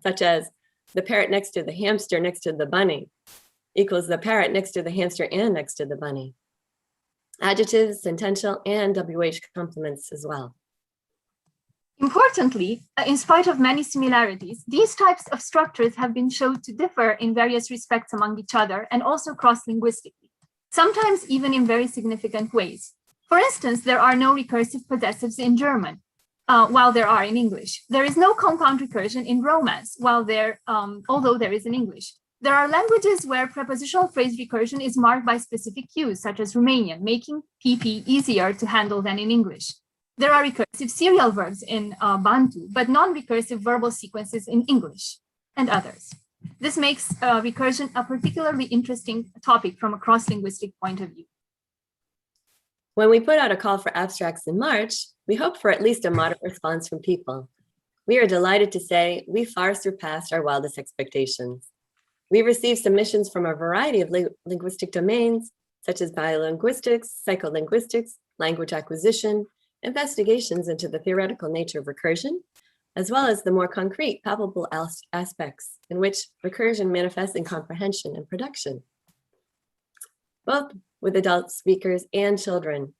such as the parrot next to the hamster next to the bunny equals the parrot next to the hamster and next to the bunny. Adjectives, sentential, and WH complements as well. Importantly, in spite of many similarities, these types of structures have been shown to differ in various respects among each other and also cross-linguistically, sometimes even in very significant ways. For instance, there are no recursive possessives in German, while there are in English. There is no compound recursion in Romance, although there is in English. There are languages where prepositional phrase recursion is marked by specific cues, such as Romanian, making PP easier to handle than in English. There are recursive serial verbs in Bantu, but non-recursive verbal sequences in English, and others. This makes recursion a particularly interesting topic from a cross-linguistic point of view. When we put out a call for abstracts in March, we hoped for at least a moderate response from people. We are delighted to say we far surpassed our wildest expectations. We received submissions from a variety of linguistic domains, such as biolinguistics, psycholinguistics, language acquisition, investigations into the theoretical nature of recursion, as well as the more concrete, palpable aspects in which recursion manifests in comprehension and production, both with adult speakers and children.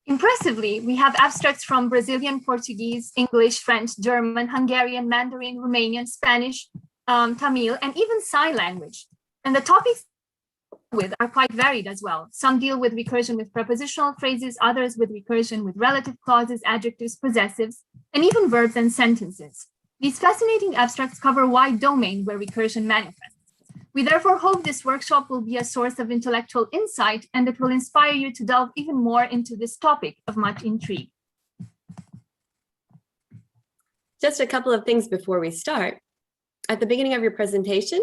Impressively, we have abstracts from Brazilian Portuguese, English, French, German, Hungarian, Mandarin, Romanian, Spanish, Tamil, and even sign language. And the topics with are quite varied as well. Some deal with recursion with prepositional phrases, others with recursion with relative clauses, adjectives, possessives, and even verbs and sentences. These fascinating abstracts cover a wide domain where recursion manifests. We therefore hope this workshop will be a source of intellectual insight and it will inspire you to delve even more into this topic of much intrigue. Just a couple of things before we start. At the beginning of your presentation,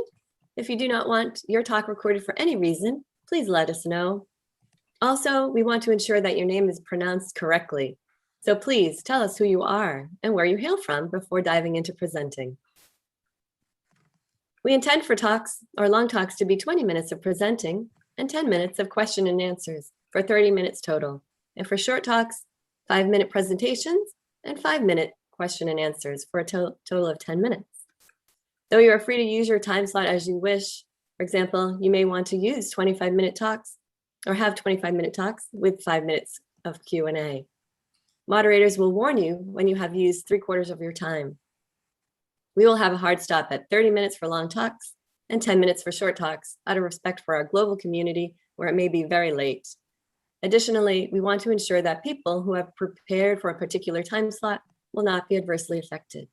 if you do not want your talk recorded for any reason, please let us know. Also, we want to ensure that your name is pronounced correctly. So please tell us who you are and where you hail from before diving into presenting. We intend for talks or long talks to be 20 minutes of presenting and 10 minutes of question and answers for 30 minutes total. And for short talks, 5-minute presentations and 5-minute question and answers for a total of 10 minutes. Though you are free to use your time slot as you wish. For example, you may want to use 25-minute talks or have 25-minute talks with 5 minutes of Q&A. Moderators will warn you when you have used 3/4 of your time. We will have a hard stop at 30 minutes for long talks and 10 minutes for short talks out of respect for our global community where it may be very late. Additionally, we want to ensure that people who have prepared for a particular time slot will not be adversely affected.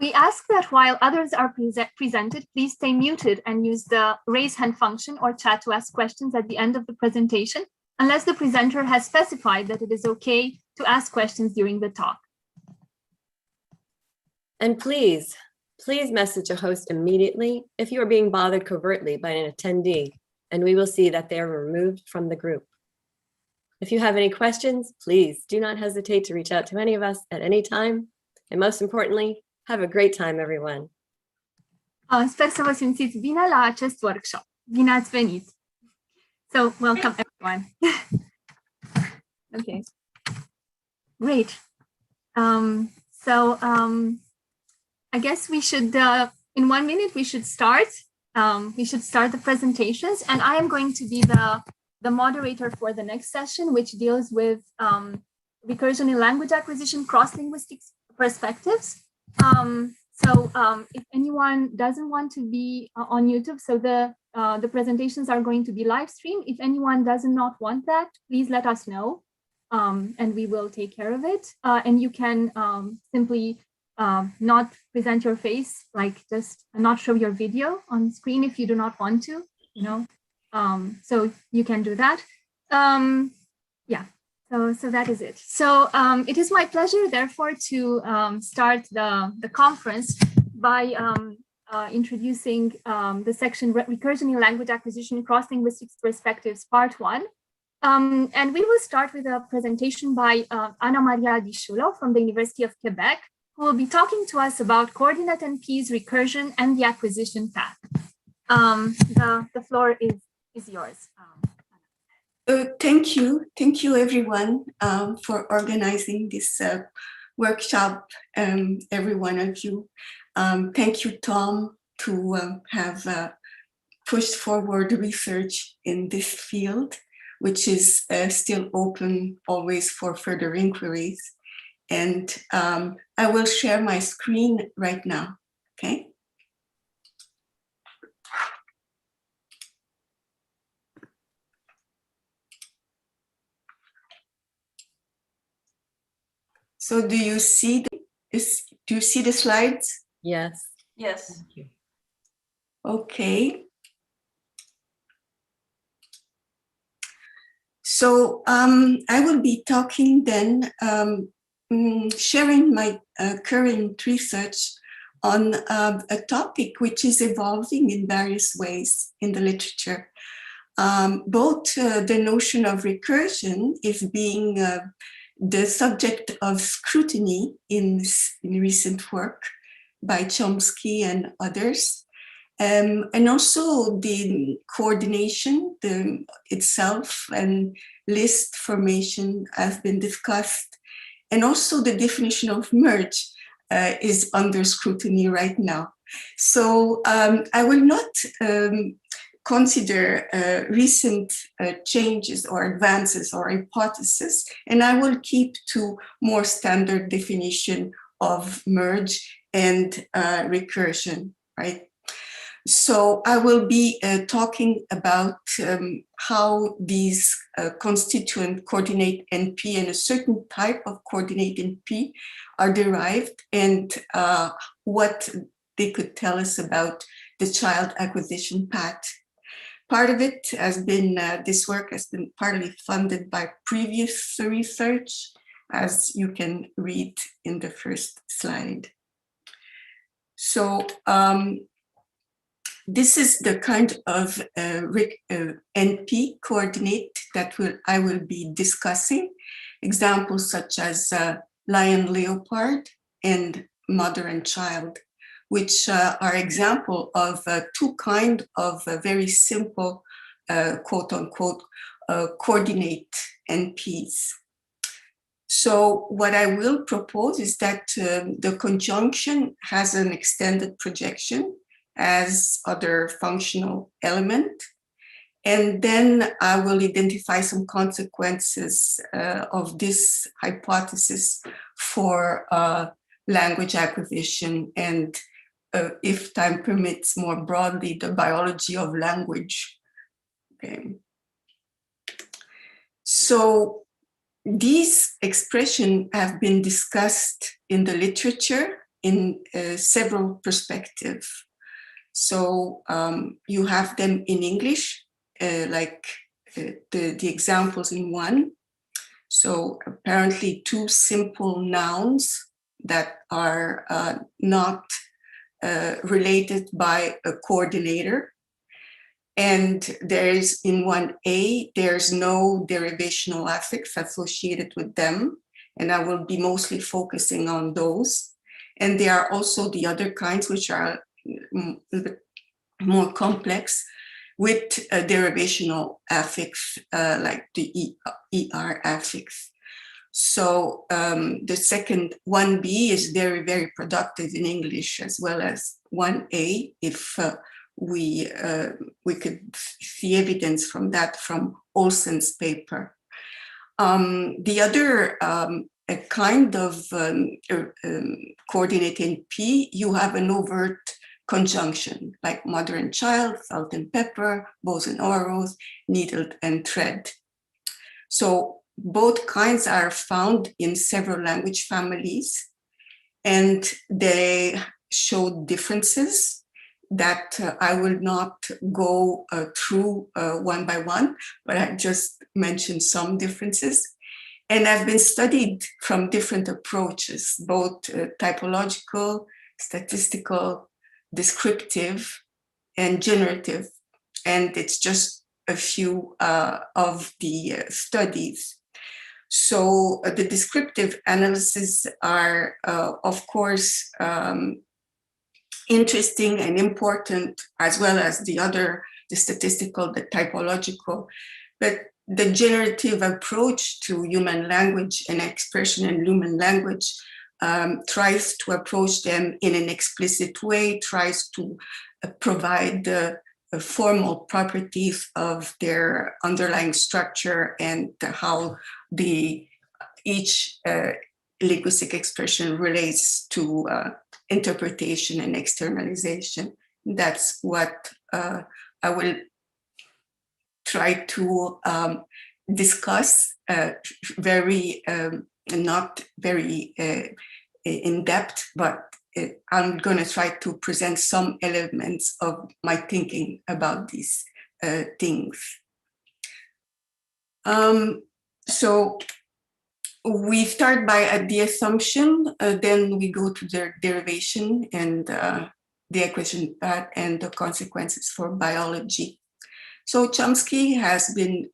We ask that while others are presented, please stay muted and use the raise hand function or chat to ask questions at the end of the presentation, unless the presenter has specified that it is okay to ask questions during the talk. And please message a host immediately if you are being bothered covertly by an attendee, and we will see that they are removed from the group. If you have any questions, please do not hesitate to reach out to any of us at any time. And most importantly, have a great time, everyone. Sper să vă simțiți bine la acest workshop. Bine ați venit. So, welcome everyone. Okay. Great. I guess we should, in 1 minute, we should start. We should start the presentations, and I am going to be the moderator for the next session, which deals with recursion in language acquisition, cross-linguistic perspectives. If anyone doesn't want to be on YouTube, so the presentations are going to be live streamed. If anyone does not want that, please let us know, and we will take care of it. And you can simply not present your face, like just not show your video on screen if you do not want to, you know. So you can do that. Yeah. So that is it. So it is my pleasure, therefore, to start the conference by introducing the section Recursion in Language Acquisition, Cross-Linguistics Perspectives, Part 1. And we will start with a presentation by Ana Maria Disciulo from the University of Quebec, who will be talking to us about coordinate NPs, recursion, and the acquisition path. The floor is yours. Thank you everyone for organizing this workshop, every one of you. Thank you, Tom, to have pushed forward research in this field, which is still open always for further inquiries. And I will share my screen right now, okay? So do you see the slides? Yes. Yes. Thank you. Okay. So I will be talking then, sharing my current research on a topic which is evolving in various ways in the literature. Both the notion of recursion is being the subject of scrutiny in recent work by Chomsky and others. And also the coordination itself and list formation has been discussed. And also the definition of merge is under scrutiny right now. So I will not consider recent changes or advances or hypotheses, and I will keep to more standard definition of merge and recursion, right? So I will be talking about how these constituent coordinate NP and a certain type of coordinate NP are derived, and what they could tell us about the child acquisition path. Part of it has been, this work has been partly funded by previous research, as you can read in the first slide. So this is the kind of NP coordinate that I will be discussing. Examples such as lion leopard and mother and child, which are example of two kind of very simple quote unquote coordinate NPs. So what I will propose is that the conjunction has an extended projection as other functional element. And then I will identify some consequences of this hypothesis for language acquisition and, if time permits, more broadly, the biology of language. Okay. So these expressions have been discussed in the literature in several perspectives. So you have them in English, like the examples in one. So apparently two simple nouns that are not related by a coordinator. And there's in 1A, there's no derivational affix associated with them. And I will be mostly focusing on those. And there are also the other kinds which are a little bit more complex with a derivational affix like the ER affix. So the second 1B is very, very productive in English, as well as 1A, if we could see evidence from that from Olsen's paper. The other kind of coordinate NP, you have an overt conjunction, like mother and child, salt and pepper, bows and arrows, needle and thread. So both kinds are found in several language families, and they show differences that I will not go through one by one, but I just mentioned some differences. And have been studied from different approaches, both typological, statistical, descriptive, and generative. And it's just a few of the studies. So the descriptive analysis are, of course, interesting and important, as well as the statistical, the typological. But the generative approach to human language and expression in human language tries to approach them in an explicit way, tries to provide the formal properties of their underlying structure and how each linguistic expression relates to interpretation and externalization. That's what I will try to discuss, very not very in depth, but I'm going to try to present some elements of my thinking about these things. So we start by the assumption, then we go to the derivation and the acquisition path and the consequences for biology. So Chomsky has been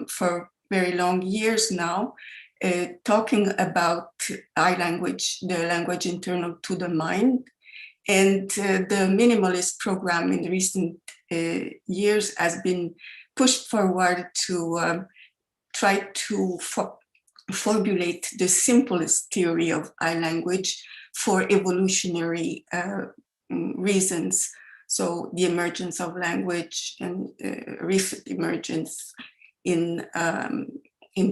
for very long years now talking about language, the language internal to the mind. And the minimalist program in recent years has been pushed forward to try to formulate the simplest theory of language for evolutionary reasons. So the emergence of language and recent emergence in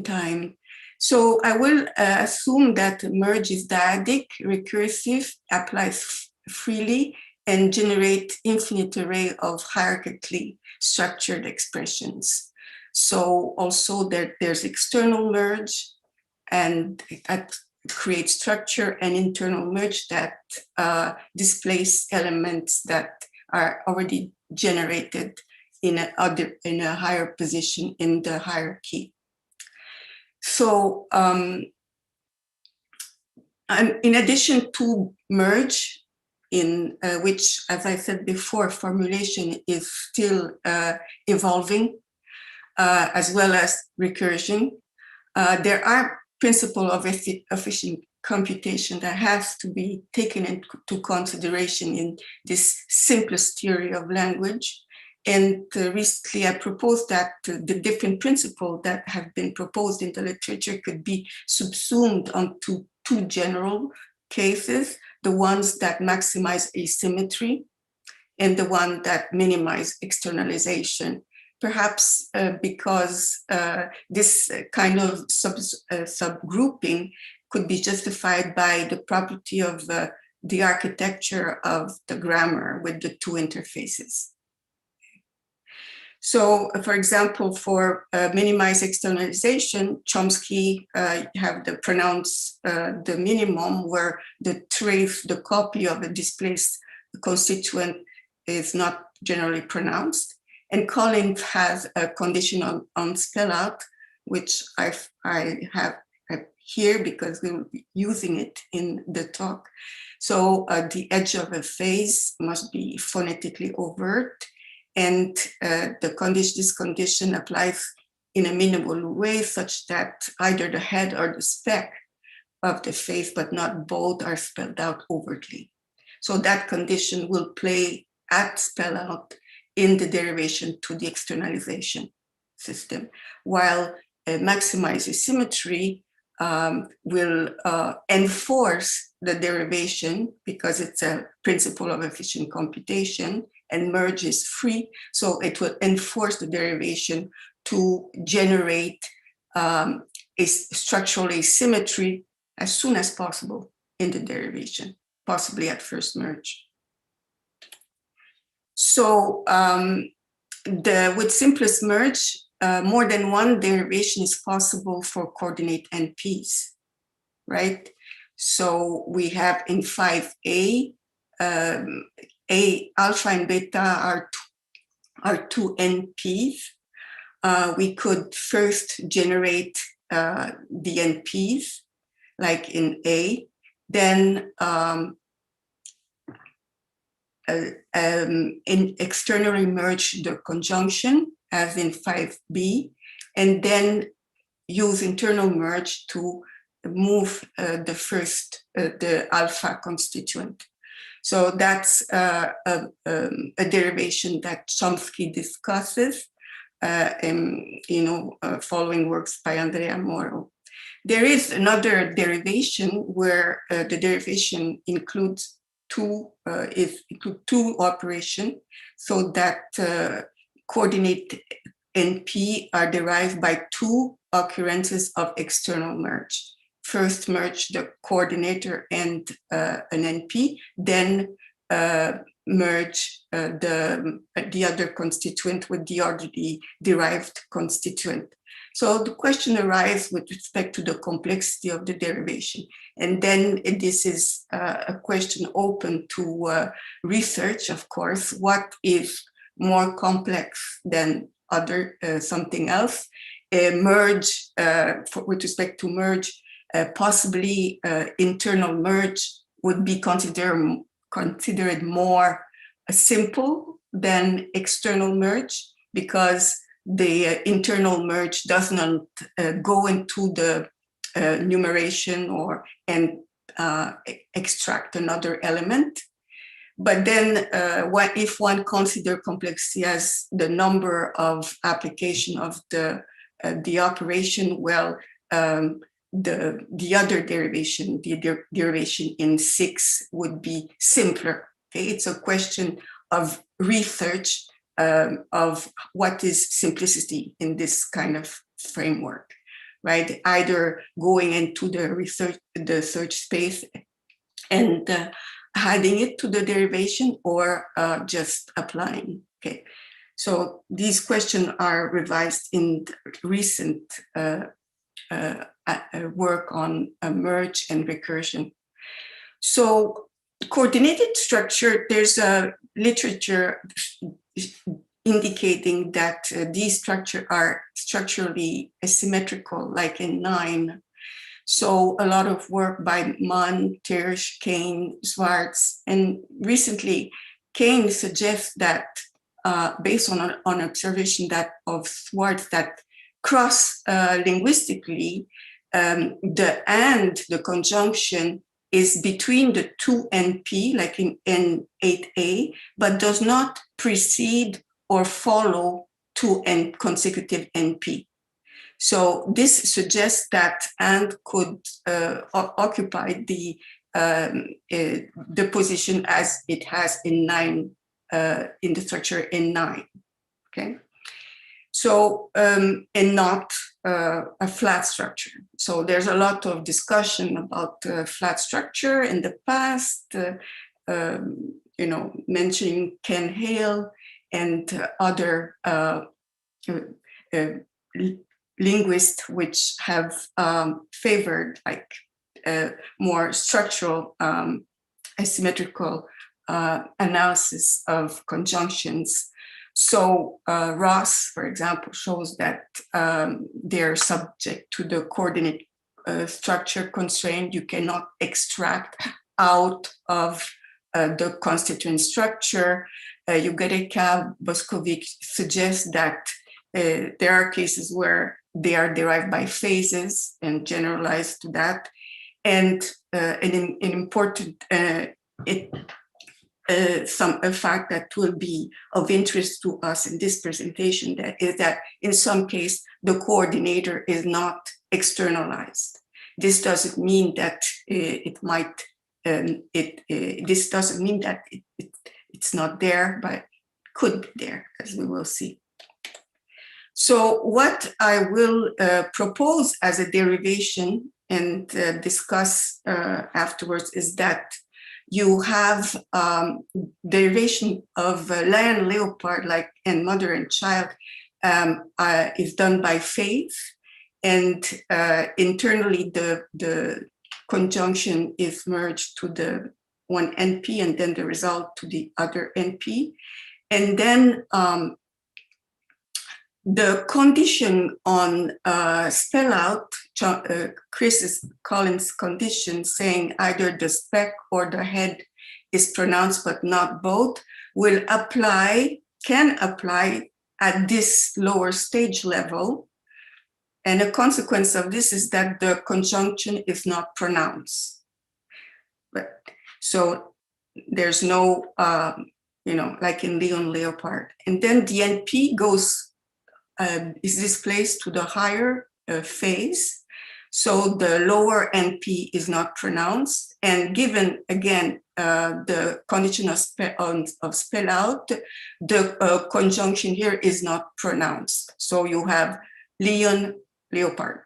time. So I will assume that merge is dyadic, recursive, applies freely, and generate infinite array of hierarchically structured expressions. So also that there's external merge, and that creates structure, and internal merge that displace elements that are already generated in a higher position in the hierarchy. So in addition to merge, in which, as I said before, formulation is still evolving, as well as recursion, there are principles of efficient computation that has to be taken into consideration in this simplest theory of language. And recently I proposed that the different principles that have been proposed in the literature could be subsumed onto two general cases, the ones that maximize asymmetry and the one that minimize externalization. Perhaps because this kind of subgrouping could be justified by the property of the architecture of the grammar with the two interfaces. So, for example, for minimize externalization, Chomsky have the pronounce the minimum where the trace, the copy of a displaced constituent is not generally pronounced. And Collins has a condition on spell out, which I have here because we will be using it in the talk. So the edge of a phrase must be phonetically overt, and this condition applies in a minimal way such that either the head or the speck of the face, but not both, are spelled out overtly. So that condition will play at spell out in the derivation to the externalization system, while maximize asymmetry will enforce the derivation because it's a principle of efficient computation, and merge is free, so it will enforce the derivation to generate a structural asymmetry as soon as possible in the derivation, possibly at first merge. So with simplest merge, more than one derivation is possible for coordinate NPs, right? So we have in 5a, alpha and beta are two NPs. We could first generate the NPs, like in A, then externally merge the conjunction, as in 5b, and then use internal merge to move the alpha constituent. So that's a derivation that Chomsky discusses, following works by Andrea Moro. There is another derivation where the derivation includes two operations, so that coordinate NP are derived by two occurrences of external merge. First merge the coordinator and an NP, then merge the other constituent with the already derived constituent. So the question arises with respect to the complexity of the derivation. And then this is a question open to research, of course. What is more complex than something else? Merge, with respect to merge, possibly internal merge would be considered more simple than external merge, because the internal merge does not go into the numeration and extract another element. But then if one considers complexity as the number of application of the operation, well, the other derivation, the derivation in 6 would be simpler. Okay? It's a question of research of what is simplicity in this kind of framework, right? Either going into the search space and adding it to the derivation, or just applying. Okay, so these questions are revised in recent work on merge and recursion. So coordinated structure, there's a literature indicating that these structures are structurally asymmetrical, like in 9. So a lot of work by Mann, Tersch, Kane, Schwartz, and recently Kane suggests that based on observation that of Schwartz, that cross-linguistically, the conjunction is between the two NP, like in N8A, but does not precede or follow two consecutive NP. So this suggests that and could occupy the position as it has in 9, in the structure in 9. Okay. So, and not a flat structure. So there's a lot of discussion about flat structure in the past, mentioning Ken Hale and other linguists which have favored like more structural asymmetrical analysis of conjunctions. So Ross, for example, shows that they're subject to the coordinate structure constraint. You cannot extract out of the constituent structure. Yugareka, Boskovic suggests that there are cases where they are derived by phases and generalized to that. And an important a fact that will be of interest to us in this presentation is that in some case the coordinator is not externalized. This doesn't mean that this doesn't mean that it's not there, but could be there, as we will see. So what I will propose as a derivation and discuss afterwards is that you have derivation of lion, leopard, like and mother and child is done by phase, and internally the conjunction is merged to the one NP and then the result to the other NP. And then the condition on spell out, Collins' condition saying either the spec or the head is pronounced but not both, can apply at this lower stage level. And a consequence of this is that the conjunction is not pronounced. So there's no, like in Leon Leopard. And then the NP is displaced to the higher phase, So the lower NP is not pronounced. And given, again, the condition of spell out, the conjunction here is not pronounced. So you have Leon, leopard.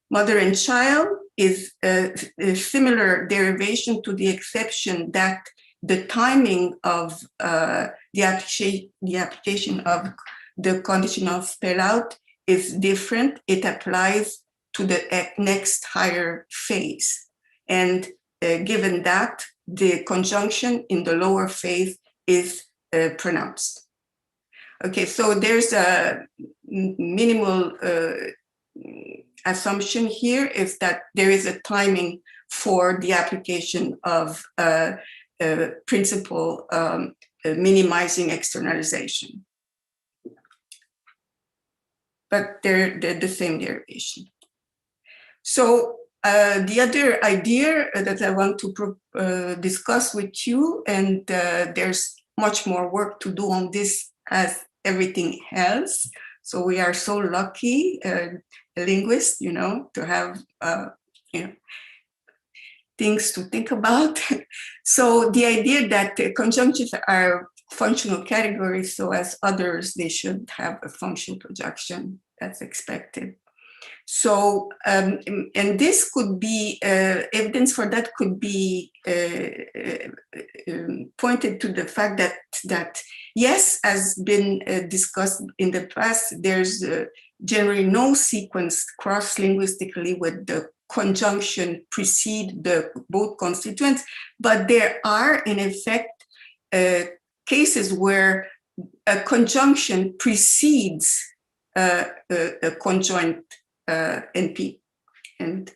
Mother and child is a similar derivation, to the exception that the timing of the application of the conditional spell out is different. It applies to the next higher phase. And given that, the conjunction in the lower phase is pronounced. Okay, so there's a minimal assumption here, is that there is a timing for the application of principle minimizing externalization. But they're the same derivation. So the other idea that I want to discuss with you, and there's much more work to do on this as everything else. So we are so lucky, linguists, to have, things to think about. So the idea that conjunctions are functional categories, so as others, they should have a functional projection that's expected. So, and this could be, evidence for that could be pointed to the fact that yes, as been discussed in the past, there's generally no sequence cross-linguistically with the conjunction precede the both constituents, but there are in effect cases where a conjunction precedes a conjoint NP. And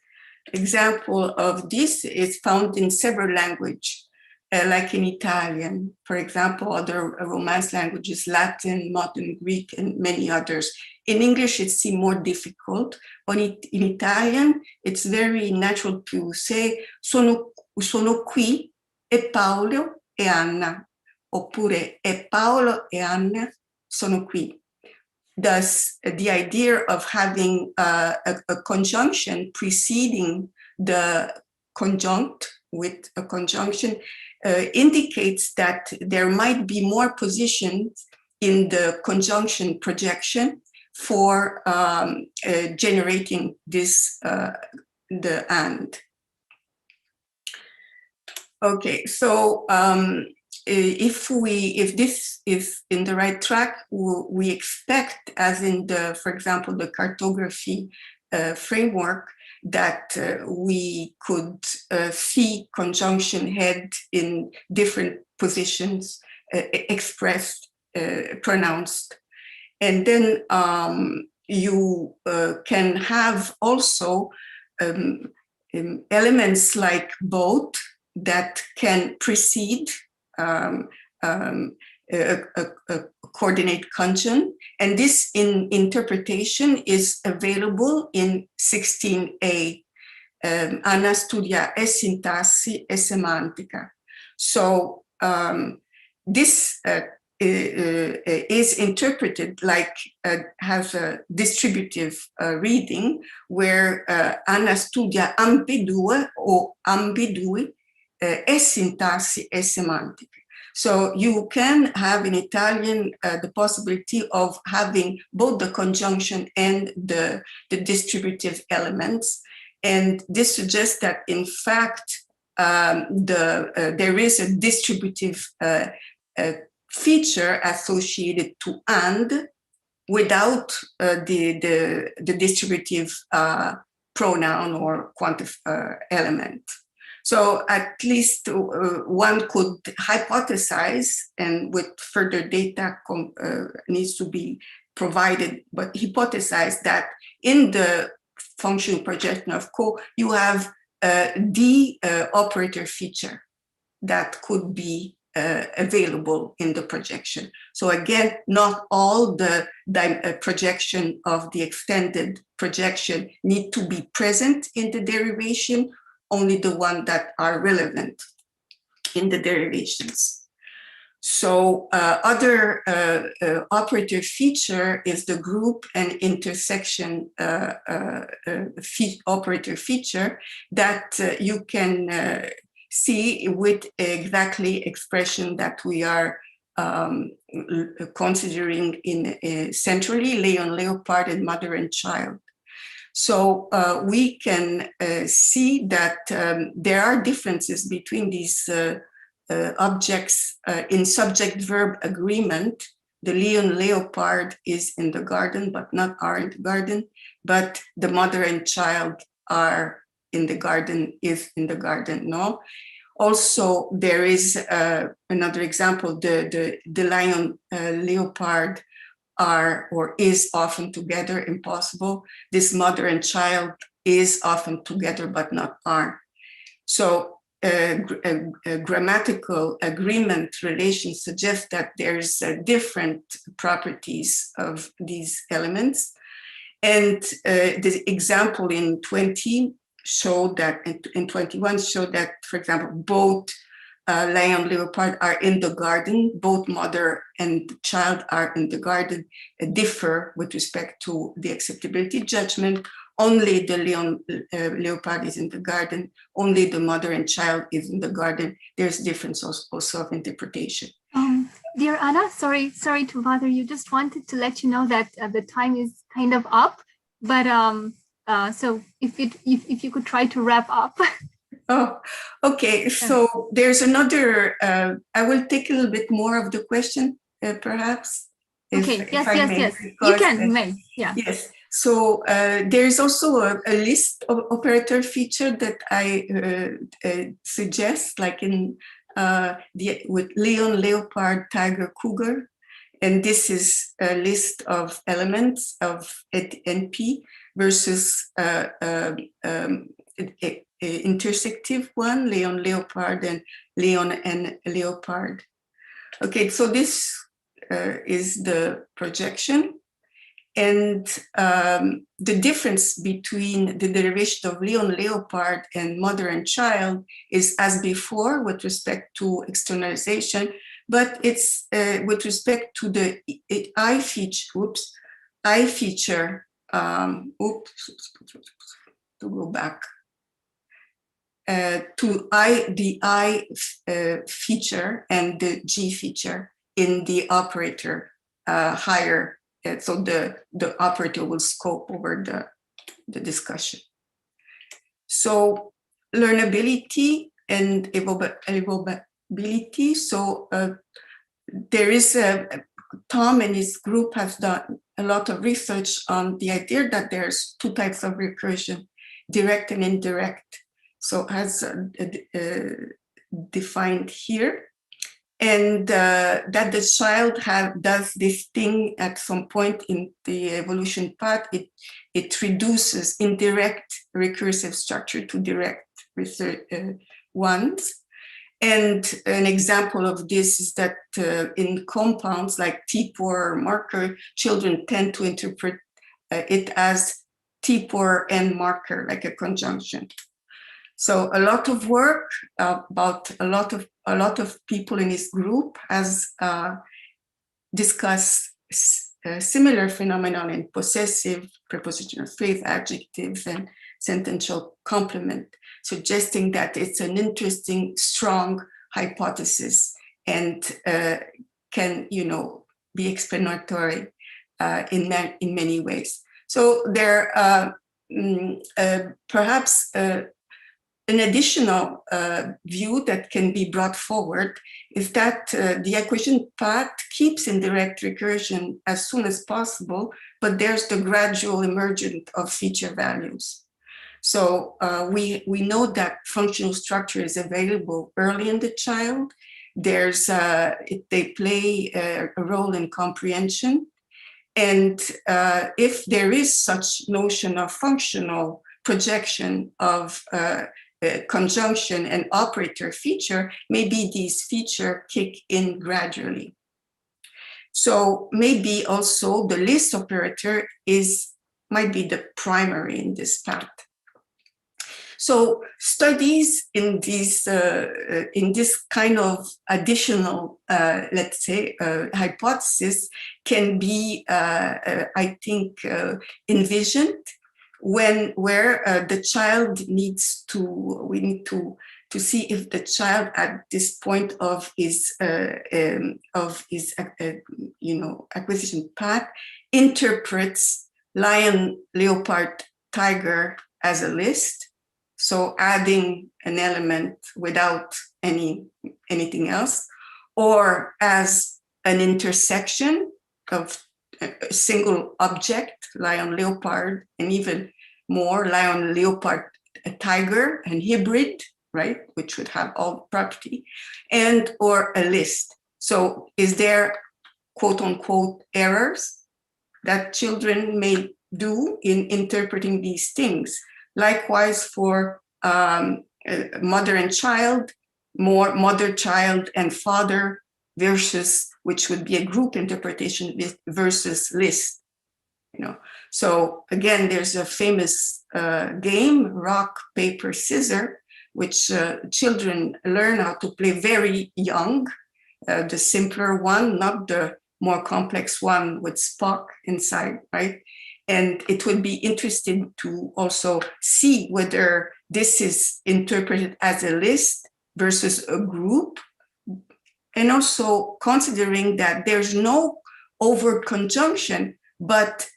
example of this is found in several languages, like in Italian, for example, other Romance languages, Latin, modern Greek, and many others. In English, it's more difficult, but in Italian, it's very natural to say sono qui e Paolo e Anna, oppure e Paolo e Anna sono qui. Thus, the idea of having a conjunction preceding the conjunct with a conjunction indicates that there might be more positions in the conjunction projection for generating this, the and. Okay, so if this is in the right track, we expect, as in the, for example, the cartography framework, that we could see conjunction head in different positions, expressed, pronounced. And then you can have also elements like both that can precede a coordinate conjunct, and this interpretation is available in 16a, Anna studia e sintassi e semantica. So this is interpreted like has a distributive reading, where Anna studia ambedue o ambedue e sintassi e semantica. So you can have in Italian the possibility of having both the conjunction and the distributive elements. And this suggests that, in fact, there is a distributive feature associated to and without the distributive pronoun or quantifier element. So at least one could hypothesize, and with further data needs to be provided, but hypothesize that in the functional projection of Co, you have the operator feature that could be available in the projection. So again, not all the projection of the extended projection need to be present in the derivation, only the ones that are relevant in the derivations. So other operator feature is the group and intersection operator feature that you can see with exactly expression that we are considering in centrally, Leon, leopard, and mother and child. So we can see that there are differences between these objects in subject-verb agreement. The Leon leopard is in the garden, but not are in the garden. But the mother and child are in the garden, is in the garden, no? Also, there is another example, the lion leopard are or is often together, impossible. This mother and child is often together, but not are. So a grammatical agreement relation suggests that there's different properties of these elements. And the example in 20 showed that, in 21 showed that, for example, both lion leopard are in the garden, both mother and child are in the garden, differ with respect to the acceptability judgment. Only the Leon leopard is in the garden, only the mother and child is in the garden. There's difference also of interpretation. Dear Anna, sorry to bother you. Just wanted to let you know that the time is kind of up, but so if you could try to wrap up. Oh, okay. So there's another, I will take a little bit more of the question, perhaps. Okay, yes. You can, may, yeah. Yes. So there's also a list of operator feature that I suggest, like in with Leon, leopard, tiger, cougar. And this is a list of elements of NP versus intersective one, Leon, leopard, and Leon and leopard. Okay, so this is the projection. And the difference between the derivation of Leon, leopard, and mother and child is as before with respect to externalization, but it's with respect to the I feature, to go back. To the I feature and the G feature in the operator higher. So the operator will scope over the discussion. So learnability and evolvability. So there is Tom and his group has done a lot of research on the idea that there's two types of recursion, direct and indirect. So as defined here. And that the child does this thing at some point in the evolution path, it reduces indirect recursive structure to direct ones. And an example of this is that in compounds like TPOR or marker, children tend to interpret it as TPOR and marker, like a conjunction. So a lot of work about a lot of people in this group has discussed similar phenomenon in possessive, prepositional phrase, adjectives, and sentential complement, suggesting that it's an interesting, strong hypothesis and can, be explanatory in many ways. So there perhaps an additional view that can be brought forward is that the acquisition path keeps indirect recursion as soon as possible, but there's the gradual emergence of feature values. So we know that functional structure is available early in the child. There's they play a role in comprehension, and if there is such notion of functional projection of conjunction and operator feature, maybe these features kick in gradually. So maybe also the list operator might be the primary in this path. So studies in this kind of additional, let's say, hypothesis can be, I think, envisioned where the child needs to, we need to see if the child at this point of his acquisition path interprets lion, leopard, tiger as a list. So adding an element without anything else, or as an intersection of a single object, lion, leopard, and even more, lion, leopard, a tiger, and hybrid, right, which would have all property, and or a list. So is there, quote unquote, errors that children may do in interpreting these things? Likewise for mother and child, more mother, child, and father versus, which would be a group interpretation versus list. So again, there's a famous game, rock, paper, scissors, which children learn how to play very young. The simpler one, not the more complex one with Spock inside, right? And it would be interesting to also see whether this is interpreted as a list versus a group. And also considering that there's no overt conjunction, but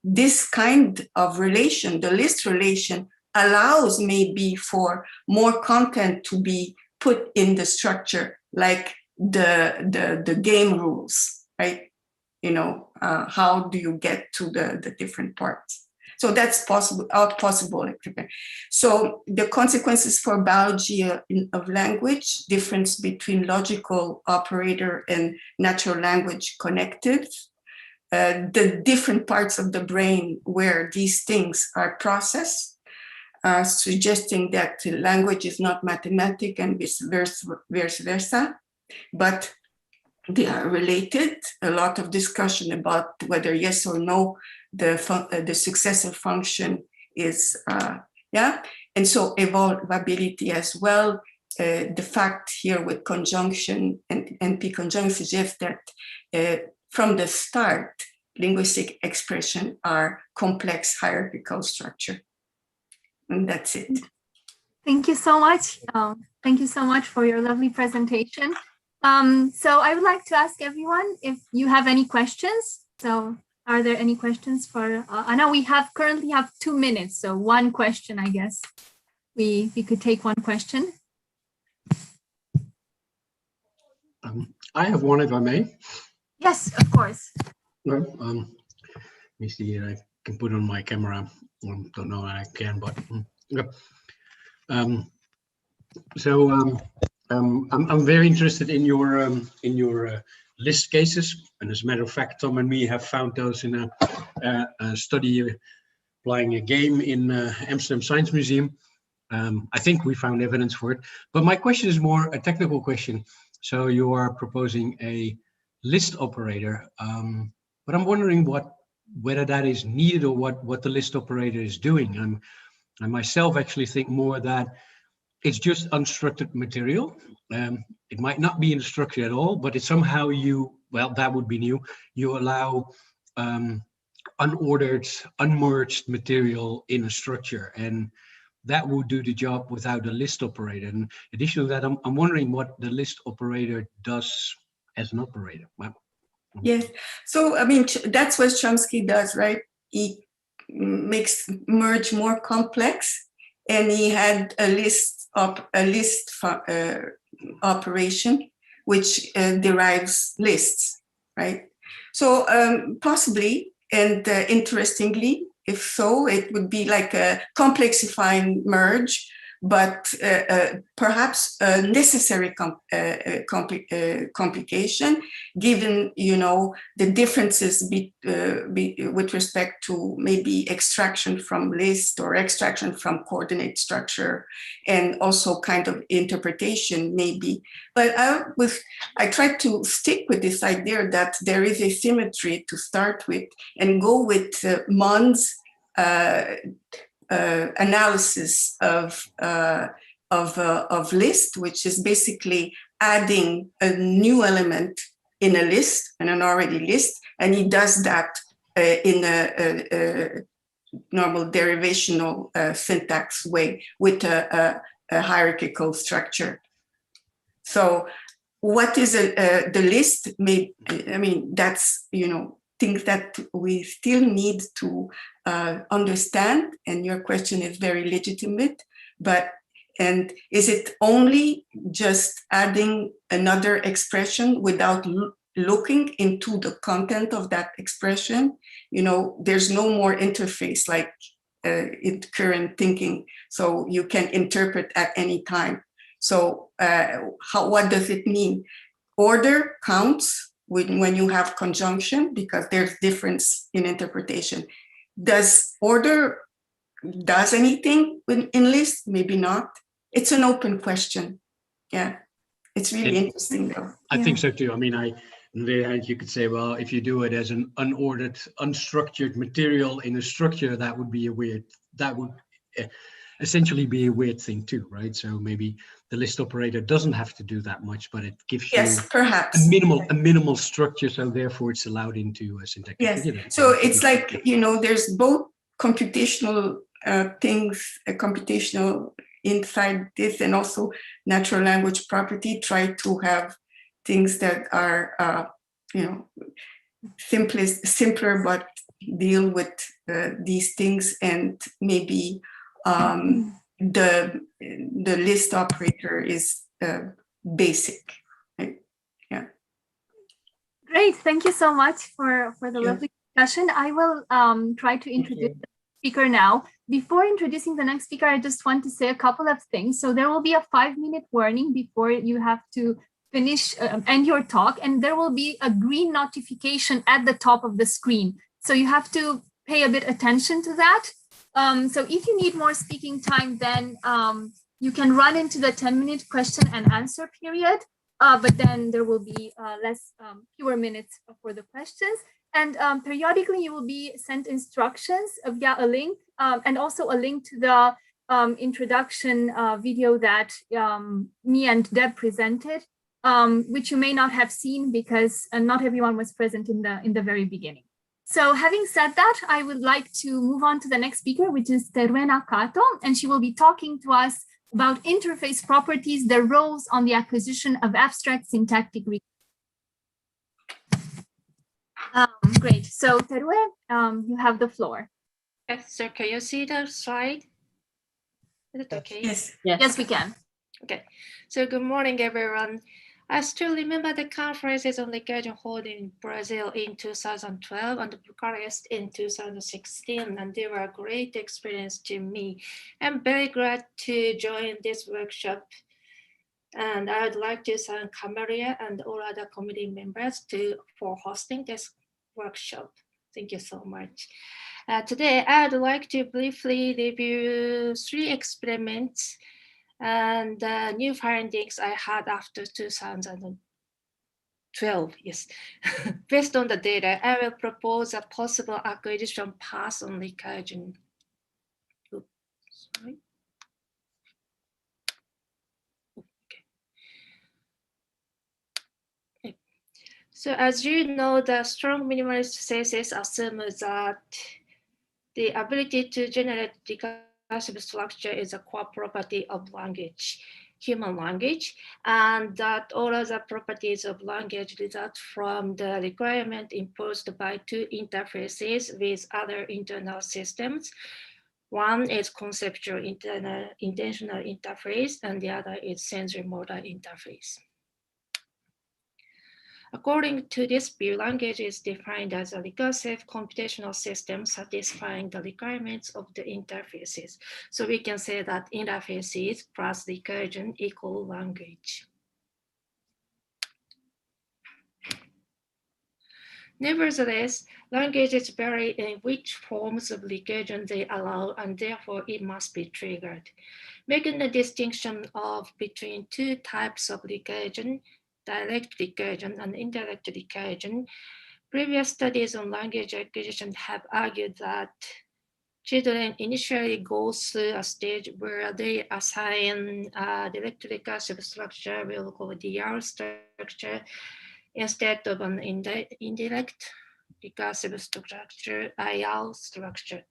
this kind of relation, the list relation, allows maybe for more content to be put in the structure, like the game rules, right? How do you get to the different parts? So that's possible. So the consequences for biology of language, difference between logical operator and natural language connective, the different parts of the brain where these things are processed, suggesting that language is not mathematic and vice versa, but they are related. A lot of discussion about whether yes or no the successive function is and so evolvability as well. The fact here with conjunction and NP conjunction suggests that from the start, linguistic expression are complex hierarchical structure. And that's it. Thank you so much. Thank you so much for your lovely presentation. So I would like to ask everyone if you have any questions. So are there any questions for Anna? We currently have 2 minutes. So one question, I guess. We could take one question. I have one, if I may. Yes, of course. Well, let me see. I can put on my camera. Don't know I can, but I'm very interested in your list cases, and as a matter of fact, Tom and me have found those in a study applying a game in Amsterdam Science Museum. I think we found evidence for it, but my question is more a technical question. So you are proposing a list operator, but I'm wondering whether that is needed or what the list operator is doing. I myself actually think more that it's just unstructured material. It might not be in the structure at all, but it's somehow that would be new. You allow unordered, unmerged material in a structure, and that would do the job without a list operator. And additional to that, I'm wondering what the list operator does as an operator. Wow. Yes, so I mean, that's what Chomsky does, right? He makes merge more complex, and he had a list operation which derives lists, right? So possibly, and interestingly, if so, it would be like a complexifying merge, but perhaps a necessary complication, given the differences with respect to maybe extraction from list or extraction from coordinate structure, and also kind of interpretation maybe. But I tried to stick with this idea that there is a symmetry to start with, and go with Mann's analysis of list, which is basically adding a new element in a list, in an already list, and he does that in a normal derivational syntax way with a hierarchical structure. So what is the list? I mean, that's, things that we still need to understand, and your question is very legitimate, and is it only just adding another expression without looking into the content of that expression? There's no more interface like in current thinking, so you can interpret at any time. So what does it mean? Order counts when you have conjunction, because there's difference in interpretation. Does order does anything in list? Maybe not. It's an open question. Yeah, it's really interesting though. I think so too. I mean, on the other hand, you could say, well, if you do it as an unordered, unstructured material in a structure, that would essentially be a weird thing too, right? So maybe the list operator doesn't have to do that much, but it gives you perhaps a minimal structure, so therefore it's allowed into a syntax. Yes, so it's like, there's both computational things, computational inside this, and also natural language property. Try to have things that are, simpler, but deal with these things, and maybe the list operator is basic. Right? Yeah. Great, thank you so much for the lovely discussion. I will try to introduce the speaker now. Before introducing the next speaker, I just want to say a couple of things. So there will be a 5-minute warning before you have to finish, end your talk, and there will be a green notification at the top of the screen. So you have to pay a bit attention to that. So if you need more speaking time, then you can run into the 10-minute question and answer period. But then there will be fewer minutes for the questions. And periodically you will be sent instructions via a link, and also a link to the introduction video that me and Deb presented, which you may not have seen because not everyone was present in the very beginning. So having said that, I would like to move on to the next speaker, which is Teruena Kato, and she will be talking to us about interface properties, their roles on the acquisition of abstract syntactic recursion. Great. So Terue, you have the floor. Yes, so can you see the slide? Is it okay? Yes, we can. Okay. So good morning, everyone. I still remember the conferences on recursion held in Brazil in 2012 and Bucharest in 2016, and they were a great experience to me. I'm very glad to join this workshop, and I would like to thank Camaria and all other committee members for hosting this workshop. Thank you so much. Today, I would like to briefly review 3 experiments and new findings I had after 2012, yes. Based on the data, I will propose a possible acquisition path on recursion. Oops, sorry. Okay. So as you know, the strong minimalist thesis assumes that the ability to generate recursive structure is a core property of language, human language, and that all other properties of language result from the requirement imposed by 2 interfaces with other internal systems. One is conceptual intentional interface, and the other is sensory motor interface. According to this view, language is defined as a recursive computational system satisfying the requirements of the interfaces. So we can say that interfaces plus recursion equal language. Nevertheless, languages vary in which forms of recursion they allow, and therefore it must be triggered. Making the distinction between 2 types of recursion, direct recursion and indirect recursion, previous studies on language acquisition have argued that children initially go through a stage where they assign a direct recursive structure we'll call DR structure instead of an indirect recursive structure, IR structure.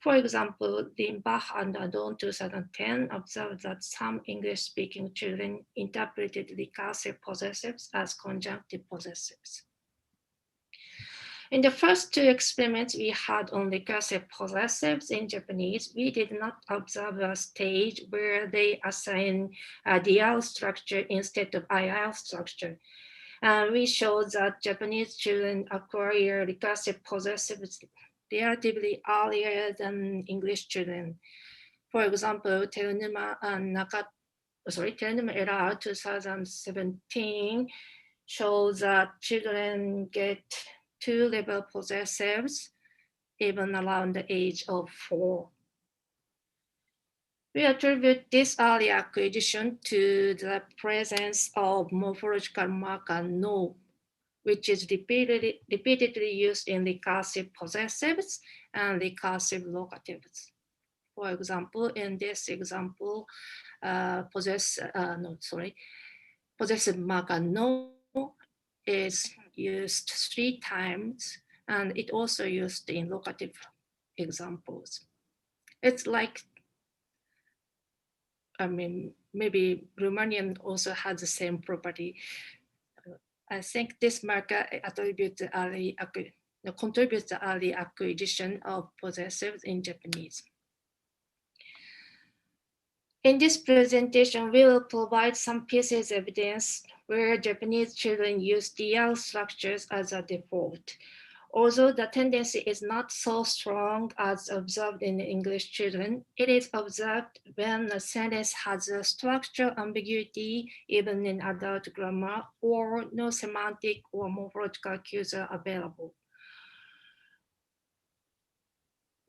For example, Limbach and Adon 2010 observed that some English-speaking children interpreted recursive possessives as conjunctive possessives. In the first two experiments we had on recursive possessives in Japanese, we did not observe a stage where they assign a DR structure instead of IR structure. We showed that Japanese children acquire recursive possessives relatively earlier than English children. For example, Terenuma and Terenuma et al. 2017 shows that children get two-level possessives even around the age of 4. We attribute this early acquisition to the presence of morphological marker no, which is repeatedly used in recursive possessives and recursive locatives. For example, in this example, possessive marker no is used 3 times, and it also used in locative examples. It's like, I mean, maybe Romanian also has the same property. I think this marker contributes the early acquisition of possessives in Japanese. In this presentation, we will provide some pieces of evidence where Japanese children use DR structures as a default. Although the tendency is not so strong as observed in English children, it is observed when a sentence has a structural ambiguity, even in adult grammar, or no semantic or morphological cues are available.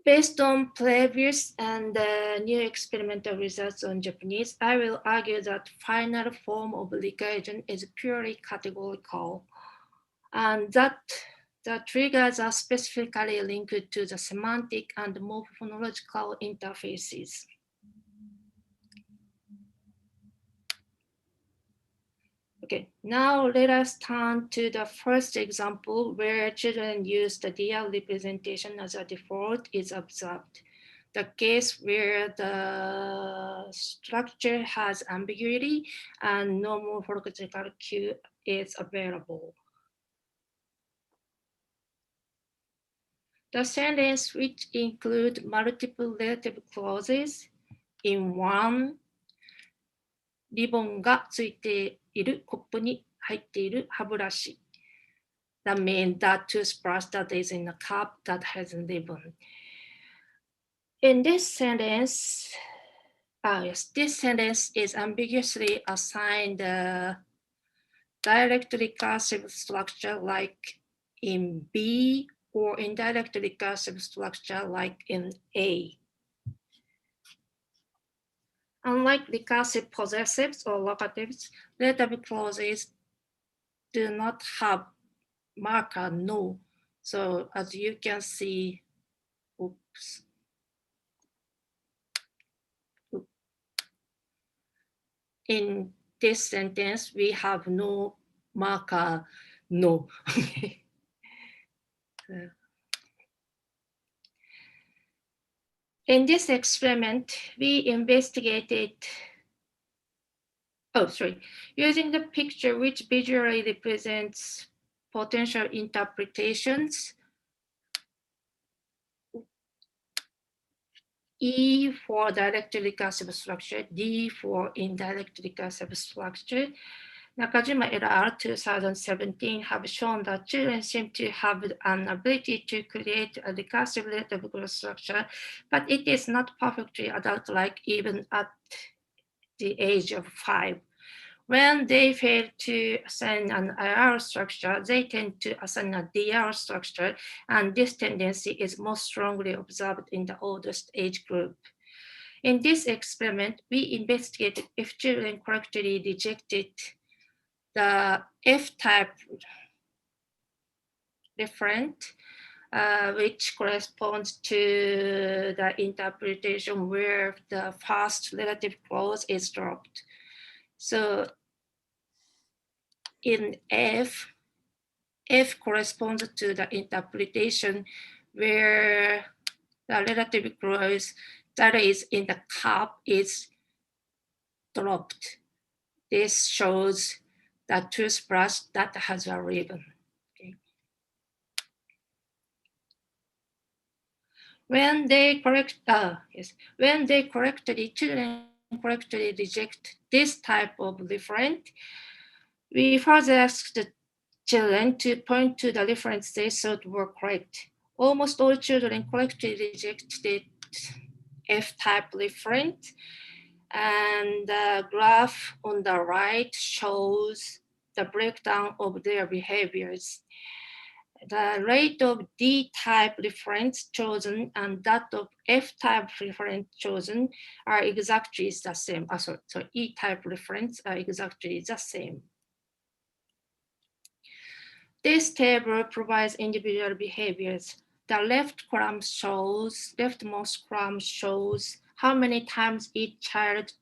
Based on previous and new experimental results on Japanese, I will argue that final form of recursion is purely categorical, and that the triggers are specifically linked to the semantic and morphological interfaces. Okay, now let us turn to the first example where children use the DR representation as a default is observed. The case where the structure has ambiguity and no morphological cue is available. The sentence which include multiple relative clauses in one, リボンがついているコップに入っている歯ブラシ。That means that toothbrush that is in a cup that has a ribbon. In this sentence, this sentence is ambiguously assigned a direct recursive structure like in B or indirect recursive structure like in A. Unlike recursive possessives or locatives, relative clauses do not have marker no. So as you can see, oops. In this sentence, we have no marker no. In this experiment, we investigated, using the picture which visually represents potential interpretations. E for direct recursive structure, D for indirect recursive structure. Nakajima et al. 2017 have shown that children seem to have an ability to create a recursive relative group structure, but it is not perfectly adult-like even at the age of 5. When they fail to assign an IR structure, they tend to assign a DR structure, and this tendency is most strongly observed in the oldest age group. In this experiment, we investigated if children correctly rejected the F-type referent which corresponds to the interpretation where the first relative clause is dropped. So in F corresponds to the interpretation where the relative clause that is in the cap is dropped. This shows the toothbrush that has a ribbon. Okay. When they children correctly reject this type of referent, we further ask the children to point to the reference they thought were correct. Almost all children correctly rejected F-type referent, and the graph on the right shows the breakdown of their behaviors. The rate of D-type reference chosen and that of F-type reference chosen are exactly the same. So E-type reference are exactly the same. This table provides individual behaviors. The leftmost column shows how many times each child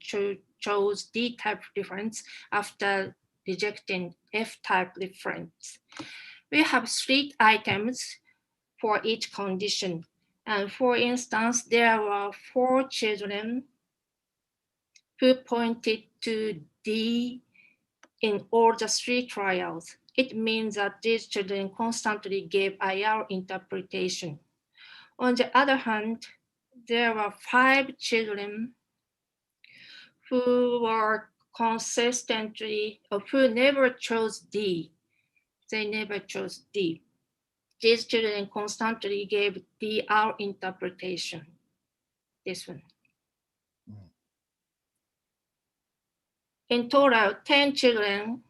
chose D-type reference after rejecting F-type reference. We have 3 items for each condition. And for instance, there were 4 children who pointed to D in all the 3 trials. It means that these children constantly gave IR interpretation. On the other hand, there were 5 children who were consistently, or who never chose D. They never chose D. These children constantly gave DR interpretation. This one. In total, 10 children,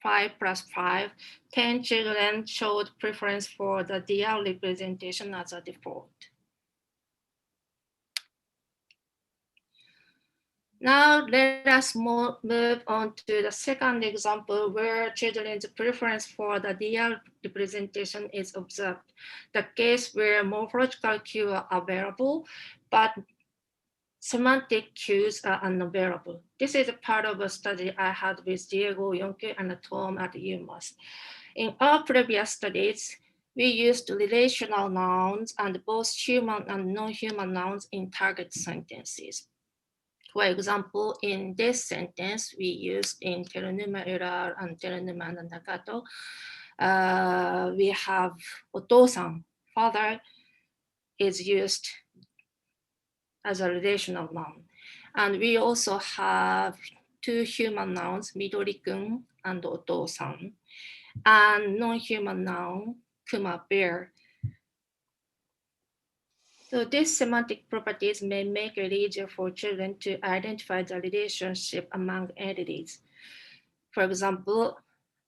5 plus 5, 10 children showed preference for the DR representation as a default. Now let us move on to the second example where children's preference for the DR representation is observed. The case where morphological cues are available, but semantic cues are unavailable. This is a part of a study I had with Diego Yonke and Tom at UMass. In our previous studies, we used relational nouns and both human and non-human nouns in target sentences. For example, in this sentence, we used in Teronuma Error and Teronuma and Nagato, we have otosan, father, is used as a relational noun. And we also have 2 human nouns, Midori-kun and otosan, and non-human noun, kuma, bear. So these semantic properties may make it easier for children to identify the relationship among entities. For example,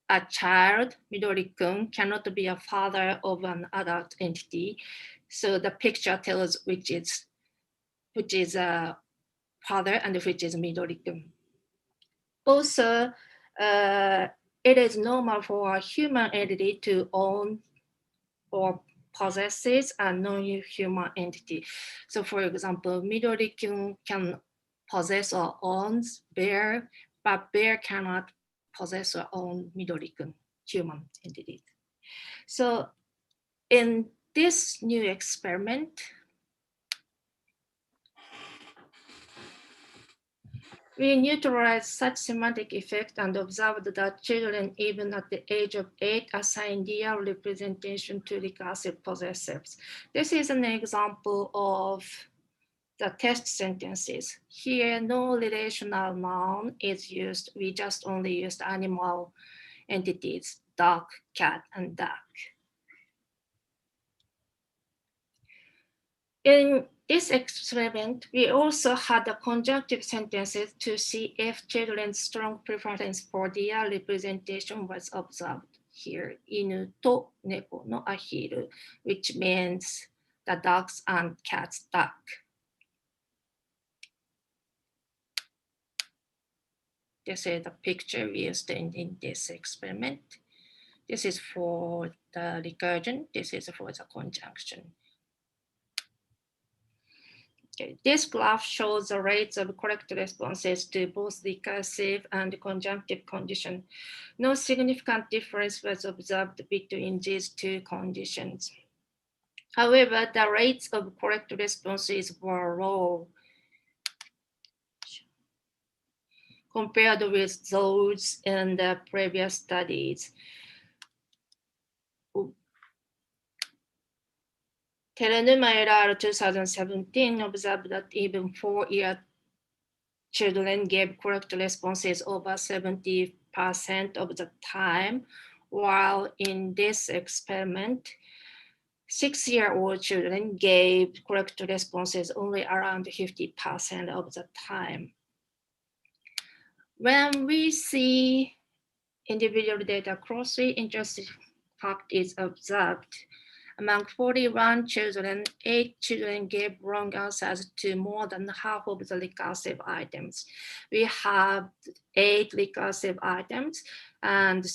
a child, Midori-kun, cannot be a father of an adult entity. So the picture tells which is a father and which is Midori-kun. Also, it is normal for a human entity to own or possesses a non-human entity. So for example, Midori-kun can possess or owns bear, but bear cannot possess or own Midori-kun, human entity. So in this new experiment, we neutralized such semantic effect and observed that children, even at the age of 8, assign DR representation to recursive possessives. This is an example of the test sentences. Here, no relational noun is used. We just only used animal entities, dog, cat, and duck. In this experiment, we also had the conjunctive sentences to see if children's strong preference for DR representation was observed. Here, inu to neko no ahiru, which means the dogs and cats duck. This is the picture we used in this experiment. This is for the recursion. This is for the conjunction. Okay. This graph shows the rates of correct responses to both recursive and conjunctive condition. No significant difference was observed between these two conditions. However, the rates of correct responses were low compared with those in the previous studies. Telenuma et al. 2017 observed that even 4-year children gave correct responses over 70% of the time, while in this experiment, 6-year-old children gave correct responses only around 50% of the time. When we see individual data closely, interesting fact is observed. Among 41 children, 8 children gave wrong answers to more than half of the recursive items. We have 8 recursive items, and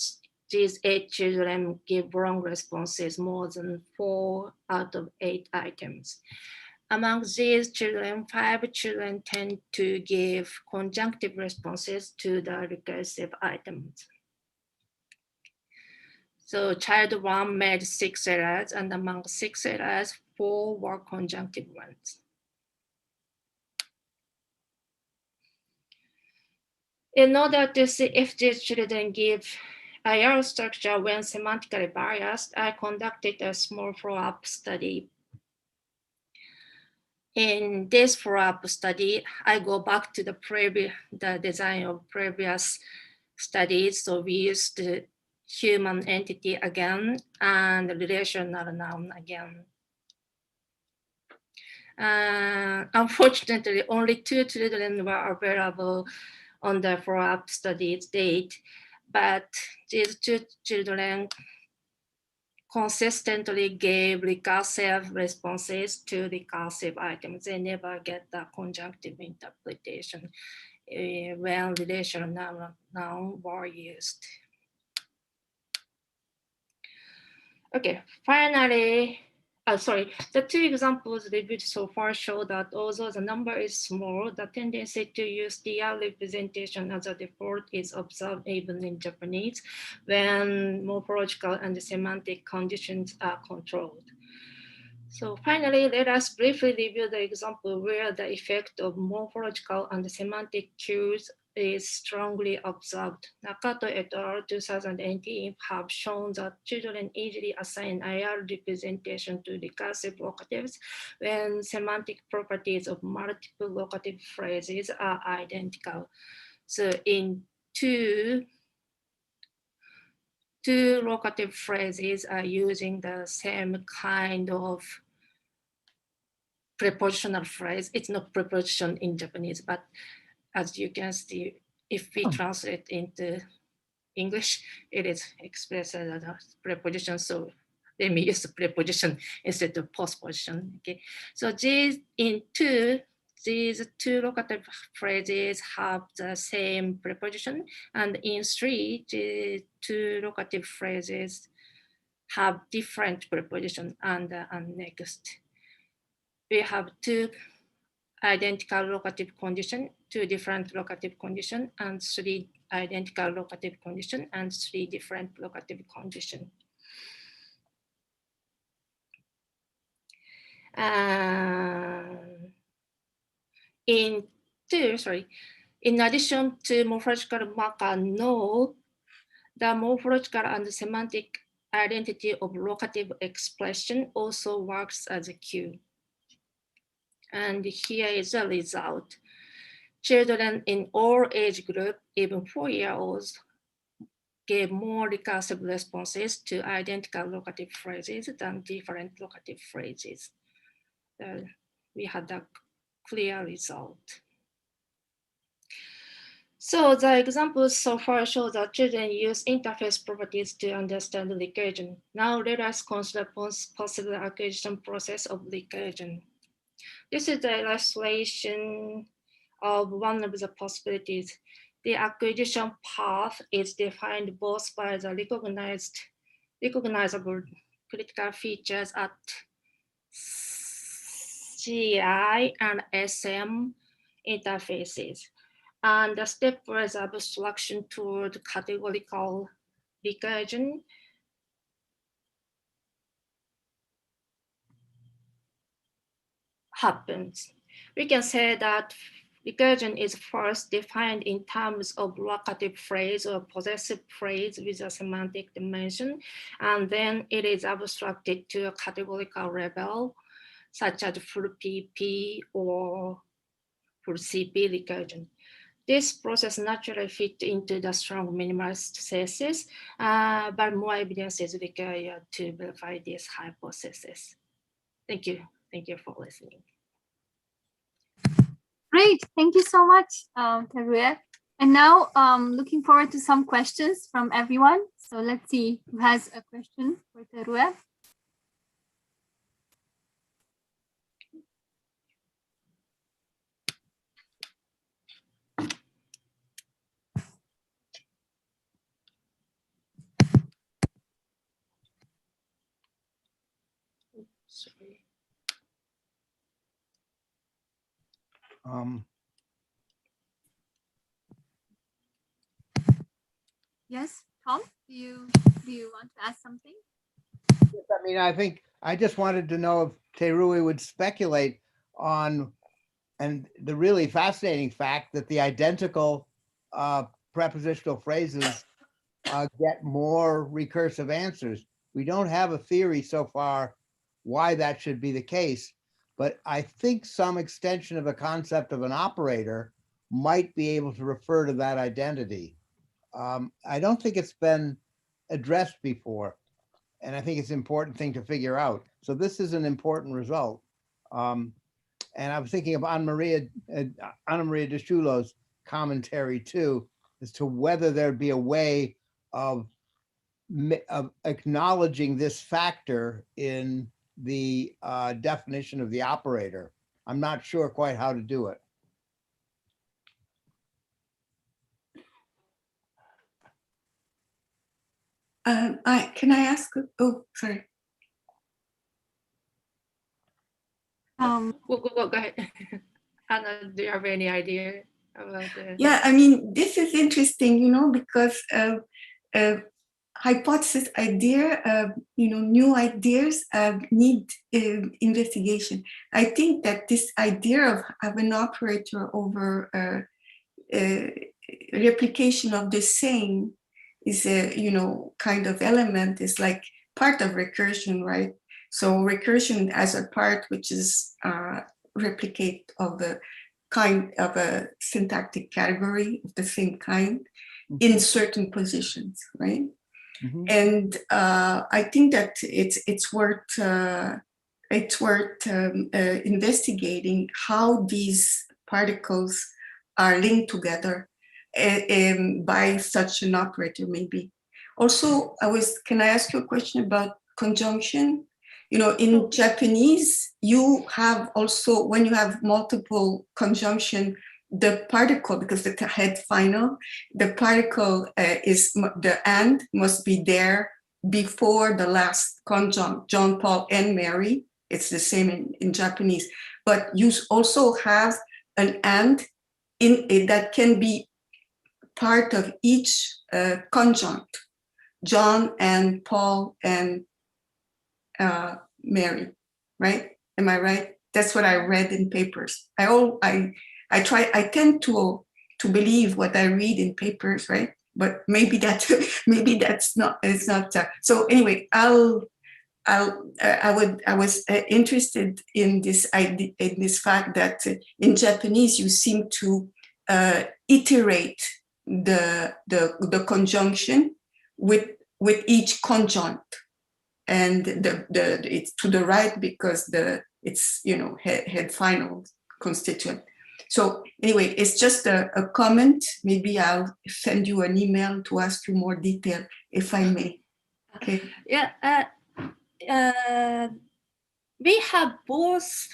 these 8 children give wrong responses more than 4 out of 8 items. Among these children, 5 children tend to give conjunctive responses to the recursive items. So child 1 made 6 errors, and among 6 errors, 4 were conjunctive ones. In order to see if these children give a error structure when semantically biased, I conducted a small follow-up study. In this follow-up study, I go back to the design of previous studies. So we used the human entity again and relational noun again. Unfortunately, only 2 children were available on the follow-up study date, but these 2 children consistently gave recursive responses to recursive items. They never get the conjunctive interpretation when relational noun were used. Okay, finally, the 2 examples reviewed so far show that although the number is small, the tendency to use DR representation as a default is observed even in Japanese when morphological and semantic conditions are controlled. So finally, let us briefly review the example where the effect of morphological and semantic cues is strongly observed. Nakato et al. 2018 have shown that children easily assign IR representation to recursive locatives when semantic properties of multiple locative phrases are identical. So in two locative phrases are using the same kind of prepositional phrase. It's not preposition in Japanese, but as you can see, if we translate into English, it is expressed as a preposition. So let me use the preposition instead of postposition. Okay. So these two locative phrases have the same preposition, and in 3, the 2 locative phrases have different preposition. And next, we have 2 identical locative condition, 2 different locative condition, and 3 identical locative condition, and 3 different locative condition. In addition to morphological marker no, the morphological and semantic identity of locative expression also works as a cue. And here is the result. Children in all age group, even 4-year-olds, gave more recursive responses to identical locative phrases than different locative phrases. We had a clear result. So the examples so far show that children use interface properties to understand recursion. Now let us consider possible acquisition process of recursion. This is the illustration of one of the possibilities. The acquisition path is defined both by the recognized recognizable critical features at CI and SM interfaces. And the stepwise abstraction toward categorical recursion happens. We can say that recursion is first defined in terms of locative phrase or possessive phrase with a semantic dimension, and then it is abstracted to a categorical level, such as full PP or full CP recursion. This process naturally fits into the strong minimalist thesis, but more evidence is required to verify this hypothesis. Thank you. Thank you for listening. Great, thank you so much, Teruya. And now, looking forward to some questions from everyone. So let's see who has a question for Teruya. Sorry. Yes, Tom, do you want to ask something? Yes, I mean, I think I just wanted to know if Teruya would speculate on, and the really fascinating fact that the identical prepositional phrases get more recursive answers. We don't have a theory so far why that should be the case, but I think some extension of a concept of an operator might be able to refer to that identity. I don't think it's been addressed before, and I think it's an important thing to figure out. So this is an important result. And I was thinking of Anna Maria de Chulo's commentary too, as to whether there'd be a way of acknowledging this factor in the definition of the operator. I'm not sure quite how to do it. Can I ask? Oh, sorry. Go ahead. Anna, do you have any idea about the... Yeah, I mean, this is interesting, you know, because hypothesis idea, you know, new ideas need investigation. I think that this idea of an operator over replication of the same is a, you know, kind of element, is like part of recursion, right? So recursion as a part which is replicate of a kind of a syntactic category of the same kind in certain positions, right? Mm-hmm. And I think that it's worth investigating how these particles are linked together by such an operator, maybe. Also, can I ask you a question about conjunction? You know, in Japanese, you have also, when you have multiple conjunction, the particle, because the head final, the particle the and must be there before the last conjunct, John, Paul, and Mary. It's the same in Japanese. But you also have an and in it that can be part of each conjunct, John and Paul and Mary, right? Am I right? That's what I read in papers. I tend to believe what I read in papers, right? But maybe that's not. It's not. So anyway, I was interested in this idea, in this fact that in Japanese you seem to iterate the conjunction with each conjunct. And it's to the right because it's, you know, head final constituent. So anyway, it's just a comment. Maybe I'll send you an email to ask you more detail if I may. Okay. Yeah. We have both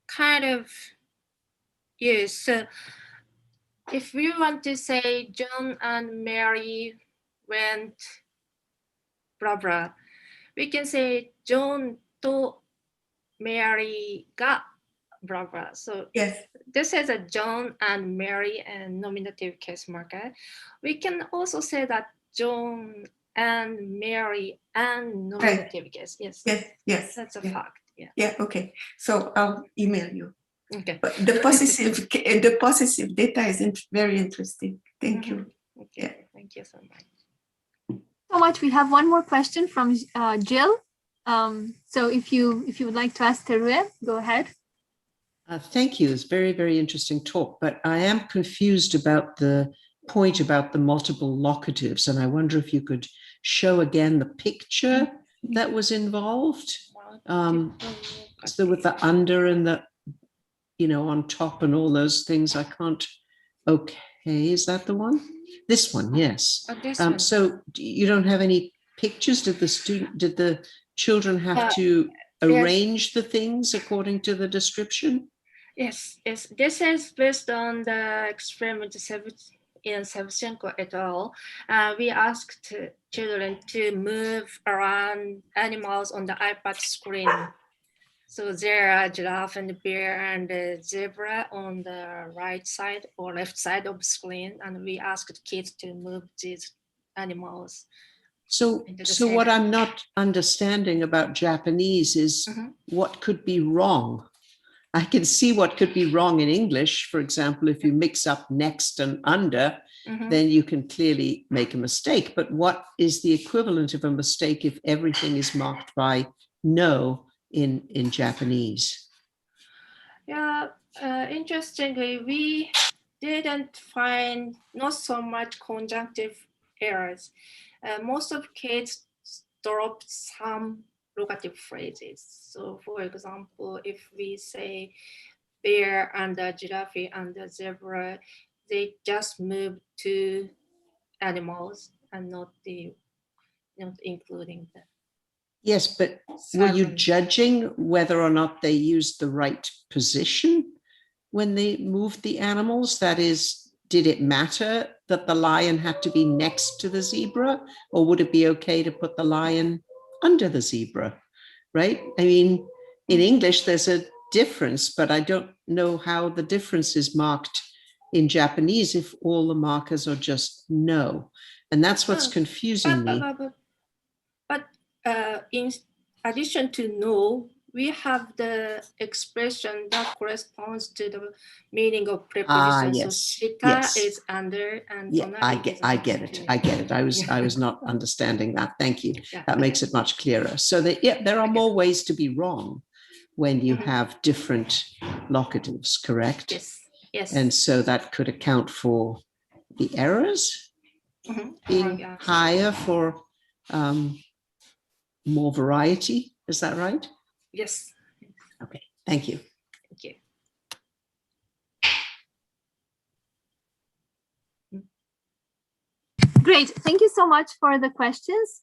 kind of use. So if we want to say John and Mary went blah blah. We can say John to Mary got blah blah. So Yes. this is a John and Mary and nominative case marker. We can also say that John and Mary and nominative case. Yes. Yes. Yes. That's a yeah. fact. Yeah. Yeah. Okay. So I'll email you. Okay. But the possessive data is very interesting. Thank you. Okay. Yeah. Thank you so much. So much. We have one more question from Jill. So if you would like to ask Terue, go ahead. Thank you. It's very, very interesting talk, but I am confused about the point about the multiple locatives, and I wonder if you could show again the picture that was involved. So with the under and the, on top and all those things, I can't. Okay, is that the one? This one, yes. One. So you don't have any pictures? Did the children have to arrange the things according to the description? Yes. This is based on the experiment in Savchenko et al. We asked children to move around animals on the iPad screen. So there are giraffe and bear and the zebra on the right side or left side of the screen, and we asked kids to move these animals. So what I'm not understanding about Japanese is what could be wrong. I can see what could be wrong in English. For example, if you mix up next and under, then you can clearly make a mistake. But what is the equivalent of a mistake if everything is marked by no in Japanese? Yeah, interestingly, we didn't find not so much conjunctive errors. Most of kids dropped some locative phrases. So for example, if we say bear and the giraffe and the zebra, they just move two animals and not including them. Yes, but were you judging whether or not they used the right position when they moved the animals? That is, did it matter that the lion had to be next to the zebra, or would it be okay to put the lion under the zebra, right? I mean, in English, there's a difference, but I don't know how the difference is marked in Japanese if all the markers are just no. And that's what's confusing me. But in addition to no, we have the expression that corresponds to the meaning of preposition. Yes. So shita is under and I get it. I was not understanding that. Thank you. Yeah. That makes it much clearer. So that there are more ways to be wrong when you have different locatives, correct? Yes. And so that could account for the errors being higher for more variety. Is that right? Yes. Okay. Thank you. Thank you. Great. Thank you so much for the questions.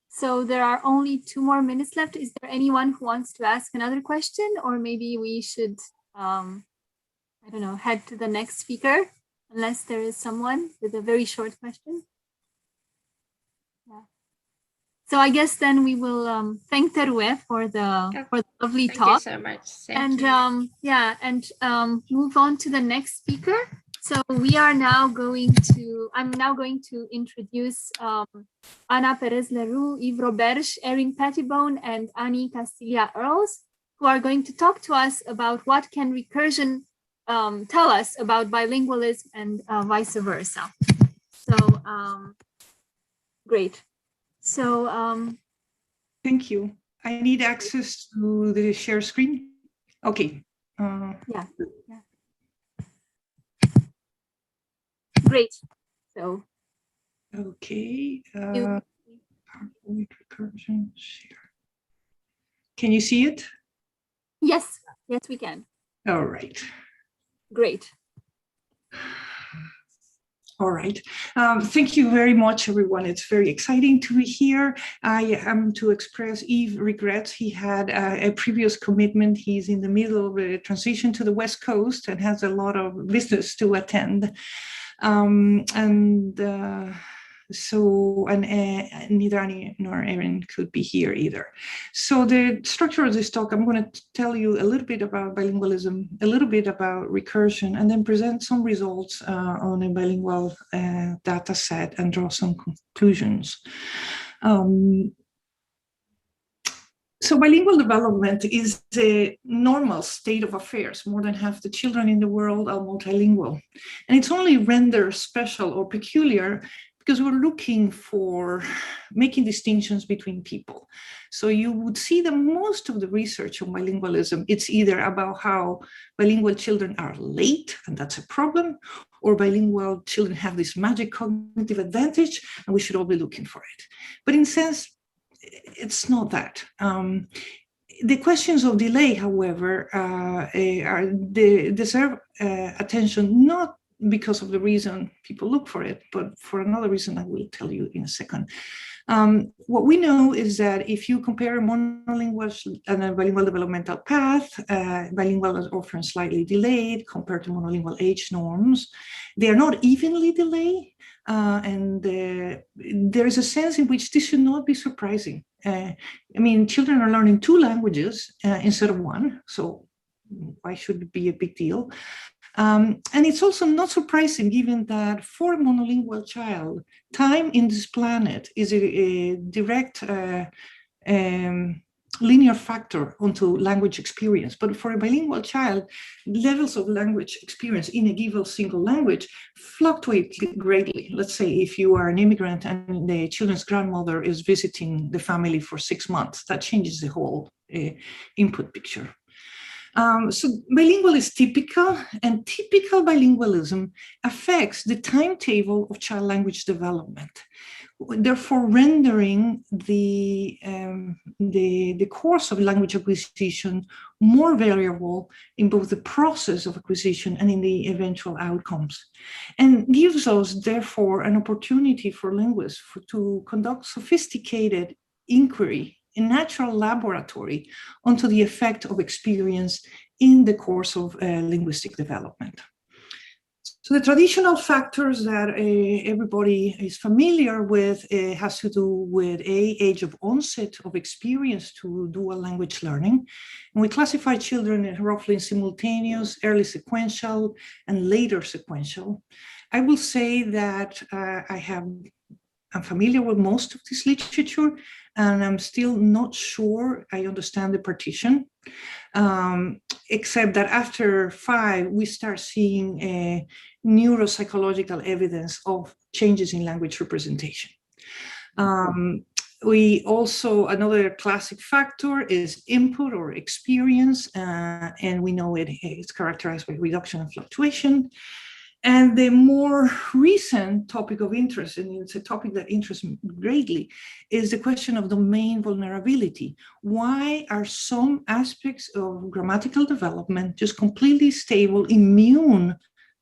So there are only 2 more minutes left. Is there anyone who wants to ask another question, or maybe we should, I don't know, head to the next speaker, unless there is someone with a very short question? Yeah. So I guess then we will thank Terue for the lovely talk. Thank you so much. And move on to the next speaker. So I'm now going to introduce Ana Perez-Leroux, Yves Roberge, Erin Pettibone, and Annie Castilla-Earls, who are going to talk to us about what can recursion tell us about bilingualism and vice versa. So great. So thank you. I need access to the share screen. Okay. Yeah. Great. So. Okay. PowerPoint recursion share. Can you see it? Yes. Yes, we can. All right. Great. All right. Thank you very much, everyone. It's very exciting to be here. I am to express Yves regrets. He had a previous commitment. He's in the middle of a transition to the West Coast and has a lot of business to attend. So, and neither Annie nor Erin could be here either. So the structure of this talk, I'm going to tell you a little bit about bilingualism, a little bit about recursion, and then present some results on a bilingual data set and draw some conclusions. So bilingual development is a normal state of affairs. More than half the children in the world are multilingual. And it's only rendered special or peculiar because we're looking for making distinctions between people. So you would see that most of the research on bilingualism, it's either about how bilingual children are late, and that's a problem, or bilingual children have this magic cognitive advantage, and we should all be looking for it. But in a sense, it's not that. The questions of delay, however, deserve attention, not because of the reason people look for it, but for another reason I will tell you in a second. What we know is that if you compare monolingual and a bilingual developmental path, bilingual is often slightly delayed compared to monolingual age norms. They are not evenly delayed, and there is a sense in which this should not be surprising. I mean, children are learning 2 languages instead of 1, so why should it be a big deal? And it's also not surprising given that for a monolingual child, time in this planet is a direct linear factor onto language experience. But for a bilingual child, levels of language experience in a given single language fluctuate greatly. Let's say if you are an immigrant and the children's grandmother is visiting the family for 6 months, that changes the whole input picture. So bilingual is typical, and typical bilingualism affects the timetable of child language development, therefore rendering the course of language acquisition more variable in both the process of acquisition and in the eventual outcomes, and gives us, therefore, an opportunity for linguists to conduct sophisticated inquiry in natural laboratory onto the effect of experience in the course of linguistic development. So the traditional factors that everybody is familiar with has to do with age of onset of experience to dual language learning. And we classify children roughly in simultaneous, early sequential, and later sequential. I will say that I'm familiar with most of this literature, and I'm still not sure I understand the partition, except that after 5, we start seeing neuropsychological evidence of changes in language representation. We also, another classic factor is input or experience, and we know it's characterized by reduction and fluctuation. And the more recent topic of interest, and it's a topic that interests me greatly, is the question of domain vulnerability. Why are some aspects of grammatical development just completely stable, immune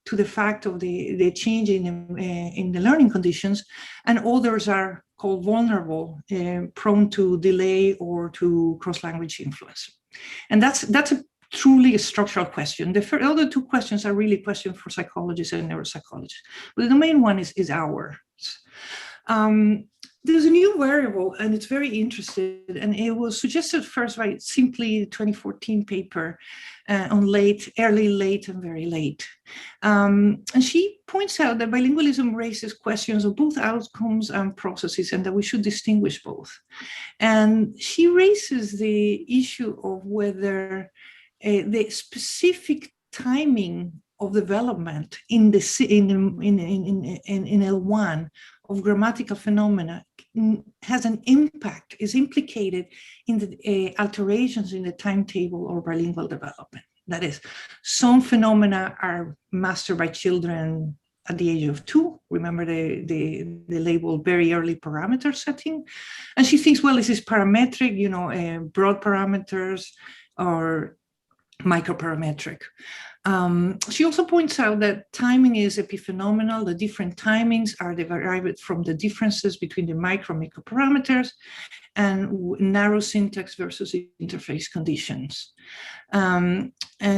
to the fact of the change in the learning conditions, and others are called vulnerable, prone to delay or to cross-language influence? And that's truly a structural question. The other 2 questions are really questions for psychologists and neuropsychologists, but the main one is ours. There's a new variable, and it's very interesting, and it was suggested first by Simply 2014 paper on early, late, and very late. And she points out that bilingualism raises questions of both outcomes and processes, and that we should distinguish both. And she raises the issue of whether the specific timing of development in L1 of grammatical phenomena has an impact, is implicated in the alterations in the timetable or bilingual development. That is, some phenomena are mastered by children at the age of 2. Remember the label very early parameter setting. And she thinks, well, this is parametric, broad parameters or microparametric. She also points out that timing is epiphenomenal. The different timings are derived from the differences between the micro and microparameters and narrow syntax versus interface conditions. And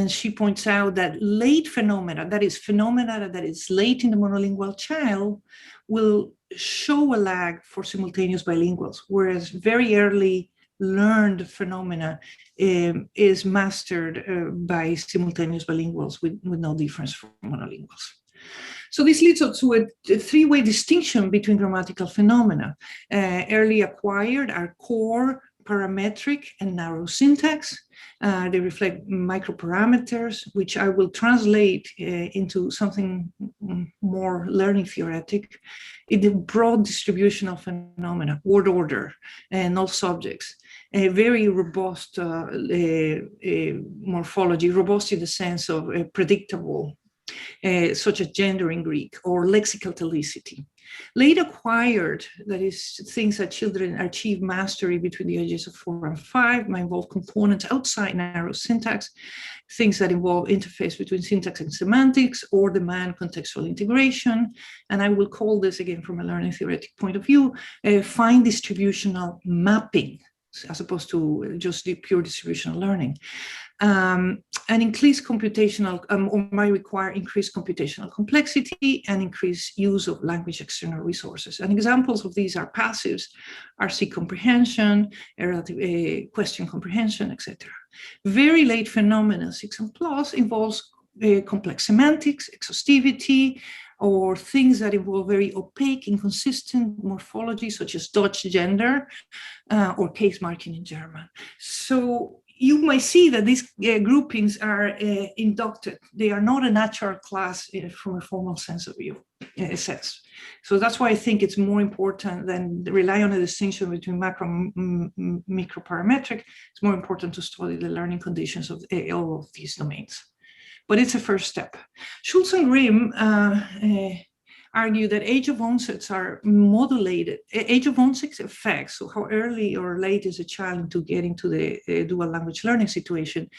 she points out that late phenomena, that is phenomena that is late in the monolingual child, will show a lag for simultaneous bilinguals, whereas very early learned phenomena is mastered by simultaneous bilinguals with no difference from monolinguals. So this leads us to a three-way distinction between grammatical phenomena. Early acquired are core, parametric, and narrow syntax. They reflect microparameters, which I will translate into something more learning theoretic, in the broad distribution of phenomena, word order, and no subjects. A very robust morphology, robust in the sense of predictable, such as gender in Greek, or lexical telicity. Late acquired, that is, things that children achieve mastery between the ages of 4 and 5, might involve components outside narrow syntax, things that involve interface between syntax and semantics, or demand contextual integration. And I will call this, again, from a learning theoretic point of view, fine distributional mapping, as opposed to just the pure distributional learning. And increased computational, or might require increased computational complexity and increased use of language external resources. And examples of these are passives, RC comprehension, relative question comprehension, etc. Very late phenomena, 6 and plus, involves complex semantics, exhaustivity, or things that involve very opaque, inconsistent morphology, such as Dutch gender or case marking in German. So you might see that these groupings are inducted. They are not a natural class from a formal sense of view. So that's why I think it's more important than rely on a distinction between macro and microparametric. It's more important to study the learning conditions of all of these domains. But it's a first step. Schulz and Grimm argue that age of onsets are modulated. Age of onset effects, so how early or late is a child into getting to the dual language learning situation,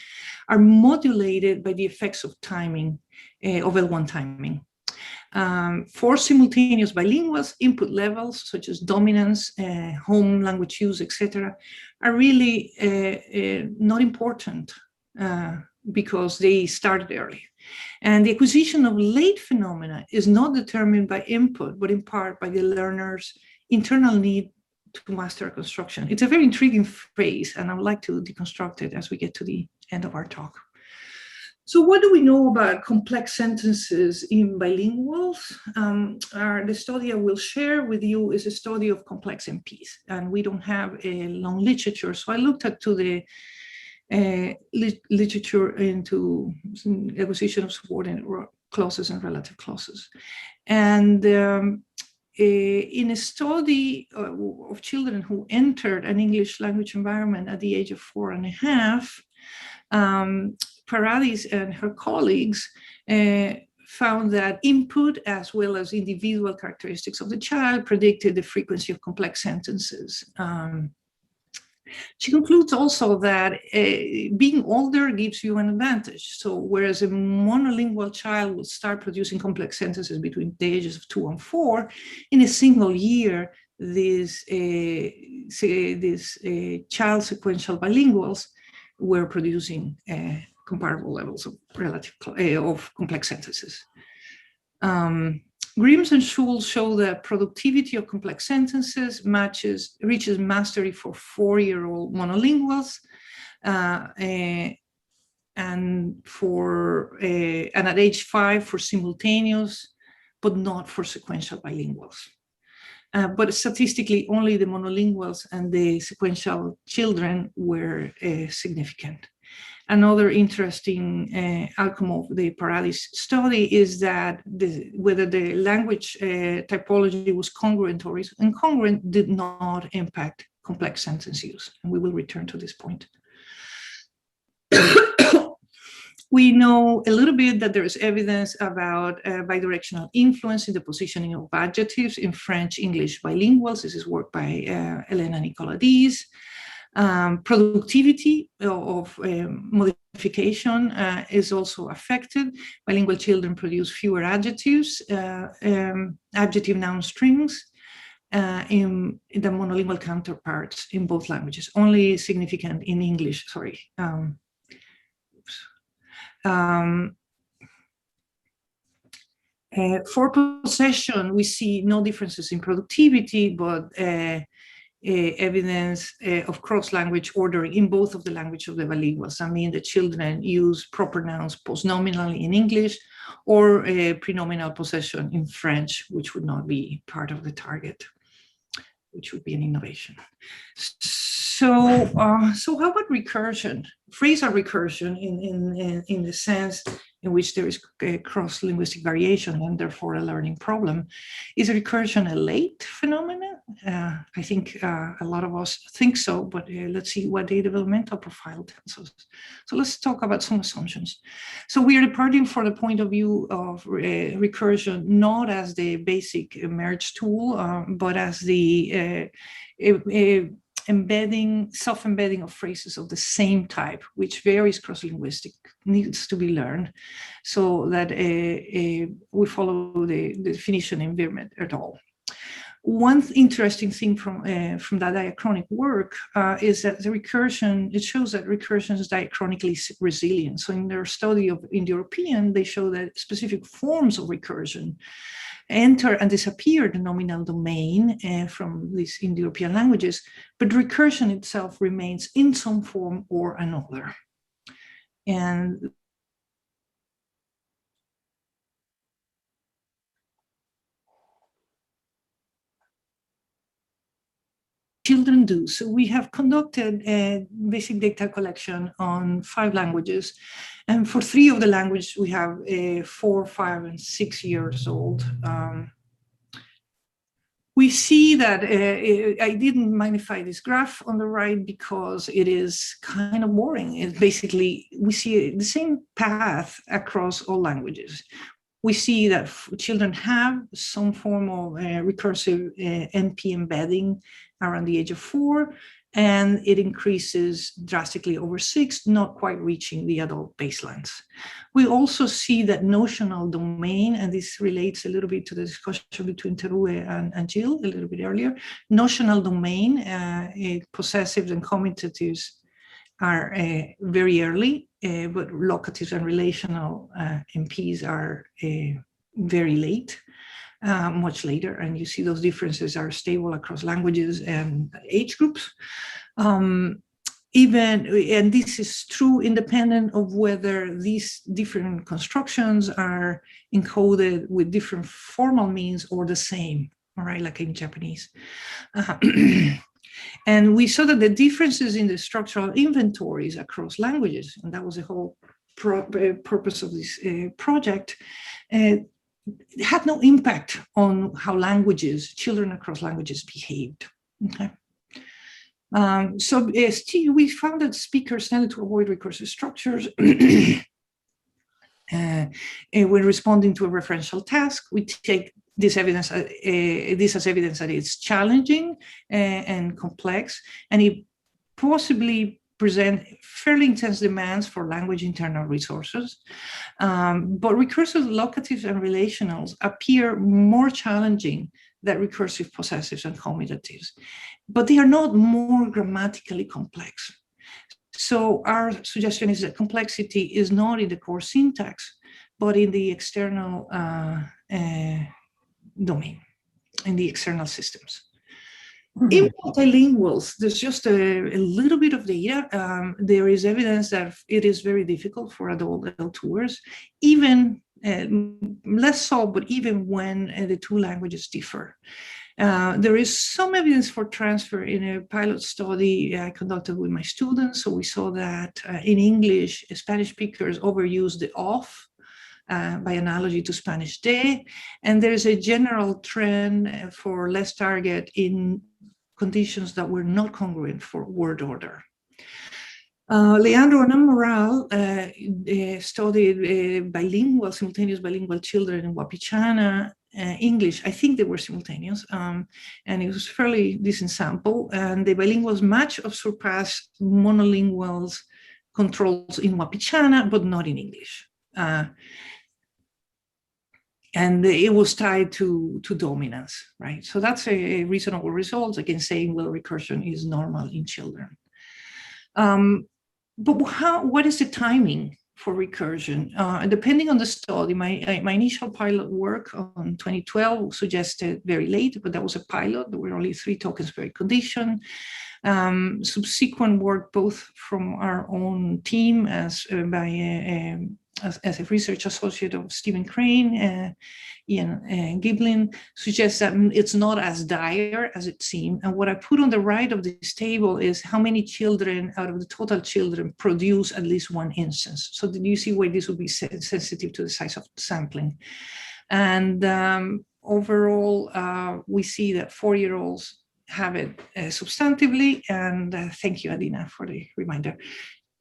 are modulated by the effects of timing, of L1 timing. For simultaneous bilinguals, input levels such as dominance, home language use, etc., are really not important because they started early. And the acquisition of late phenomena is not determined by input, but in part by the learner's internal need to master a construction. It's a very intriguing phrase, and I would like to deconstruct it as we get to the end of our talk. So what do we know about complex sentences in bilinguals? The study I will share with you is a study of complex MPs, and we don't have a long literature. So I looked at the literature into acquisition of subordinate clauses and relative clauses. And in a study of children who entered an English language environment at the age of 4.5, Paradis and her colleagues found that input as well as individual characteristics of the child predicted the frequency of complex sentences. She concludes also that being older gives you an advantage. So whereas a monolingual child will start producing complex sentences between the ages of 2 and 4, in a single year, these child sequential bilinguals were producing comparable levels of of complex sentences. Grimm's and Schulz show that productivity of complex sentences reaches mastery for 4-year-old monolinguals, and at age 5 for simultaneous, but not for sequential bilinguals. But statistically, only the monolinguals and the sequential children were significant. Another interesting outcome of the Paradis study is that whether the language typology was congruent or incongruent did not impact complex sentence use. And we will return to this point. We know a little bit that there is evidence about bidirectional influence in the positioning of adjectives in French-English bilinguals. This is work by Elena Nicolades. Productivity of modification is also affected. Bilingual children produce fewer adjectives, adjective noun strings, in the monolingual counterparts in both languages, only significant in English, sorry. For possession, we see no differences in productivity, but evidence of cross-language ordering in both of the language of the bilinguals. I mean, the children use proper nouns postnominally in English or prenominal possession in French, which would not be part of the target, which would be an innovation. So how about recursion? Phrasal recursion in the sense in which there is a cross-linguistic variation and therefore a learning problem. Is recursion a late phenomenon? I think a lot of us think so, but let's see what the developmental profile tells us. So let's talk about some assumptions. So we are departing from the point of view of recursion, not as the basic merge tool, but as the self-embedding of phrases of the same type, which varies cross-linguistic, needs to be learned, so that we follow the definition in Virmet et al. One interesting thing from that diachronic work is that the recursion, it shows that recursion is diachronically resilient. So in their study of Indo-European, they show that specific forms of recursion enter and disappear the nominal domain from these Indo-European languages, but recursion itself remains in some form or another. And children do. So we have conducted a basic data collection on 5 languages. And for 3 of the languages, we have 4, 5, and 6 years old. We see that I didn't magnify this graph on the right because it is kind of boring. It's basically, we see the same path across all languages. We see that children have some form of recursive NP embedding around the age of 4, and it increases drastically over 6, not quite reaching the adult baselines. We also see that notional domain, and this relates a little bit to the discussion between Terue and Jill a little bit earlier. Notional domain, possessives and commutatives are very early, but locatives and relational MPs are very late. Much later, and you see those differences are stable across languages and age groups. And this is true independent of whether these different constructions are encoded with different formal means or the same, all right, like in Japanese. And we saw that the differences in the structural inventories across languages, and that was the whole purpose of this project, had no impact on how children across languages behaved. Okay. So we found that speakers tended to avoid recursive structures when responding to a referential task. We take this evidence, as evidence that it's challenging and complex, and it possibly present fairly intense demands for language internal resources. But recursive locatives and relationals appear more challenging than recursive possessives and commutatives, but they are not more grammatically complex. So our suggestion is that complexity is not in the core syntax, but in the external domain, in the external systems. In multilinguals, there's just a little bit of data. There is evidence that it is very difficult for adult L2ers, even less so, but even when the 2 languages differ. There is some evidence for transfer in a pilot study I conducted with my students. So we saw that in English, Spanish speakers overuse the off by analogy to Spanish de, and there's a general trend for less target in conditions that were not congruent for word order. Leandro and Moral studied simultaneous bilingual children in Wapichana, English. I think they were simultaneous, and it was a fairly decent sample. And the bilinguals match or surpass monolinguals controls in Wapichana, but not in English. And it was tied to dominance, right? So that's a reasonable result, again, saying, well, recursion is normal in children. But what is the timing for recursion. Depending on the study, my initial pilot work on 2012 suggested very late, but that was a pilot. There were only 3 tokens per condition. Subsequent work, both from our own team as a research associate of Stephen Crane, Ian Giblin, suggests that it's not as dire as it seemed. And what I put on the right of this table is how many children out of the total children produce at least one instance. So you see why this would be sensitive to the size of the sampling. And overall, we see that 4-year-olds have it substantively, and thank you, Adina, for the reminder.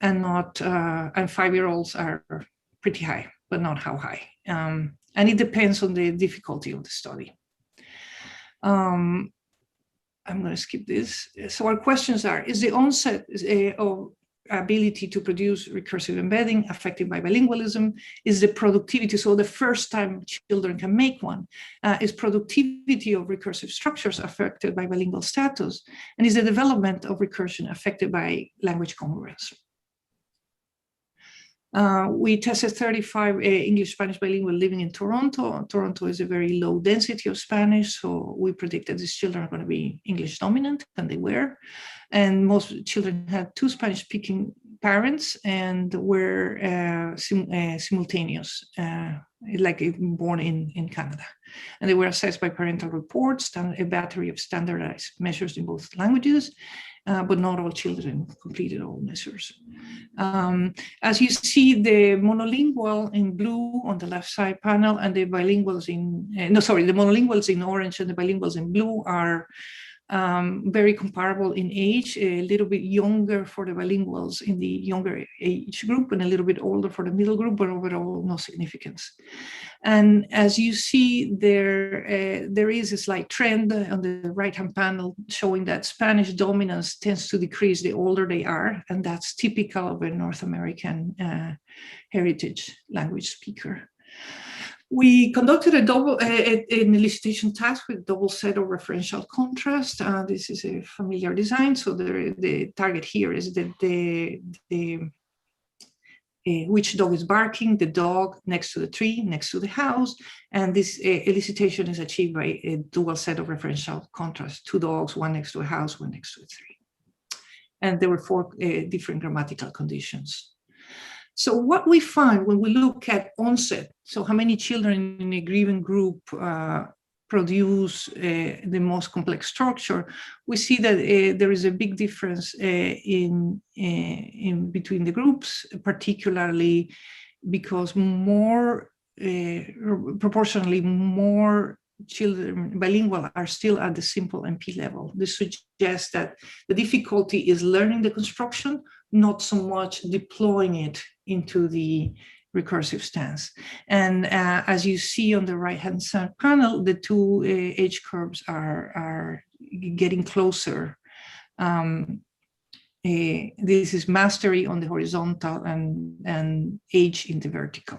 And not and 5-year-olds are pretty high, but not how high. And it depends on the difficulty of the study. I'm going to skip this. So our questions are: is the onset of ability to produce recursive embedding affected by bilingualism? Is the productivity, so the first time children can make one, is productivity of recursive structures affected by bilingual status? And is the development of recursion affected by language congruence? We tested 35 English-Spanish bilingual living in Toronto. Toronto is a very low density of Spanish, so we predicted these children are going to be English dominant, and they were. And most children had 2 Spanish-speaking parents and were simultaneous, like born in Canada. And they were assessed by parental reports, a battery of standardized measures in both languages. But not all children completed all measures. As you see, the monolingual in blue on the left side panel and the bilinguals in, the monolinguals in orange and the bilinguals in blue are very comparable in age, a little bit younger for the bilinguals in the younger age group and a little bit older for the middle group, but overall no significance. And as you see, there is a slight trend on the right-hand panel showing that Spanish dominance tends to decrease the older they are, and that's typical of a North American heritage language speaker. We conducted an elicitation task with double set of referential contrast. This is a familiar design, so the target here is that which dog is barking, the dog next to the tree, next to the house, and this elicitation is achieved by a dual set of referential contrast, 2 dogs, one next to a house, one next to a tree. And there were 4 different grammatical conditions. So what we find when we look at onset, so how many children in a given group produce the most complex structure, we see that there is a big difference in between the groups, particularly because proportionally more children bilingual are still at the simple MP level. This suggests that the difficulty is learning the construction, not so much deploying it into the recursive stance. And as you see on the right-hand side panel, the 2 age curves are getting closer. This is mastery on the horizontal and age in the vertical.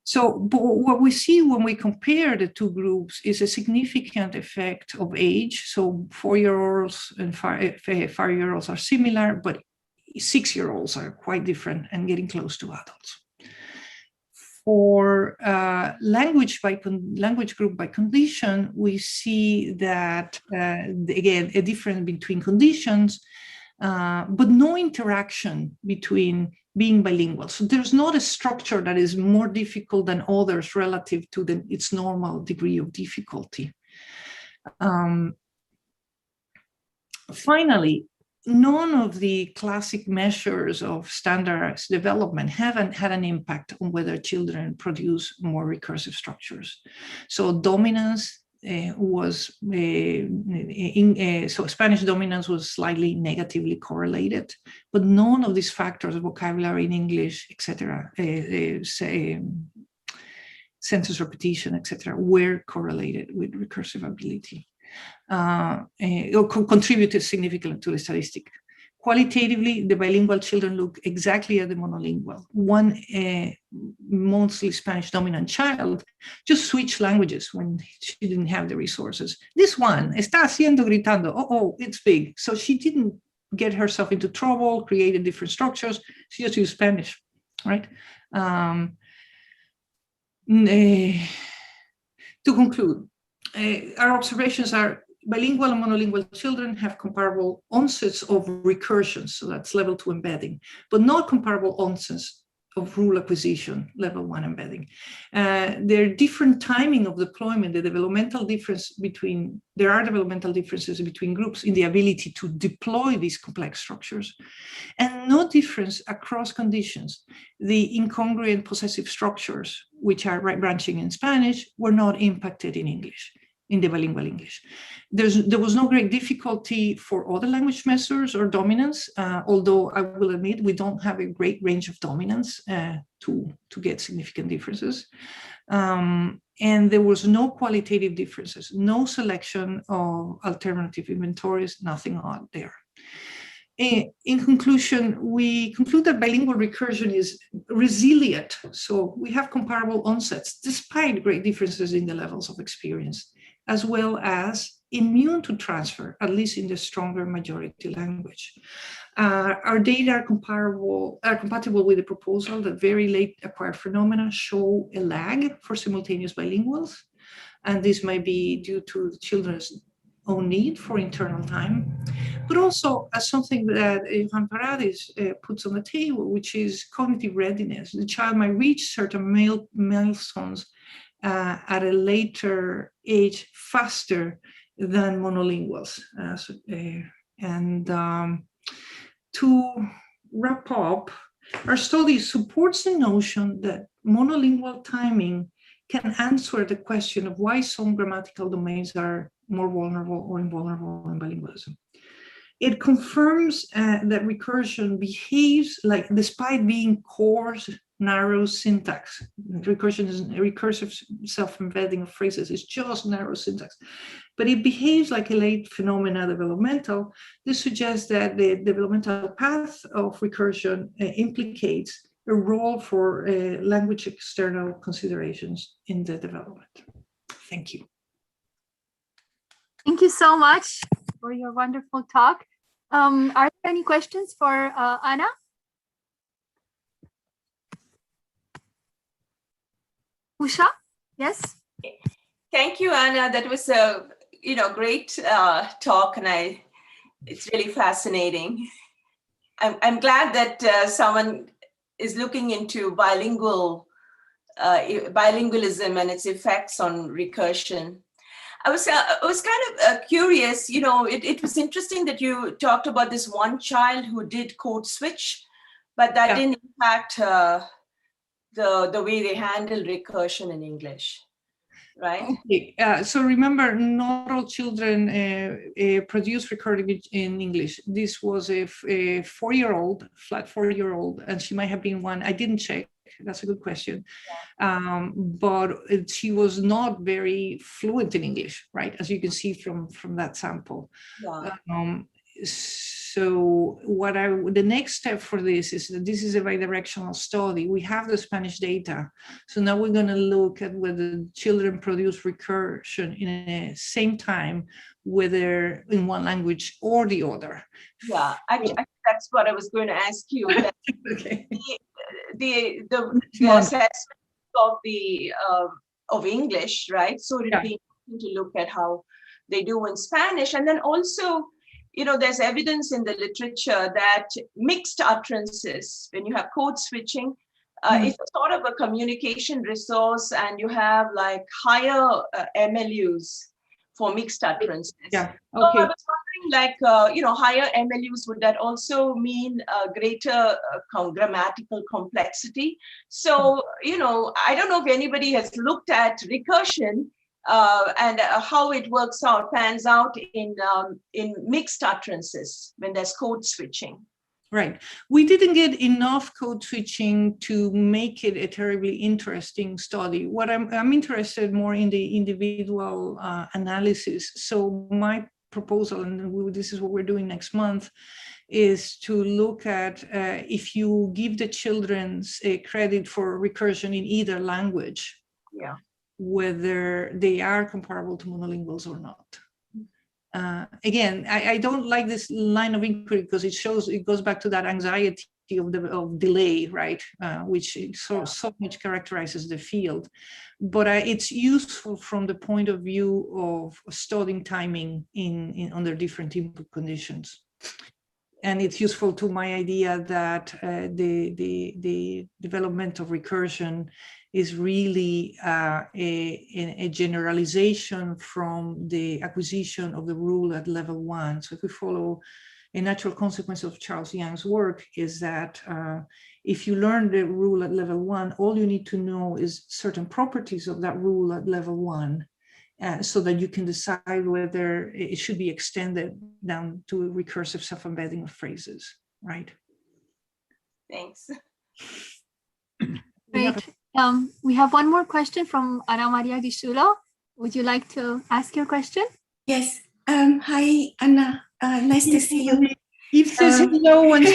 So what we see when we compare the 2 groups is a significant effect of age. So 4-year-olds and 5-year-olds are similar, but 6-year-olds are quite different and getting close to adults. For language group by condition, we see that, again, a difference between conditions, but no interaction between being bilingual. So there's not a structure that is more difficult than others relative to its normal degree of difficulty. Finally, none of the classic measures of standardized development haven't had an impact on whether children produce more recursive structures. So dominance was, so Spanish dominance was slightly negatively correlated, but none of these factors, vocabulary in English, etc., sentence repetition, etc., were correlated with recursive ability. Or contributed significantly to the statistic. Qualitatively, the bilingual children look exactly at the monolingual. One mostly Spanish dominant child just switched languages when she didn't have the resources. This one está haciendo gritando, oh, it's big. So she didn't get herself into trouble, created different structures. She just used Spanish, right? To conclude, our observations are bilingual and monolingual children have comparable onsets of recursion, so that's level 2 embedding, but not comparable onsets of rule acquisition, level 1 embedding. There are different timing of deployment, there are developmental differences between groups in the ability to deploy these complex structures, and no difference across conditions. The incongruent possessive structures, which are right branching in Spanish, were not impacted in English, in the bilingual English. There was no great difficulty for other language measures or dominance, although I will admit we don't have a great range of dominance to get significant differences. And there was no qualitative differences, no selection of alternative inventories, nothing out there. In conclusion, we conclude that bilingual recursion is resilient. So we have comparable onsets despite great differences in the levels of experience, as well as immune to transfer, at least in the stronger majority language. Our data are compatible with the proposal that very late acquired phenomena show a lag for simultaneous bilinguals. And this might be due to the children's own need for internal time, but also as something that Juan Paredes puts on the table, which is cognitive readiness. The child might reach certain milestones at a later age faster than monolinguals. To wrap up, our study supports the notion that monolingual timing can answer the question of why some grammatical domains are more vulnerable or invulnerable in bilingualism. It confirms that recursion behaves like, despite being coarse, narrow syntax. Recursion is a recursive self-embedding of phrases. It's just narrow syntax, but it behaves like a late phenomena developmental. This suggests that the developmental path of recursion implicates a role for language external considerations in the development. Thank you. Thank you so much for your wonderful talk. Are there any questions for Anna? Usha, yes? Thank you, Anna. That was a great talk, and it's really fascinating. I'm glad that someone is looking into bilingualism and its effects on recursion. I was kind of curious. It was interesting that you talked about this one child who did code switch, but that didn't impact the way they handle recursion in English, right? Okay. So remember, not all children produce recursion in English. This was a 4-year-old, flat 4-year-old, and she might have been one. I didn't check. That's a good question. Yeah. But she was not very fluent in English, right? As you can see from that sample. Yeah. So the next step for this is that this is a bidirectional study. We have the Spanish data. So now we're going to look at whether children produce recursion in the same time, whether in one language or the other. Yeah, that's what I was going to ask you. Okay. The assessment of English, right? So it'd be interesting to look at how they do in Spanish. And then also, there's evidence in the literature that mixed utterances, when you have code switching, it's sort of a communication resource, and you have like higher MLUs for mixed utterances. Yeah. Okay. So I was wondering, higher MLUs, would that also mean greater grammatical complexity? So, I don't know if anybody has looked at recursion and how it pans out in mixed utterances when there's code switching. Right. We didn't get enough code switching to make it a terribly interesting study. What I'm interested more in the individual analysis. So my proposal, and this is what we're doing next month, is to look at if you give the children a credit for recursion in either language, whether they are comparable to monolinguals or not. again, I don't like this line of inquiry because it goes back to that anxiety of delay, right? Which so much characterizes the field. But it's useful from the point of view of studying timing under different input conditions. And it's useful to my idea that the development of recursion is really a generalization from the acquisition of the rule at level 1. So if we follow a natural consequence of Charles Young's work is that if you learn the rule at level 1, all you need to know is certain properties of that rule at level 1. So that you can decide whether it should be extended down to recursive self-embedding of phrases, right? Thanks. Great. We have one more question from Ana Maria Disciulo. Would you like to ask your question? Yes. Hi, Anna. Nice to see you. Eve says hello and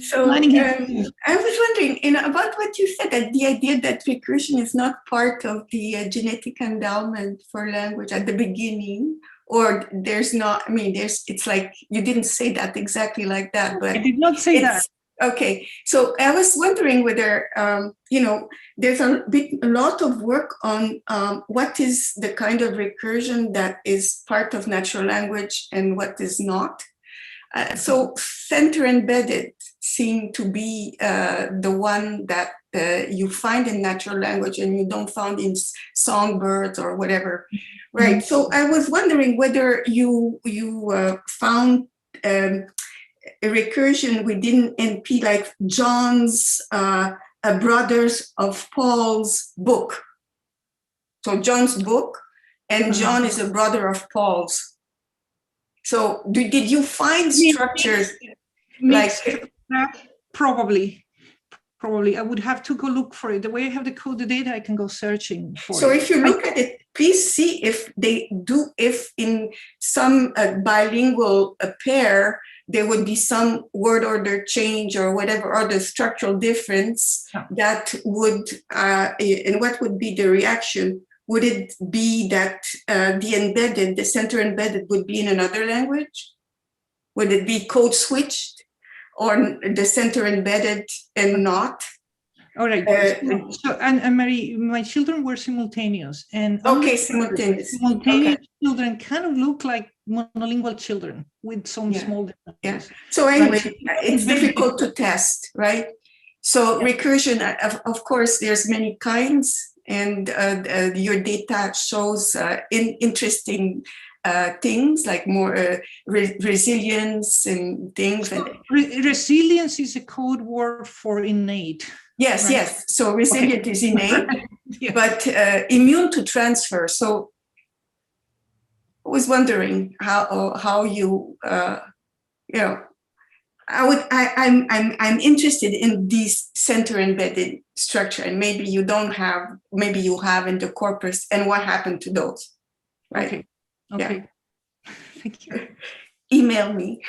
so I was wondering, about what you said, that the idea that recursion is not part of the genetic endowment for language at the beginning, or there's not. I mean, it's like you didn't say that exactly like that, but I did not say that. Okay, so I was wondering whether, there's a lot of work on what is the kind of recursion that is part of natural language and what is not. So center embedded seem to be the one that you find in natural language and you don't find in songbirds or whatever, right? Mm-hmm. So I was wondering whether you found a recursion within NP, like John's Brothers of Paul's book. So John's book, and John is a brother of Paul's. So did you find structures like probably I would have to go look for it. The way I have the coded data, I can go searching for it. So if you look at it, please see if in some bilingual pair, there would be some word order change or whatever other structural difference that would, and what would be the reaction? Would it be that the center embedded would be in another language? Would it be code switched or the center embedded and not? All right. So and Mary, my children were simultaneous, and simultaneous children kind of look like monolingual children with some small differences. Yeah. So anyway, it's difficult to test, right? So recursion, of course, there's many kinds, and your data shows interesting things like more resilience and things. So resilience is a code word for innate. Yes, right? Yes. So resilient is innate, but immune to transfer. So I was wondering how you, I'm interested in this center embedded structure, and maybe you have in the corpus, and what happened to those, right? Okay. Yeah. Thank you. Email me.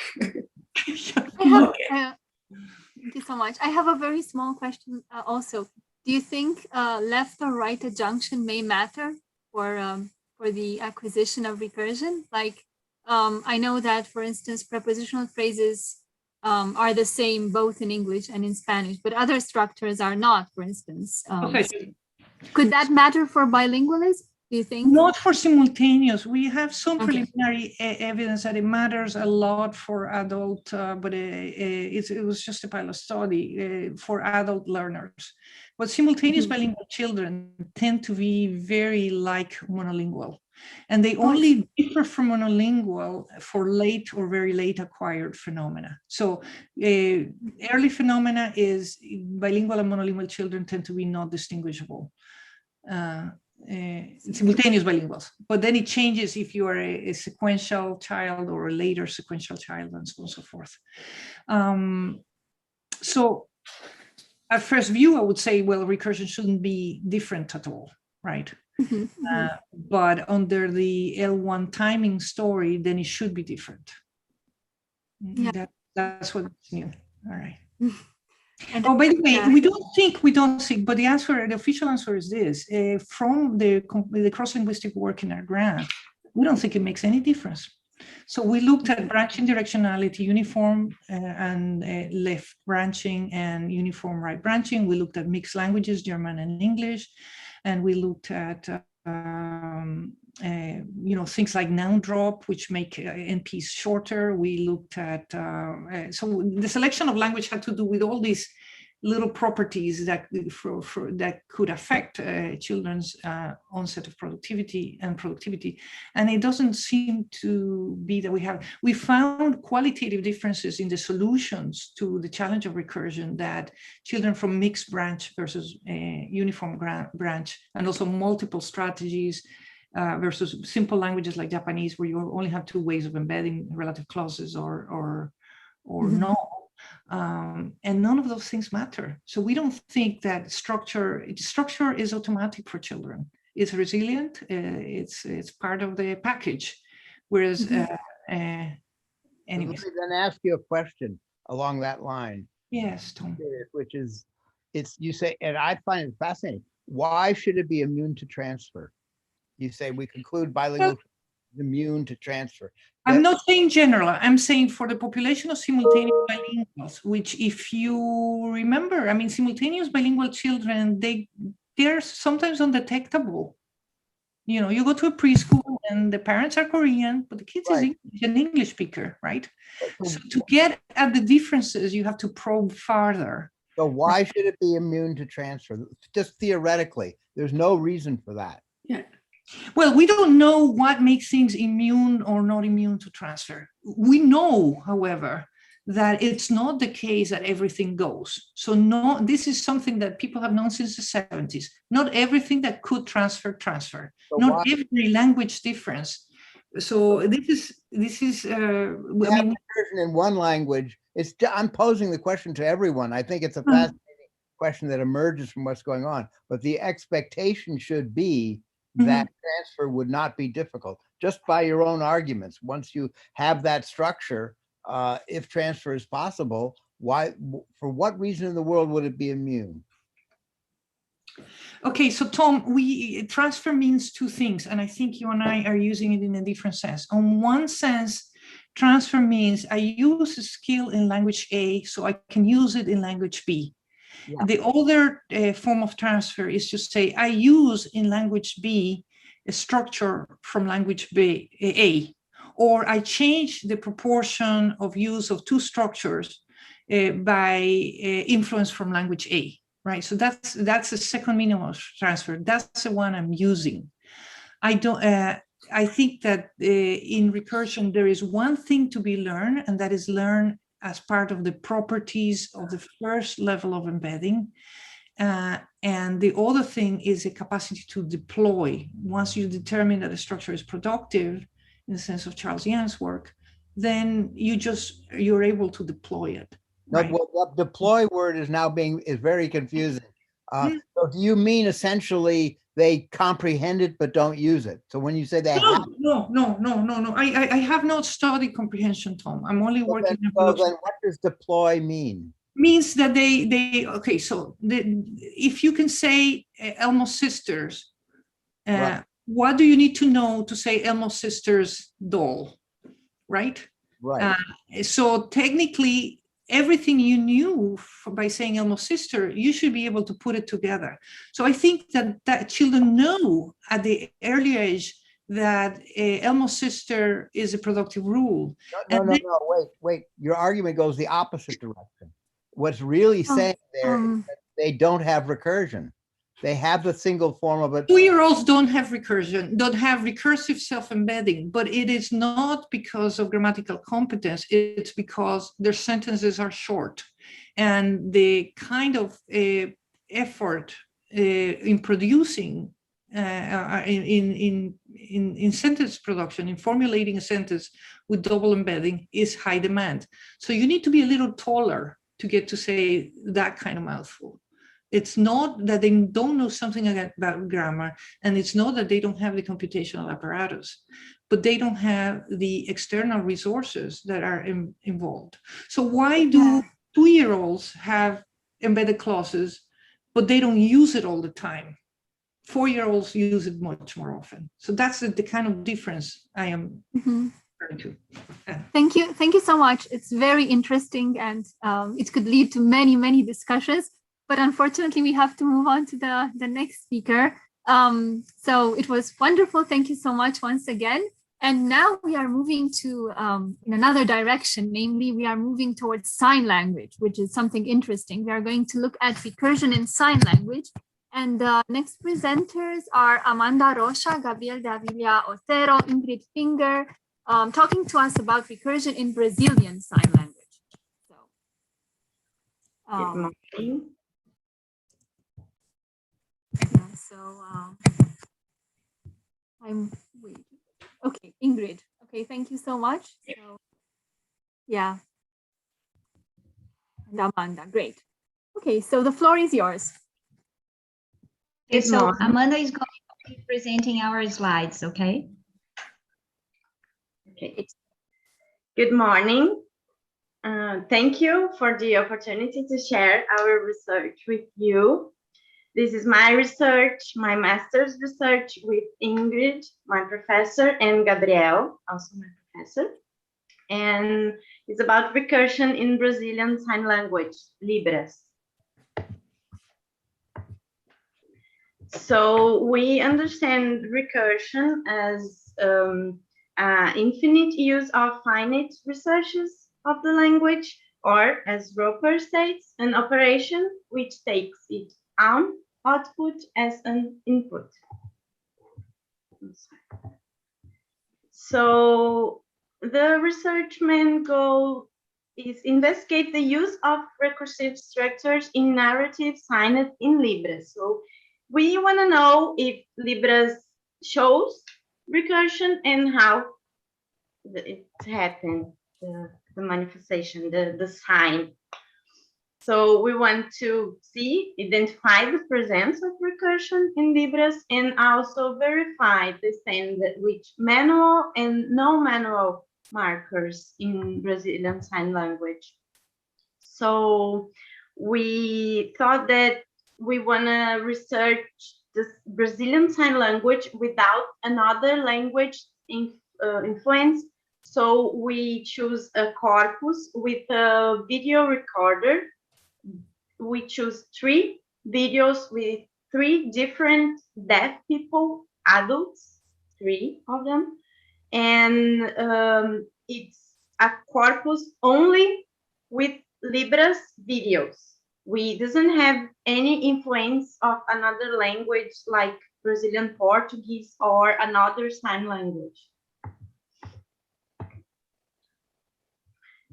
Thank you so much. I have a very small question also. Do you think left or right adjunction may matter for the acquisition of recursion? Like, I know that, for instance, prepositional phrases are the same both in English and in Spanish, but other structures are not, for instance. Could that matter for bilingualism? Do you think? Not for simultaneous. We have some preliminary evidence that it matters a lot for adult, but it was just a pilot study for adult learners. But simultaneous bilingual children tend to be very like monolingual, and they only differ from monolingual for late or very late acquired phenomena. So early phenomena is bilingual and monolingual children tend to be not distinguishable. Simultaneous bilinguals, but then it changes if you are a sequential child or a later sequential child, and so on and so forth. So at first view, I would say, well, recursion shouldn't be different at all, right? But under the L1 timing story, then it should be different. Yeah. That's what's new. All right. And by the way, we don't think, but the official answer is this: from the cross-linguistic work in our grant, we don't think it makes any difference. So we looked at branching directionality, uniform and left branching and uniform right branching. We looked at mixed languages, German and English, and we looked at things like noun drop, which make NPs shorter. We looked at, so the selection of language had to do with all these little properties that that could affect children's onset of productivity. And it doesn't seem to be that we found qualitative differences in the solutions to the challenge of recursion, that children from mixed branch versus uniform branch, and also multiple strategies versus simple languages like Japanese, where you only have 2 ways of embedding relative clauses or no. And none of those things matter. So we don't think that structure is automatic for children. It's resilient. It's part of the package. Whereas, anyways. Let me then ask you a question along that line. Yes, Tom. Which is, you say, and I find it fascinating. Why should it be immune to transfer? You say we conclude bilingual immune to transfer. I'm not saying general. I'm saying for the population of simultaneous bilinguals, which, if you remember, I mean, simultaneous bilingual children, they're sometimes undetectable. You go to a preschool and the parents are Korean, but the kids is an English speaker, right? So to get at the differences, you have to probe farther. So why should it be immune to transfer? Just theoretically, there's no reason for that. Yeah. Well, we don't know what makes things immune or not immune to transfer. We know, however, that it's not the case that everything goes. So this is something that people have known since the 70s. Not everything that could transfer. So not every language difference. So this is recursion in one language. I'm posing the question to everyone. I think it's a fascinating question that emerges from what's going on. But the expectation should be that transfer would not be difficult, just by your own arguments. Once you have that structure, if transfer is possible, for what reason in the world would it be immune? Okay, so Tom, transfer means 2 things, and I think you and I are using it in a different sense. On one sense, transfer means I use a skill in language A, so I can use it in language B. Yeah. The other form of transfer is to say I use in language B a structure from language A, or I change the proportion of use of 2 structures by influence from language A, right? So that's the second meaning of transfer. That's the one I'm using. I think that in recursion, there is one thing to be learned, and that is learned as part of the properties of the first level of embedding. And the other thing is a capacity to deploy. Once you determine that a structure is productive, in the sense of Charles Yang's work, then you're able to deploy it. Right? No, well, the deploy word is now is very confusing. So do you mean essentially they comprehend it but don't use it? So when you say they No. I have not studied comprehension, Tom. I'm only working. So then what does deploy mean? Means that okay, so if you can say Elmo's sisters, right. What do you need to know to say Elmo's sisters doll, right? Right. So technically, everything you knew by saying Elmo's sister, you should be able to put it together. So I think that children know at the early age that Elmo's sister is a productive rule. No, wait. Your argument goes the opposite direction. What's really saying there is that they don't have recursion. They have the single form of it. 2-year-olds don't have recursion, don't have recursive self-embedding, but it is not because of grammatical competence. It's because their sentences are short. And the kind of effort in producing, in sentence production, in formulating a sentence with double embedding is high demand. So you need to be a little taller to get to say that kind of mouthful. It's not that they don't know something about grammar, and it's not that they don't have the computational apparatus, but they don't have the external resources that are involved. So why do 2-year-olds have embedded clauses, but they don't use it all the time? 4-year-olds use it much more often. So that's the kind of difference I am referring to. Thank you so much. It's very interesting, and it could lead to many discussions, but unfortunately we have to move on to the next speaker. So it was wonderful. Thank you so much once again. And now we are moving to in another direction, namely we are moving towards sign language, which is something interesting. We are going to look at recursion in sign language. And the next presenters are Amanda Rocha, Gabriel Davila Otero, Ingrid Finger, talking to us about recursion in Brazilian Sign Language. So, Good morning. yeah, so I'm waiting. Okay, Ingrid. Okay, thank you so much. So, yeah. And Amanda, great. Okay, so the floor is yours. Okay, So Amanda is going to be presenting our slides, okay? Okay. Good morning. Thank you for the opportunity to share our research with you. This is my research, my master's research with Ingrid, my professor, and Gabriel, also my professor. And it's about recursion in Brazilian Sign Language, Libras. So we understand recursion as infinite use of finite researches of the language, or as Roper states, an operation which takes its own output as an input. So the research main goal is investigate the use of recursive structures in narrative signed in Libras. So we want to know if Libras shows recursion and how it happened, the manifestation, the sign. So we want to identify the presence of recursion in Libras and also verify the extent with manual and non-manual markers in Brazilian Sign Language. So we thought that we want to research the Brazilian Sign Language without another language influence. So we choose a corpus with a video recorder. We choose 3 videos with 3 different deaf people, adults, 3 of them. And it's a corpus only with Libras videos. We doesn't have any influence of another language like Brazilian Portuguese or another sign language.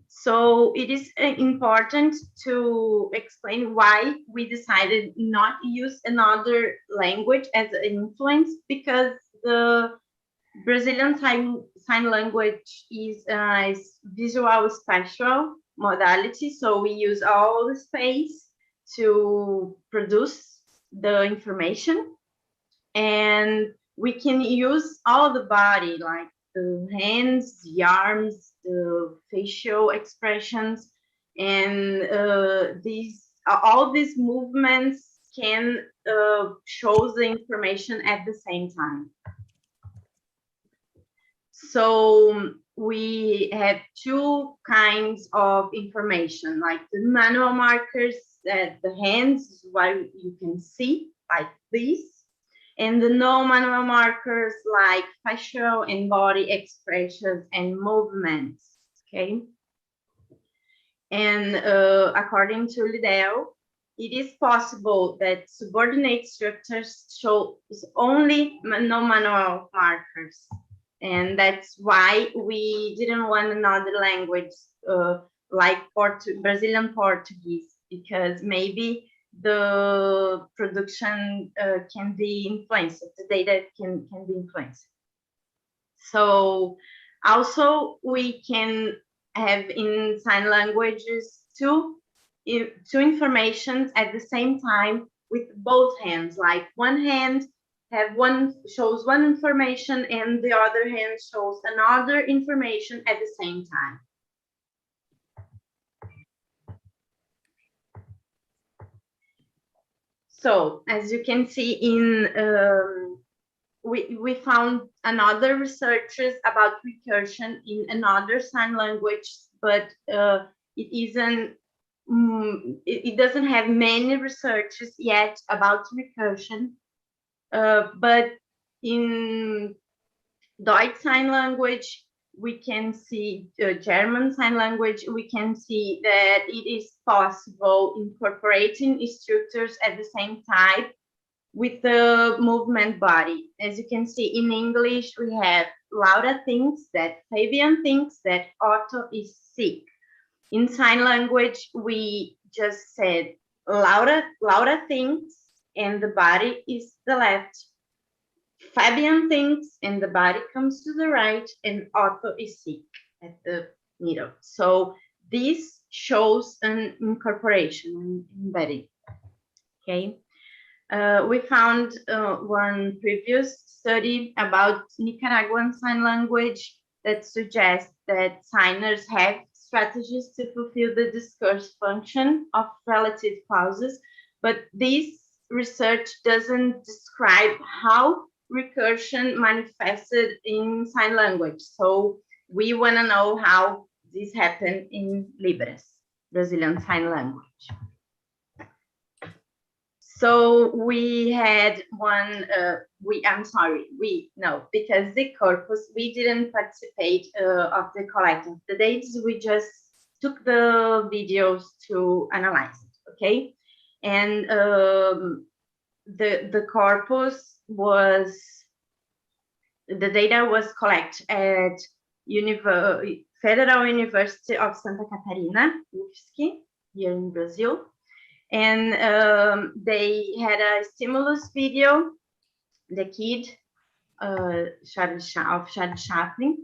So it is important to explain why we decided not to use another language as an influence, because the Brazilian sign language is visual spatial modality. So we use all the space to produce the information, and we can use all the body, like the hands, the arms, the facial expressions, and all these movements can show the information at the same time. So we have 2 kinds of information, like the manual markers at the hands, is what you can see, like this, and the non-manual markers like facial and body expressions and movements, okay? And according to Liddell, it is possible that subordinate structures show only non-manual markers. And that's why we didn't want another language like Brazilian Portuguese, because maybe the production can be influenced, the data can be influenced. So also we can have in sign languages two informations at the same time with both hands, like one hand shows one information and the other hand shows another information at the same time. So as you can see we found another researchers about recursion in another sign language, but it doesn't have many researchers yet about recursion. But in Deutsch Sign Language, we can see German Sign Language, we can see that it is possible incorporating structures at the same time with the movement body. As you can see in English, we have Laura thinks that, Fabian thinks that, Otto is sick. In sign language, we just said Laura thinks and the body is the left. Fabian thinks and the body comes to the right, and Otto is sick at the middle. So this shows an incorporation, an embedding. Okay. We found one previous study about Nicaraguan Sign Language that suggests that signers have strategies to fulfill the discourse function of relative clauses, but this research doesn't describe how recursion manifested in sign language. So we want to know how this happened in Libras, Brazilian Sign Language. So we had one, because the corpus, we didn't participate of the collecting of the data, we just took the videos to analyze it, okay? And the corpus was, the data was collected at Federal University of Santa Catarina, UFSC, here in Brazil. And they had a stimulus video, the kid of Charlie Chaplin,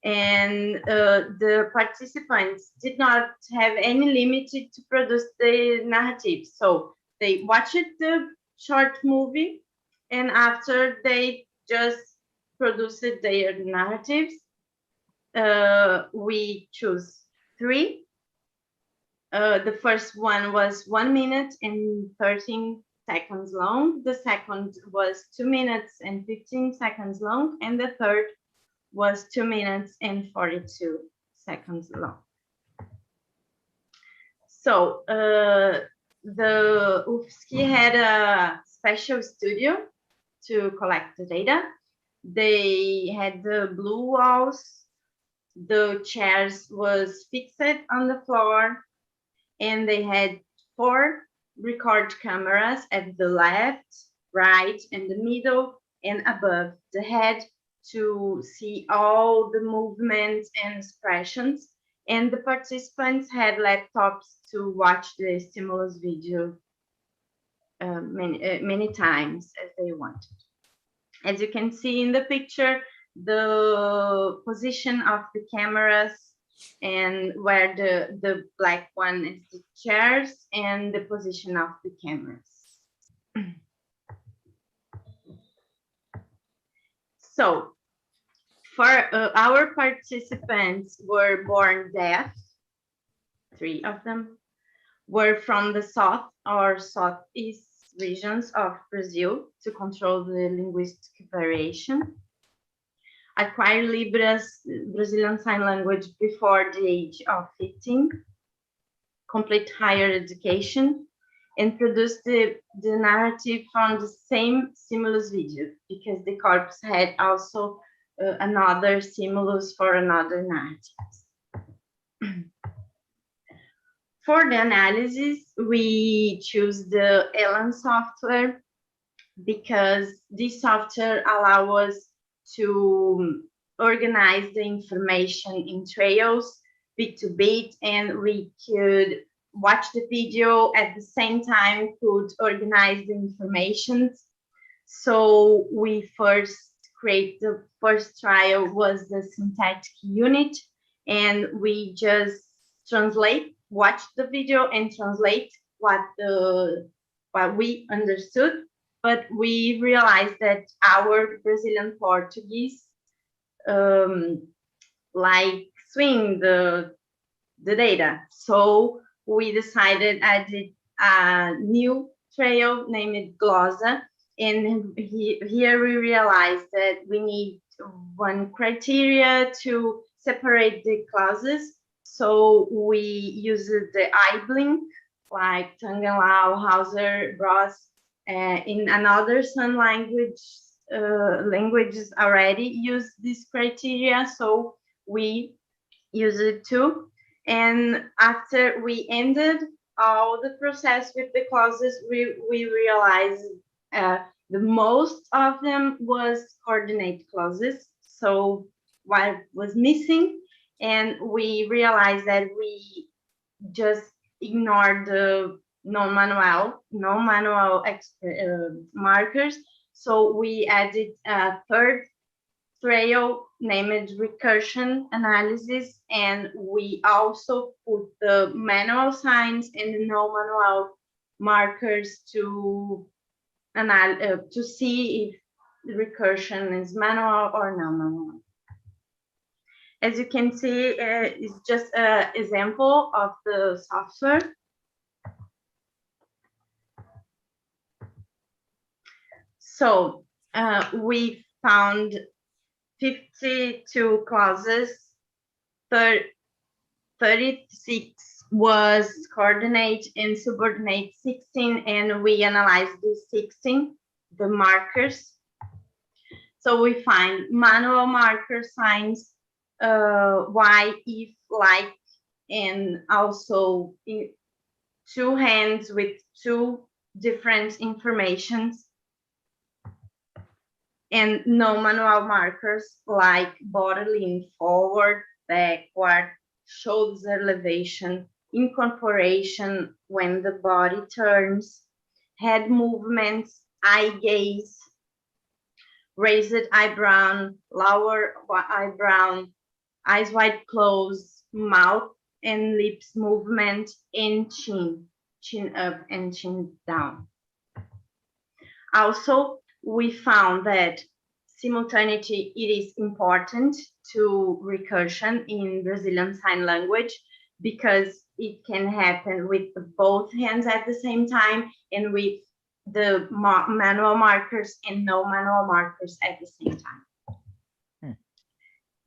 and the participants did not have any limit to produce the narrative. So they watched the short movie, and after they just produced their narratives, we choose 3. The first one was 1 minute and 13 seconds long. The second was 2 minutes and 15 seconds long. And the third was 2 minutes and 42 seconds long. So the UFSC had a special studio to collect the data. They had the blue walls. The chairs was fixed on the floor. And they had 4 record cameras at the left, right, and the middle, and above the head to see all the movements and expressions. And the participants had laptops to watch the stimulus video many times as they wanted. As you can see in the picture, the position of the cameras and where the black one is the chairs and the position of the cameras. So for our participants were born deaf, 3 of them were from the south or southeast regions of Brazil to control the linguistic variation. Acquired Libras, Brazilian Sign Language before the age of 15, complete higher education, and produce the narrative from the same stimulus video, because the corpus had also another stimulus for another narrative. For the analysis, we choose the Elan software because this software allows us to organize the information in trails, bit to bit, and we could watch the video at the same time, could organize the information. So we first create the first trial was the syntactic unit, and we just watch the video and translate what we understood. But we realized that our Brazilian Portuguese like swing the data. So we decided I did a new trio named glossa. And here we realized that we need one criteria to separate the clauses. So we use the eye blink, like Tangenlau, Hauser, Ross, in another some languages already use this criteria. So we use it too. And after we ended all the process with the clauses, we realized the most of them was coordinate clauses. So what was missing, and we realized that we just ignored the non-manual markers. So we added a third trio named recursion analysis, and we also put the manual signs and the non-manual markers to see if the recursion is manual or non-manual. As you can see, it's just an example of the software. So we found 52 clauses, 36 was coordinate and subordinate 16, and we analyzed these 16, the markers. So we find manual marker signs, why, if, like, and also in two hands with two different informations, and no manual markers like body lean forward, backward, shoulders elevation, incorporation when the body turns, head movements, eye gaze, raised eyebrow, lower eyebrow, eyes wide closed, mouth and lips movement, and chin up and chin down. Also, we found that simultaneity, it is important to recursion in Brazilian Sign Language because it can happen with both hands at the same time and with the manual markers and no manual markers at the same time.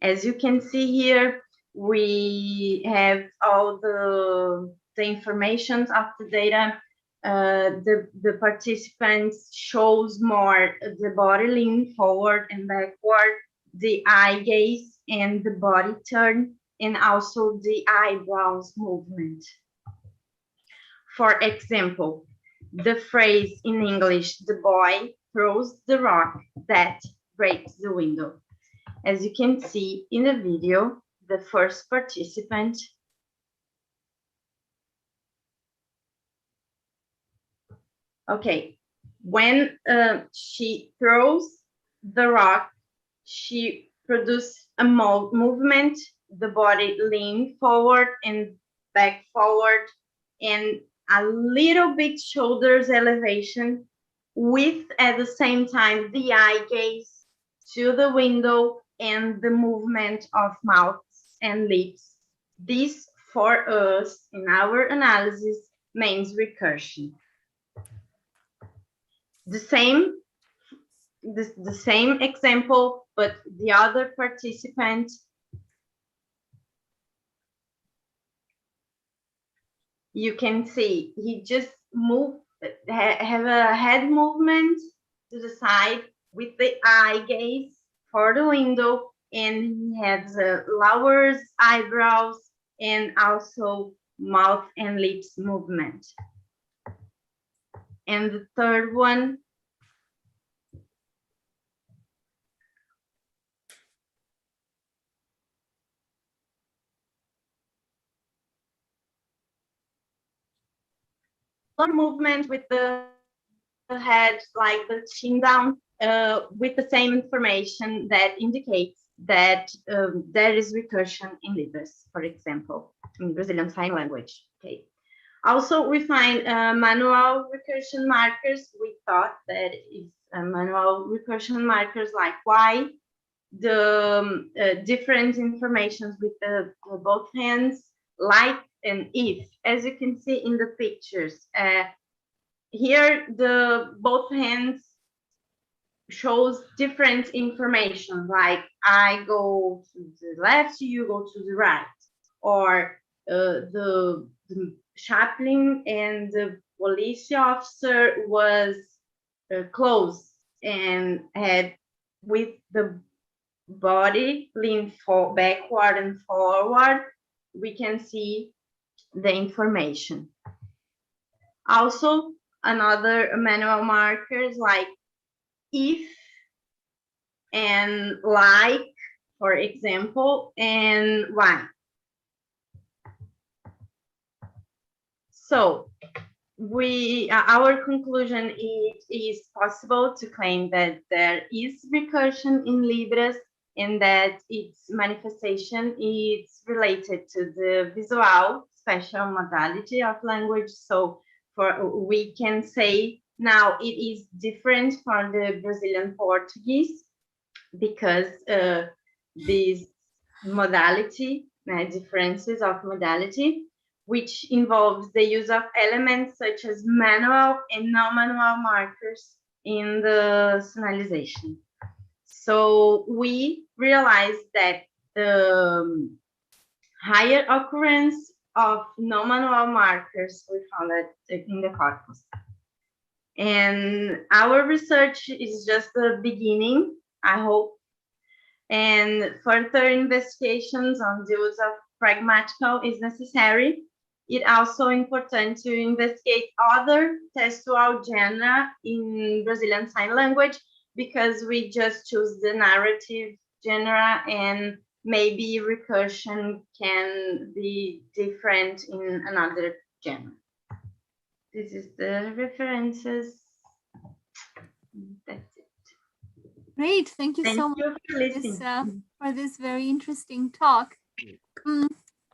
As you can see here, we have all the information of the data. The participants shows more the body lean forward and backward, the eye gaze and the body turn, and also the eyebrows movement. For example, the phrase in English, the boy throws the rock that breaks the window. As you can see in the video, the first participant when she throws the rock, she produces a movement, the body lean forward and back forward, and a little bit shoulders elevation with, at the same time, the eye gaze to the window and the movement of mouth and lips. This, for us, in our analysis, means recursion. The same example, but the other participant you can see he just have a head movement to the side with the eye gaze for the window, and he has lowers eyebrows and also mouth and lips movement. And the third one, movement with the head, like the chin down, with the same information that indicates that there is recursion in Libras, for example, in Brazilian Sign Language. Okay. Also, we find manual recursion markers. We thought that if manual recursion markers like why, the different informations with both hands, like and if, as you can see in the pictures. here both hands shows different information, like I go to the left, you go to the right, or the chaplain and the police officer was close and had with the body lean backward and forward, we can see the information. Also, another manual markers like if and like, for example, and why. So our conclusion is possible to claim that there is recursion in Libras and that its manifestation is related to the visual spatial modality of language. So we can say now it is different from the Brazilian Portuguese because these modality, differences of modality, which involves the use of elements such as manual and non-manual markers in the sonalization. So we realized that the higher occurrence of non-manual markers we found it in the corpus. And our research is just the beginning, I hope. And further investigations on the use of pragmatical is necessary. It's also important to investigate other textual genera in Brazilian Sign Language because we just choose the narrative genera and maybe recursion can be different in another genre. This is the references. That's it. Great, thank you so much for this very interesting talk.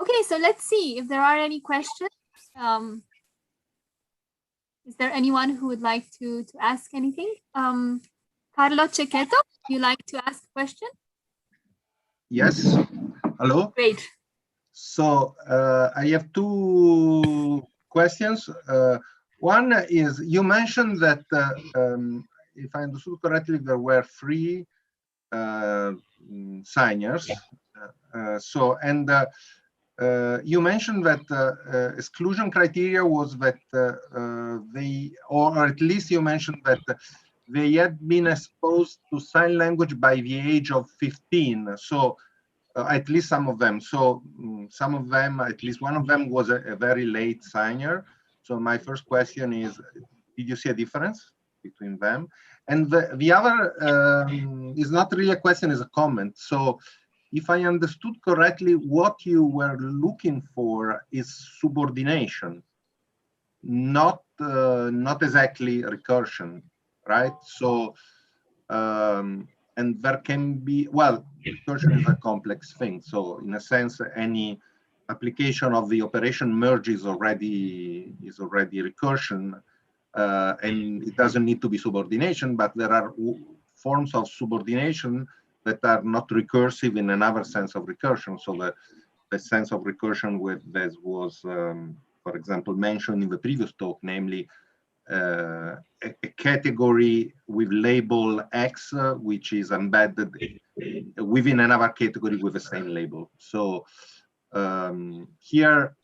Okay, so let's see if there are any questions. Is there anyone who would like to ask anything? Carlo Cecchetto, you like to ask a question? Yes. Hello. Great. So I have two questions. One is you mentioned that, if I understood correctly, there were 3 signers. You mentioned that exclusion criteria was that they, or at least you mentioned that they had been exposed to sign language by the age of 15. So at least some of them. So some of them, at least one of them was a very late signer. So my first question is, did you see a difference between them? And the other is not really a question, is a comment. So if I understood correctly, what you were looking for is subordination, not exactly recursion, right? So, and there can be, well, recursion is a complex thing. So in a sense, any application of the operation merge is already recursion, and it doesn't need to be subordination, but there are forms of subordination that are not recursive in another sense of recursion. So the sense of recursion that was, for example, mentioned in the previous talk, namely a category with label X, which is embedded within another category with the same label. So here,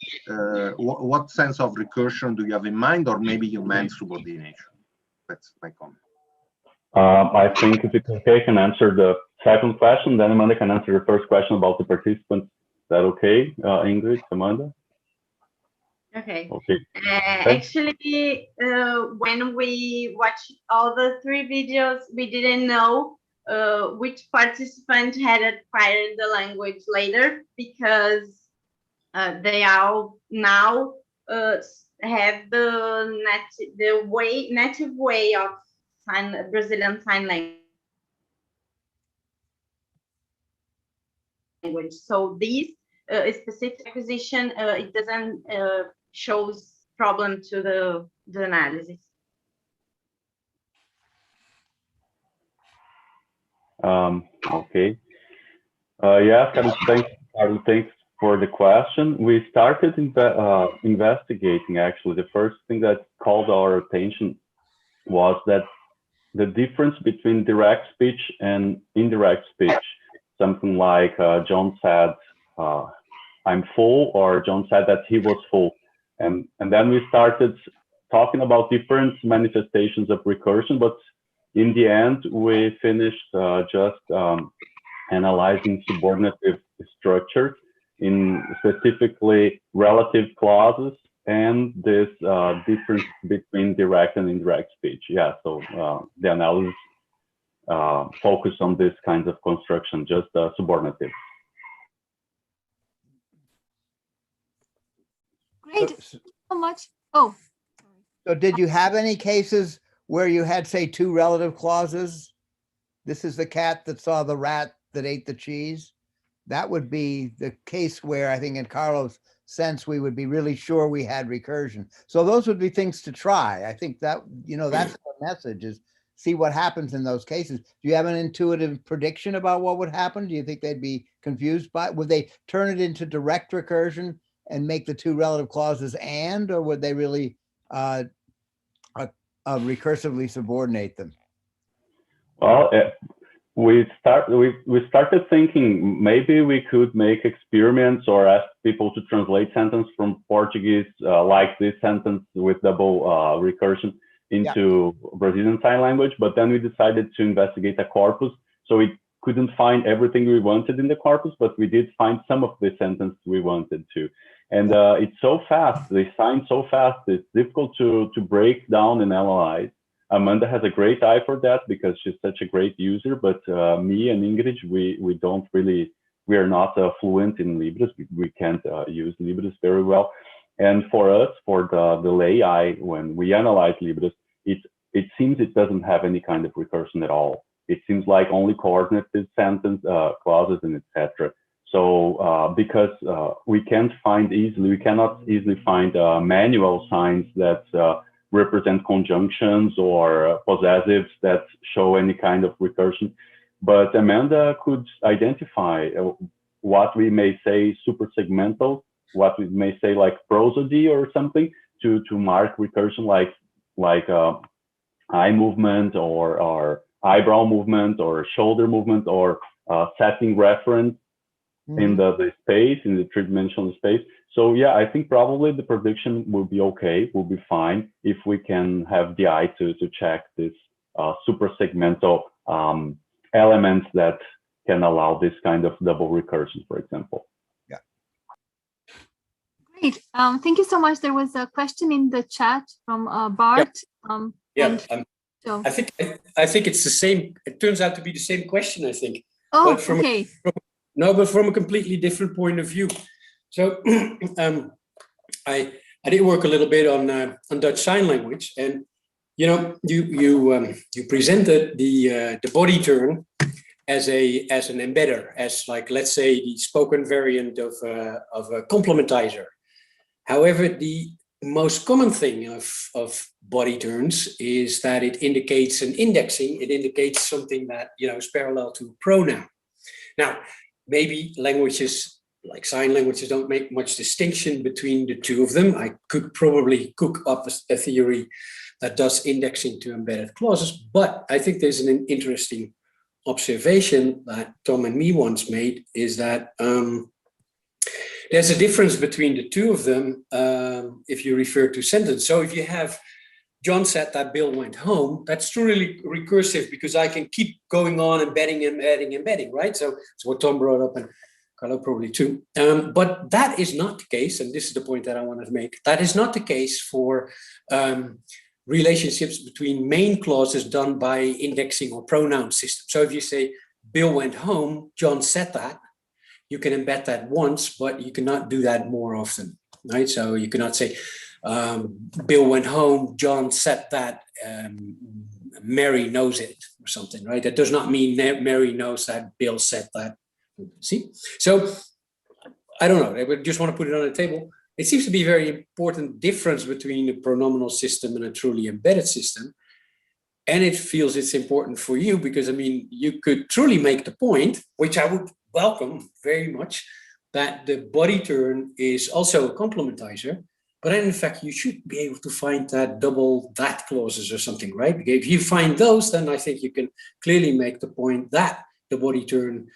what sense of recursion do you have in mind, or maybe you meant subordination? That's my comment. I think if it's okay, I can answer the second question, then Amanda can answer the first question about the participants. Is that okay, Ingrid, Amanda? Okay. Okay. Actually, when we watched all the 3 videos, we didn't know which participant had acquired the language later, because they all now have the native way of Brazilian Sign Language. So this specific acquisition, it doesn't shows problem to the analysis. Okay. Yeah, Carlos, thanks for the question. We started investigating, actually. The first thing that called our attention was that the difference between direct speech and indirect speech, something like John said, I'm full, or John said that he was full. And then we started talking about different manifestations of recursion, but in the end, we finished just analyzing subordinative structures, in specifically relative clauses, and this difference between direct and indirect speech. Yeah, so the analysis focused on this kind of construction, just subordinative. Great, so much. Oh. So did you have any cases where you had, say, two relative clauses? This is the cat that saw the rat that ate the cheese. That would be the case where I think in Carlos' sense, we would be really sure we had recursion. So those would be things to try. I think that, that's the message, is see what happens in those cases. Do you have an intuitive prediction about what would happen? Do you think they'd be confused by it? Would they turn it into direct recursion and make the two relative clauses or would they really recursively subordinate them? Well, we started thinking maybe we could make experiments or ask people to translate sentence from Portuguese, like this sentence with double recursion, into Brazilian Sign Language. But then we decided to investigate a corpus. So we couldn't find everything we wanted in the corpus, but we did find some of the sentence we wanted to. And it's so fast, they sign so fast, it's difficult to break down and analyze. Amanda has a great eye for that because she's such a great user, but me and Ingrid, we are not fluent in Libras. We can't use Libras very well. And for us, for the lay eye, when we analyze Libras, it seems it doesn't have any kind of recursion at all. It seems like only coordinated sentence, clauses, and etc. So because we cannot easily find manual signs that represent conjunctions or possessives that show any kind of recursion. But Amanda could identify what we may say supersegmental, what we may say like prosody or something to mark recursion, like eye movement or eyebrow movement or shoulder movement or setting reference in the space, in the three-dimensional space. So yeah, I think probably the prediction will be okay, will be fine if we can have the eye to check this supersegmental elements that can allow this kind of double recursion, for example. Yeah. Great. Thank you so much. There was a question in the chat from Bart. I think it's the same. It turns out to be the same question, I think. Oh, but from okay. but from a completely different point of view. So I did work a little bit on Dutch Sign Language, and you presented the body turn as an embedder, as like, let's say, the spoken variant of a complementizer. However, the most common thing of body turns is that it indicates an indexing. It indicates something that is parallel to a pronoun. Now, maybe languages like sign languages don't make much distinction between the two of them. I could probably cook up a theory that does indexing to embedded clauses, but I think there's an interesting observation that Tom and me once made, is that there's a difference between the two of them if you refer to sentence. So if you have John said that Bill went home, that's truly recursive because I can keep going on embedding, right? So it's what Tom brought up and Carlo probably too. But that is not the case, and this is the point that I wanted to make. That is not the case for relationships between main clauses done by indexing or pronoun system. So if you say Bill went home, John said that, you can embed that once, but you cannot do that more often, right? So you cannot say Bill went home, John said that, Mary knows it or something, right? That does not mean Mary knows that Bill said that. See? So I don't know, I would just want to put it on the table. It seems to be a very important difference between a pronominal system and a truly embedded system. And it feels it's important for you because, I mean, you could truly make the point, which I would welcome very much, that the body turn is also a complementizer, but then in fact, you should be able to find that double that clauses or something, right? Because if you find those, then I think you can clearly make the point that the body turn,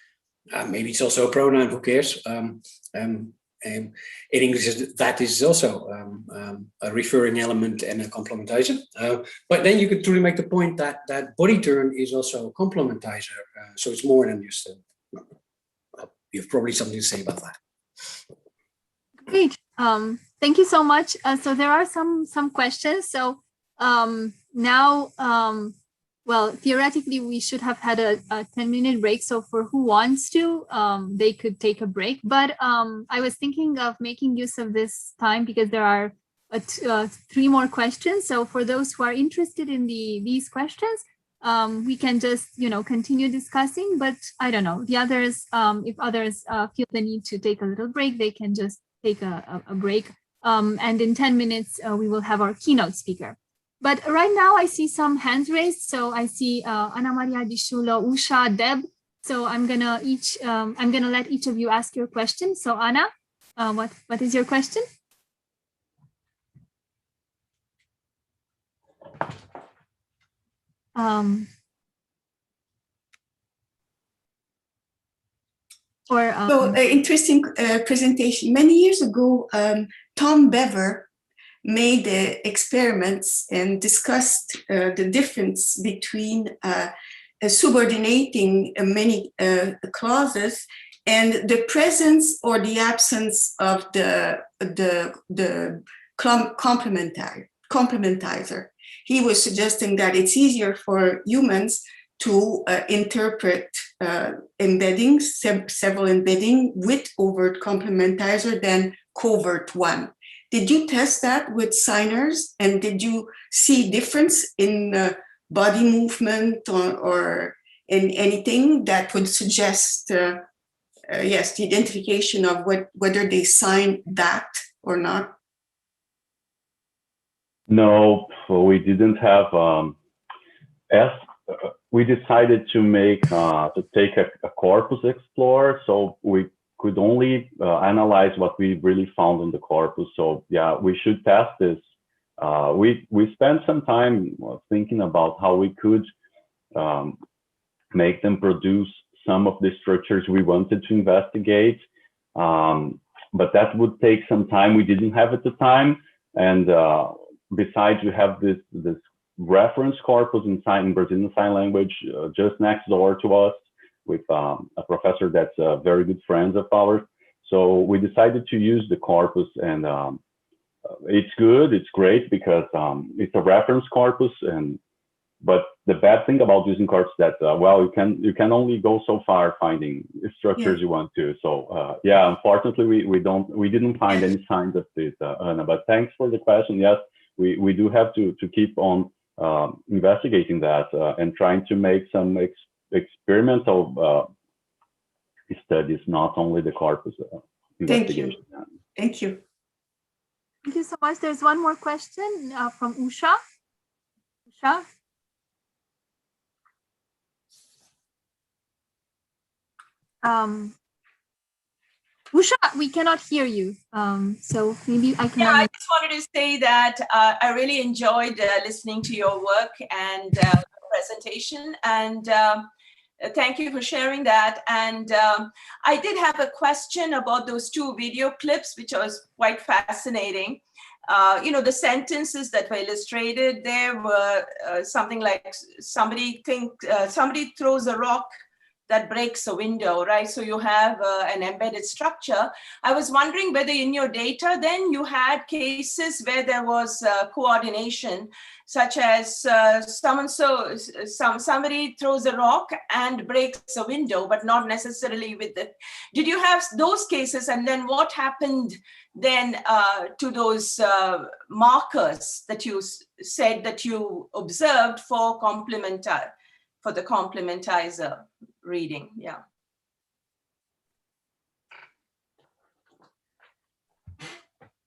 maybe it's also a pronoun, who cares? In English, that is also a referring element and a complementizer. But then you could truly make the point that that body turn is also a complementizer. So it's more than just you have probably something to say about that. Great. Thank you so much. So there are some questions. So now, well, theoretically, we should have had a 10-minute break. So for who wants to, they could take a break. But I was thinking of making use of this time because there are 3 more questions. So for those who are interested in these questions, we can just, continue discussing. But I don't know, the others, if others feel the need to take a little break, they can just take a break. And in 10 minutes, we will have our keynote speaker. But right now I see some hands raised. So I see Ana Maria Disciulo, Usha, Deb. So I'm gonna let each of you ask your question. So Ana, what is your question? So interesting presentation. Many years ago, Tom Bever made experiments and discussed the difference between subordinating many clauses and the presence or the absence of the complementizer. He was suggesting that it's easier for humans to interpret embeddings, several embedding with overt complementizer than covert one. Did you test that with signers, and did you see difference in body movement or in anything that would suggest, yes, the identification of whether they sign that or not? No, we didn't have. We decided to take a corpus explorer, so we could only analyze what we really found in the corpus. So yeah, we should test this. We spent some time thinking about how we could make them produce some of the structures we wanted to investigate. But that would take some time. We didn't have at the time. And besides, we have this reference corpus in Brazilian Sign Language just next door to us, with a professor that's a very good friend of ours. So we decided to use the corpus, and it's good, it's great, because it's a reference corpus. But the bad thing about using corpus that, well, you can only go so far finding structures you want to. So yeah, unfortunately, we didn't find any signs of this, Anna. But thanks for the question. Yes, we do have to keep on investigating that and trying to make some experimental studies, not only the corpus investigation. Thank you. Thank you so much. There's one more question from Usha. Usha? Usha, we cannot hear you. So maybe I can. Yeah, I just wanted to say that I really enjoyed listening to your work and presentation, and thank you for sharing that. And I did have a question about those 2 video clips, which was quite fascinating. The sentences that were illustrated there were something like somebody throws a rock that breaks a window, right? So you have an embedded structure. I was wondering whether in your data then you had cases where there was coordination, such as somebody throws a rock and breaks a window, but not necessarily with the. Did you have those cases? And then what happened then to those markers that you said that you observed for the complementizer reading? Yeah.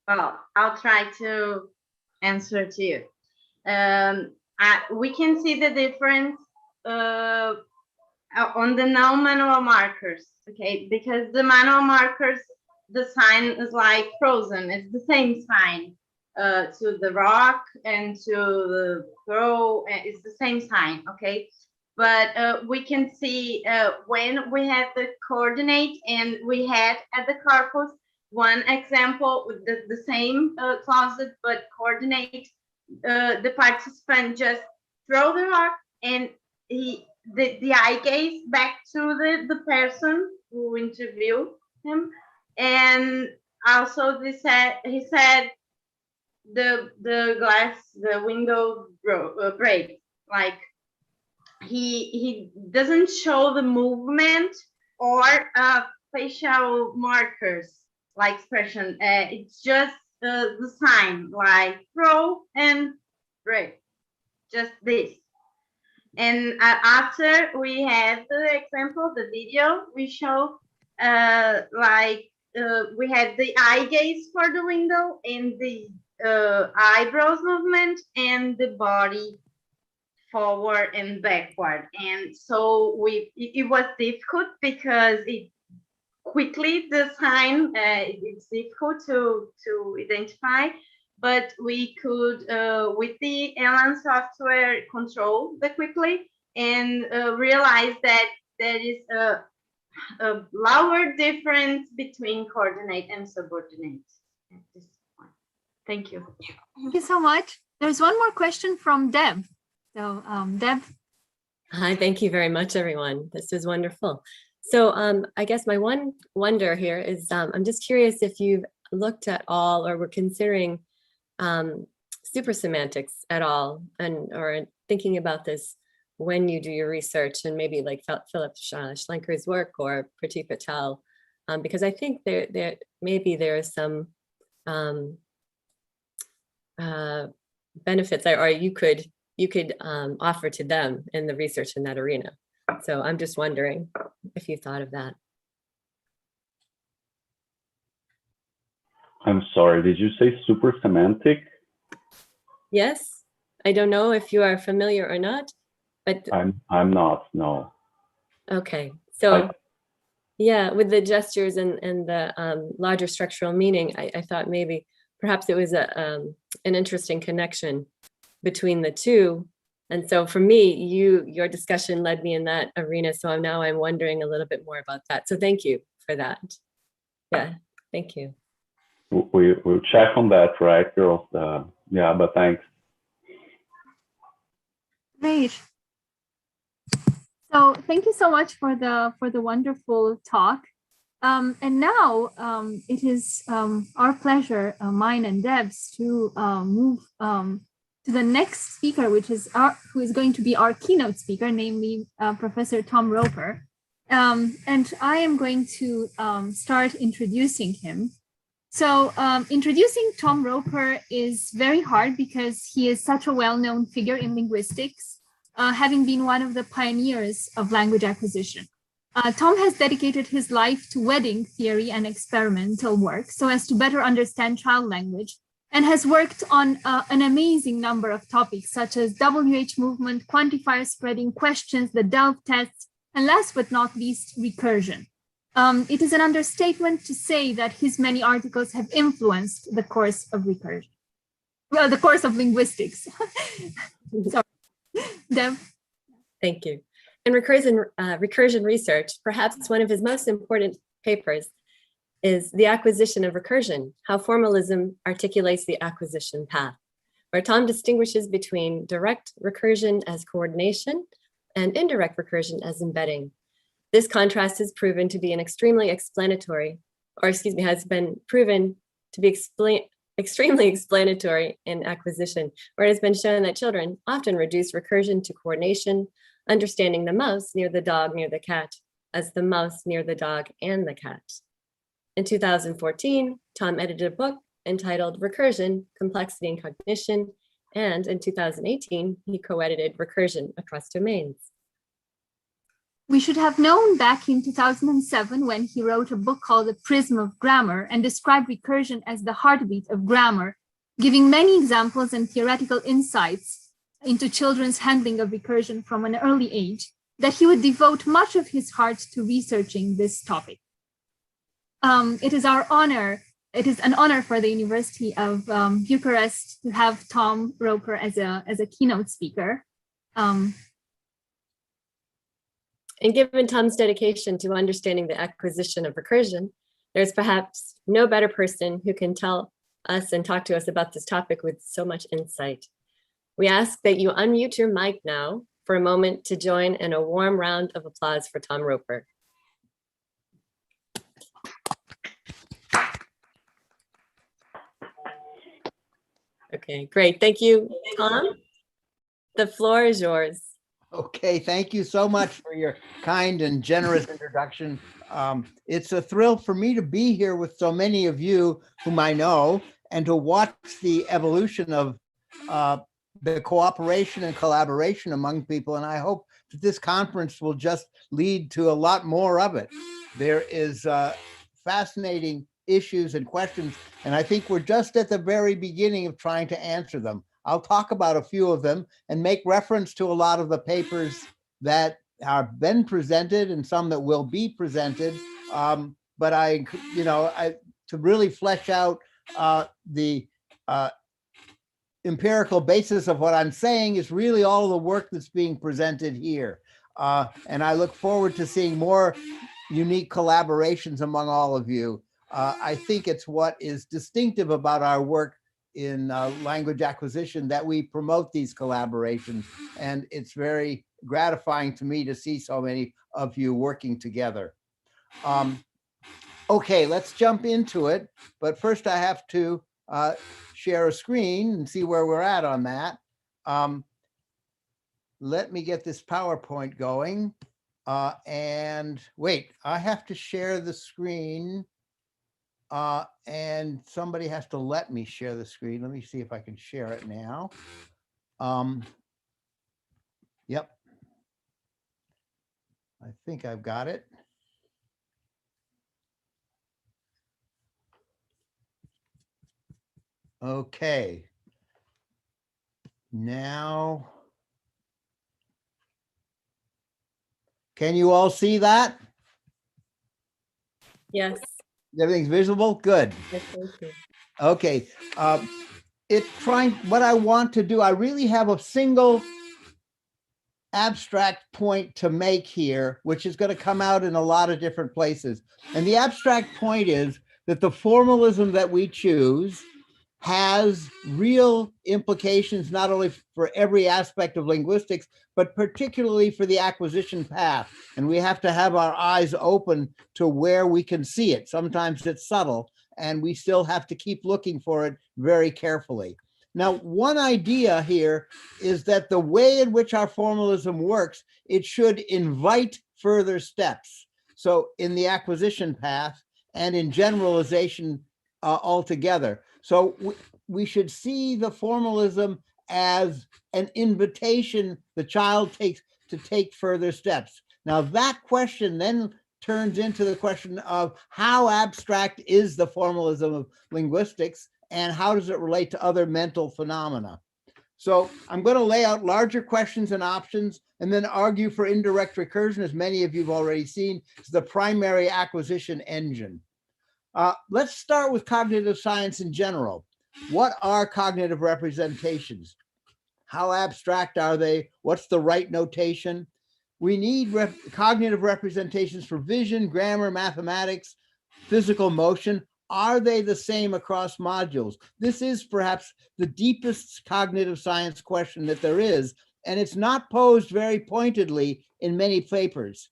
Well, I'll try to answer to you. We can see the difference on the non-manual markers, okay? Because the manual markers the sign is like frozen. It's the same sign to the rock and to the throw. It's the same sign, okay? But we can see when we have the coordinate, and we had at the corpus one example with the same closet, but coordinate. The participant just throw the rock, and the eye gaze back to the person who interviewed him, and also he said the glass, the window break. Like he doesn't show the movement or facial markers like expression. It's just the sign like throw and break, just this. And after we had the example, the video, we show we had the eye gaze for the window, and the eyebrows movement, and the body forward and backward. And so it was difficult because it quickly the sign, it's difficult to identify, but we could with the Elan software control the quickly and realize that there is a lower difference between coordinate and subordinate at this point. Thank you. Thank you so much. There's one more question from Deb. So Deb. Hi, thank you very much, everyone. This is wonderful. So I guess my one wonder here is I'm just curious if you've looked at all or were considering supersemantics at all, or thinking about this when you do your research, and maybe like Philip Schlenker's work or Priti Patel, because I think there maybe there are some benefits or you could offer to them in the research in that arena. So I'm just wondering if you thought of that. I'm sorry, did you say supersemantic? Yes, I don't know if you are familiar or not, but I'm not, no. Okay, so yeah, with the gestures and the larger structural meaning, I thought maybe perhaps it was an interesting connection between the two. And so for me, your discussion led me in that arena. So now I'm wondering a little bit more about that. So thank you for that. Yeah, thank you. We'll check on that, right, girls? Yeah, but thanks. Great. So thank you so much for the wonderful talk. And now it is our pleasure, mine and Deb's, to move to the next speaker, who is going to be our keynote speaker, namely Professor Tom Roper. And I am going to start introducing him. So introducing Tom Roper is very hard because he is such a well-known figure in linguistics, having been one of the pioneers of language acquisition. Tom has dedicated his life to wedding theory and experimental work so as to better understand child language, and has worked on an amazing number of topics such as WH movement, quantifier spreading, questions, the Delft tests, and last but not least, recursion. It is an understatement to say that his many articles have influenced the course of recursion. Well, the course of linguistics. Sorry. Deb. Thank you. In recursion research, perhaps one of his most important papers is The Acquisition of Recursion, How Formalism Articulates the Acquisition Path, where Tom distinguishes between direct recursion as coordination and indirect recursion as embedding. This contrast has proven to be extremely explanatory in acquisition, where it has been shown that children often reduce recursion to coordination, understanding the mouse near the dog near the cat as the mouse near the dog and the cat. In 2014, Tom edited a book entitled Recursion, Complexity and Cognition, and in 2018, he co-edited Recursion Across Domains. We should have known back in 2007 when he wrote a book called The Prism of Grammar and described recursion as the heartbeat of grammar, giving many examples and theoretical insights into children's handling of recursion from an early age, that he would devote much of his heart to researching this topic. it is our honor. It is an honor for the University of Bucharest to have Tom Roper as a keynote speaker. And given Tom's dedication to understanding the acquisition of recursion, there's perhaps no better person who can tell us and talk to us about this topic with so much insight. We ask that you unmute your mic now for a moment to join in a warm round of applause for Tom Roper. Okay, great. Thank you, Tom. The floor is yours. Okay, thank you so much for your kind and generous introduction. It's a thrill for me to be here with so many of you whom I know and to watch the evolution of the cooperation and collaboration among people. And I hope that this conference will just lead to a lot more of it. There is fascinating issues and questions, and I think we're just at the very beginning of trying to answer them. I'll talk about a few of them and make reference to a lot of the papers that have been presented and some that will be presented. But to really flesh out the empirical basis of what I'm saying is really all the work that's being presented here. And I look forward to seeing more unique collaborations among all of you. I think it's what is distinctive about our work in language acquisition that we promote these collaborations. And it's very gratifying to me to see so many of you working together. Okay, let's jump into it. But first I have to share a screen and see where we're at on that. Let me get this PowerPoint going. And wait, I have to share the screen. And somebody has to let me share the screen. Let me see if I can share it now. Yep. I think I've got it. Okay. Now, can you all see that? Yes. Everything's visible? Good. Yes, thank you. Okay. What I want to do, I really have a single abstract point to make here, which is going to come out in a lot of different places. And the abstract point is that the formalism that we choose has real implications, not only for every aspect of linguistics, but particularly for the acquisition path. And we have to have our eyes open to where we can see it. Sometimes it's subtle, and we still have to keep looking for it very carefully. Now, one idea here is that the way in which our formalism works, it should invite further steps. So in the acquisition path and in generalization altogether. So we should see the formalism as an invitation the child takes to take further steps. Now that question then turns into the question of how abstract is the formalism of linguistics and how does it relate to other mental phenomena? So I'm going to lay out larger questions and options and then argue for indirect recursion, as many of you have already seen, is the primary acquisition engine. Let's start with cognitive science in general. What are cognitive representations? How abstract are they? What's the right notation? We need cognitive representations for vision, grammar, mathematics, physical motion. Are they the same across modules? This is perhaps the deepest cognitive science question that there is, and it's not posed very pointedly in many papers.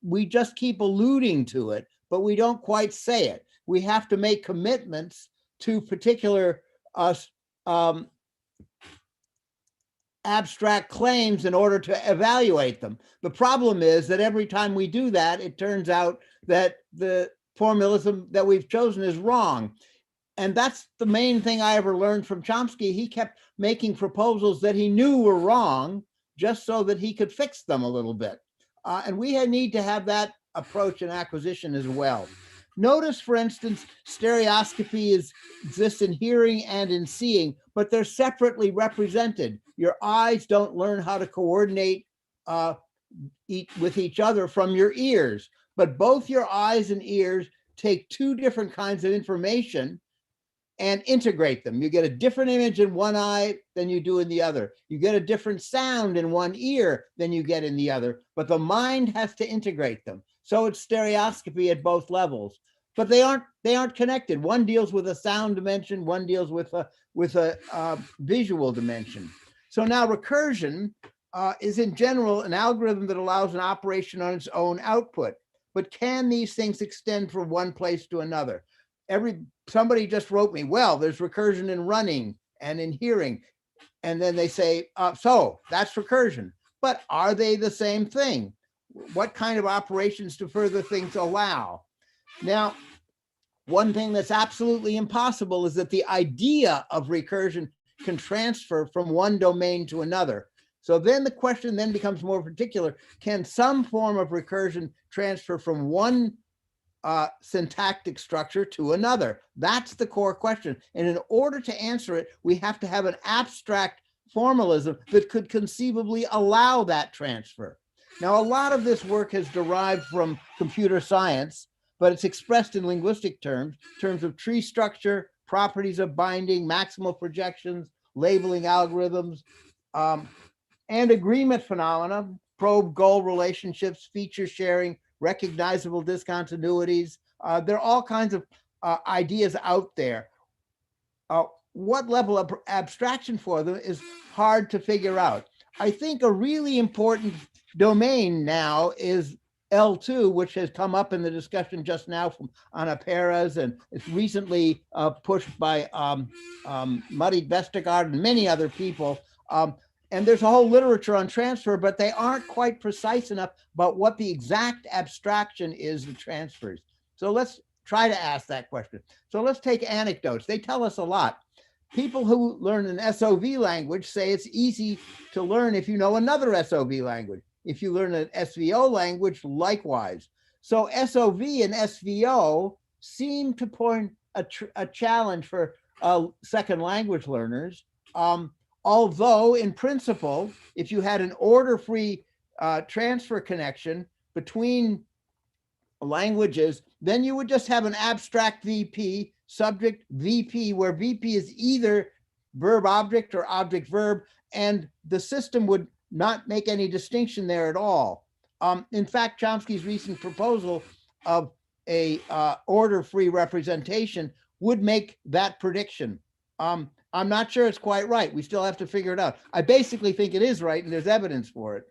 We just keep alluding to it, but we don't quite say it. We have to make commitments to particular abstract claims in order to evaluate them. The problem is that every time we do that, it turns out that the formalism that we've chosen is wrong. And that's the main thing I ever learned from Chomsky. He kept making proposals that he knew were wrong just so that he could fix them a little bit. And we need to have that approach in acquisition as well. Notice, for instance, stereoscopy exists in hearing and in seeing, but they're separately represented. Your eyes don't learn how to coordinate with each other from your ears, but both your eyes and ears take two different kinds of information and integrate them. You get a different image in one eye than you do in the other. You get a different sound in one ear than you get in the other, but the mind has to integrate them. So it's stereoscopy at both levels, but they aren't connected. One deals with a sound dimension, one deals with a visual dimension. So now recursion is in general an algorithm that allows an operation on its own output, but can these things extend from one place to another? Somebody just wrote me, well, there's recursion in running and in hearing. And then they say, so that's recursion. But are they the same thing? What kind of operations do further things allow? Now, one thing that's absolutely impossible is that the idea of recursion can transfer from one domain to another. So then the question then becomes more particular. Can some form of recursion transfer from one syntactic structure to another? That's the core question. And in order to answer it, we have to have an abstract formalism that could conceivably allow that transfer. Now, a lot of this work has derived from computer science, but it's expressed in linguistic terms of tree structure, properties of binding, maximal projections, labeling algorithms, and agreement phenomena, probe goal relationships, feature sharing, recognizable discontinuities. There are all kinds of ideas out there. What level of abstraction for them is hard to figure out. I think a really important domain now is L2, which has come up in the discussion just now from Anna Perez, and it's recently pushed by Marit Vestergaard and many other people. And there's a whole literature on transfer, but they aren't quite precise enough about what the exact abstraction is that transfers. So let's try to ask that question. So let's take anecdotes. They tell us a lot. People who learn an SOV language say it's easy to learn if you know another SOV language. If you learn an SVO language, likewise. So SOV and SVO seem to point a challenge for second language learners. Although in principle, if you had an order-free transfer connection between languages, then you would just have an abstract VP, subject VP, where VP is either verb object or object verb, and the system would not make any distinction there at all. In fact, Chomsky's recent proposal of a order-free representation would make that prediction. I'm not sure it's quite right. We still have to figure it out. I basically think it is right, and there's evidence for it.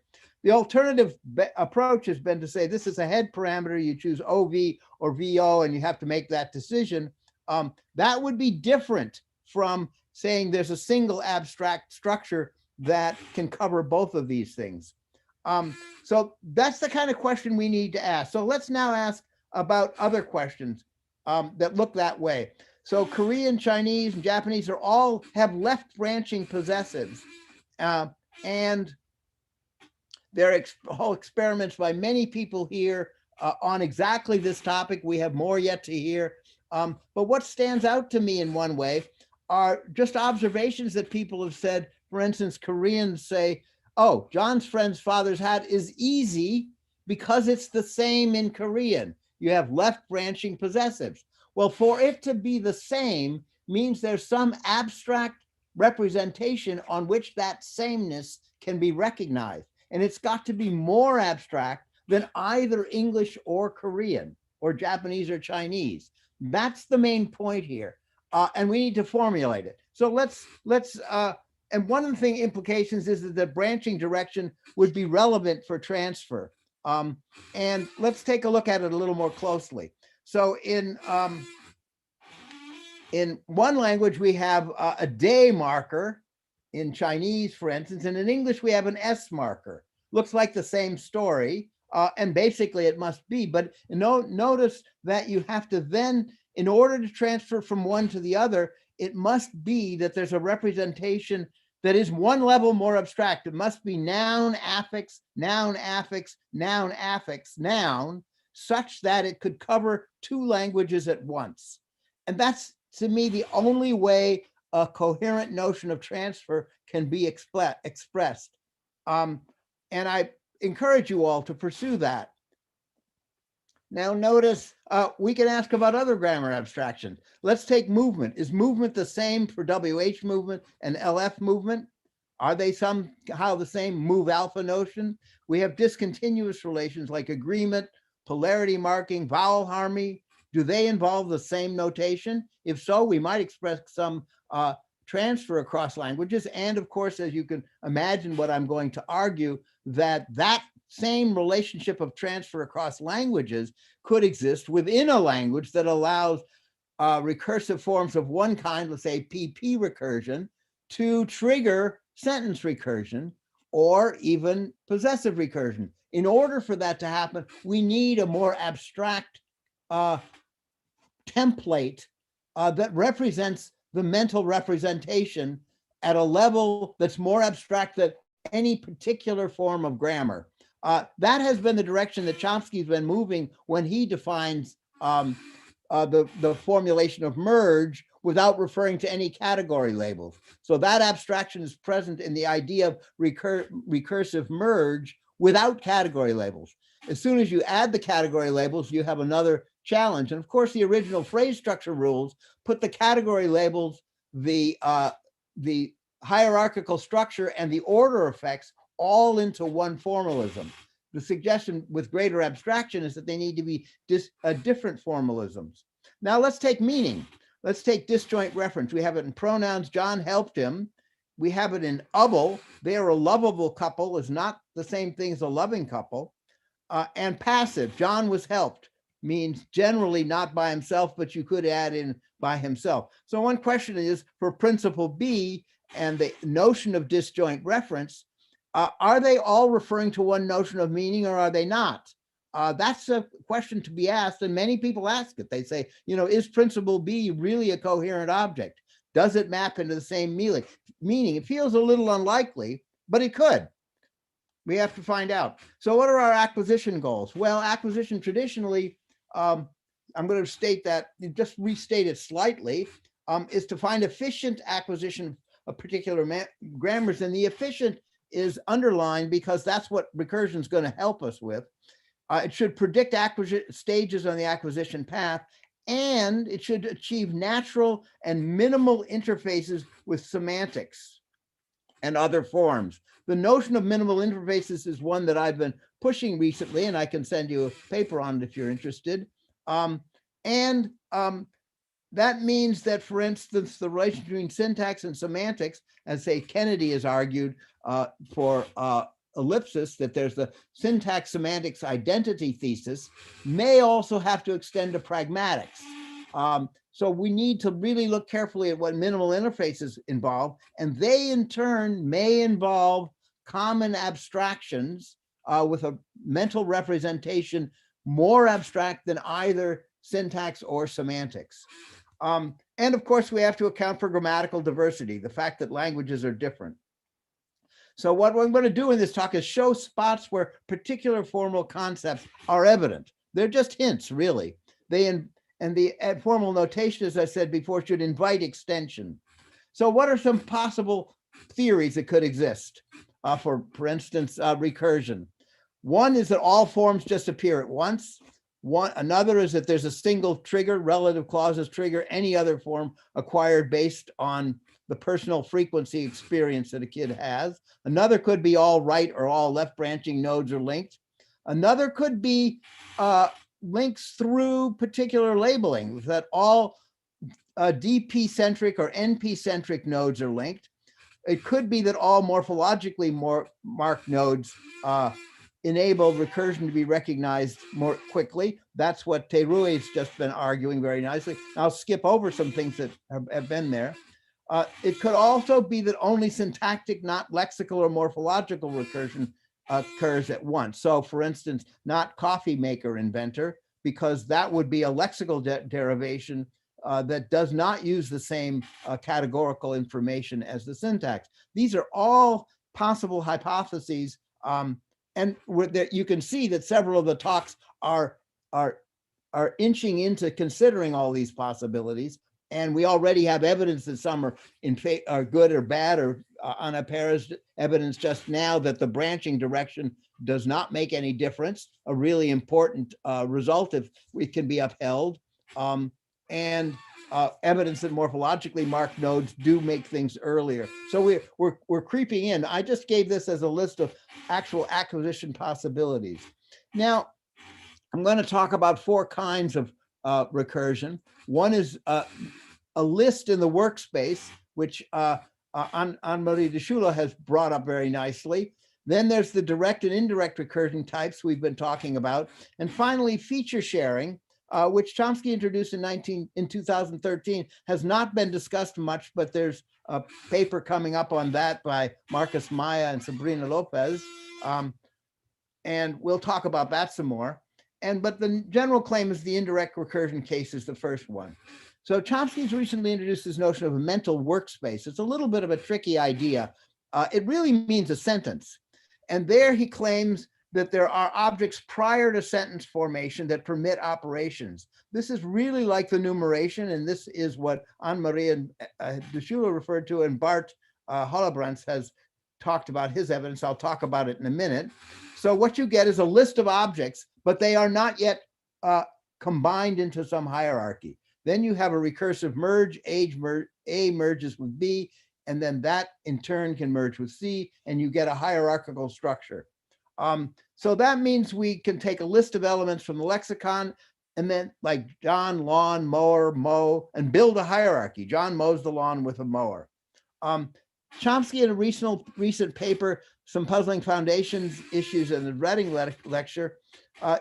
The alternative approach has been to say this is a head parameter. You choose OV or VO, and you have to make that decision. That would be different from saying there's a single abstract structure that can cover both of these things. So that's the kind of question we need to ask. So let's now ask about other questions that look that way. So Korean, Chinese, and Japanese are all have left branching possessives. And there are whole experiments by many people here on exactly this topic. We have more yet to hear. But what stands out to me in one way are just observations that people have said. For instance, Koreans say, oh, John's friend's father's hat is easy because it's the same in Korean. You have left branching possessives. Well, for it to be the same means there's some abstract representation on which that sameness can be recognized. And it's got to be more abstract than either English or Korean or Japanese or Chinese. That's the main point here. And we need to formulate it. So let's and one of the implications is that the branching direction would be relevant for transfer. And let's take a look at it a little more closely. So in one language, we have a day marker in Chinese, for instance, and in English, we have an S marker. Looks like the same story, and basically it must be, but notice that you have to then, in order to transfer from one to the other, it must be that there's a representation that is one level more abstract. It must be noun, affix, noun, affix, noun, affix, noun, such that it could cover two languages at once. And that's, to me, the only way a coherent notion of transfer can be expressed. And I encourage you all to pursue that. Now notice we can ask about other grammar abstraction. Let's take movement. Is movement the same for WH movement and LF movement? Are they somehow the same move alpha notion? We have discontinuous relations like agreement, polarity marking, vowel harmony. Do they involve the same notation? If so, we might express some transfer across languages. And of course, as you can imagine what I'm going to argue, that same relationship of transfer across languages could exist within a language that allows recursive forms of one kind, let's say PP recursion, to trigger sentence recursion or even possessive recursion. In order for that to happen, we need a more abstract template that represents the mental representation at a level that's more abstract than any particular form of grammar. That has been the direction that Chomsky's been moving when he defines the formulation of merge without referring to any category labels. So that abstraction is present in the idea of recursive merge without category labels. As soon as you add the category labels, you have another challenge. And of course, the original phrase structure rules put the category labels, the hierarchical structure, and the order effects all into one formalism. The suggestion with greater abstraction is that they need to be different formalisms. Now let's take meaning. Let's take disjoint reference. We have it in pronouns. John helped him. We have it in able. They are a lovable couple is not the same thing as a loving couple. And passive. John was helped means generally not by himself, but you could add in by himself. So one question is for principle B and the notion of disjoint reference, are they all referring to one notion of meaning or are they not? That's a question to be asked, and many people ask it. They say, is principle B really a coherent object? Does it map into the same meaning? It feels a little unlikely, but it could. We have to find out. So what are our acquisition goals? Well, acquisition traditionally, I'm going to state that, just restate it slightly, is to find efficient acquisition of particular grammars, and the efficient is underlined because that's what recursion is going to help us with. It should predict stages on the acquisition path, and it should achieve natural and minimal interfaces with semantics and other forms. The notion of minimal interfaces is one that I've been pushing recently, and I can send you a paper on it if you're interested. That means that, for instance, the relation between syntax and semantics, as say Kennedy has argued for ellipsis, that there's the syntax semantics identity thesis, may also have to extend to pragmatics. So we need to really look carefully at what minimal interfaces involve, and they in turn may involve common abstractions with a mental representation more abstract than either syntax or semantics. And of course, we have to account for grammatical diversity, the fact that languages are different. So what I'm going to do in this talk is show spots where particular formal concepts are evident. They're just hints, really. And the formal notation, as I said before, should invite extension. So what are some possible theories that could exist for instance, recursion? One is that all forms just appear at once. Another is that there's a single trigger, relative clauses trigger any other form acquired based on the personal frequency experience that a kid has. Another could be all right or all left branching nodes are linked. Another could be links through particular labeling, that all DP-centric or NP-centric nodes are linked. It could be that all morphologically marked nodes enable recursion to be recognized more quickly. That's what Terui's just been arguing very nicely. I'll skip over some things that have been there. It could also be that only syntactic, not lexical or morphological recursion occurs at once. So for instance, not coffee maker inventor, because that would be a lexical derivation that does not use the same categorical information as the syntax. These are all possible hypotheses. And you can see that several of the talks are inching into considering all these possibilities. And we already have evidence that some are good or bad, or Anna Perez evidence just now that the branching direction does not make any difference, a really important result if it can be upheld. And evidence that morphologically marked nodes do make things earlier. So we're creeping in. I just gave this as a list of actual acquisition possibilities. Now, I'm going to talk about 4 kinds of recursion. One is a list in the workspace, which Anne-Marie de Schule has brought up very nicely. Then there's the direct and indirect recursion types we've been talking about. And finally, feature sharing, which Chomsky introduced in 2013, has not been discussed much, but there's a paper coming up on that by Marcus Maya and Sabrina Lopez. And we'll talk about that some more. But the general claim is the indirect recursion case is the first one. So Chomsky's recently introduced this notion of a mental workspace. It's a little bit of a tricky idea. It really means a sentence. And there he claims that there are objects prior to sentence formation that permit operations. This is really like the numeration, and this is what Anne-Marie de Schule referred to, and Bart Hollebrands has talked about his evidence. I'll talk about it in a minute. So what you get is a list of objects, but they are not yet combined into some hierarchy. Then you have a recursive merge, A merges with B, and then that in turn can merge with C, and you get a hierarchical structure. So that means we can take a list of elements from the lexicon, and then like John, lawn, mower, mow, and build a hierarchy. John mows the lawn with a mower. Chomsky in a recent paper, Some Puzzling Foundations Issues in the Reading lecture,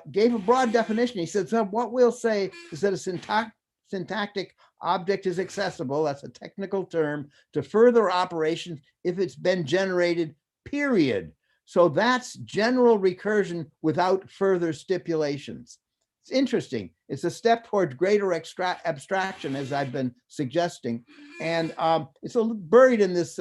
gave a broad definition. He said, so what we'll say is that a syntactic object is accessible, that's a technical term, to further operations if it's been generated, period. So that's general recursion without further stipulations. It's interesting. It's a step towards greater abstraction, as I've been suggesting. And it's buried in this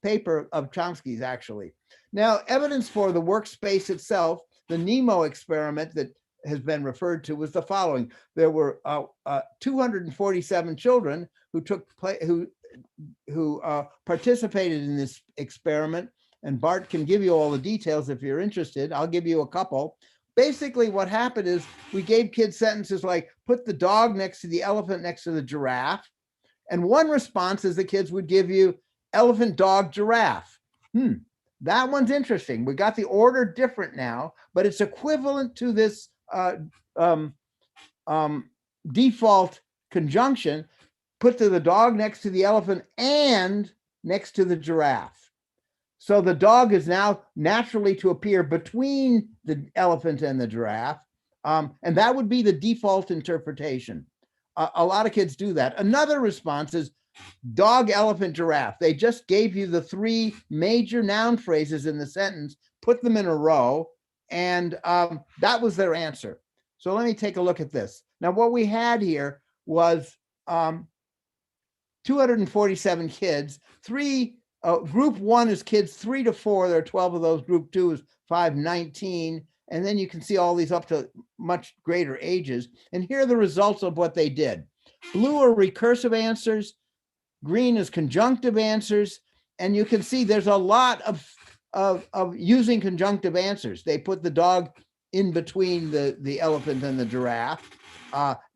paper of Chomsky's, actually. Now, evidence for the workspace itself, the NEMO experiment that has been referred to was the following. There were 247 children who participated in this experiment, and Bart can give you all the details if you're interested. I'll give you a couple. Basically, what happened is we gave kids sentences like, put the dog next to the elephant next to the giraffe. And one response is the kids would give you elephant, dog, giraffe. That one's interesting. We got the order different now, but it's equivalent to this default conjunction, put the dog next to the elephant and next to the giraffe. So the dog is now naturally to appear between the elephant and the giraffe. And that would be the default interpretation. A lot of kids do that. Another response is dog, elephant, giraffe. They just gave you the 3 major noun phrases in the sentence, put them in a row, and that was their answer. So let me take a look at this. Now, what we had here was 247 kids, group 1 is kids 3 to 4. There are 12 of those. Group 2 is 5, 19. And then you can see all these up to much greater ages. And here are the results of what they did. Blue are recursive answers. Green is conjunctive answers. And you can see there's a lot of using conjunctive answers. They put the dog in between the elephant and the giraffe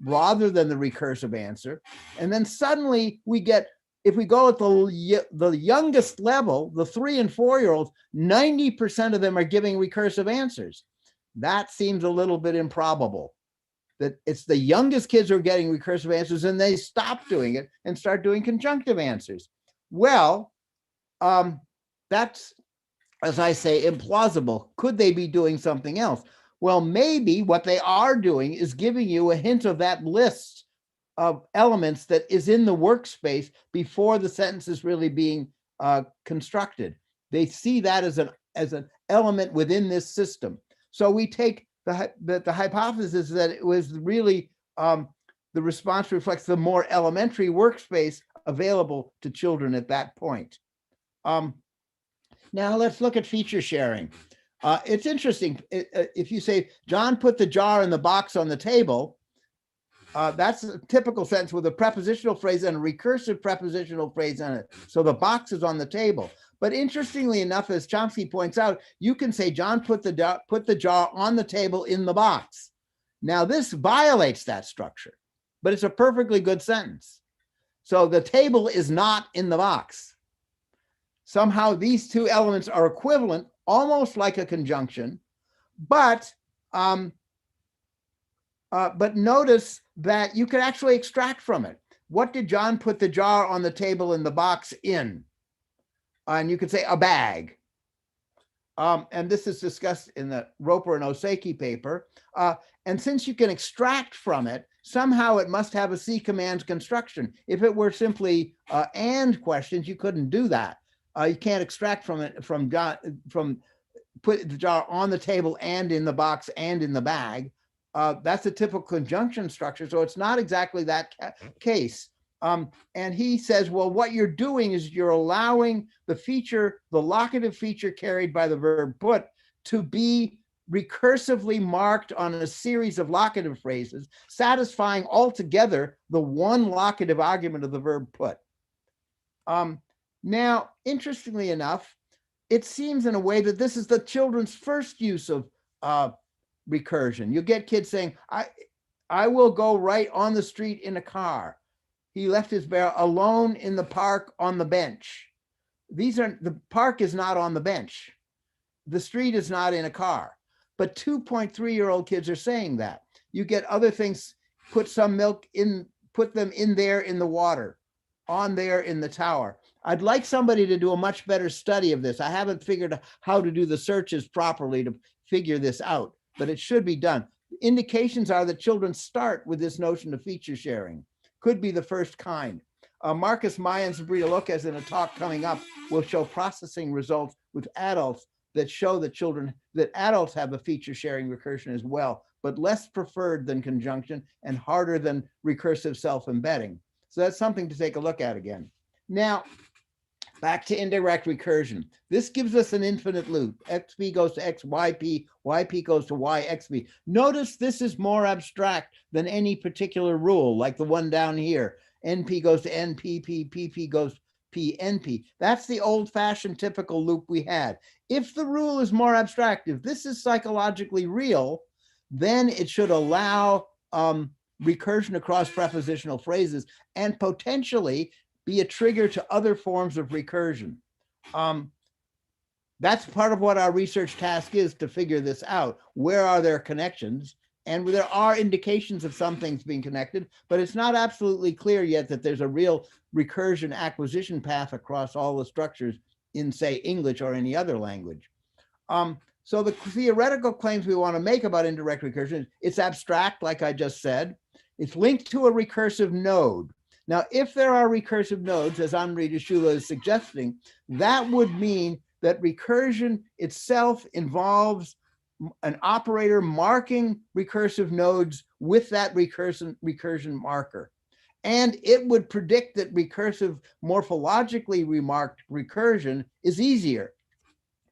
rather than the recursive answer. And then suddenly we get, if we go at the youngest level, the 3 and 4-year-olds, 90% of them are giving recursive answers. That seems a little bit improbable, that it's the youngest kids who are getting recursive answers and they stop doing it and start doing conjunctive answers. Well, that's, as I say, implausible. Could they be doing something else? Well, maybe what they are doing is giving you a hint of that list of elements that is in the workspace before the sentence is really being constructed. They see that as an element within this system. So we take the hypothesis that it was really the response reflects the more elementary workspace available to children at that point. Now let's look at feature sharing. It's interesting. If you say, John put the jar in the box on the table, That's a typical sentence with a prepositional phrase and a recursive prepositional phrase in it. So the box is on the table. But interestingly enough, as Chomsky points out, you can say, John put the jar on the table in the box. Now this violates that structure, but it's a perfectly good sentence. So the table is not in the box. Somehow these two elements are equivalent, almost like a conjunction, but notice that you can actually extract from it. What did John put the jar on the table in the box in? And you could say a bag. And this is discussed in the Roper and Oseki paper. And since you can extract from it, somehow it must have a C command construction. If it were simply and questions, you couldn't do that. You can't extract from it from put the jar on the table and in the box and in the bag. That's a typical conjunction structure, so it's not exactly that case. And he says, well, what you're doing is you're allowing the feature, the locative feature carried by the verb put, to be recursively marked on a series of locative phrases, satisfying altogether the one locative argument of the verb put. Now, interestingly enough, it seems in a way that this is the children's first use of recursion. You get kids saying, I will go right on the street in a car. He left his bear alone in the park on the bench. The park is not on the bench. The street is not in a car. But 2.3-year-old kids are saying that. You get other things, put some milk in, put them in there in the water, on there in the tower. I'd like somebody to do a much better study of this. I haven't figured out how to do the searches properly to figure this out, but it should be done. Indications are that children start with this notion of feature sharing. Could be the first kind. Marcus Mayans and Brita Lopez in a talk coming up will show processing results with adults that show that adults have a feature sharing recursion as well, but less preferred than conjunction and harder than recursive self-embedding. So that's something to take a look at again. Now, back to indirect recursion. This gives us an infinite loop. XP goes to XYP, YP goes to YXP. Notice this is more abstract than any particular rule, like the one down here. NP goes to NPP, PP goes to PNP. That's the old-fashioned typical loop we had. If the rule is more abstract, if this is psychologically real, then it should allow recursion across prepositional phrases and potentially be a trigger to other forms of recursion. That's part of what our research task is, to figure this out. Where are there connections? And there are indications of some things being connected, but it's not absolutely clear yet that there's a real recursion acquisition path across all the structures in, say, English or any other language. So the theoretical claims we want to make about indirect recursion, it's abstract, like I just said. It's linked to a recursive node. Now, if there are recursive nodes, as Henri de Schule is suggesting, that would mean that recursion itself involves an operator marking recursive nodes with that recursion marker. And it would predict that recursive, morphologically remarked recursion is easier,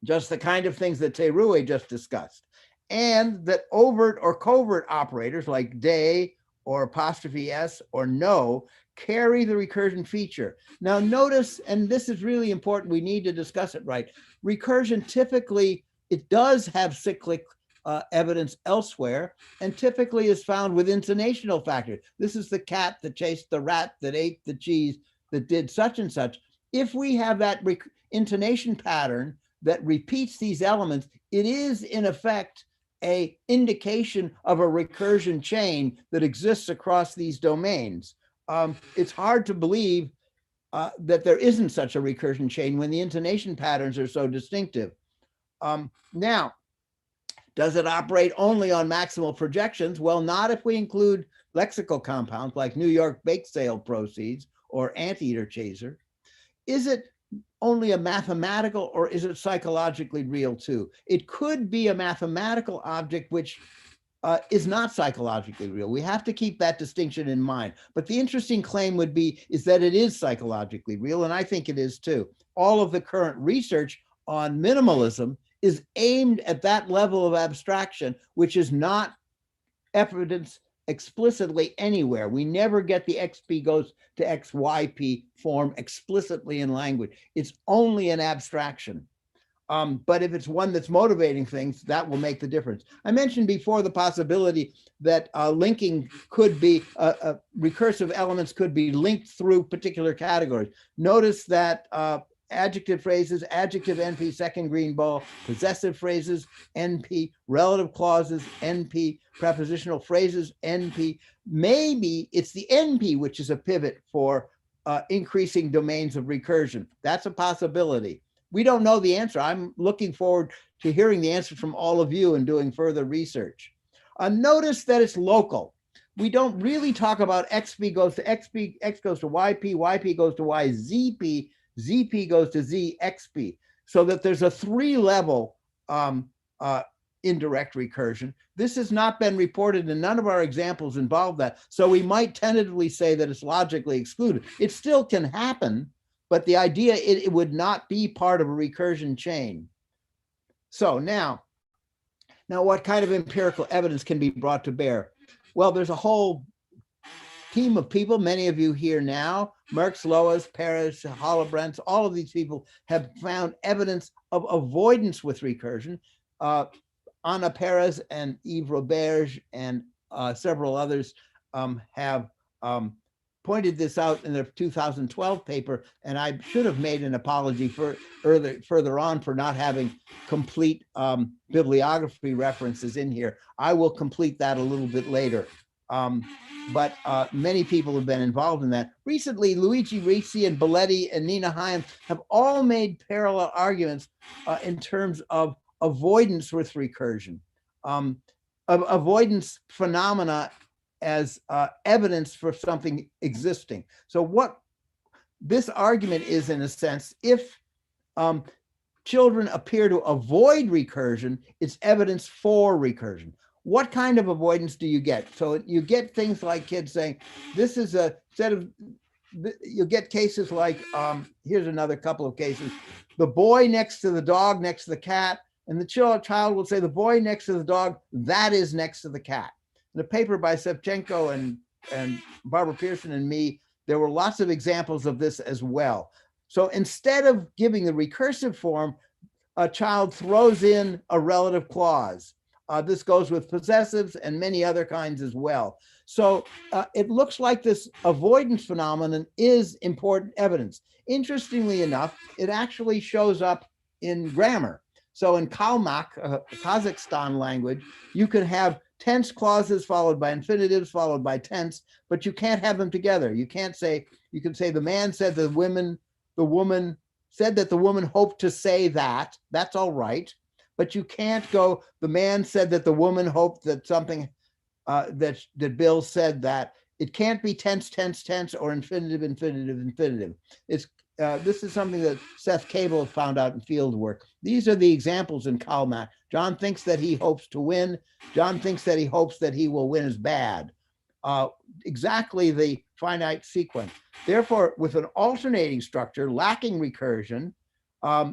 just the kind of things that Terue just discussed. And that overt or covert operators like de or apostrophe s or no carry the recursion feature. Now notice, and this is really important, we need to discuss it right. Recursion typically, it does have cyclic evidence elsewhere, and typically is found with intonational factors. This is the cat that chased the rat that ate the cheese that did such and such. If we have that intonation pattern that repeats these elements, it is in effect an indication of a recursion chain that exists across these domains. It's hard to believe that there isn't such a recursion chain when the intonation patterns are so distinctive. Now, does it operate only on maximal projections? Well, not if we include lexical compounds like New York bake sale proceeds or anteater chaser. Is it only a mathematical, or is it psychologically real too? It could be a mathematical object which is not psychologically real. We have to keep that distinction in mind. But the interesting claim would be is that it is psychologically real, and I think it is too. All of the current research on minimalism is aimed at that level of abstraction, which is not evidence explicitly anywhere. We never get the XP goes to XYP form explicitly in language. It's only an abstraction. But if it's one that's motivating things, that will make the difference. I mentioned before the possibility that linking could be, recursive elements could be linked through particular categories. Notice that adjective phrases, adjective NP, second green ball, possessive phrases, NP, relative clauses, NP, prepositional phrases, NP. Maybe it's the NP which is a pivot for increasing domains of recursion. That's a possibility. We don't know the answer. I'm looking forward to hearing the answer from all of you and doing further research. Notice that it's local. We don't really talk about XP goes to XP, X goes to YP, YP goes to Y, ZP, ZP goes to Z, XP, so that there's a 3-level indirect recursion. This has not been reported and none of our examples involve that. So we might tentatively say that it's logically excluded. It still can happen, but the idea it would not be part of a recursion chain. So now what kind of empirical evidence can be brought to bear? Well, there's a whole team of people, many of you here now, Merckx, Lois, Perez, Hollebrandt, all of these people have found evidence of avoidance with recursion. Anna Perez and Yves Roberge and several others have pointed this out in their 2012 paper, and I should have made an apology for further on for not having complete bibliography references in here. I will complete that a little bit later. But many people have been involved in that. Recently, Luigi Ricci and Belletti and Nina Haim have all made parallel arguments in terms of avoidance with recursion, avoidance phenomena as evidence for something existing. So what this argument is, in a sense, if children appear to avoid recursion, it's evidence for recursion. What kind of avoidance do you get? So you get things like kids saying, this is a set of, you get cases like, here's another couple of cases. The boy next to the dog, next to the cat, and the child will say, the boy next to the dog, that is next to the cat. In a paper by Sevchenko and Barbara Pearson and me, there were lots of examples of this as well. So instead of giving the recursive form, a child throws in a relative clause. This goes with possessives and many other kinds as well. So it looks like this avoidance phenomenon is important evidence. Interestingly enough, it actually shows up in grammar. So in Kalmak, Kazakhstan language, you can have tense clauses followed by infinitives followed by tense, but you can't have them together. You can't say, you can say the man said the woman said that the woman hoped to say that. That's all right. But you can't go, the man said that the woman hoped that something, that Bill said that. It can't be tense, tense, tense, or infinitive, infinitive, infinitive. It's, this is something that Seth Cable found out in field work. These are the examples in Kalmak. John thinks that he hopes to win. John thinks that he hopes that he will win is bad. Exactly the finite sequence. Therefore, with an alternating structure lacking recursion,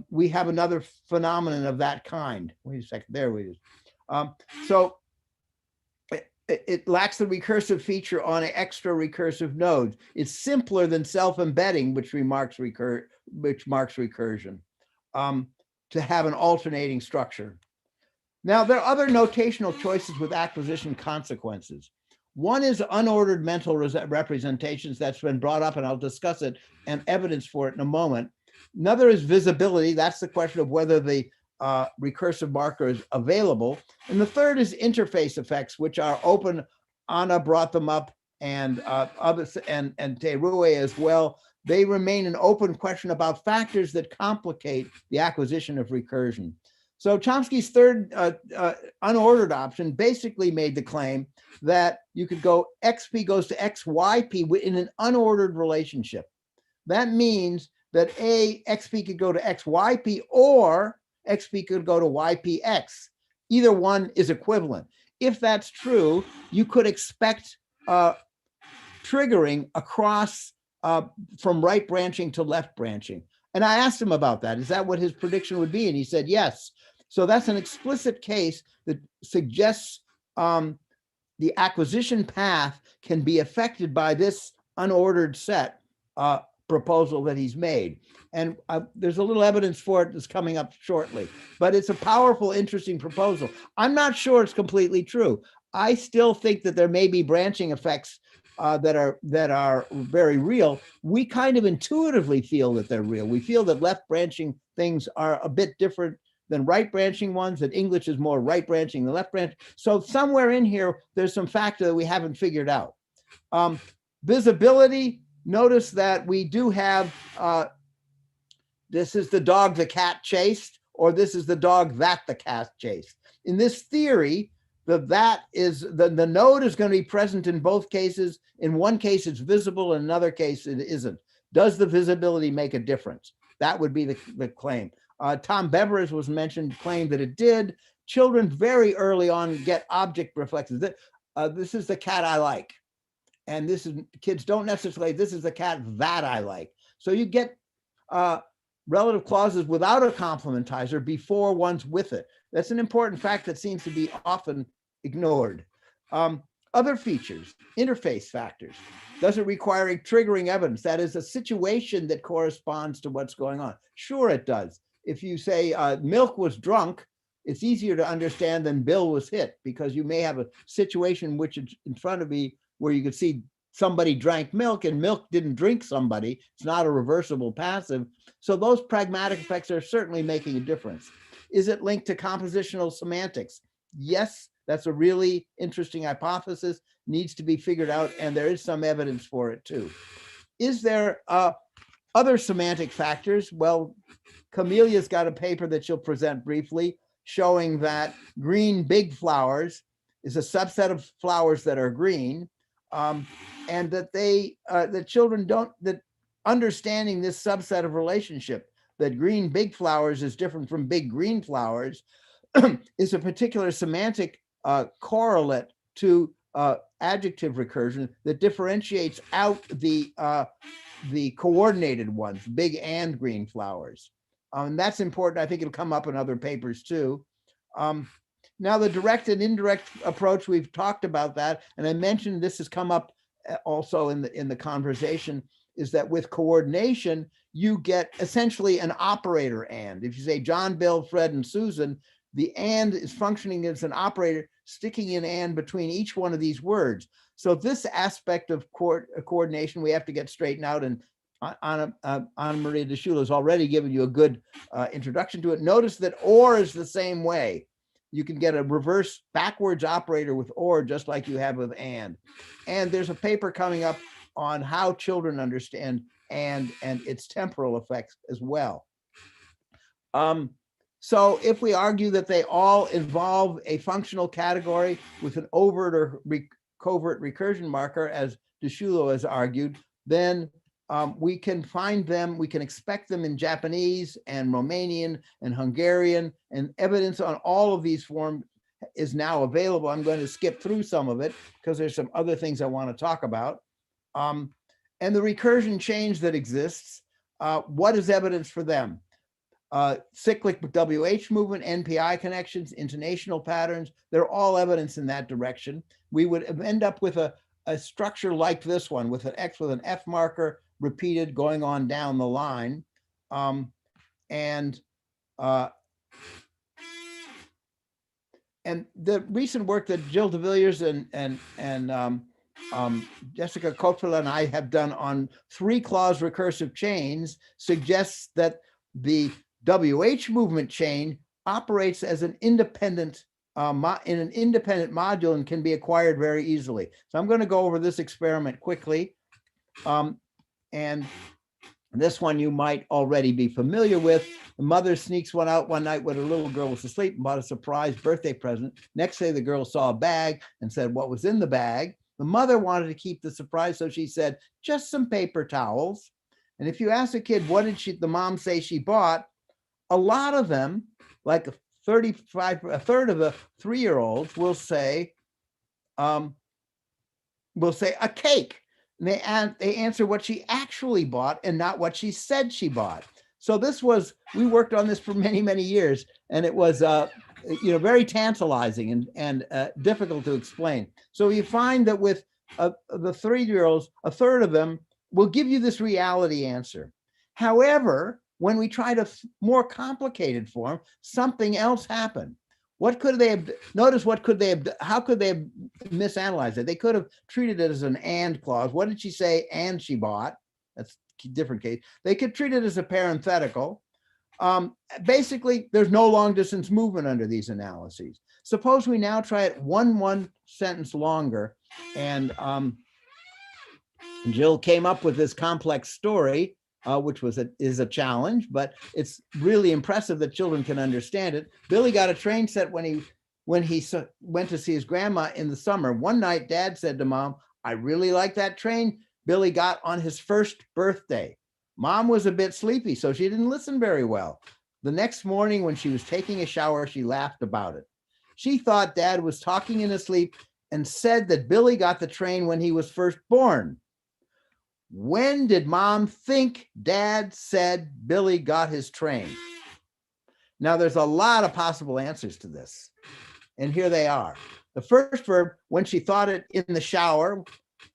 we have another phenomenon of that kind. Wait a second, there we go. So it lacks the recursive feature on an extra recursive node. It's simpler than self-embedding, which marks recursion, to have an alternating structure. Now, there are other notational choices with acquisition consequences. One is unordered mental representations that's been brought up, and I'll discuss it and evidence for it in a moment. Another is visibility. That's the question of whether the recursive marker is available. And the third is interface effects, which are open. Anna brought them up, and others, and Terue as well. They remain an open question about factors that complicate the acquisition of recursion. So Chomsky's third unordered option basically made the claim that you could go XP goes to XYP in an unordered relationship. That means that XP could go to XYP or XP could go to YPX. Either one is equivalent. If that's true, you could expect triggering across from right branching to left branching. And I asked him about that. Is that what his prediction would be? And he said, yes. So that's an explicit case that suggests the acquisition path can be affected by this unordered set proposal that he's made. And there's a little evidence for it that's coming up shortly, but it's a powerful, interesting proposal. I'm not sure it's completely true. I still think that there may be branching effects that are very real. We kind of intuitively feel that they're real. We feel that left branching things are a bit different than right branching ones, that English is more right branching than left branch. So somewhere in here, there's some factor that we haven't figured out. Visibility, notice that we do have, this is the dog the cat chased, or this is the dog that the cat chased. In this theory, that is the node is going to be present in both cases. In one case, it's visible. In another case, it isn't. Does the visibility make a difference? That would be the claim. Tom Beveridge was mentioned, claimed that it did. Children very early on get object reflexes. This is the cat I like. And this is, kids don't necessarily, this is the cat that I like. So you get relative clauses without a complementizer before one's with it. That's an important fact that seems to be often ignored. Other features, interface factors. Does it require triggering evidence? That is a situation that corresponds to what's going on. Sure, it does. If you say Milk was drunk, it's easier to understand than Bill was hit, because you may have a situation which is in front of me where you could see somebody drank milk and milk didn't drink somebody. It's not a reversible passive. So those pragmatic effects are certainly making a difference. Is it linked to compositional semantics? Yes, that's a really interesting hypothesis, needs to be figured out, and there is some evidence for it too. Is there other semantic factors? Well, Camelia's got a paper that she'll present briefly showing that green big flowers is a subset of flowers that are green, and that that children don't, that understanding this subset of relationship, that green big flowers is different from big green flowers, is a particular semantic correlate to adjective recursion that differentiates out the coordinated ones, big and green flowers. And that's important. I think it'll come up in other papers too. Now, the direct and indirect approach, we've talked about that. And I mentioned this has come up also in the conversation, is that with coordination, you get essentially an operator and. If you say John, Bill, Fred, and Susan, the and is functioning as an operator, sticking an and between each one of these words. So this aspect of coordination, we have to get straightened out, and Anna Maria de Shula has already given you a good introduction to it. Notice that or is the same way. You can get a reverse backwards operator with or, just like you have with and. And there's a paper coming up on how children understand and its temporal effects as well. So if we argue that they all involve a functional category with an overt or covert recursion marker, as de Shula has argued, then we can find them, we can expect them in Japanese and Romanian and Hungarian, and evidence on all of these forms is now available. I'm going to skip through some of it because there's some other things I want to talk about. And the recursion change that exists, what is evidence for them? Cyclic WH movement, NPI connections, intonational patterns, they're all evidence in that direction. We would end up with a structure like this one with an X with an F marker repeated going on down the line. And the recent work that Jill de Villiers and Jessica Coppola and I have done on 3-clause recursive chains suggests that the WH movement chain operates as an independent in an independent module and can be acquired very easily. So I'm going to go over this experiment quickly. And this one you might already be familiar with. The mother sneaks one out one night when her little girl was asleep and bought a surprise birthday present. Next day, the girl saw a bag and said, "What was in the bag?" The mother wanted to keep the surprise, so she said, "Just some paper towels." And if you ask a kid, what did the mom say she bought? A lot of them, like a third of the 3-year-olds will say a cake. And they answer what she actually bought and not what she said she bought. So this was, we worked on this for many, many years, and it was very tantalizing and difficult to explain. So you find that with the 3-year-olds, a third of them will give you this reality answer. However, when we tried a more complicated form, something else happened. What could they have, notice what could they have, how could they have misanalyzed it? They could have treated it as an and clause. What did she say? And she bought. That's a different case. They could treat it as a parenthetical. Basically, there's no long distance movement under these analyses. Suppose we now try it one sentence longer, and Jill came up with this complex story, which is a challenge, but it's really impressive that children can understand it. Billy got a train set when he went to see his grandma in the summer. One night, Dad said to Mom, "I really like that train Billy got on his first birthday." Mom was a bit sleepy, so she didn't listen very well. The next morning when she was taking a shower, she laughed about it. She thought Dad was talking in his sleep and said that Billy got the train when he was first born. When did Mom think Dad said Billy got his train? Now, there's a lot of possible answers to this, and here they are. The first verb, when she thought it in the shower.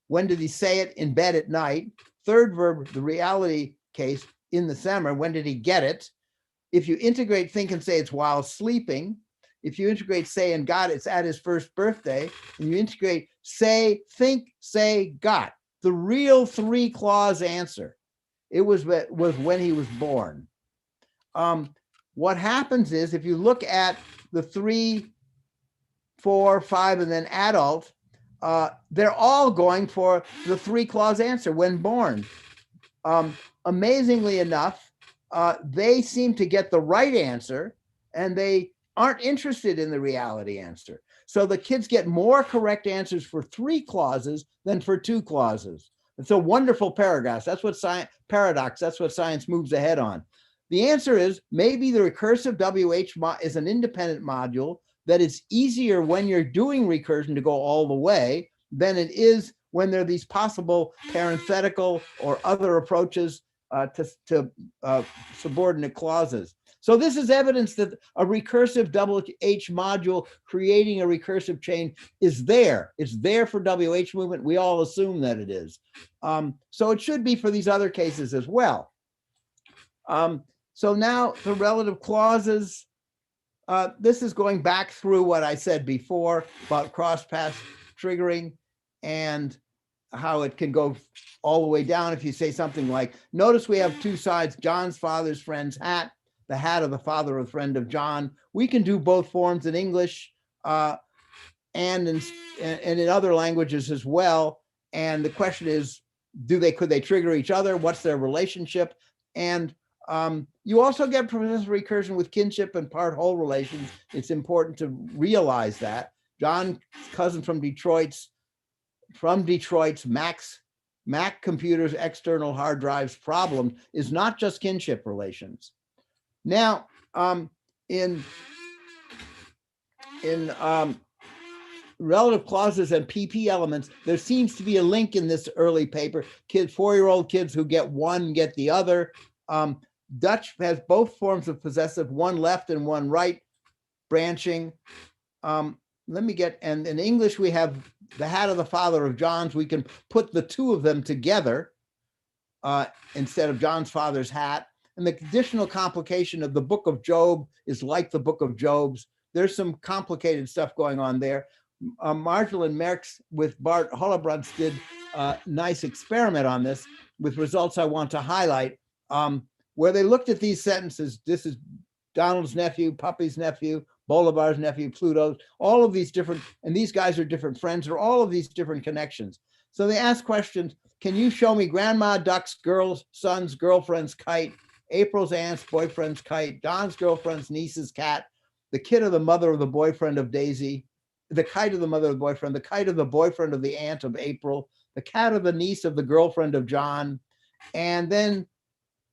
When did he say it? In bed at night. Third verb, the reality case, in the summer. When did he get it? If you integrate think and say, it's while sleeping. If you integrate say and got, it's at his first birthday. And you integrate say, think, say, got. The real 3-clause answer. It was when he was born. What happens is, if you look at the 3, 4, 5, and then adult, they're all going for the 3-clause answer, when born. Amazingly enough, they seem to get the right answer, and they aren't interested in the reality answer. So the kids get more correct answers for 3 clauses than for 2 clauses. It's a wonderful paradox. That's what science moves ahead on. The answer is maybe the recursive WH is an independent module that is easier when you're doing recursion to go all the way than it is when there are these possible parenthetical or other approaches to subordinate clauses. So this is evidence that a recursive WH module creating a recursive chain is there. It's there for WH movement. We all assume that it is. So it should be for these other cases as well. So now the relative clauses. This is going back through what I said before about cross-pass triggering and how it can go all the way down if you say something like, notice we have 2 sides, John's father's friend's hat, the hat of the father of friend of John. We can do both forms in English and in other languages as well. And the question is, could they trigger each other? What's their relationship? And you also get possessive recursion with kinship and part-whole relations. It's important to realize that. John's cousin from Detroit's Mac computers, external hard drives problem is not just kinship relations. Now, in relative clauses and PP elements, there seems to be a link in this early paper. 4-year-old kids who get one get the other. Dutch has both forms of possessive, one left and one right branching. And in English, we have the hat of the father of John's. We can put the 2 of them together instead of John's father's hat. And the additional complication of the book of Job is like the book of Job's. There's some complicated stuff going on there. Marshall and Merckx with Bart Hollebrands did a nice experiment on this with results I want to highlight, where they looked at these sentences. This is Donald's nephew, Puppy's nephew, Bolivar's nephew, Pluto's, all of these different, and these guys are different friends, or all of these different connections. So they ask questions. Can you show me Grandma Duck's son's girlfriend's kite, April's aunt's boyfriend's kite, Don's girlfriend's niece's cat, the kid of the mother of the boyfriend of Daisy, the kite of the mother of the boyfriend, the kite of the boyfriend of the aunt of April, the cat of the niece of the girlfriend of John. And then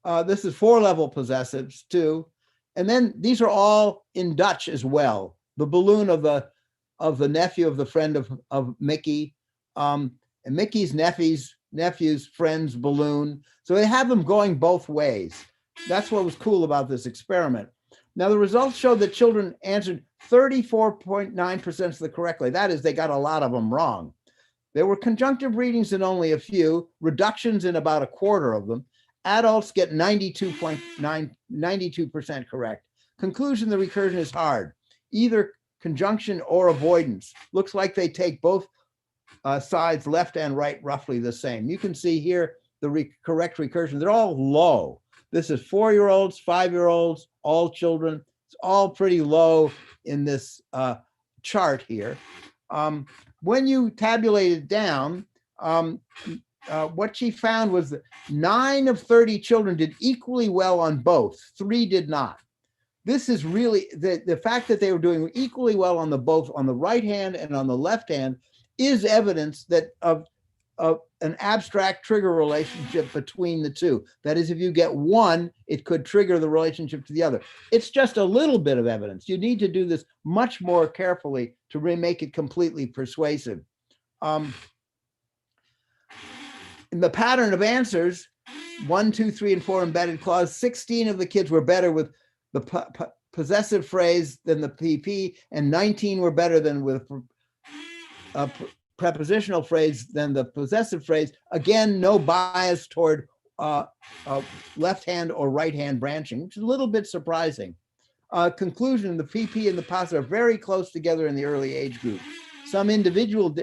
this is 4-level possessives too. And then these are all in Dutch as well. The balloon of the nephew of the friend of Mickey, and Mickey's nephew's friend's balloon. So they have them going both ways. That's what was cool about this experiment. Now, the results showed that children answered 34.9% of the correctly. That is, they got a lot of them wrong. There were conjunctive readings in only a few, reductions in about a quarter of them. Adults get 92% correct. Conclusion, the recursion is hard. Either conjunction or avoidance. Looks like they take both sides, left and right, roughly the same. You can see here the correct recursion. They're all low. This is 4-year-olds, 5-year-olds, all children. It's all pretty low in this chart here. When you tabulate it down, what she found was that 9 of 30 children did equally well on both. 3 did not. This is really, the fact that they were doing equally well on the both, on the right hand and on the left hand, is evidence that of an abstract trigger relationship between the two. That is, if you get one, it could trigger the relationship to the other. It's just a little bit of evidence. You need to do this much more carefully to make it completely persuasive. In the pattern of answers, 1, 2, 3, and 4 embedded clause, 16 of the kids were better with the possessive phrase than the PP, and 19 were better than with prepositional phrase than the possessive phrase. Again, no bias toward left hand or right hand branching, which is a little bit surprising. Conclusion, the PP and the possessive are very close together in the early age group. Some individual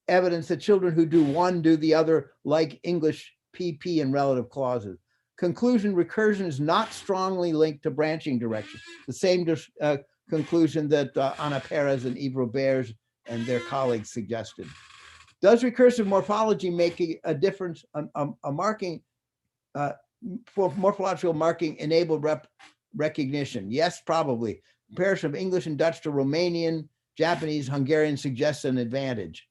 evidence that children who do one do the other, like English PP and relative clauses. Conclusion, recursion is not strongly linked to branching direction. The same conclusion that Anna Perez and Yves Robert and their colleagues suggested. Does recursive morphology make a difference, a marking, for morphological marking enabled recognition? Yes, probably. Comparison of English and Dutch to Romanian, Japanese, Hungarian suggests an advantage.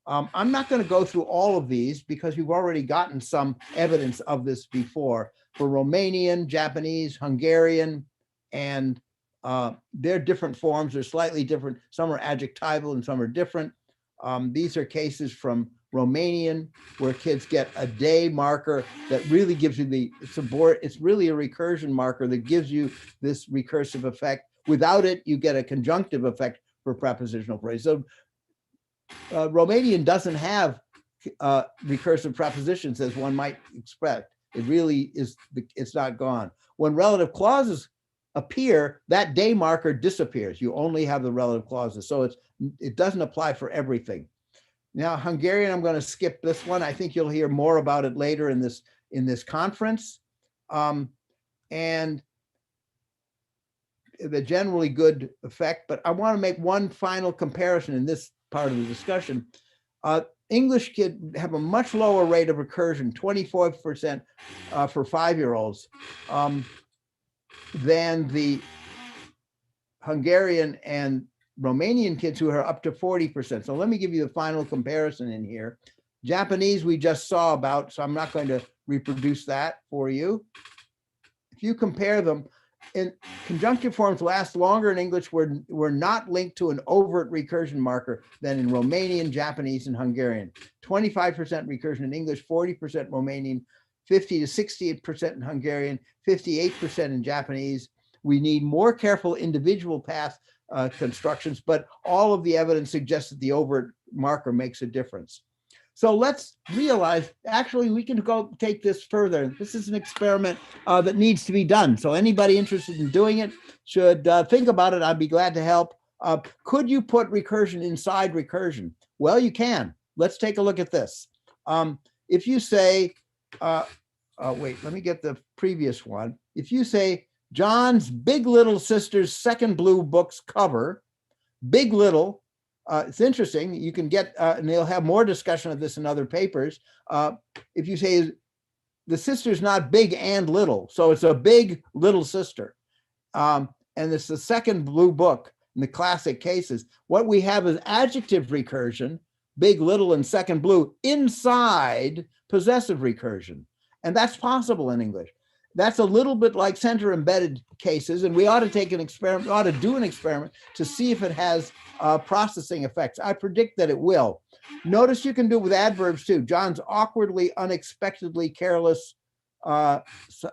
I'm not going to go through all of these because you've already gotten some evidence of this before. For Romanian, Japanese, Hungarian, and their different forms are slightly different. Some are adjectival and some are different. These are cases from Romanian where kids get a day marker that really gives you it's really a recursion marker that gives you this recursive effect. Without it, you get a conjunctive effect for prepositional phrase. So Romanian doesn't have recursive prepositions as one might expect. It really is, it's not gone. When relative clauses appear, that day marker disappears. You only have the relative clauses. So it doesn't apply for everything. Now, Hungarian, I'm going to skip this one. I think you'll hear more about it later in this conference. And the generally good effect, but I want to make one final comparison in this part of the discussion. English kids have a much lower rate of recursion, 24% for 5-year-olds, than the Hungarian and Romanian kids who are up to 40%. So let me give you the final comparison in here. Japanese we just saw about, so I'm not going to reproduce that for you. If you compare them, in conjunctive forms last longer in English were not linked to an overt recursion marker than in Romanian, Japanese, and Hungarian. 25% recursion in English, 40% Romanian, 50 to 68% in Hungarian, 58% in Japanese. We need more careful individual path constructions, but all of the evidence suggests that the overt marker makes a difference. So let's realize, actually, we can go take this further. This is an experiment that needs to be done. So anybody interested in doing it should think about it. I'd be glad to help. Could you put recursion inside recursion? Well, you can. Let's take a look at this. If you say, wait, let me get the previous one. If you say, John's Big Little Sister's second blue book's cover, Big Little, it's interesting. You can get, and they'll have more discussion of this in other papers. If you say the sister's not big and little, so it's a big little sister. And it's the second blue book in the classic cases. What we have is adjective recursion, big, little, and second blue inside possessive recursion. And that's possible in English. That's a little bit like center embedded cases, and we ought to take an experiment, ought to do an experiment to see if it has processing effects. I predict that it will. Notice you can do it with adverbs too. John's awkwardly, unexpectedly careless,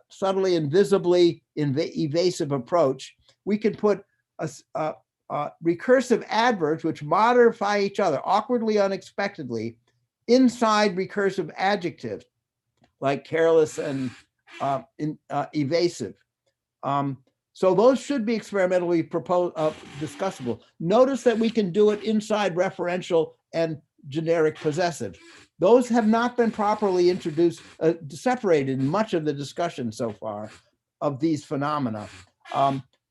subtly and visibly evasive approach. we could put recursive adverbs which modify each other awkwardly, unexpectedly, inside recursive adjectives like careless and evasive. So those should be experimentally discussable. Notice that we can do it inside referential and generic possessive. Those have not been properly introduced, separated in much of the discussion so far of these phenomena.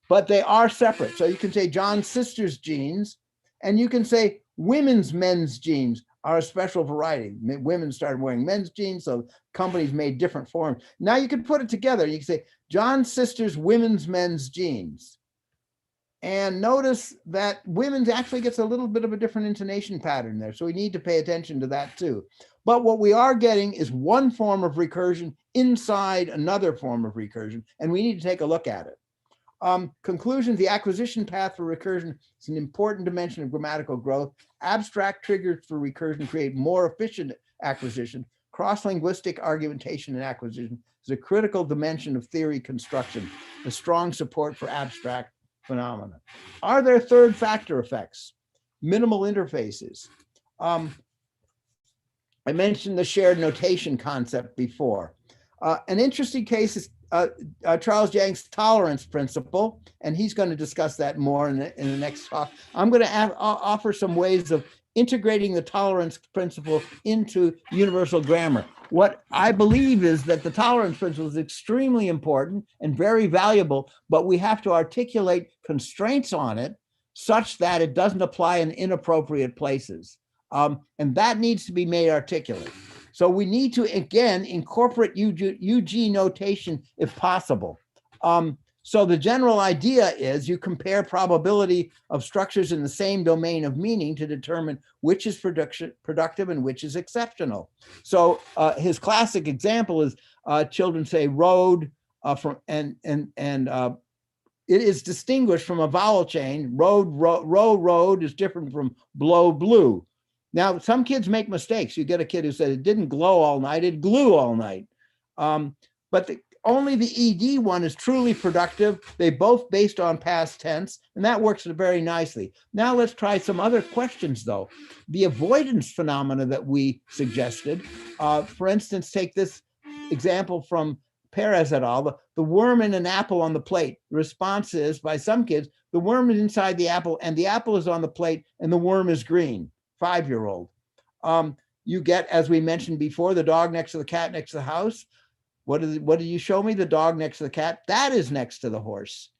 But they are separate. So you can say John's sister's jeans, and you can say men's jeans are a special variety. Women started wearing men's jeans, so companies made different forms. Now you can put it together. You can say John's sister's men's jeans. And notice that women's actually gets a little bit of a different intonation pattern there. So we need to pay attention to that too. But what we are getting is one form of recursion inside another form of recursion, and we need to take a look at it. Conclusion, the acquisition path for recursion is an important dimension of grammatical growth. Abstract triggers for recursion create more efficient acquisition. Cross-linguistic argumentation and acquisition is a critical dimension of theory construction, a strong support for abstract phenomena. Are there third factor effects? Minimal interfaces. I mentioned the shared notation concept before. An interesting case is Charles Yang's tolerance principle, and he's going to discuss that more in the next talk. I'm going to offer some ways of integrating the tolerance principle into universal grammar. What I believe is that the tolerance principle is extremely important and very valuable, but we have to articulate constraints on it such that it doesn't apply in inappropriate places. And that needs to be made articulate. So we need to, again, incorporate UG notation if possible. So the general idea is you compare probability of structures in the same domain of meaning to determine which is productive and which is exceptional. So his classic example is children say road it is distinguished from a vowel chain. Road is different from blow, blue. Now, some kids make mistakes. You get a kid who said it didn't glow all night, it glue all night. But only the ED one is truly productive. They both based on past tense, and that works very nicely. Now let's try some other questions though. The avoidance phenomena that we suggested, for instance, take this example from Perez et al., the worm in an apple on the plate. The response is, by some kids, the worm is inside the apple and the apple is on the plate and the worm is green. 5-year-old. You get, as we mentioned before, the dog next to the cat next to the house. What did you show me? The dog next to the cat. That is next to the horse.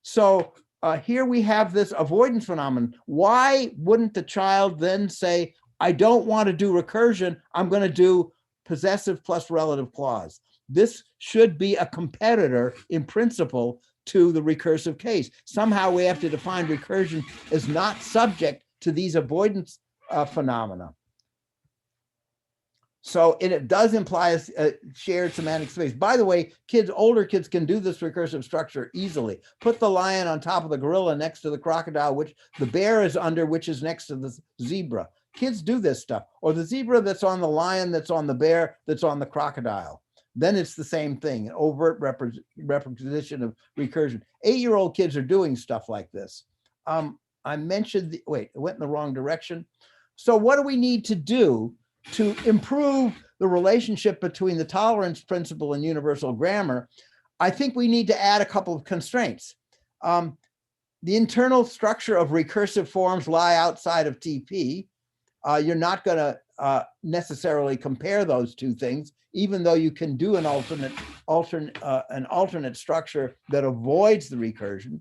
So here we have this avoidance phenomenon. Why wouldn't the child then say, I don't want to do recursion, I'm going to do possessive plus relative clause? This should be a competitor in principle to the recursive case. Somehow we have to define recursion as not subject to these avoidance phenomena. So it does imply a shared semantic space. By the way, older kids can do this recursive structure easily. Put the lion on top of the gorilla next to the crocodile, which the bear is under, which is next to the zebra. Kids do this stuff. Or the zebra that's on the lion, that's on the bear, that's on the crocodile. Then it's the same thing, an overt representation of recursion. 8-year-old kids are doing stuff like this. I mentioned, it went in the wrong direction. So what do we need to do to improve the relationship between the tolerance principle and universal grammar? I think we need to add a couple of constraints. The internal structure of recursive forms lie outside of TP. You're not going to necessarily compare those two things, even though you can do an alternate structure that avoids the recursion.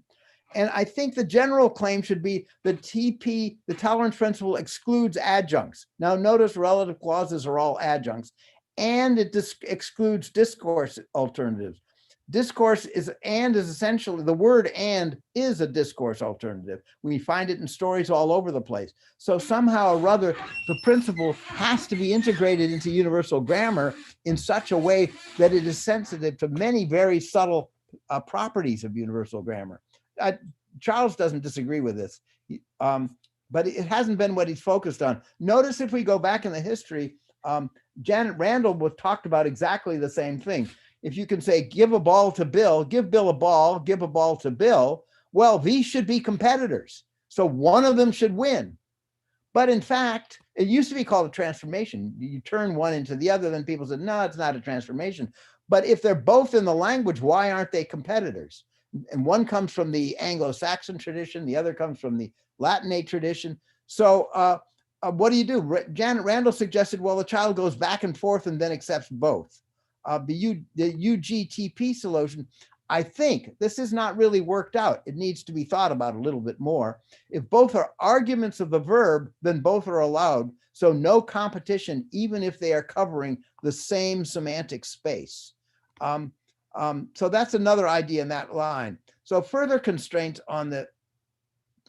And I think the general claim should be that TP, the tolerance principle, excludes adjuncts. Now notice relative clauses are all adjuncts, and it excludes discourse alternatives. Discourse is essentially, the word and is a discourse alternative. We find it in stories all over the place. So somehow or other, the principle has to be integrated into universal grammar in such a way that it is sensitive to many very subtle properties of universal grammar. Charles doesn't disagree with this, but it hasn't been what he's focused on. Notice if we go back in the history, Janet Randall talked about exactly the same thing. If you can say, give a ball to Bill, give Bill a ball, give a ball to Bill, well, these should be competitors, so one of them should win. But in fact, it used to be called a transformation. You turn one into the other, then people said, no, it's not a transformation. But if they're both in the language, why aren't they competitors? And one comes from the Anglo-Saxon tradition, the other comes from the Latinate tradition. So what do you do? Janet Randall suggested, well, the child goes back and forth and then accepts both. The UGTP solution, I think this is not really worked out. It needs to be thought about a little bit more. If both are arguments of the verb, then both are allowed. So no competition, even if they are covering the same semantic space. So that's another idea in that line. So further constraints on the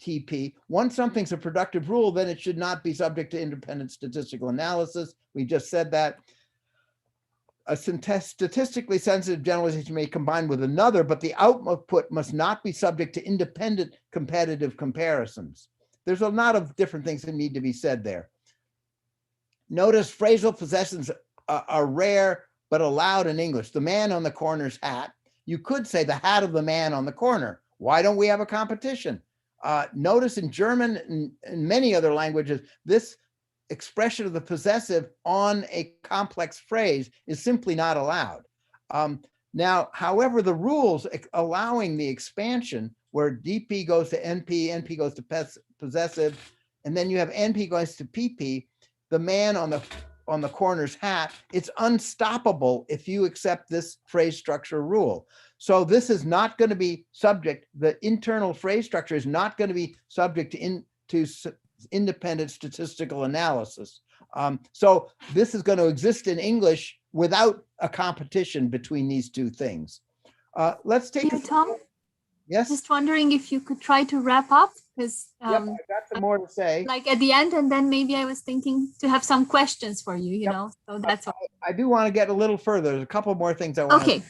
TP, once something's a productive rule, then it should not be subject to independent statistical analysis. We just said that. A statistically sensitive generalization may combine with another, but the output must not be subject to independent competitive comparisons. There's a lot of different things that need to be said there. Notice phrasal possessions are rare, but allowed in English. The man on the corner's hat. You could say the hat of the man on the corner. Why don't we have a competition? Notice in German and many other languages, this expression of the possessive on a complex phrase is simply not allowed. Now, however, the rules allowing the expansion where DP goes to NP, NP goes to possessive, and then you have NP goes to PP, the man on the corner's hat, it's unstoppable if you accept this phrase structure rule. So this is not going to be subject, the internal phrase structure is not going to be subject to independent statistical analysis. So this is going to exist in English without a competition between these two things. Let's take Tom? Yes? Just wondering if you could try to wrap up, because Yep, I've got some more to say. Like at the end, and then maybe I was thinking to have some questions for you, you know, so that's all. I do want to get a little further. There's a couple more things I want Okay.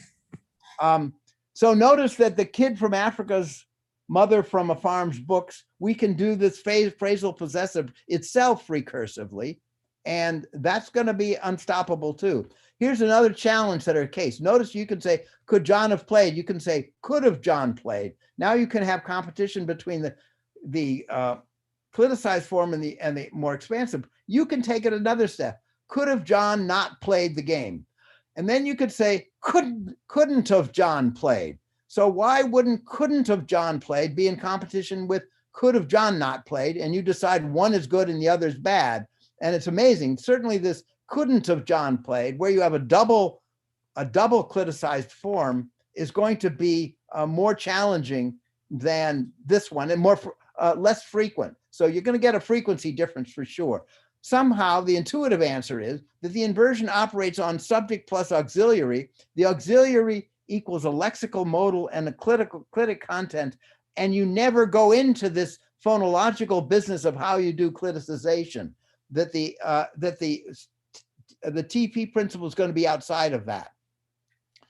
to. So notice that the kid from Africa's mother from a farm's books, we can do this phrasal possessive itself recursively, and that's going to be unstoppable too. Here's another challenge that are case. Notice you can say, could John have played? You can say, could have John played? Now you can have competition between the politicized form and the more expansive. You can take it another step. Could have John not played the game? And then you could say, couldn't have John played? So why wouldn't couldn't have John played be in competition with could have John not played? And you decide one is good and the other is bad. And it's amazing. Certainly this couldn't have John played, where you have a double cliticized form, is going to be more challenging than this one and less frequent. So you're going to get a frequency difference for sure. Somehow the intuitive answer is that the inversion operates on subject plus auxiliary. The auxiliary equals a lexical modal and a clitic content, and you never go into this phonological business of how you do cliticization. That the TP principle is going to be outside of that.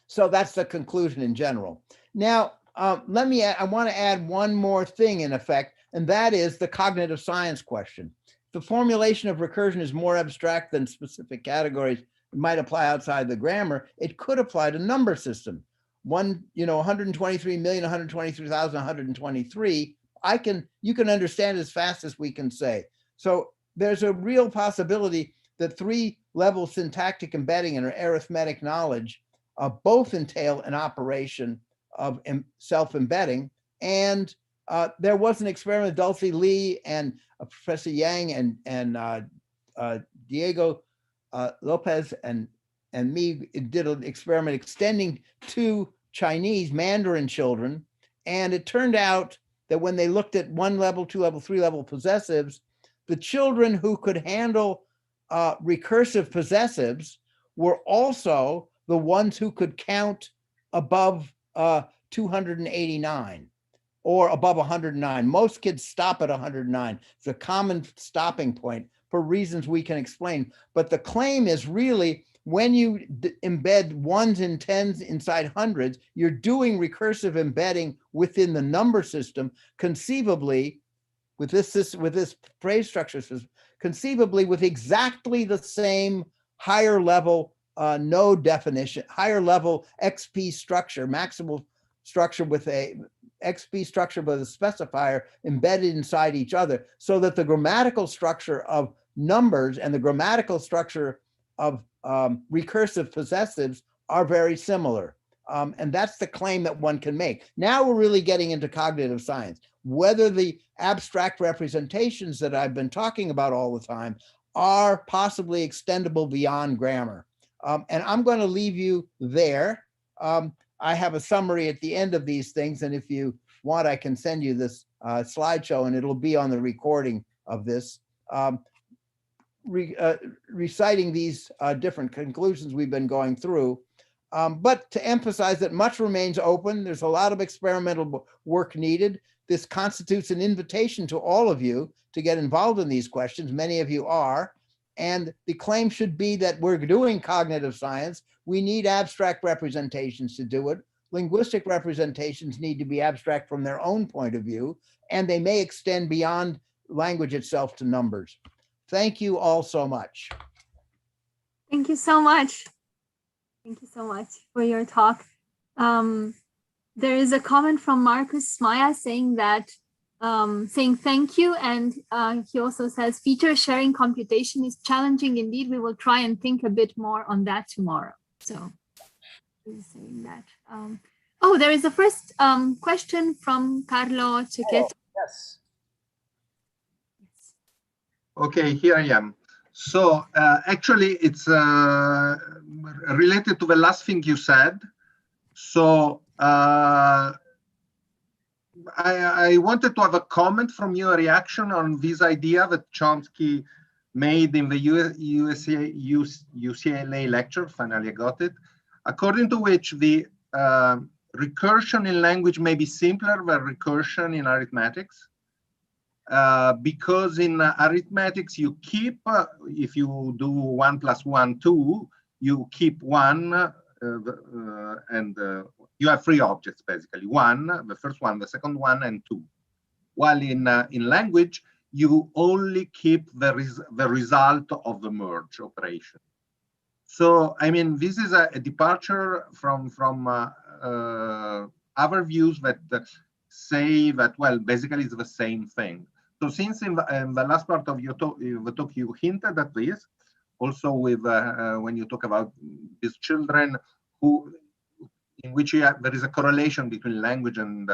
So that's the conclusion in general. Now, I want to add one more thing in effect, and that is the cognitive science question. The formulation of recursion is more abstract than specific categories. It might apply outside the grammar. It could apply to number system. 123,123,123. You can understand as fast as we can say. So there's a real possibility that 3-level syntactic embedding and arithmetic knowledge both entail an operation of self-embedding. And there was an experiment with Dulcie Lee and Professor Yang and Diego Lopez and me did an experiment extending to Chinese Mandarin children. And it turned out that when they looked at 1-level, 2-level, 3-level possessives, the children who could handle recursive possessives were also the ones who could count above 289 or above 109. Most kids stop at 109. It's a common stopping point for reasons we can explain. But the claim is really when you embed ones and tens inside hundreds, you're doing recursive embedding within the number system, conceivably with this phrase structure system, conceivably with exactly the same higher level node definition, higher level XP structure, maximal structure with a XB structure with a specifier embedded inside each other, so that the grammatical structure of numbers and the grammatical structure of recursive possessives are very similar. And that's the claim that one can make. Now we're really getting into cognitive science. Whether the abstract representations that I've been talking about all the time are possibly extendable beyond grammar. And I'm going to leave you there. I have a summary at the end of these things, and if you want, I can send you this slideshow, and it'll be on the recording of this, reciting these different conclusions we've been going through. But to emphasize that much remains open, there's a lot of experimental work needed. This constitutes an invitation to all of you to get involved in these questions. Many of you are. And the claim should be that we're doing cognitive science. We need abstract representations to do it. Linguistic representations need to be abstract from their own point of view, and they may extend beyond language itself to numbers. Thank you all so much. Thank you so much. Thank you so much for your talk. There is a comment from Marcus Smaya saying that saying thank you, and he also says feature sharing computation is challenging indeed. We will try and think a bit more on that tomorrow. So he's saying that. Oh, there is a first question from Carlo Cecchetto. Oh, yes. Okay, here I am. So actually, it's related to the last thing you said. So I wanted to have a comment from you, a reaction on this idea that Chomsky made in the UCLA lecture. Finally, I got it. According to which the recursion in language may be simpler than recursion in arithmetics. Because in arithmetics, you keep, if you do 1 + 1, 2, you keep 1 and you have 3 objects, basically. 1, the first one, the second one, and 2. While in language, you only keep the result of the merge operation. So, I mean, this is a departure from other views that say that, well, basically it's the same thing. So since in the last part of your talk, you hinted at this, also with when you talk about these children in which there is a correlation between language and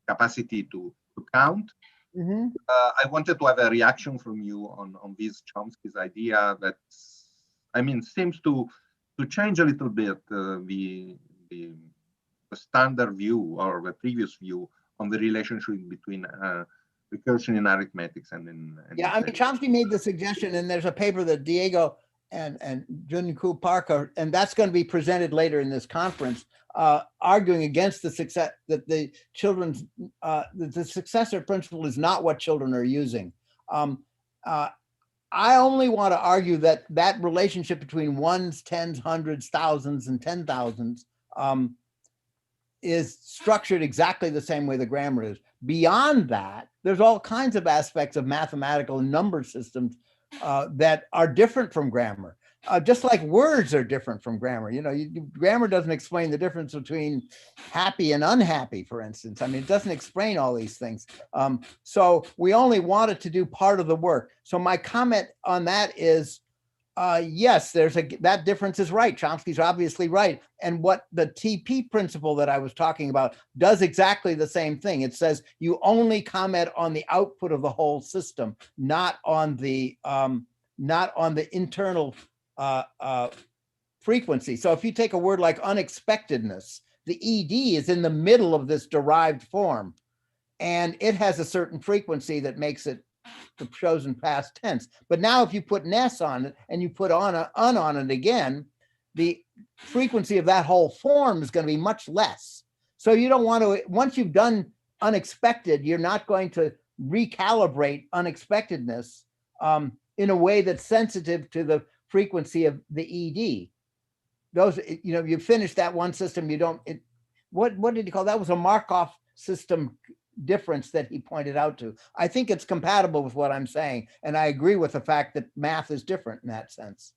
capacity to count. Mm-hmm. I wanted to have a reaction from you on this Chomsky's idea that, I mean, seems to change a little bit the standard view or the previous view on the relationship between recursion in arithmetics and in. Yeah, I mean, Chomsky made the suggestion, and there's a paper that Diego and Junku Parker, and that's going to be presented later in this conference, arguing against the success that the children's the successor principle is not what children are using. I only want to argue that that relationship between ones, tens, hundreds, thousands, and 10,000s is structured exactly the same way the grammar is. Beyond that, there's all kinds of aspects of mathematical and number systems that are different from grammar. Just like words are different from grammar. You know, grammar doesn't explain the difference between happy and unhappy, for instance. I mean, it doesn't explain all these things. So we only wanted to do part of the work. So my comment on that is, yes, that difference is right. Chomsky's obviously right. And what the TP principle that I was talking about does exactly the same thing. It says you only comment on the output of the whole system, not on the internal frequency. So if you take a word like unexpectedness, the ED is in the middle of this derived form, and it has a certain frequency that makes it the chosen past tense. But now if you put ness on it and you put on it again, the frequency of that whole form is going to be much less. So you don't want to, once you've done unexpected, you're not going to recalibrate unexpectedness in a way that's sensitive to the frequency of the ED. Those, you know, you finish that one system, you don't, what did he call that? Was a Markov system difference that he pointed out to. I think it's compatible with what I'm saying. And I agree with the fact that math is different in that sense.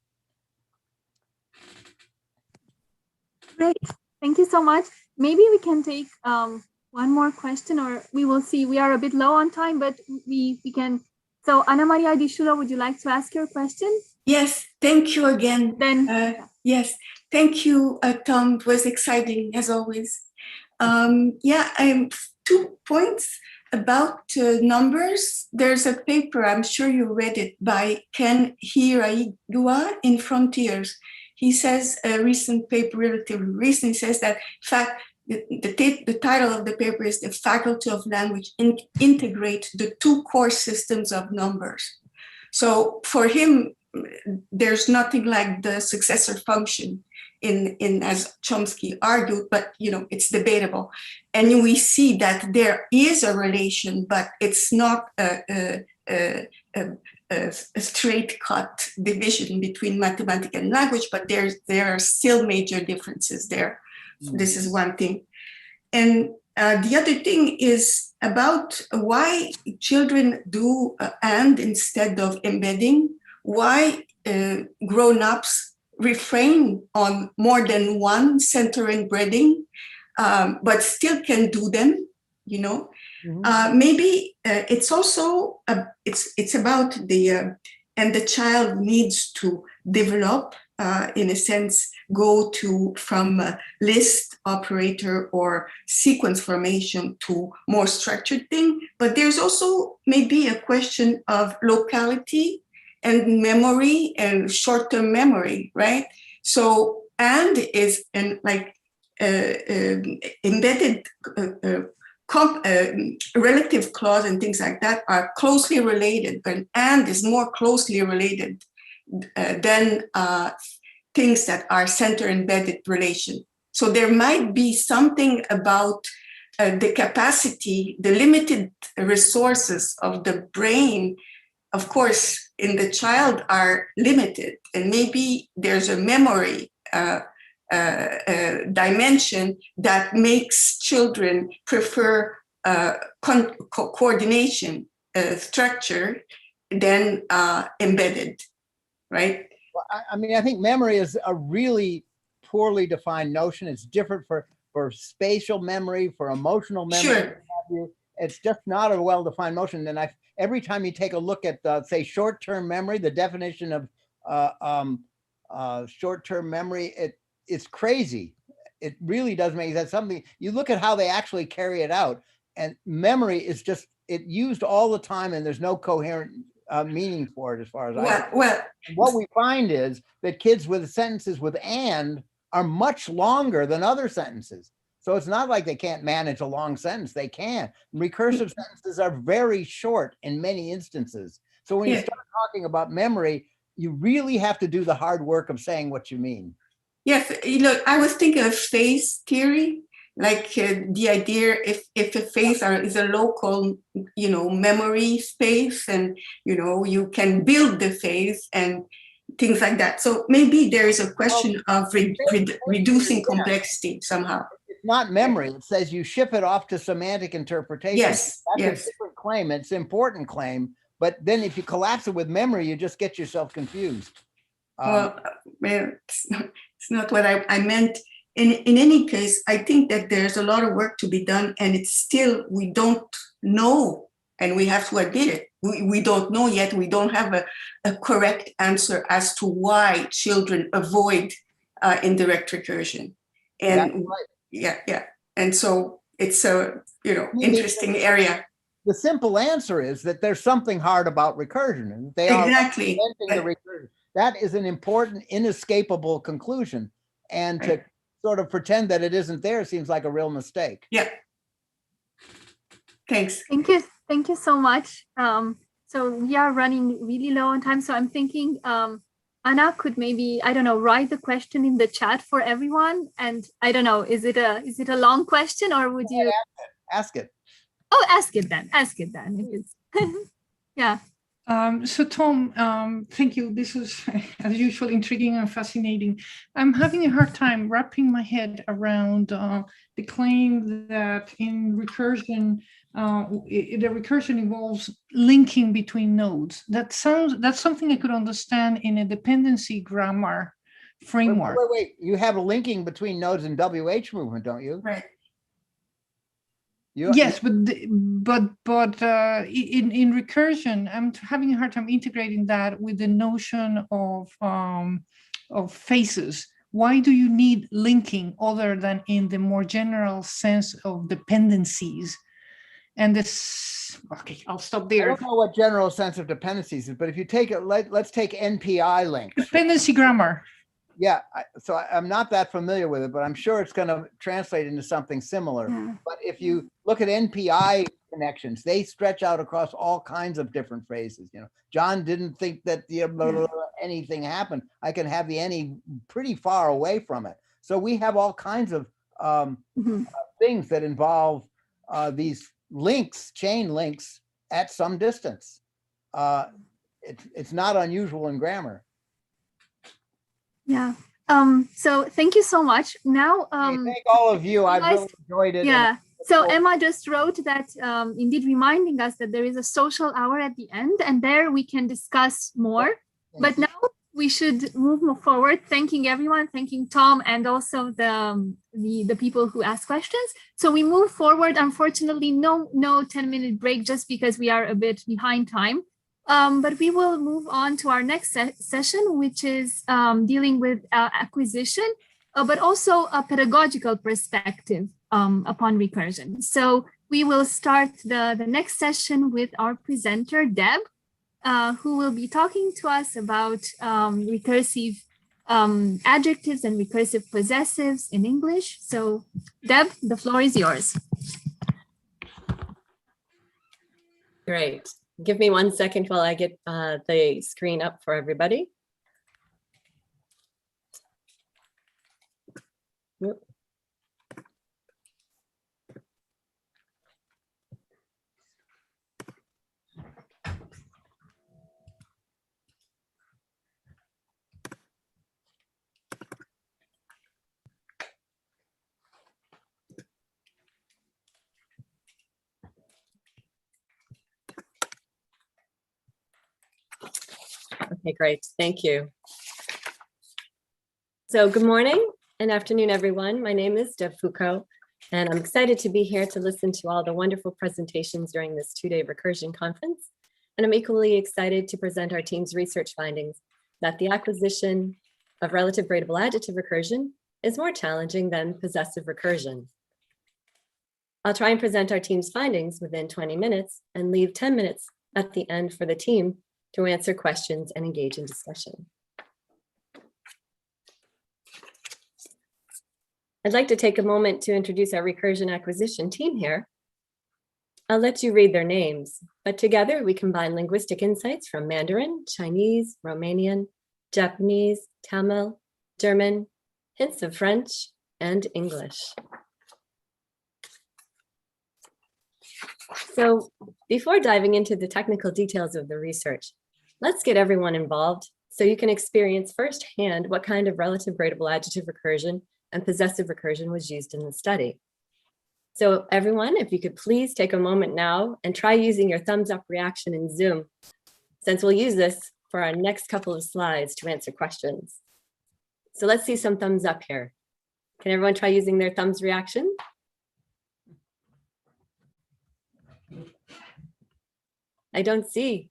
Great. Thank you so much. Maybe we can take one more question, or we will see. We are a bit low on time, but we can. So Ana Maria Di Sciullo, would you like to ask your question? Yes, thank you again. Then yes, thank you, Tom. It was exciting as always. Yeah, I have 2 points about numbers. There's a paper, I'm sure you read it, by Ken Hiraigua in Frontiers. He says, a recent paper, relatively recent, says that, in fact, the title of the paper is The Faculty of Language Integrate the 2 core systems of numbers. So for him, there's nothing like the successor function in as Chomsky argued, but it's debatable. And we see that there is a relation, but it's not a straight cut division between mathematics and language, but there are still major differences there. This is one thing. And the other thing is about why children do and instead of embedding, why grown-ups refrain on more than one center embedding, but still can do them, Maybe it's also, it's about and the child needs to develop, in a sense, go from list operator or sequence formation to more structured thing. But there's also maybe a question of locality and memory and short-term memory, right? So, and is embedded relative clause and things like that are closely related, but and is more closely related than things that are center-embedded relation. So there might be something about the capacity, the limited resources of the brain, of course, in the child are limited, and maybe there's a memory dimension that makes children prefer coordination structure than embedded, right? Well, I mean, I think memory is a really poorly defined notion. It's different for spatial memory, for emotional memory. Sure. It's just not a well-defined notion. And every time you take a look at, say, short-term memory, the definition of short-term memory, it's crazy. It really does make that something. You look at how they actually carry it out, and memory is just used all the time, and there's no coherent meaning for it as far as I know. What we find is that kids with sentences with "and" are much longer than other sentences. So it's not like they can't manage a long sentence. They can. Recursive sentences are very short in many instances. So when you start talking about memory, you really have to do the hard work of saying what you mean. Yes, I was thinking of phase theory, like the idea if a phase is a local, memory space, and you can build the phase and things like that. So maybe there is a question of reducing complexity somehow. It's not memory. It says you ship it off to semantic interpretation. Yes, that's a different claim. It's an important claim, but then if you collapse it with memory, you just get yourself confused. Well, it's not what I meant. In any case, I think that there's a lot of work to be done, and it's still, we don't know, and we have to admit it. We don't know yet. We don't have a correct answer as to why children avoid indirect recursion. And yeah. And so it's a, interesting area. The simple answer is that there's something hard about recursion, and they are exactly the recursion. That is an important, inescapable conclusion. And to sort of pretend that it isn't there seems like a real mistake. Yeah. Thanks. Thank you. Thank you so much. So we are running really low on time. So I'm thinking Anna could maybe, I don't know, write the question in the chat for everyone. And I don't know, is it a long question, or would you ask it? Oh, ask it then. Ask it then. If it's yeah. So Tom, thank you. This was, as usual, intriguing and fascinating. I'm having a hard time wrapping my head around the claim that in recursion, the recursion involves linking between nodes. That's something I could understand in a dependency grammar framework. Wait. You have a linking between nodes and WH movement, don't you? Right. Yes, but in recursion, I'm having a hard time integrating that with the notion of phases. Why do you need linking other than in the more general sense of dependencies? And this, okay, I'll stop there. I don't know what general sense of dependencies is, but if you take it, let's take NPI links. Dependency grammar. Yeah, so I'm not that familiar with it, but I'm sure it's going to translate into something similar. Yeah. But if you look at NPI connections, they stretch out across all kinds of different phrases. You know, John didn't think that the anything happened. I can have the any pretty far away from it. So we have all kinds of things that involve these links, chain links at some distance. It's not unusual in grammar. Yeah. So thank you so much. Now, thank all of you. I've really enjoyed it. Yeah. So Emma just wrote that, indeed reminding us that there is a social hour at the end, and there we can discuss more. But now we should move forward. Thanking everyone, thanking Tom, and also the people who ask questions. So we move forward. Unfortunately, no 10-minute break, just because we are a bit behind time. But we will move on to our next session, which is dealing with acquisition, but also a pedagogical perspective upon recursion. So we will start the next session with our presenter, Deb, who will be talking to us about recursive adjectives and recursive possessives in English. So Deb, the floor is yours. Great. Give me 1 second while I get the screen up for everybody. Yep. Okay, great. Thank you. So good morning and afternoon, everyone. My name is Deb Foucault, and I'm excited to be here to listen to all the wonderful presentations during this 2-day recursion conference. And I'm equally excited to present our team's research findings that the acquisition of relative gradable adjective recursion is more challenging than possessive recursion. I'll try and present our team's findings within 20 minutes and leave 10 minutes at the end for the team to answer questions and engage in discussion. I'd like to take a moment to introduce our recursion acquisition team here. I'll let you read their names, but together we combine linguistic insights from Mandarin, Chinese, Romanian, Japanese, Tamil, German, hints of French, and English. So before diving into the technical details of the research, let's get everyone involved so you can experience firsthand what kind of relative gradable adjective recursion and possessive recursion was used in the study. So everyone, if you could please take a moment now and try using your thumbs up reaction in Zoom, since we'll use this for our next couple of slides to answer questions. So let's see some thumbs up here. Can everyone try using their thumbs reaction? I don't see.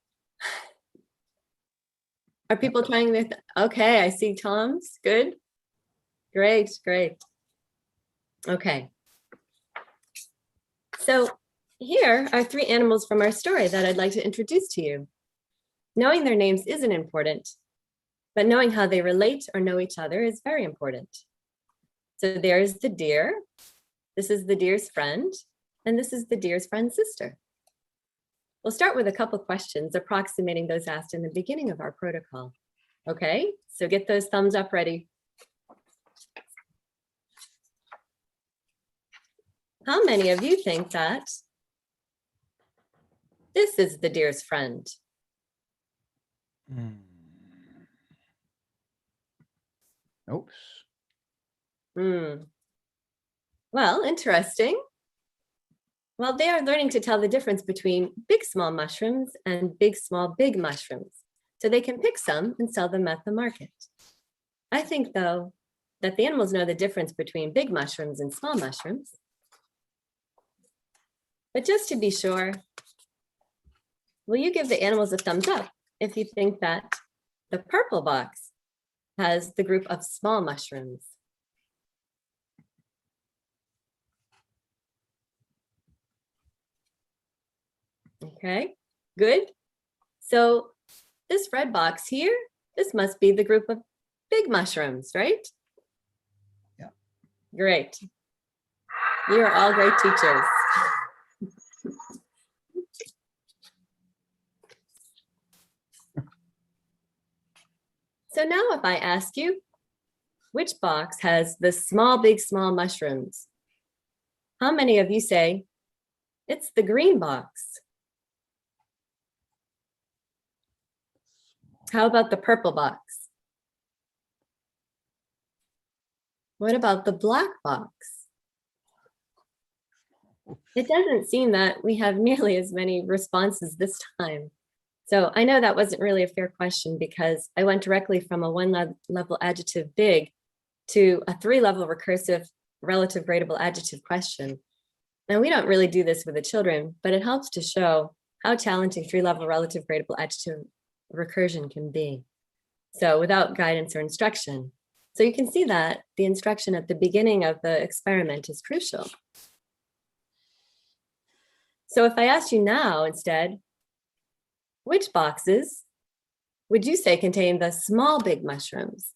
Are people trying their, okay, I see Tom's, good. Great, great. Okay. So here are 3 animals from our story that I'd like to introduce to you. Knowing their names isn't important, but knowing how they relate or know each other is very important. So there's the deer. This is the deer's friend, and this is the deer's friend's sister. We'll start with a couple questions approximating those asked in the beginning of our protocol. Okay, so get those thumbs up ready. How many of you think that this is the deer's friend? Oops. Well, interesting. Well, they are learning to tell the difference between big small mushrooms and big small big mushrooms, so they can pick some and sell them at the market. I think, though, that the animals know the difference between big mushrooms and small mushrooms. But just to be sure, will you give the animals a thumbs up if you think that the purple box has the group of small mushrooms? Okay, good. So this red box here, this must be the group of big mushrooms, right? Yeah. Great. You are all great teachers. So now if I ask you, which box has the small, big, small mushrooms? How many of you say it's the green box? How about the purple box? What about the black box? It doesn't seem that we have nearly as many responses this time. So I know that wasn't really a fair question because I went directly from a one-level adjective big to a three-level recursive relative gradable adjective question. And we don't really do this with the children, but it helps to show how challenging three-level relative gradable adjective recursion can be. So without guidance or instruction. So you can see that the instruction at the beginning of the experiment is crucial. So if I asked you now instead, which boxes would you say contain the small big mushrooms?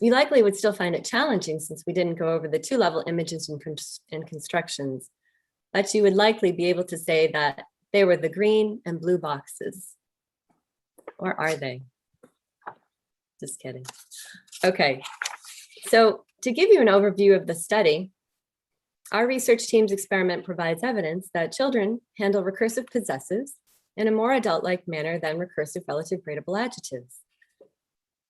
You likely would still find it challenging since we didn't go over the two-level images and constructions, but you would likely be able to say that they were the green and blue boxes. Or are they? Just kidding. Okay, so to give you an overview of the study, our research team's experiment provides evidence that children handle recursive possessives in a more adult-like manner than recursive relative gradable adjectives.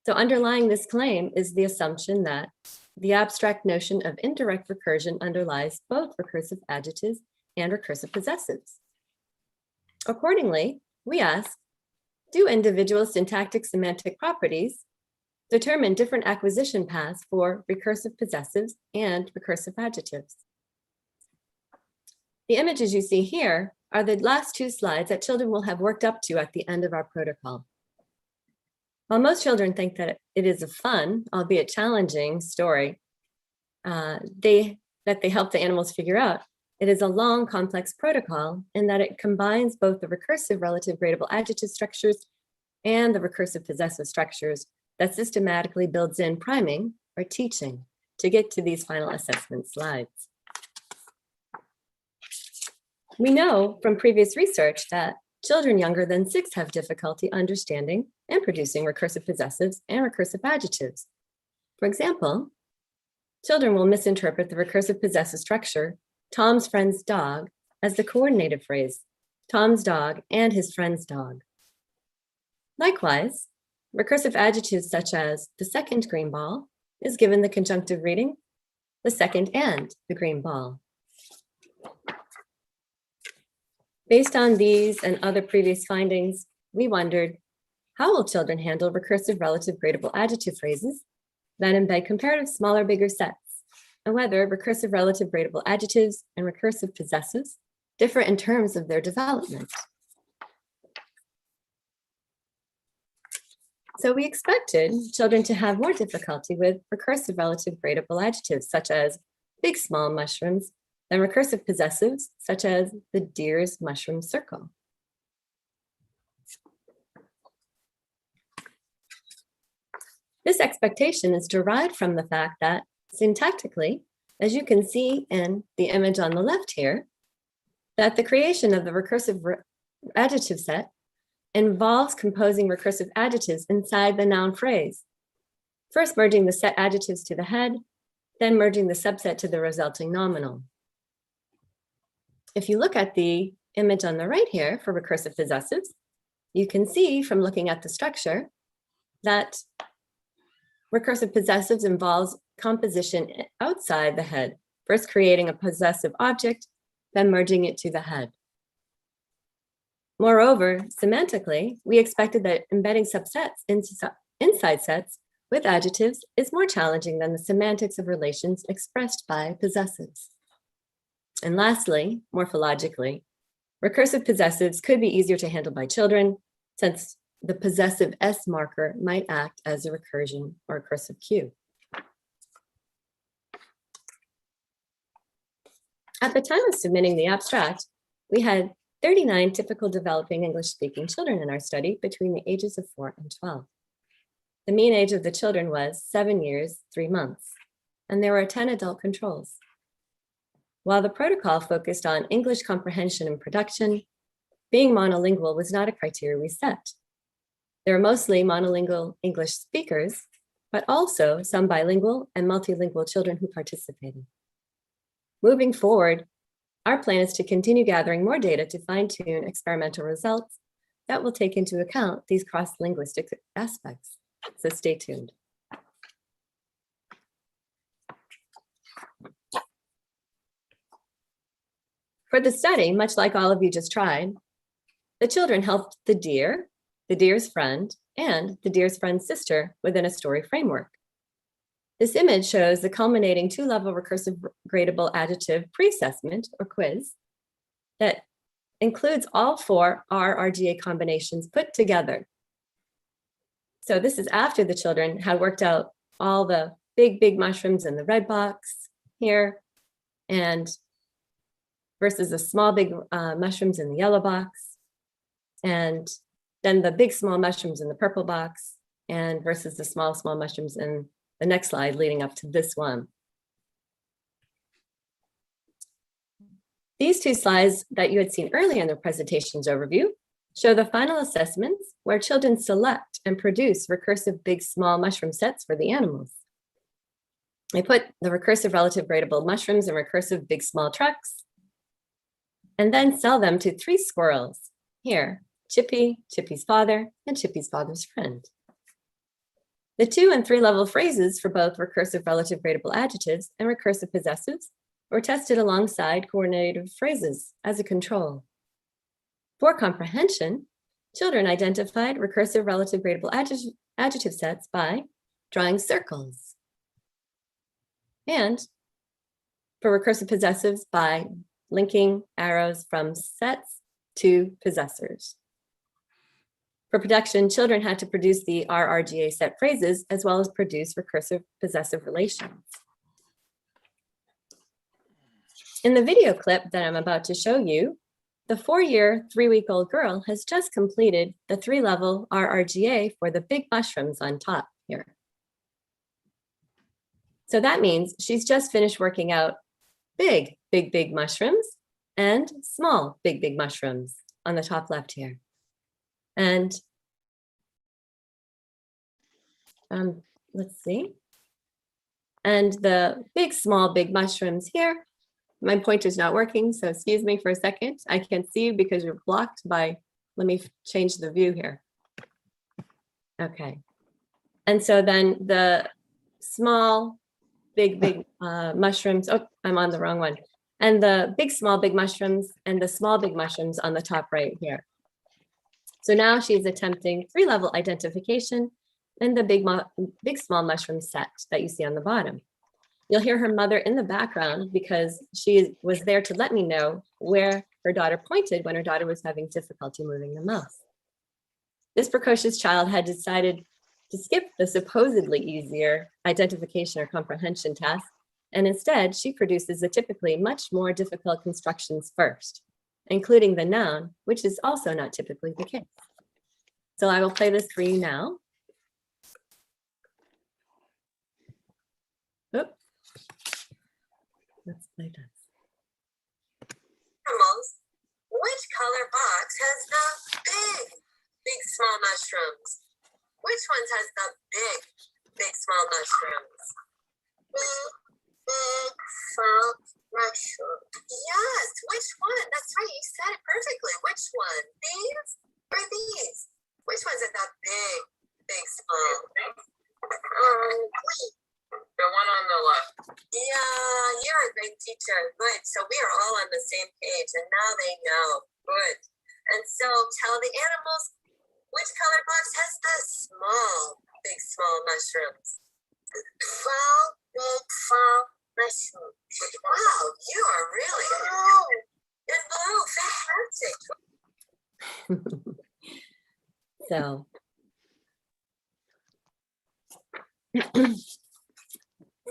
So underlying this claim is the assumption that the abstract notion of indirect recursion underlies both recursive adjectives and recursive possessives. Accordingly, we ask, do individual syntactic semantic properties determine different acquisition paths for recursive possessives and recursive adjectives? The images you see here are the last two slides that children will have worked up to at the end of our protocol. While most children think that it is a fun, albeit challenging story that they help the animals figure out, it is a long, complex protocol in that it combines both the recursive relative gradable adjective structures and the recursive possessive structures that systematically builds in priming or teaching to get to these final assessment slides. We know from previous research that children younger than 6 have difficulty understanding and producing recursive possessives and recursive adjectives. For example, children will misinterpret the recursive possessive structure, Tom's friend's dog, as the coordinated phrase, Tom's dog and his friend's dog. Likewise, recursive adjectives such as the second green ball is given the conjunctive reading, the second and the green ball. Based on these and other previous findings, we wondered, how will children handle recursive relative gradable adjective phrases that embed comparative smaller, bigger sets, and whether recursive relative gradable adjectives and recursive possessives differ in terms of their development? So we expected children to have more difficulty with recursive relative gradable adjectives, such as big, small mushrooms, than recursive possessives, such as the deer's mushroom circle. This expectation is derived from the fact that syntactically, as you can see in the image on the left here, that the creation of the recursive adjective set involves composing recursive adjectives inside the noun phrase, first merging the set adjectives to the head, then merging the subset to the resulting nominal. If you look at the image on the right here for recursive possessives, you can see from looking at the structure that recursive possessives involves composition outside the head, first creating a possessive object, then merging it to the head. Moreover, semantically, we expected that embedding subsets inside sets with adjectives is more challenging than the semantics of relations expressed by possessives. And lastly, morphologically, recursive possessives could be easier to handle by children since the possessive S marker might act as a recursion or recursive cue. At the time of submitting the abstract, we had 39 typical developing English-speaking children in our study between the ages of 4 and 12. The mean age of the children was 7 years, 3 months, and there were 10 adult controls. While the protocol focused on English comprehension and production, being monolingual was not a criteria we set. There are mostly monolingual English speakers, but also some bilingual and multilingual children who participated. Moving forward, our plan is to continue gathering more data to fine-tune experimental results that will take into account these cross-linguistic aspects. So stay tuned. For the study, much like all of you just tried, the children helped the deer's friend, and the deer's friend's sister within a story framework. This image shows the culminating 2-level recursive gradable adjective pre-assessment or quiz that includes all 4 RRGA combinations put together. So this is after the children had worked out all the big mushrooms in the red box here, and versus the small big mushrooms in the yellow box, and then the big small mushrooms in the purple box, and versus the small mushrooms in the next slide leading up to this one. These 2 slides that you had seen earlier in the presentation's overview show the final assessments where children select and produce recursive big small mushroom sets for the animals. They put the recursive relative gradable mushrooms in recursive big small trucks and then sell them to 3 squirrels. Here, Chippy, Chippy's father, and Chippy's father's friend. The 2- and 3-level phrases for both recursive relative gradable adjectives and recursive possessives were tested alongside coordinated phrases as a control. For comprehension, children identified recursive relative gradable adjective sets by drawing circles, and for recursive possessives by linking arrows from sets to possessors. For production, children had to produce the RRGA set phrases as well as produce recursive possessive relations. In the video clip that I'm about to show you, the 4-year, 3-week-old girl has just completed the 3-level RRGA for the big mushrooms on top here. So that means she's just finished working out big mushrooms and small big mushrooms on the top left here. And let's see. And the small big mushrooms here, my pointer's not working, so excuse me for a second. I can't see you because you're blocked by, let me change the view here. Okay. And so then the small, big mushrooms, oh, I'm on the wrong one. And the small, big mushrooms and the small, big mushrooms on the top right here. So now she's attempting 3-level identification and the big small mushroom set that you see on the bottom. You'll hear her mother in the background because she was there to let me know where her daughter pointed when her daughter was having difficulty moving the mouse. This precocious child had decided to skip the supposedly easier identification or comprehension task, and instead she produces the typically much more difficult constructions first, including the noun, which is also not typically the case. So I will play this for you now. Oops. Let's play this. Animals, which color box has the big small mushrooms? Which ones has the big small mushrooms? Big small mushroom. Yes, which one? That's right, you said it perfectly. Which one? These or these? Which ones are the big small? The one on the left. Yeah, you're a great teacher. Good. So we are all on the same page, and now they know. Good. And so tell the animals which color box has the big small mushrooms. Big small mushroom. Wow, you are really in blue. Fantastic. So,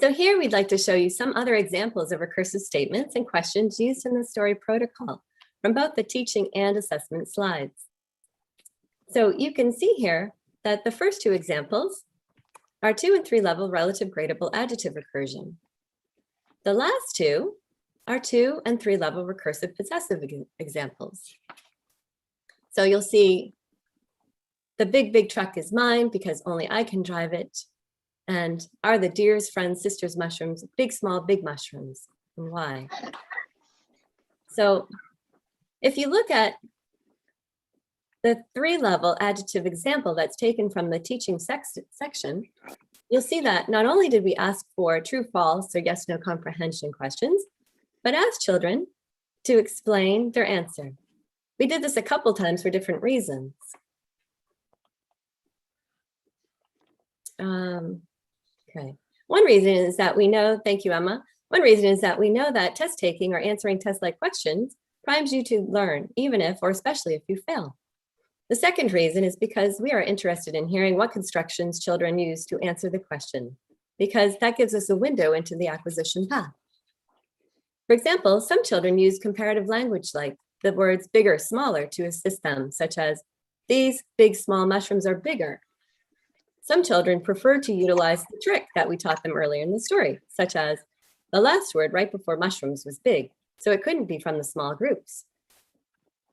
so here we'd like to show you some other examples of recursive statements and questions used in the story protocol from both the teaching and assessment slides. So you can see here that the first two examples are 2 and 3 level relative gradable adjective recursion. The last two are 2 and 3 level recursive possessive examples. So you'll see the big truck is mine because only I can drive it. And are the deer's friends, sisters, mushrooms, big, small, big mushrooms, and why? So if you look at the 3-level adjective example that's taken from the teaching section, you'll see that not only did we ask for true, false, or yes, no comprehension questions, but asked children to explain their answer. We did this a couple times for different reasons. Okay. One reason is that we know, thank you, Emma. One reason is that we know that test taking or answering test-like questions primes you to learn, even if, or especially if you fail. The second reason is because we are interested in hearing what constructions children use to answer the question, because that gives us a window into the acquisition path. For example, some children use comparative language like the words bigger, smaller to assist them, such as, these big, small mushrooms are bigger. Some children prefer to utilize the trick that we taught them earlier in the story, such as, the last word right before mushrooms was big, so it couldn't be from the small groups.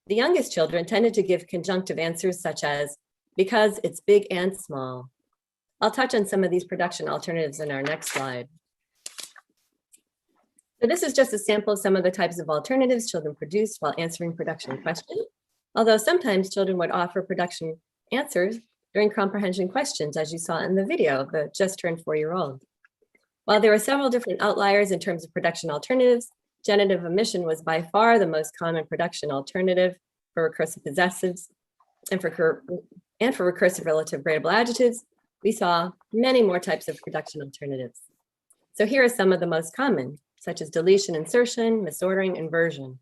The youngest children tended to give conjunctive answers such as, because it's big and small. I'll touch on some of these production alternatives in our next slide. So this is just a sample of some of the types of alternatives children produced while answering production questions, although sometimes children would offer production answers during comprehension questions, as you saw in the video of the just turned 4-year-old. While there were several different outliers in terms of production alternatives, genitive omission was by far the most common production alternative for recursive possessives and for recursive relative gradable adjectives. We saw many more types of production alternatives. So here are some of the most common, such as deletion, insertion, misordering, inversion.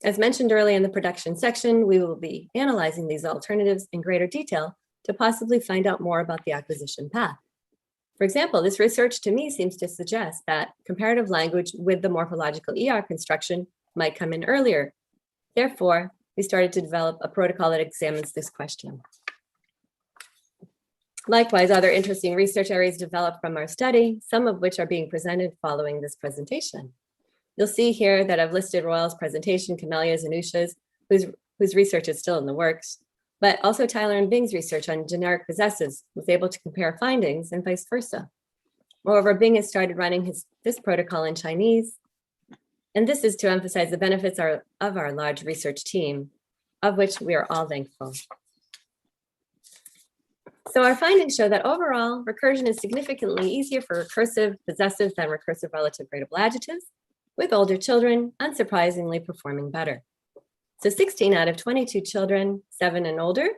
As mentioned earlier in the production section, we will be analyzing these alternatives in greater detail to possibly find out more about the acquisition path. For example, this research to me seems to suggest that comparative language with the morphological ER construction might come in earlier. Therefore, we started to develop a protocol that examines this question. Likewise, other interesting research areas developed from our study, some of which are being presented following this presentation. You'll see here that I've listed Royal's presentation, Kamelia's and Usha's, whose research is still in the works, but also Tyler and Bing's research on generic possessives was able to compare findings and vice versa. Moreover, Bing has started running this protocol in Chinese, and this is to emphasize the benefits of our large research team, of which we are all thankful. So our findings show that overall, recursion is significantly easier for recursive possessives than recursive relative gradable adjectives, with older children unsurprisingly performing better. So 16 out of 22 children 7 and older,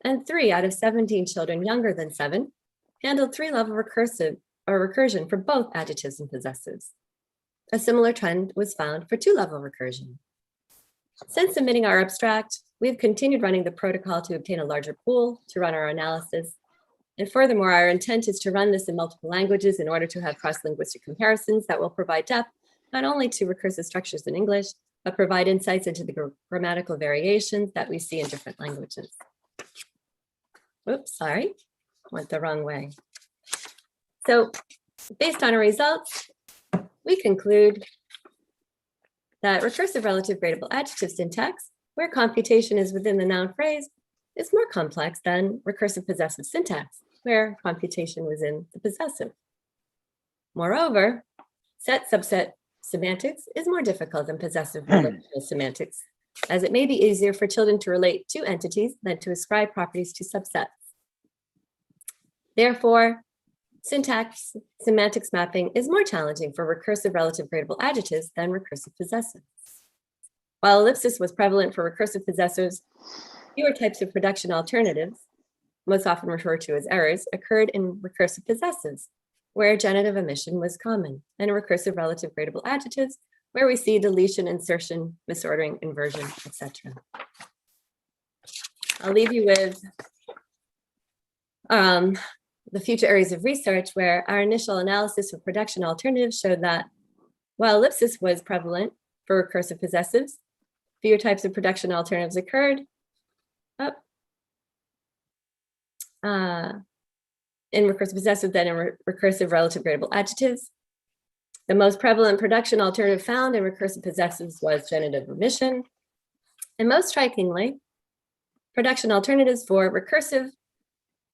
and 3 out of 17 children younger than 7 handled 3-level recursion for both adjectives and possessives. A similar trend was found for 2-level recursion. Since submitting our abstract, we've continued running the protocol to obtain a larger pool to run our analysis. And furthermore, our intent is to run this in multiple languages in order to have cross-linguistic comparisons that will provide depth not only to recursive structures in English, but provide insights into the grammatical variations that we see in different languages. Oops, sorry, went the wrong way. So based on our results, we conclude that recursive relative gradable adjective syntax, where computation is within the noun phrase, is more complex than recursive possessive syntax, where computation was in the possessive. Moreover, set-subset semantics is more difficult than possessive relational semantics, as it may be easier for children to relate to entities than to ascribe properties to subsets. Therefore, syntax semantics mapping is more challenging for recursive relative gradable adjectives than recursive possessives. While ellipsis was prevalent for recursive possessives, fewer types of production alternatives, most often referred to as errors, occurred in recursive possessives, where genitive omission was common, and recursive relative gradable adjectives, where we see deletion, insertion, misordering, inversion, etc. I'll leave you with the future areas of research, where our initial analysis of production alternatives showed that while ellipsis was prevalent for recursive possessives, fewer types of production alternatives occurred in recursive possessive than in recursive relative gradable adjectives. The most prevalent production alternative found in recursive possessives was genitive omission. And most strikingly, production alternatives for recursive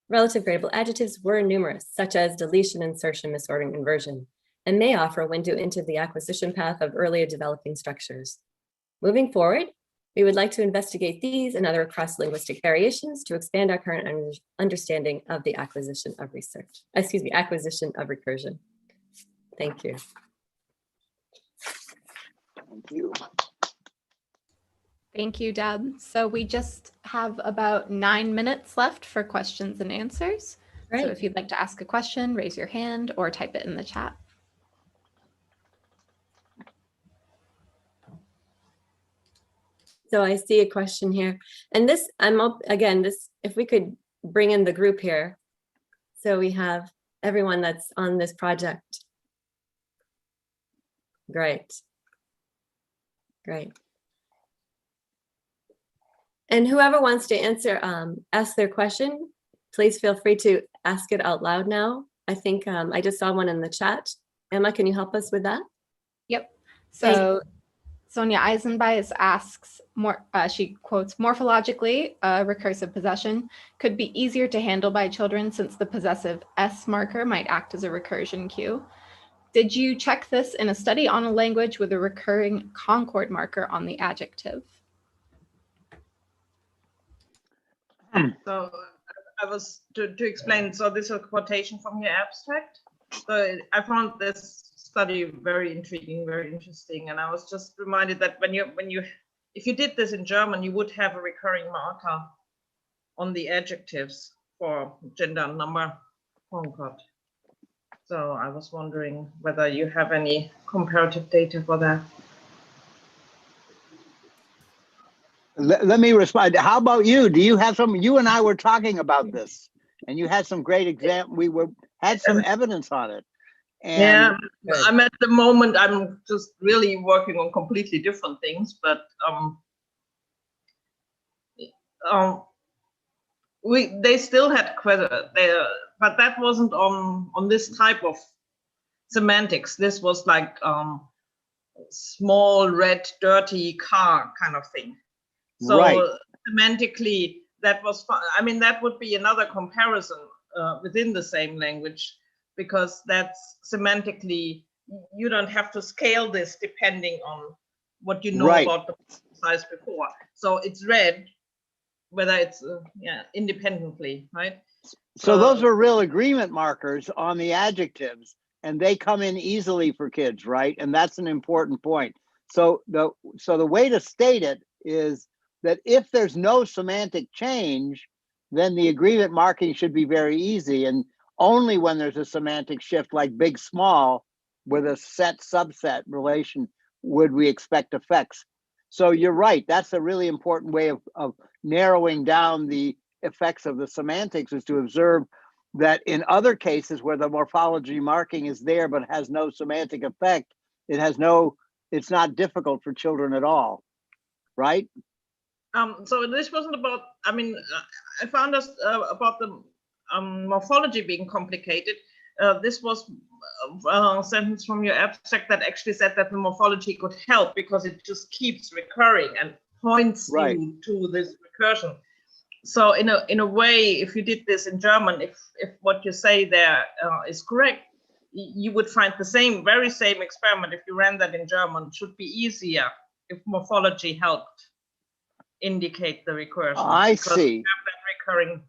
relative gradable adjectives were numerous, such as deletion, insertion, misordering, inversion, and may offer a window into the acquisition path of earlier developing structures. Moving forward, we would like to investigate these and other cross-linguistic variations to expand our current understanding of the acquisition of acquisition of recursion. Thank you. Thank you. Thank you, Deb. So we just have about 9 minutes left for questions and answers. Great. So if you'd like to ask a question, raise your hand or type it in the chat. So I see a question here, and this, if we could bring in the group here, so we have everyone that's on this project. Great. Great. And whoever wants to answer, ask their question, please feel free to ask it out loud now. I think I just saw one in the chat. Emma, can you help us with that? Yep. So Sonia Eisenbeis asks, she quotes, morphologically, recursive possession could be easier to handle by children since the possessive S marker might act as a recursion cue. Did you check this in a study on a language with a recurring concord marker on the adjective? So I was to explain, so this is a quotation from your abstract. So I found this study very intriguing, very interesting. And I was just reminded that if you did this in German, you would have a recurring marker on the adjectives for gender and number concord. So I was wondering whether you have any comparative data for that. Let me respond. How about you? Do you have some? You and I were talking about this, and you had some great had some evidence on it. And yeah, I'm at the moment, I'm just really working on completely different things, but they still had but that wasn't on this type of semantics. This was like small red dirty car kind of thing. So right. Semantically, that was fun. I mean, that would be another comparison within the same language, because that's semantically, you don't have to scale this depending on what you know right. about the size before. So it's read, whether it's independently, right? So those are real agreement markers on the adjectives, and they come in easily for kids, right? And that's an important point. So the way to state it is that if there's no semantic change, then the agreement marking should be very easy. And only when there's a semantic shift like big, small, with a set subset relation, would we expect effects. So you're right, that's a really important way of narrowing down the effects of the semantics, is to observe that in other cases where the morphology marking is there but has no semantic effect, it's not difficult for children at all, right? So this wasn't about, I mean, I found us about the morphology being complicated. This was a sentence from your abstract that actually said that the morphology could help because it just keeps recurring and points right. you to this recursion. So in a way, if you did this in German, if what you say there is correct, you would find the very same experiment if you ran that in German. It should be easier if morphology helped indicate the recursion. I see. You have that recurring.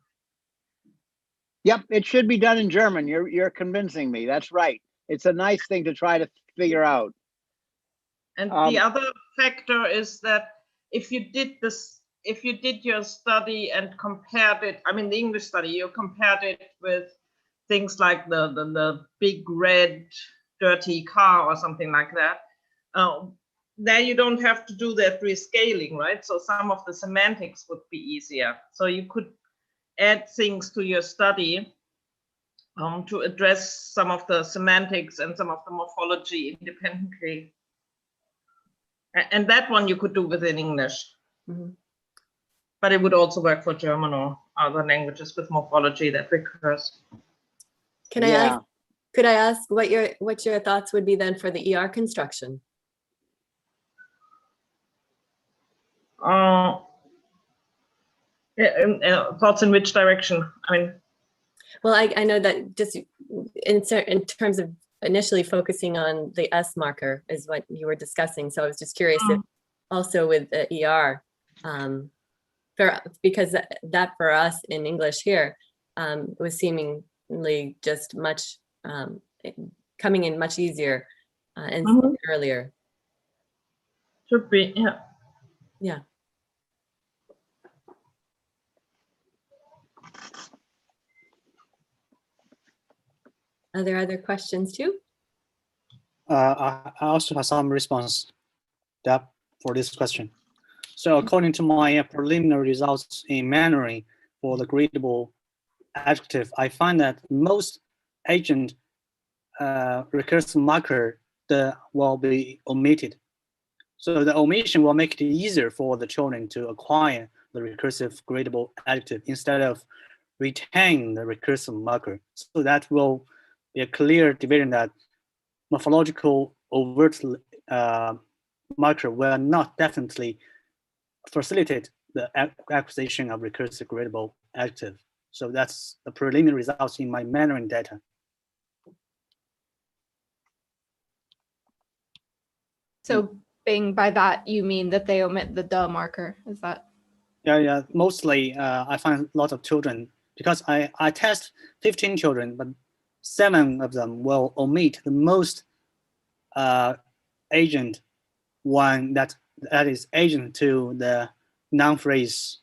Yep, it should be done in German. You're convincing me. That's right. It's a nice thing to try to figure out. And the other factor is that if you did your study and compared it, I mean the English study, you compared it with things like the big red dirty car or something like that, there you don't have to do that rescaling, right? So some of the semantics would be easier. So you could add things to your study to address some of the semantics and some of the morphology independently. And that one you could do within English. Mm-hmm. But it would also work for German or other languages with morphology that recurs. Can I ask? Could I ask what your thoughts would be then for the ER construction? Thoughts in which direction? I mean, well, I know that just in terms of initially focusing on the S marker is what you were discussing. So I was just curious if also with the ER, because that for us in English here was seemingly just much coming in much easier and earlier. Should be, yeah. Yeah. Are there other questions too? I also have some response for this question. So according to my preliminary results in Mandarin for the gradable adjective, I find that most agent recursive marker will be omitted. So the omission will make it easier for the children to acquire the recursive gradable adjective instead of retain the recursive marker. So that will be a clear division that morphological overt marker will not definitely facilitate the acquisition of recursive gradable adjective. So that's the preliminary results in my Mandarin data. So Bing, by that you mean that they omit the the marker, is that? Yeah, mostly I find a lot of children, because I test 15 children, but 7 of them will omit the most agent one that is agent to the noun phrase.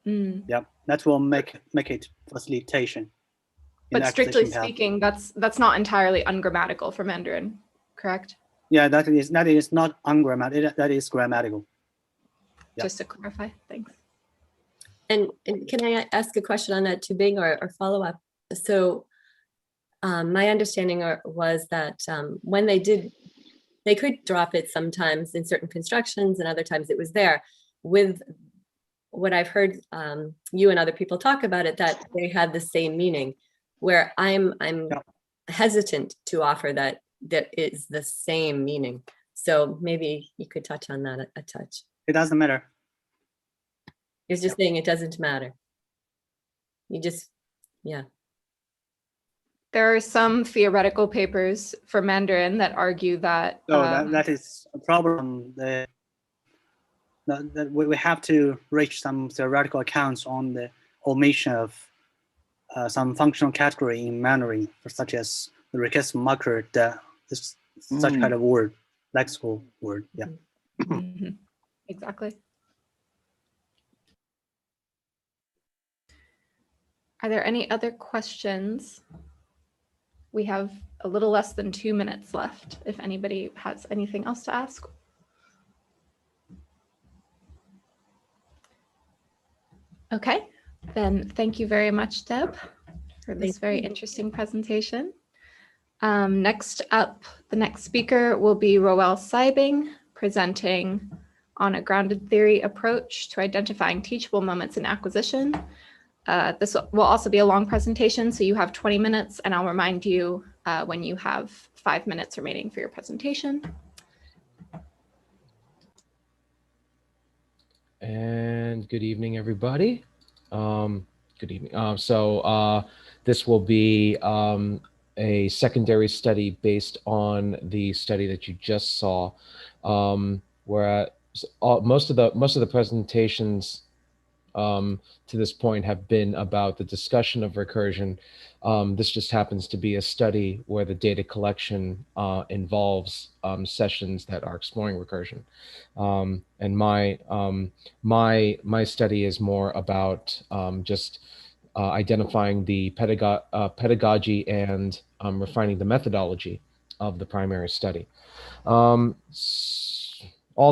Yeah, that will make it facilitation. But strictly speaking, that's not entirely ungrammatical for Mandarin, correct? Yeah, that is not ungrammatical. That is grammatical. Yeah. Just to clarify, thanks. And can I ask a question on that to Bing or follow up? So my understanding was that when they could drop it sometimes in certain constructions, and other times it was there. With what I've heard you and other people talk about it, that they had the same meaning, where I'm hesitant to offer that is the same meaning. So maybe you could touch on that a touch. It doesn't matter. You're just saying it doesn't matter. You just, yeah. There are some theoretical papers for Mandarin that argue that. That is a problem. That we have to reach some theoretical accounts on the omission of some functional category in Mandarin, such as the recursive marker, such kind of word, lexical word. Yeah. Exactly. Are there any other questions? We have a little less than 2 minutes left, if anybody has anything else to ask. Okay, then thank you very much, Deb, for this very interesting presentation. Next up, the next speaker will be Roel Seibing, presenting on a grounded theory approach to identifying teachable moments in acquisition. This will also be a long presentation, so you have 20 minutes, and I'll remind you when you have 5 minutes remaining for your presentation. And good evening, everybody. Good evening. So this will be a secondary study based on the study that you just saw, where most of the presentations to this point have been about the discussion of recursion. This just happens to be a study where the data collection involves sessions that are exploring recursion. And my study is more about just identifying the pedagogy and refining the methodology of the primary study. All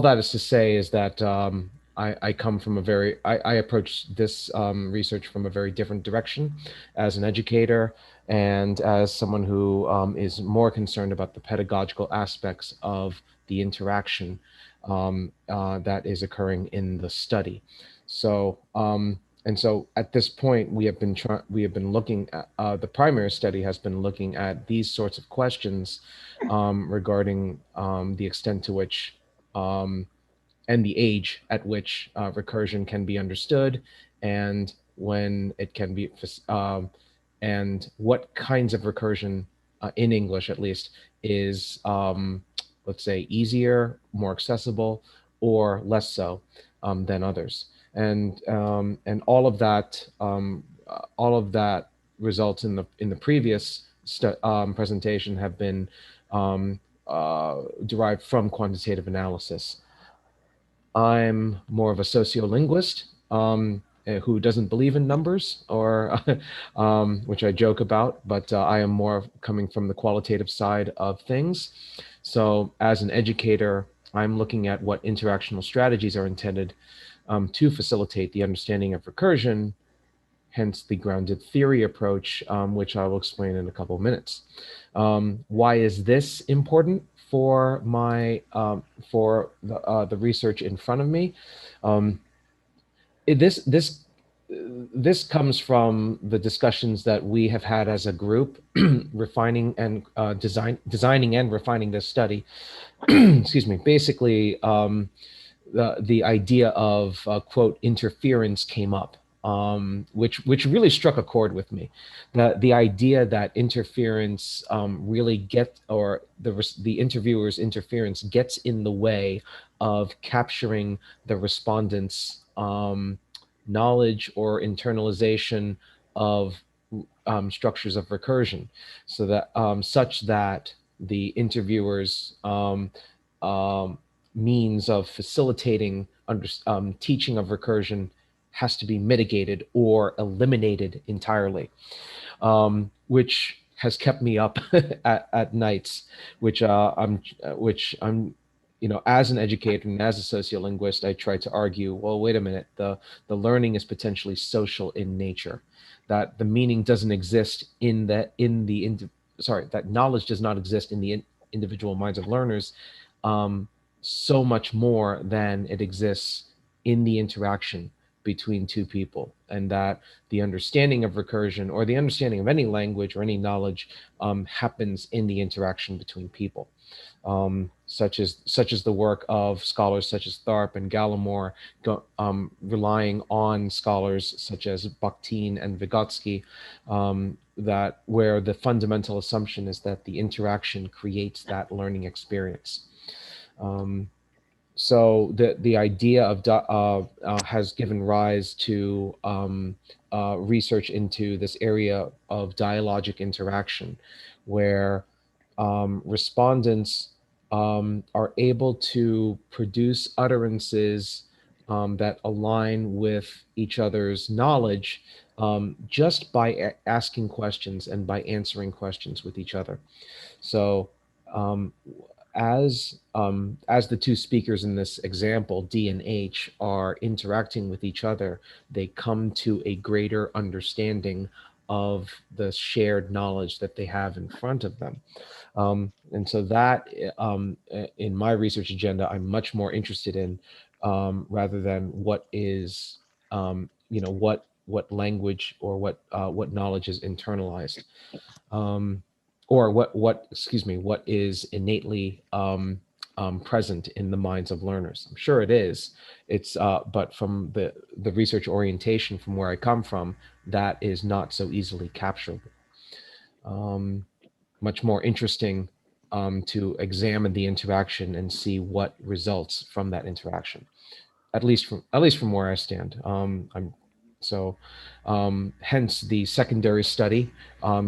that is to say is that I come from a very, I approach this research from a very different direction as an educator and as someone who is more concerned about the pedagogical aspects of the interaction that is occurring in the study. So, and so at this point, we have been looking at, the primary study has been looking at these sorts of questions regarding the extent to which and the age at which recursion can be understood, and when it can be, and what kinds of recursion, in English at least, is, let's say, easier, more accessible, or less so than others. And all of that results in the previous presentation have been derived from quantitative analysis. I'm more of a sociolinguist who doesn't believe in numbers, or which I joke about, but I am more coming from the qualitative side of things. So as an educator, I'm looking at what interactional strategies are intended to facilitate the understanding of recursion, hence the grounded theory approach, which I will explain in a couple of minutes. Why is this important for my the research in front of me? This comes from the discussions that we have had as a group, refining and designing and refining this study. Excuse me. Basically, the idea of quote interference came up, which really struck a chord with me. The idea that interference really or the interviewer's interference gets in the way of capturing the respondent's knowledge or internalization of structures of recursion, so that such that the interviewer's means of facilitating teaching of recursion has to be mitigated or eliminated entirely, which has kept me up at nights, which I'm, you know, as an educator and as a sociolinguist, I try to argue, well, wait a minute, the learning is potentially social in nature, that the meaning doesn't exist that knowledge does not exist in the individual minds of learners, so much more than it exists in the interaction between two people, and that the understanding of recursion or the understanding of any language or any knowledge happens in the interaction between people. Such as the work of scholars such as Tharp and Gallimore, relying on scholars such as Bakhtin and Vygotsky, that where the fundamental assumption is that the interaction creates that learning experience. So the idea of has given rise to research into this area of dialogic interaction, where respondents are able to produce utterances that align with each other's knowledge just by asking questions and by answering questions with each other. So as the two speakers in this example, D and H, are interacting with each other, they come to a greater understanding of the shared knowledge that they have in front of them. And so that, in my research agenda, I'm much more interested in, rather than what is, you know, what language or what knowledge is internalized, or what is innately present in the minds of learners. I'm sure it is. It's but from the research orientation from where I come from, that is not so easily capturable. Much more interesting to examine the interaction and see what results from that interaction. At least from where I stand. Hence the secondary study,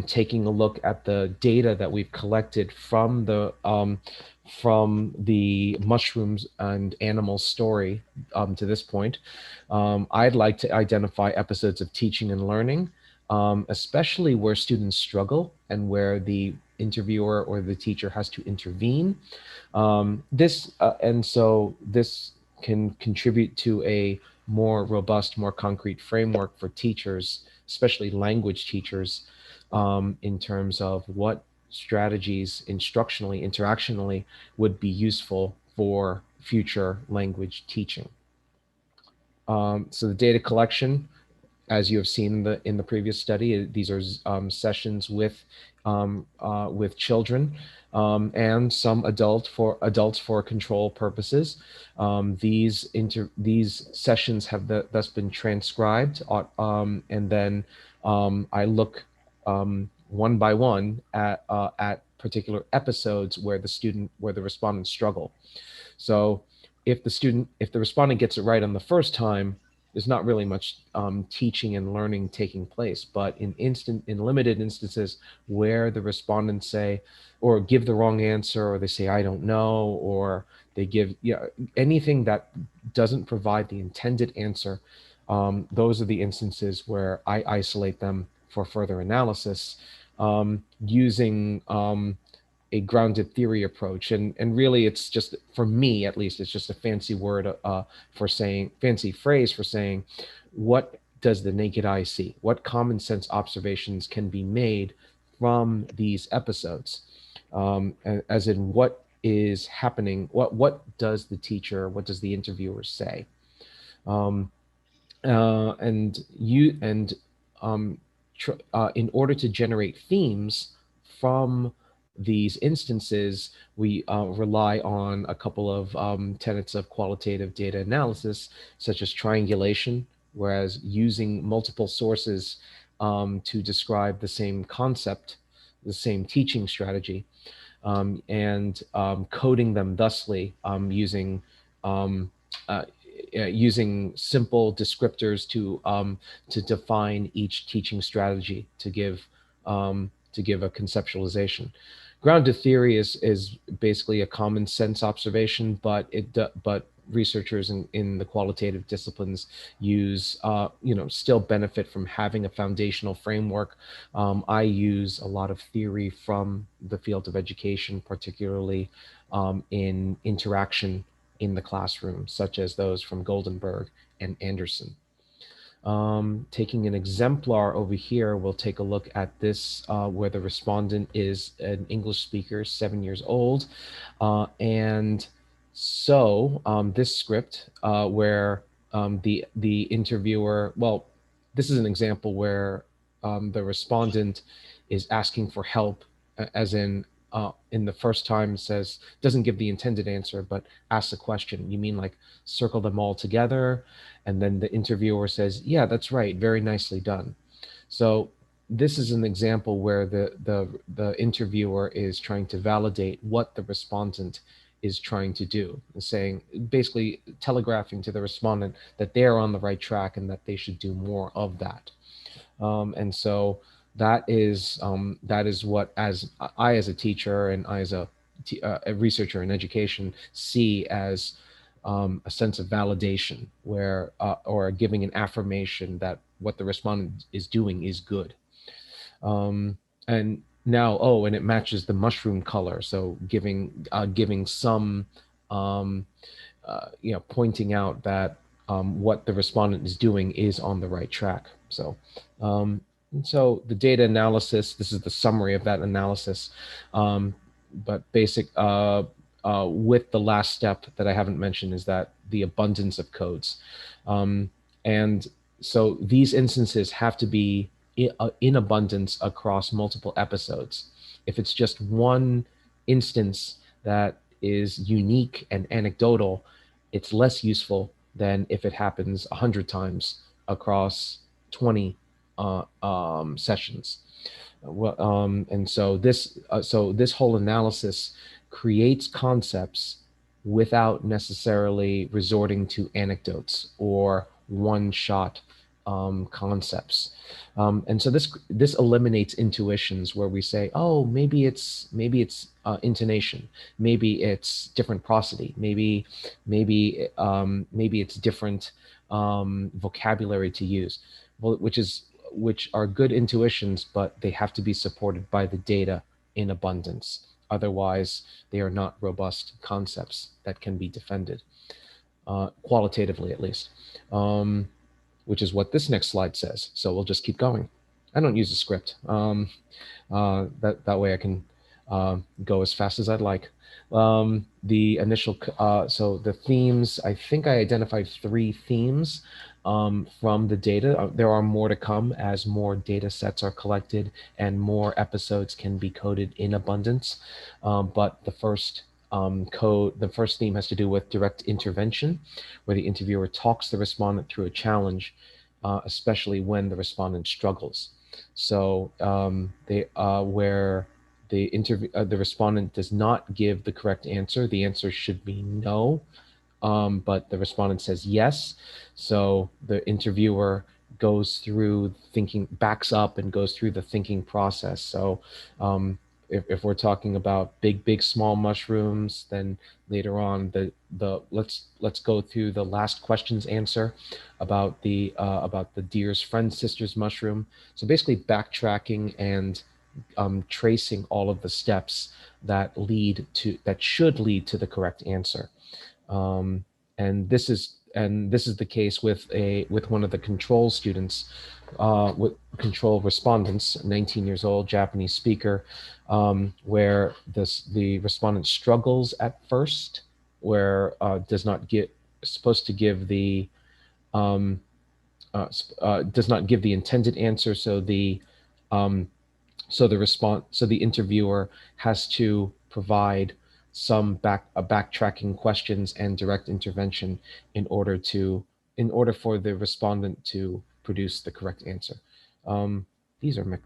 taking a look at the data that we've collected from the mushrooms and animals story to this point. I'd like to identify episodes of teaching and learning especially where students struggle and where the interviewer or the teacher has to intervene. And so this can contribute to a more robust, more concrete framework for teachers, especially language teachers, in terms of what strategies instructionally, interactionally would be useful for future language teaching. So the data collection, as you have seen in the previous study, these are sessions with children and some adults for control purposes. These sessions have thus been transcribed, and then I look one by one at particular episodes where the respondents struggle. So if the respondent gets it right on the first time, there's not really much teaching and learning taking place. But in limited instances where the respondents say or give the wrong answer, or they say I don't know, or they give anything that doesn't provide the intended answer, those are the instances where I isolate them for further analysis using a grounded theory approach. And really it's just, for me at least, it's just a fancy phrase for saying, what does the naked eye see? What common sense observations can be made from these episodes? As in, what is happening? What does the teacher, what does the interviewer say? In order to generate themes from these instances, we rely on a couple of tenets of qualitative data analysis, such as triangulation, whereas using multiple sources to describe the same concept, the same teaching strategy, and coding them thusly using simple descriptors to define each teaching strategy to give a conceptualization. Grounded theory is basically a common sense observation, but researchers in the qualitative disciplines use still benefit from having a foundational framework. I use a lot of theory from the field of education, particularly in interaction in the classroom, such as those from Goldenberg and Anderson. Taking an exemplar over here, we'll take a look at this where the respondent is an English speaker, 7 years old. And so this script where the interviewer, well, this is an example where the respondent is asking for help, as in the first time doesn't give the intended answer, but asks a question. You mean like circle them all together? And then the interviewer says, yeah, that's right, very nicely done. So this is an example where the interviewer is trying to validate what the respondent is trying to do, saying, basically telegraphing to the respondent that they're on the right track and that they should do more of that. And so that is what, as a teacher and I as a researcher in education, see as a sense of validation, where or giving an affirmation that what the respondent is doing is good. And now, and it matches the mushroom color, so giving some pointing out that what the respondent is doing is on the right track. So so the data analysis, this is the summary of that analysis, but basic with the last step that I haven't mentioned is that the abundance of codes. And so these instances have to be in abundance across multiple episodes. If it's just one instance that is unique and anecdotal, it's less useful than if it happens 100 times across 20 sessions. And so this whole analysis creates concepts without necessarily resorting to anecdotes or one-shot concepts. And so this eliminates intuitions where we say, oh, maybe it's intonation, maybe it's different prosody, maybe it's different vocabulary to use. Well, which is which are good intuitions, but they have to be supported by the data in abundance. Otherwise, they are not robust concepts that can be defended, qualitatively at least, which is what this next slide says. So we'll just keep going. I don't use a script. That way I can go as fast as I'd like. The initial, so the themes, I think I identified 3 themes from the data. There are more to come as more data sets are collected and more episodes can be coded in abundance. But the first the first theme has to do with direct intervention, where the interviewer talks the respondent through a challenge, especially when the respondent struggles. So where the respondent does not give the correct answer, the answer should be no, but the respondent says yes. So the interviewer goes through thinking, backs up and goes through the thinking process. So if we're talking about big, small mushrooms, then later on let's go through the last question's answer about the deer's friend sister's mushroom. So basically backtracking and tracing all of the steps that should lead to the correct answer. And this is the case with one of the control students, with control respondents, 19 years old, Japanese speaker, where the respondent struggles at first, where does not give the intended answer. So the interviewer has to provide some backtracking questions and direct intervention in order for the respondent to produce the correct answer. These are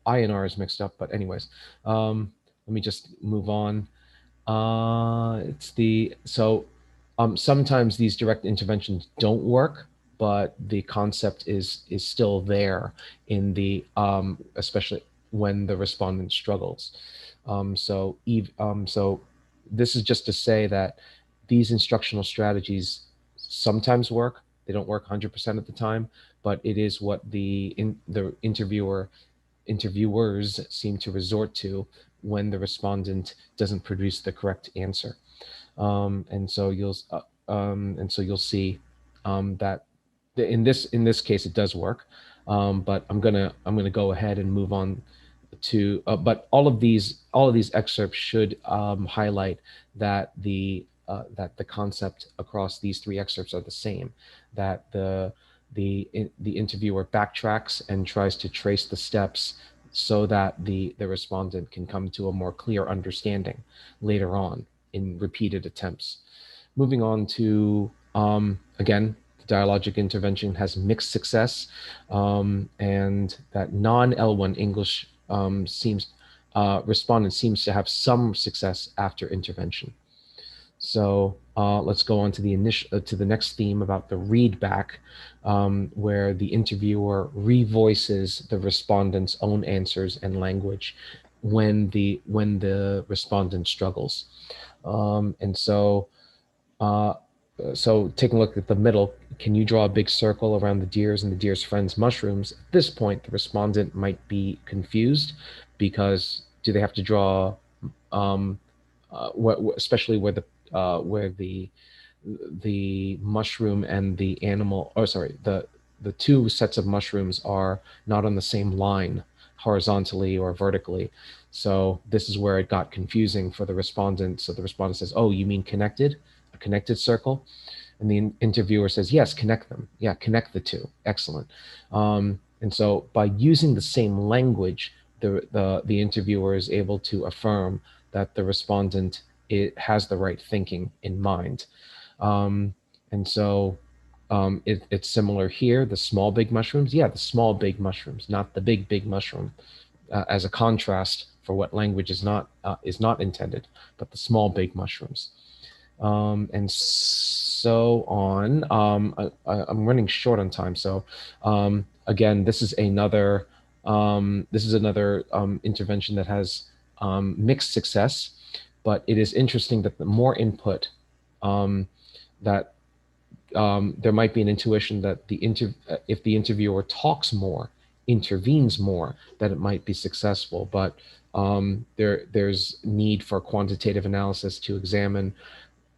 I and R is mixed up, but anyways, let me just move on. Sometimes these direct interventions don't work, but the concept is still there in the especially when the respondent struggles. So this is just to say that these instructional strategies sometimes work. They don't work 100% of the time, but it is what the interviewers seem to resort to when the respondent doesn't produce the correct answer. And so you'll see that in this case it does work. But I'm gonna go ahead and move on to. But all of these excerpts should highlight that the concept across these 3 excerpts are the same. That the interviewer backtracks and tries to trace the steps so that the respondent can come to a more clear understanding later on in repeated attempts. Moving on to, again, dialogic intervention has mixed success, and that non-L1 English respondent seems to have some success after intervention. So let's go on to the next theme about the read back, where the interviewer revoices the respondent's own answers and language when the respondent struggles. And so taking a look at the middle, can you draw a big circle around the deer's and the deer's friends' mushrooms? At this point, the respondent might be confused because do they have to draw, especially where the mushroom and the animal, the 2 sets of mushrooms are not on the same line horizontally or vertically. So this is where it got confusing for the respondent. So the respondent says, oh, you mean connected? A connected circle? And the interviewer says, yes, connect them. Yeah, connect the 2. Excellent. And so by using the same language, the interviewer is able to affirm that the respondent has the right thinking in mind. And so it's similar here, the small big mushrooms. Yeah, the small big mushrooms, not the big mushroom, as a contrast for what language is not intended, but the small big mushrooms. And so on. I'm running short on time, so again, this is another intervention that has mixed success, but it is interesting that the more input, that there might be an intuition that if the interviewer talks more intervenes more, that it might be successful. But there's need for quantitative analysis to examine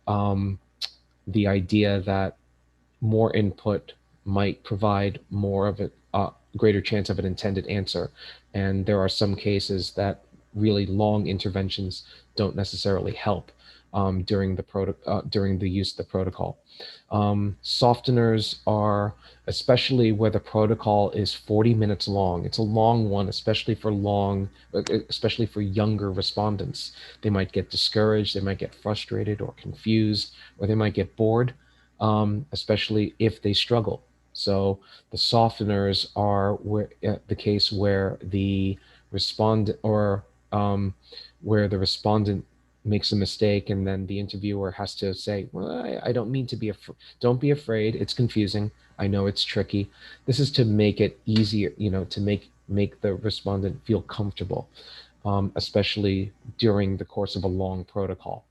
the idea that more input might provide more of a greater chance of an intended answer. And there are some cases that really long interventions don't necessarily help during the use of the protocol. Softeners are, especially where the protocol is 40 minutes long. It's a long one, especially for younger respondents. They might get discouraged, they might get frustrated or confused, or they might get bored, especially if they struggle. So the softeners are the case where the respondent makes a mistake, and then the interviewer has to say, well, I don't mean to be afraid. Don't be afraid. It's confusing. I know it's tricky. This is to make it easier, to make the respondent feel comfortable, especially during the course of a long protocol.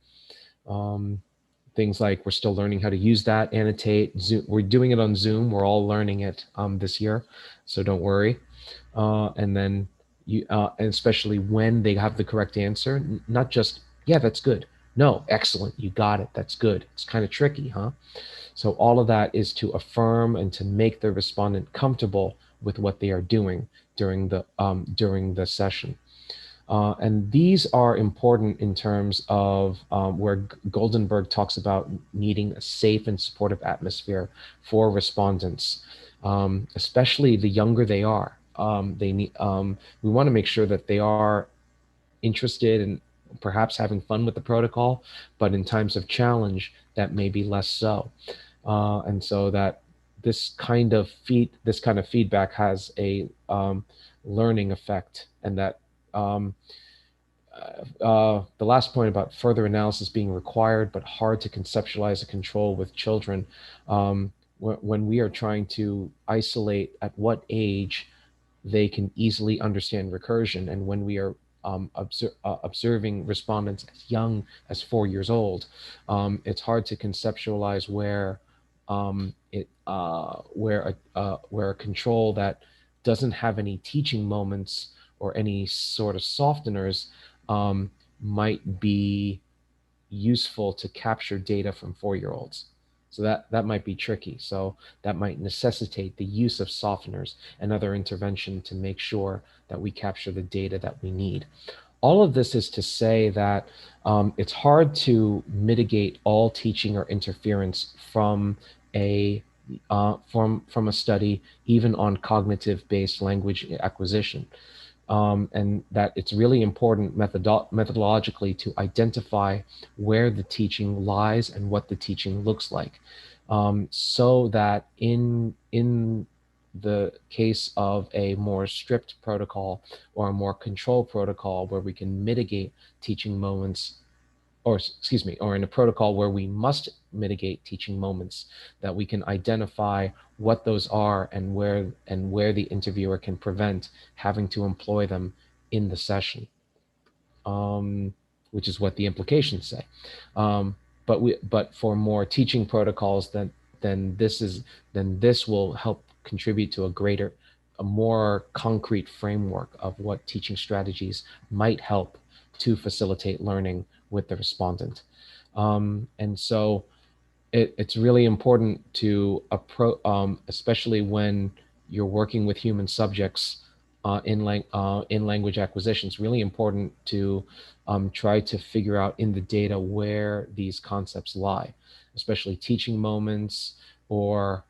Things like we're still learning how to use that, annotate. Zoom, we're doing it on Zoom. We're all learning it this year, so don't worry. And then and especially when they have the correct answer, not just, yeah, that's good. No, excellent, you got it, that's good. It's kind of tricky, huh? So all of that is to affirm and to make the respondent comfortable with what they are doing during the session. And these are important in terms of where Goldenberg talks about needing a safe and supportive atmosphere for respondents, especially the younger they are. We want to make sure that they are interested in perhaps having fun with the protocol, but in times of challenge, that may be less so. And so that this kind of feedback has a learning effect, and that the last point about further analysis being required but hard to conceptualize a control with children, when we are trying to isolate at what age they can easily understand recursion, and when we are observing respondents as young as 4 years old, it's hard to conceptualize where a control that doesn't have any teaching moments or any sort of softeners might be useful to capture data from 4-year-olds. So that might be tricky. So that might necessitate the use of softeners and other intervention to make sure that we capture the data that we need. All of this is to say that it's hard to mitigate all teaching or interference from a study, even on cognitive-based language acquisition. And that it's really important methodologically to identify where the teaching lies and what the teaching looks like, so that in the case of a more strict protocol or a more controlled protocol where we can mitigate teaching moments, or in a protocol where we must mitigate teaching moments, that we can identify what those are and where the interviewer can prevent having to employ them in the session, which is what the implications say. But for more teaching protocols, then this will help contribute to a more concrete framework of what teaching strategies might help to facilitate learning with the respondent. And so it's really important to especially when you're working with human subjects in language acquisition, it's really important to try to figure out in the data where these concepts lie, especially teaching moments or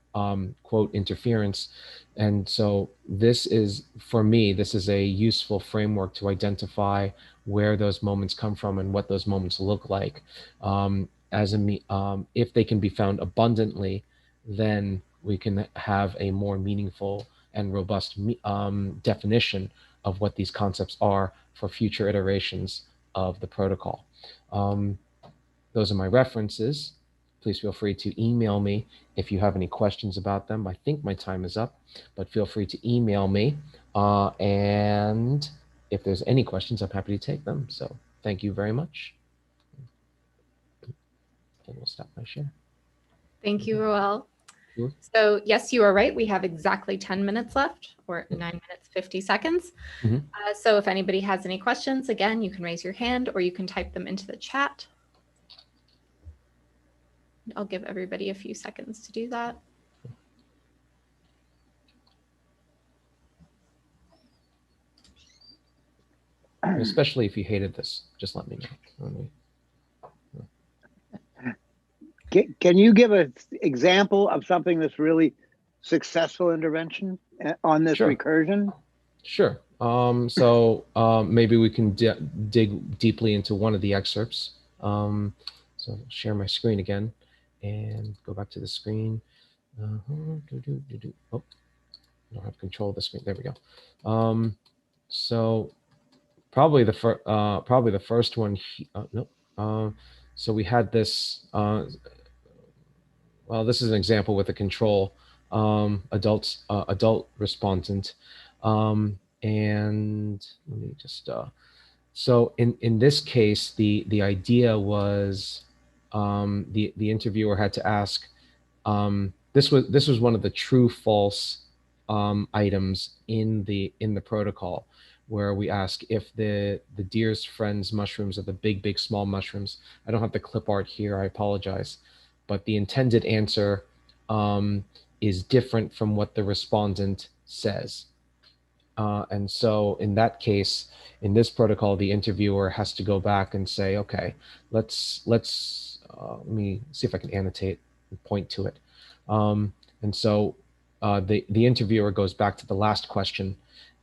quote interference. And so this is, for me, this is a useful framework to identify where those moments come from and what those moments look like. If they can be found abundantly, then we can have a more meaningful and robust definition of what these concepts are for future iterations of the protocol. Those are my references. Please feel free to email me if you have any questions about them. I think my time is up, but feel free to email me. And if there's any questions, I'm happy to take them. So thank you very much. And we'll stop my share. Thank you, Roel. Sure. So yes, you are right. We have exactly 10 minutes left, or 9 minutes, 50 seconds. Mhm. So if anybody has any questions, again, you can raise your hand or you can type them into the chat. I'll give everybody a few seconds to do that. Especially if you hated this, just let me know. Can you give an example of something that's really successful intervention on this Sure. recursion? Sure. Maybe we can dig deeply into one of the excerpts. So I'll share my screen again and go back to the screen. Oh, I don't have control of the screen. There we go. So probably the first one. No. So we had this. Well, this is an example with a control adult respondent. And let me just so in this case the idea was the interviewer had to ask this was one of the true false items in the protocol, where we ask if the deer's friends mushrooms are the big small mushrooms. I don't have the clip art here, I apologize, but the intended answer is different from what the respondent says. And so in that case, in this protocol, the interviewer has to go back and say, okay, let's let me see if I can annotate and point to it. And so the interviewer goes back to the last question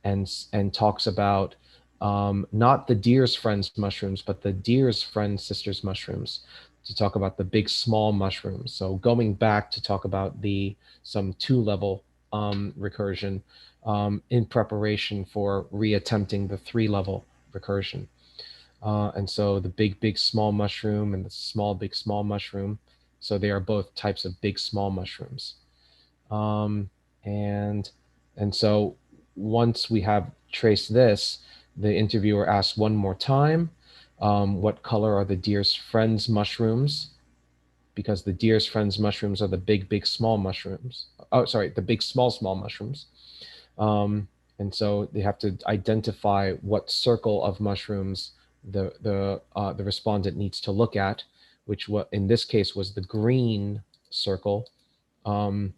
and talks about not the deer's friend's mushrooms, but the deer's friend's sister's mushrooms, to talk about the big small mushrooms. So going back to talk about some 2-level recursion in preparation for reattempting the 3-level recursion. And so the big small mushroom and the small big small mushroom, so they are both types of big small mushrooms. And so once we have traced this, the interviewer asks one more time, what color are the deer's friends mushrooms? Because the deer's friends mushrooms are the big small mushrooms. Oh, sorry, the big small mushrooms. And so they have to identify what circle of mushrooms the respondent needs to look at, which in this case was the green circle. You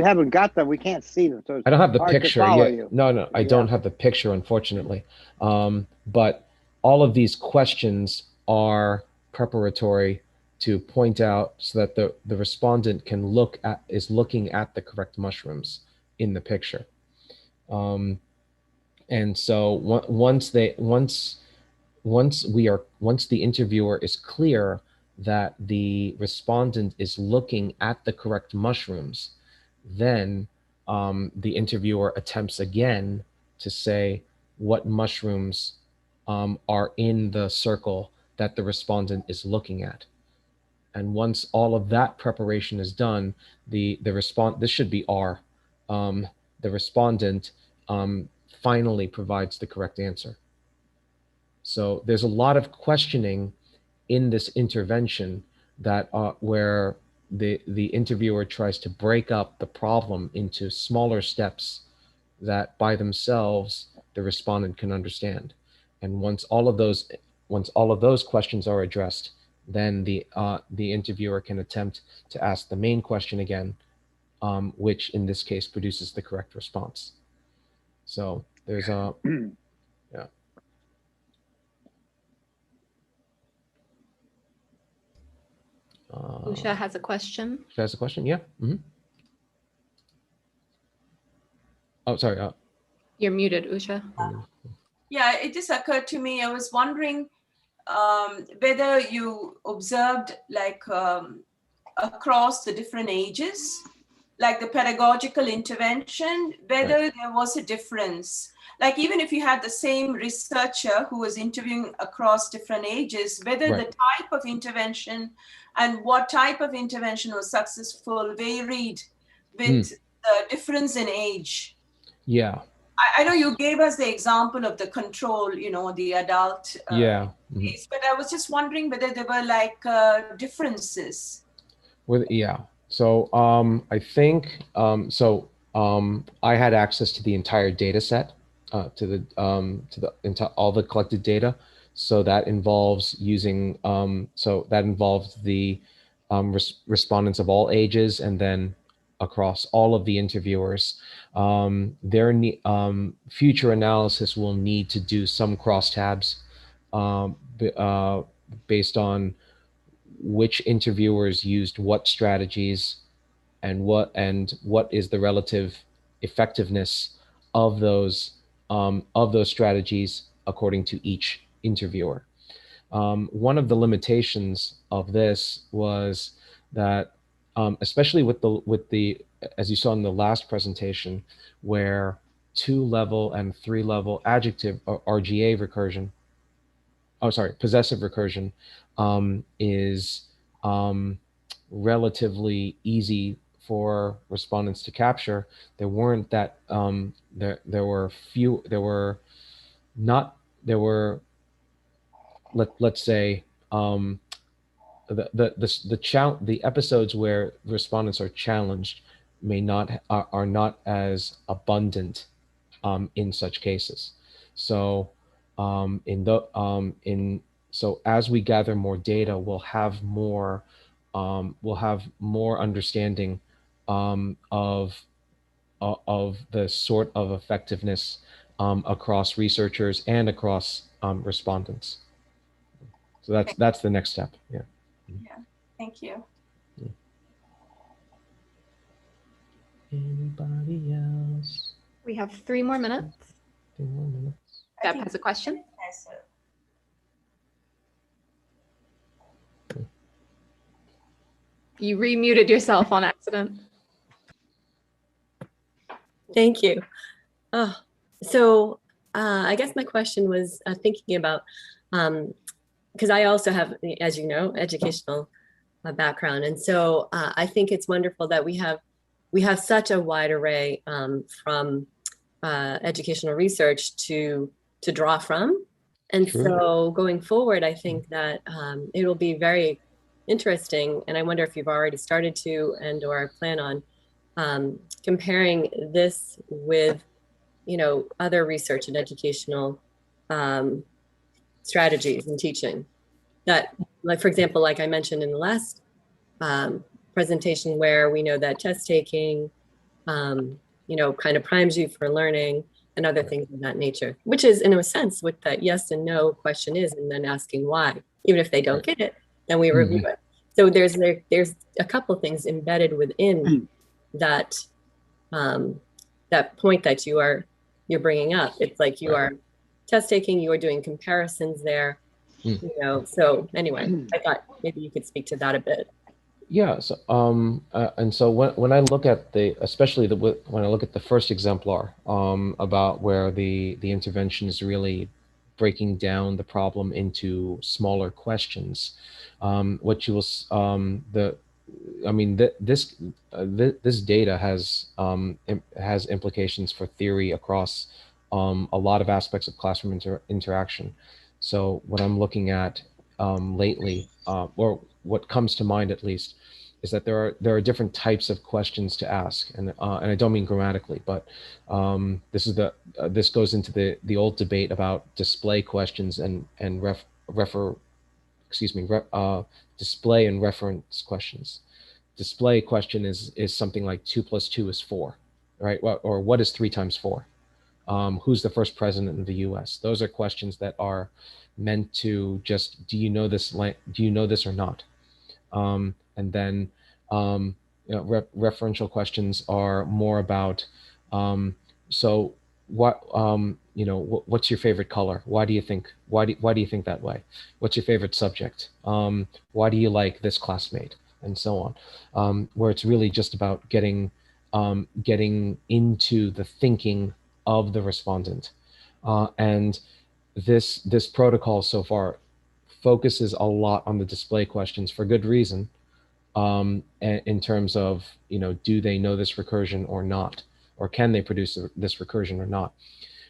haven't got them. We can't see them. So I don't have the picture yet. You. No, I don't have the picture, unfortunately. But all of these questions are preparatory to point out so that the respondent is looking at the correct mushrooms in the picture. And so once the interviewer is clear that the respondent is looking at the correct mushrooms, then the interviewer attempts again to say what mushrooms are in the circle that the respondent is looking at. And once all of that preparation is done, this should be R. The respondent finally provides the correct answer. So there's a lot of questioning in this intervention that where the interviewer tries to break up the problem into smaller steps that by themselves the respondent can understand. And once all of those questions are addressed, then the interviewer can attempt to ask the main question again, which in this case produces the correct response. So there's a yeah. Usha has a question. Usha has a question. Yeah. Mm-hmm. Oh, sorry. You're muted, Usha. Yeah, it just occurred to me. I was wondering whether you observed across the different ages, like the pedagogical intervention, whether there was a difference. Like even if you had the same researcher who was interviewing across different ages, whether the type of intervention and what type of intervention was successful varied with the difference in age. Yeah. I know you gave us the example of the control, the adult case, but I was just wondering whether there were differences. Yeah. So I think I had access to the entire data set, into all the collected data. So that involves using that involves the respondents of all ages, and then across all of the interviewers. Future analysis will need to do some crosstabs based on which interviewers used what strategies, and what is the relative effectiveness of those strategies according to each interviewer. One of the limitations of this was that, especially with the as you saw in the last presentation, where 2-level and 3-level adjective or RGA recursion, possessive recursion, is relatively easy for respondents to capture. There weren't that let's say the episodes where respondents are challenged are not as abundant in such cases. So so as we gather more data, we'll have more understanding of the sort of effectiveness across researchers and across respondents. So that's the next step. Yeah. Yeah. Thank you. Anybody else? We have 3 more minutes. 3 more minutes. Deb has a question. You remuted yourself on accident. Thank you. So I guess my question was thinking about, because I also have, as you know, educational background. And so I think it's wonderful that we have such a wide array from educational research to draw from. And so going forward, I think that it will be very interesting. And I wonder if you've already started to or plan on comparing this with, other research and educational strategies in teaching. That, like, for example, like I mentioned in the last presentation, where we know that test taking, kind of primes you for learning and other things of that nature, which is in a sense what that yes and no question is, and then asking why. Even if they don't get it, then we review it. So there's a couple things embedded within that that point that you're bringing up. It's like you are test taking, you are doing comparisons there. So anyway, I thought maybe you could speak to that a bit. Yeah. So and so when I look at when I look at the first exemplar about where the intervention is really breaking down the problem into smaller questions, what you will this data has implications for theory across a lot of aspects of classroom interaction. So what I'm looking at lately, or what comes to mind at least, is that there are different types of questions to ask, and I don't mean grammatically, but this goes into the old debate about display questions and display and reference questions. Display question is something like 2 + 2 is 4, right? Or what is 3 × 4? Who's the first president of the U.S.? Those are questions that are meant to just, do you know this or not? And then referential questions are more about, so what, what's your favorite color? Why do you think that way? What's your favorite subject? Why do you like this classmate? And so on, where it's really just about getting into the thinking of the respondent. And this protocol so far focuses a lot on the display questions for good reason, in terms of, do they know this recursion or not? Or can they produce this recursion or not?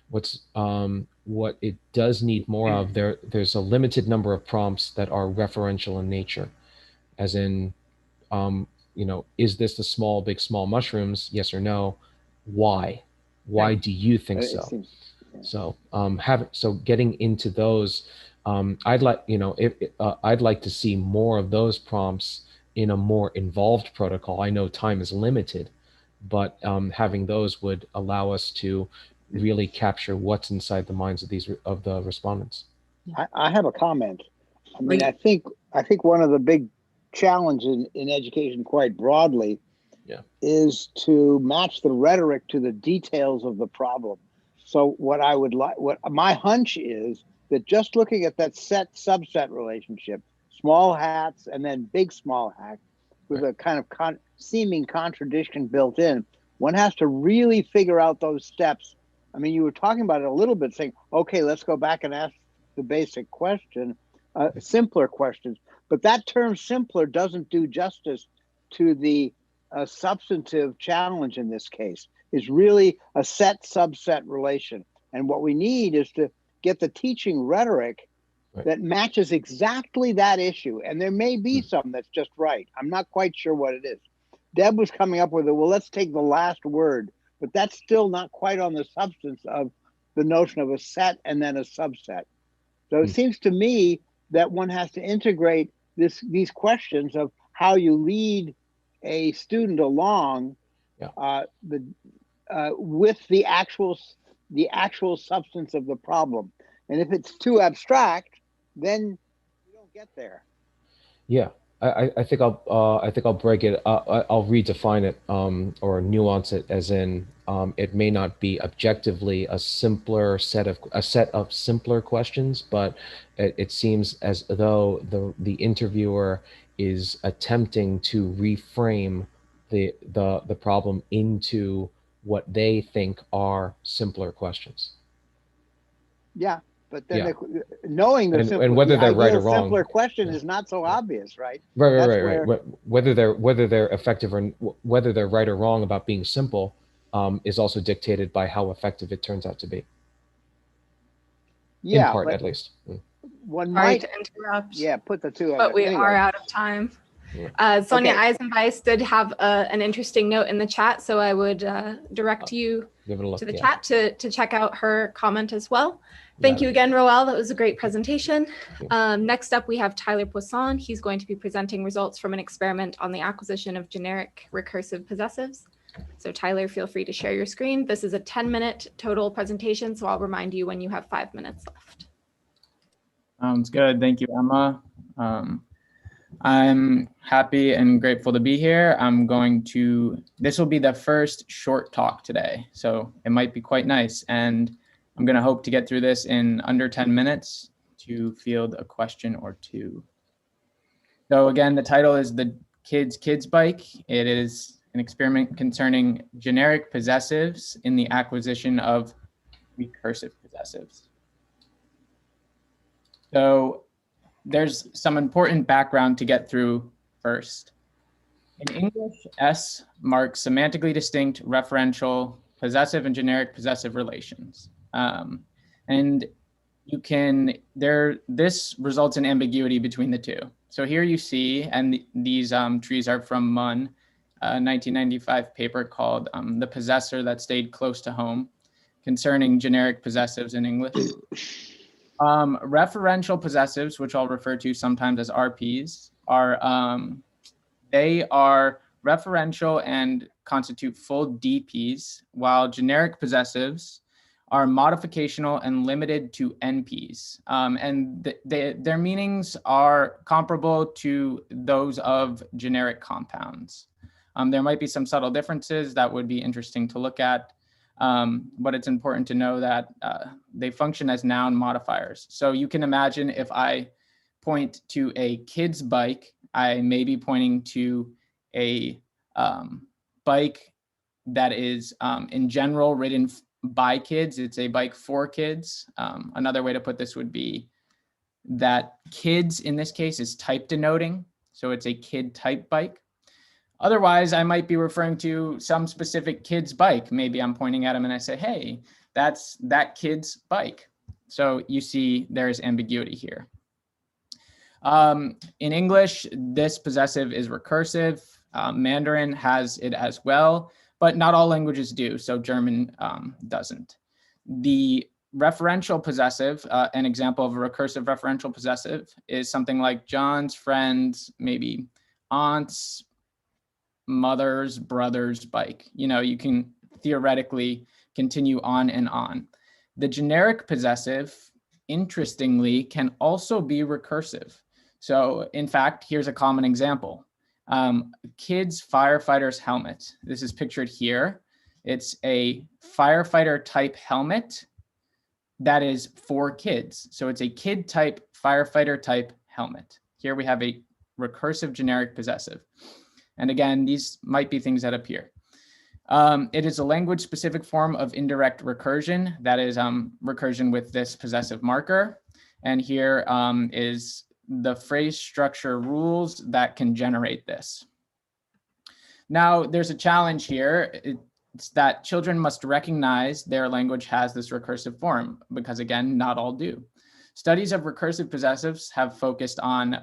What it does need more of, there's a limited number of prompts that are referential in nature, as in is this the small, big, small mushrooms? Yes or no? Why? Why do you think so? So getting into those, I'd like to see more of those prompts in a more involved protocol. I know time is limited, but having those would allow us to really capture what's inside the minds of the respondents. I have a comment. I mean, I think one of the big challenges in education quite broadly is to match the rhetoric to the details of the problem. So what my hunch is that just looking at that set subset relationship, small hats and then big small hat, with a kind of seeming contradiction built in, one has to really figure out those steps. I mean, you were talking about it a little bit, saying, okay, let's go back and ask the basic question, simpler questions. But that term simpler doesn't do justice to the substantive challenge in this case. Is really a set subset relation. And what we need is to get the teaching rhetoric that matches exactly that issue. And there may be some that's just right. I'm not quite sure what it is. Deb was coming up with it, well, let's take the last word, but that's still not quite on the substance of the notion of a set and then a subset. So it seems to me that one has to integrate these questions of how you lead a student along with the actual substance of the problem. And if it's too abstract, then you don't get there. Yeah, I think I'll break it. I'll redefine it or nuance it, as in it may not be objectively a set of simpler questions, but it seems as though the interviewer is attempting to reframe the problem into what they think are simpler questions. Yeah, but then knowing the whether they're right or wrong, simpler question is not so obvious, right? Right. Whether they're effective or whether they're right or wrong about being simple is also dictated by how effective it turns out to be. Yeah, in part at least. One Sorry might to interrupt. Yeah, put the two. But we anyway. are out of time. Sonia Eisenbeiss did have an interesting note in the chat, so I would direct you to the chat to check out her comment as well. Thank you again, Roel. That was a great presentation. Next up, we have Tyler Poisson. He's going to be presenting results from an experiment on the acquisition of generic recursive possessives. So Tyler, feel free to share your screen. This is a 10-minute total presentation, so I'll remind you when you have 5 minutes left. Sounds good. Thank you, Emma. I'm happy and grateful to be here. This will be the first short talk today, so it might be quite nice. And I'm going to hope to get through this in under 10 minutes to field a question or two. So again, the title is The Kids Bike. It is an experiment concerning generic possessives in the acquisition of recursive possessives. So there's some important background to get through first. In English, S marks semantically distinct referential possessive and generic possessive relations. And this results in ambiguity between the two. So here you see, and these trees are from Munn, a 1995 paper called The Possessor That Stayed Close to Home, concerning generic possessives in English. Referential possessives, which I'll refer to sometimes as RPs, they are referential and constitute full DPs, while generic possessives are modificational and limited to NPs. And their meanings are comparable to those of generic compounds. There might be some subtle differences that would be interesting to look at. But it's important to know that they function as noun modifiers. So you can imagine if I point to a kid's bike, I may be pointing to a bike that is in general ridden by kids. It's a bike for kids. Another way to put this would be that kids in this case is type denoting. So it's a kid type bike. Otherwise, I might be referring to some specific kid's bike. Maybe I'm pointing at him and I say, hey, that's that kid's bike. So you see there's ambiguity here. In English, this possessive is recursive. Mandarin has it as well, but not all languages do. So German doesn't. The referential possessive, an example of a recursive referential possessive is something like John's friends, maybe aunts, mother's brother's bike. You know, you can theoretically continue on and on. The generic possessive, interestingly, can also be recursive. So in fact, here's a common example. Kid's firefighter's helmet. This is pictured here. It's a firefighter type helmet that is for kids. So it's a kid type firefighter type helmet. Here we have a recursive generic possessive. And again, these might be things that appear. It is a language specific form of indirect recursion. That is recursion with this possessive marker. And here is the phrase structure rules that can generate this. Now, there's a challenge here. It's that children must recognize their language has this recursive form, because again, not all do. Studies of recursive possessives have focused on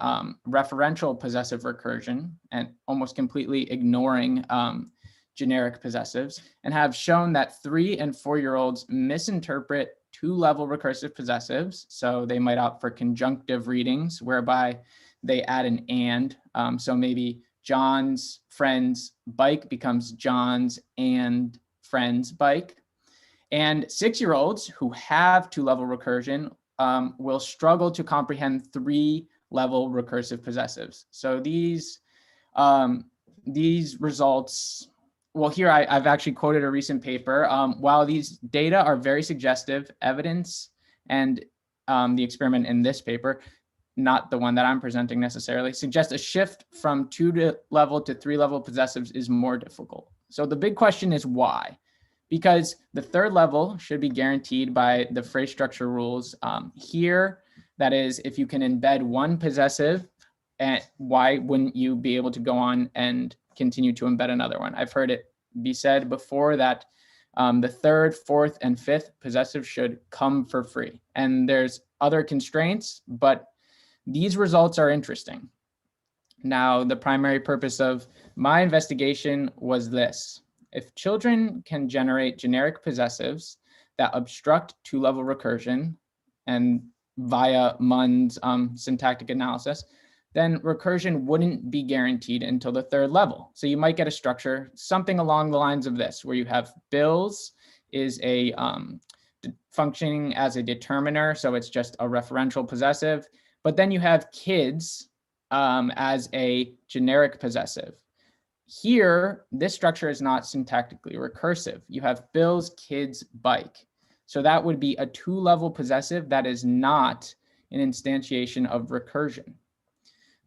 referential possessive recursion and almost completely ignoring generic possessives, and have shown that 3- and 4-year-olds misinterpret 2-level recursive possessives. So they might opt for conjunctive readings whereby they add an and. So maybe John's friend's bike becomes John's and friend's bike. And 6-year-olds who have 2-level recursion will struggle to comprehend 3-level recursive possessives. So these results, well, here I've actually quoted a recent paper. While these data are very suggestive, evidence and the experiment in this paper, not the one that I'm presenting necessarily, suggest a shift from 2-level to 3-level possessives is more difficult. So the big question is why? Because the 3rd level should be guaranteed by the phrase structure rules here. That is, if you can embed one possessive, and why wouldn't you be able to go on and continue to embed another one? I've heard it be said before that the 3rd, 4th, and 5th possessive should come for free. And there's other constraints, but these results are interesting. Now, the primary purpose of my investigation was this. If children can generate generic possessives that obstruct 2-level recursion and via Munn's syntactic analysis, then recursion wouldn't be guaranteed until the 3rd level. So you might get a structure, something along the lines of this, where you have bills is a functioning as a determiner. So it's just a referential possessive. But then you have kids as a generic possessive. Here, this structure is not syntactically recursive. You have Bill's kid's bike. So that would be a 2-level possessive that is not an instantiation of recursion.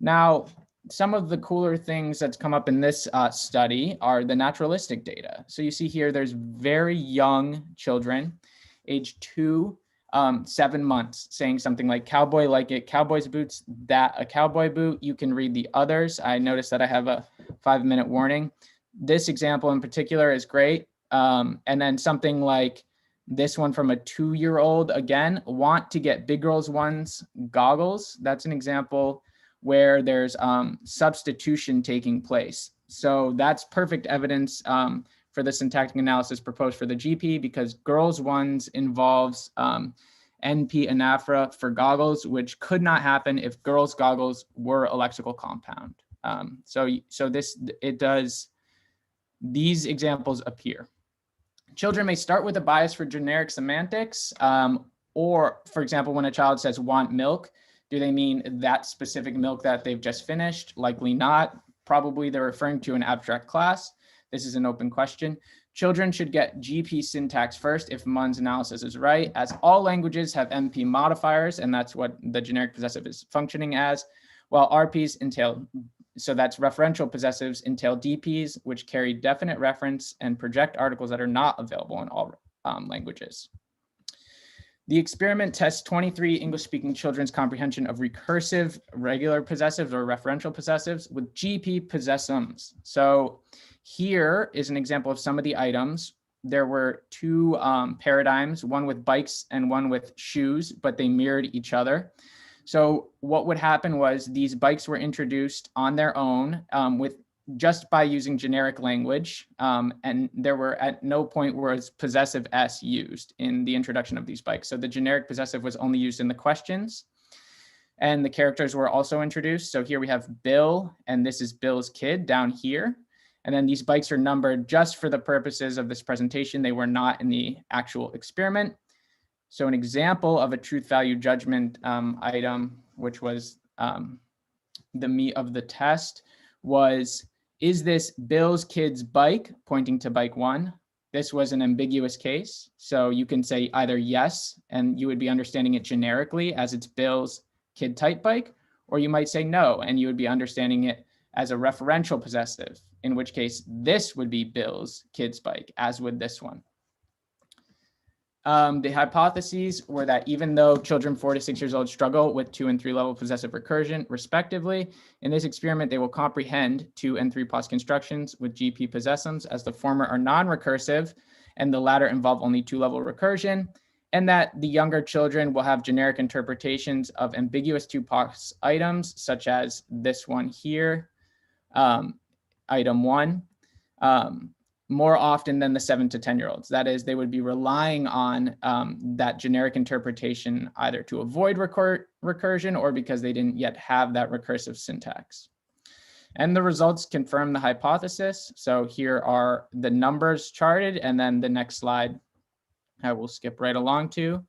Now, some of the cooler things that's come up in this study are the naturalistic data. So you see here, there's very young children, age 2, 7 months, saying something like cowboy like it, cowboy's boots, that a cowboy boot. You can read the others. I noticed that I have a 5-minute warning. This example in particular is great. And then something like this one from a 2-year-old, again, want to get big girls ones goggles. That's an example where there's substitution taking place. So that's perfect evidence for the syntactic analysis proposed for the GP, because girls ones involves NP anaphora for goggles, which could not happen if girls goggles were a lexical compound. So these examples appear. Children may start with a bias for generic semantics, or for example, when a child says want milk, do they mean that specific milk that they've just finished? Likely not. Probably they're referring to an abstract class. This is an open question. Children should get GP syntax first if Munn's analysis is right, as all languages have MP modifiers, and that's what the generic possessive is functioning as, while RPs entail, so that's referential possessives entail DPs, which carry definite reference and project articles that are not available in all languages. The experiment tests 23 English-speaking children's comprehension of recursive regular possessives or referential possessives with GP possessums. So here is an example of some of the items. There were 2 paradigms, one with bikes and one with shoes, but they mirrored each other. So what would happen was these bikes were introduced on their own with just by using generic language, and there were at no point was possessive S used in the introduction of these bikes. So the generic possessive was only used in the questions, and the characters were also introduced. So here we have Bill, and this is Bill's kid down here. And then these bikes are numbered just for the purposes of this presentation. They were not in the actual experiment. So an example of a truth value judgment item, which was the meat of the test, was, is this Bill's kid's bike, pointing to bike 1? This was an ambiguous case. So you can say either yes, and you would be understanding it generically as it's Bill's kid type bike, or you might say no, and you would be understanding it as a referential possessive, in which case this would be Bill's kid's bike, as would this one. The hypotheses were that even though children 4 to 6 years old struggle with 2 and 3 level possessive recursion, respectively, in this experiment, they will comprehend 2 and 3 plus constructions with GP possessums, as the former are non-recursive and the latter involve only 2 level recursion, and that the younger children will have generic interpretations of ambiguous 2 plus items, such as this one here, item 1. More often than the 7 to 10-year-olds. That is, they would be relying on that generic interpretation either to avoid recursion or because they didn't yet have that recursive syntax. And the results confirm the hypothesis. So here are the numbers charted, and then the next slide I will skip right along to.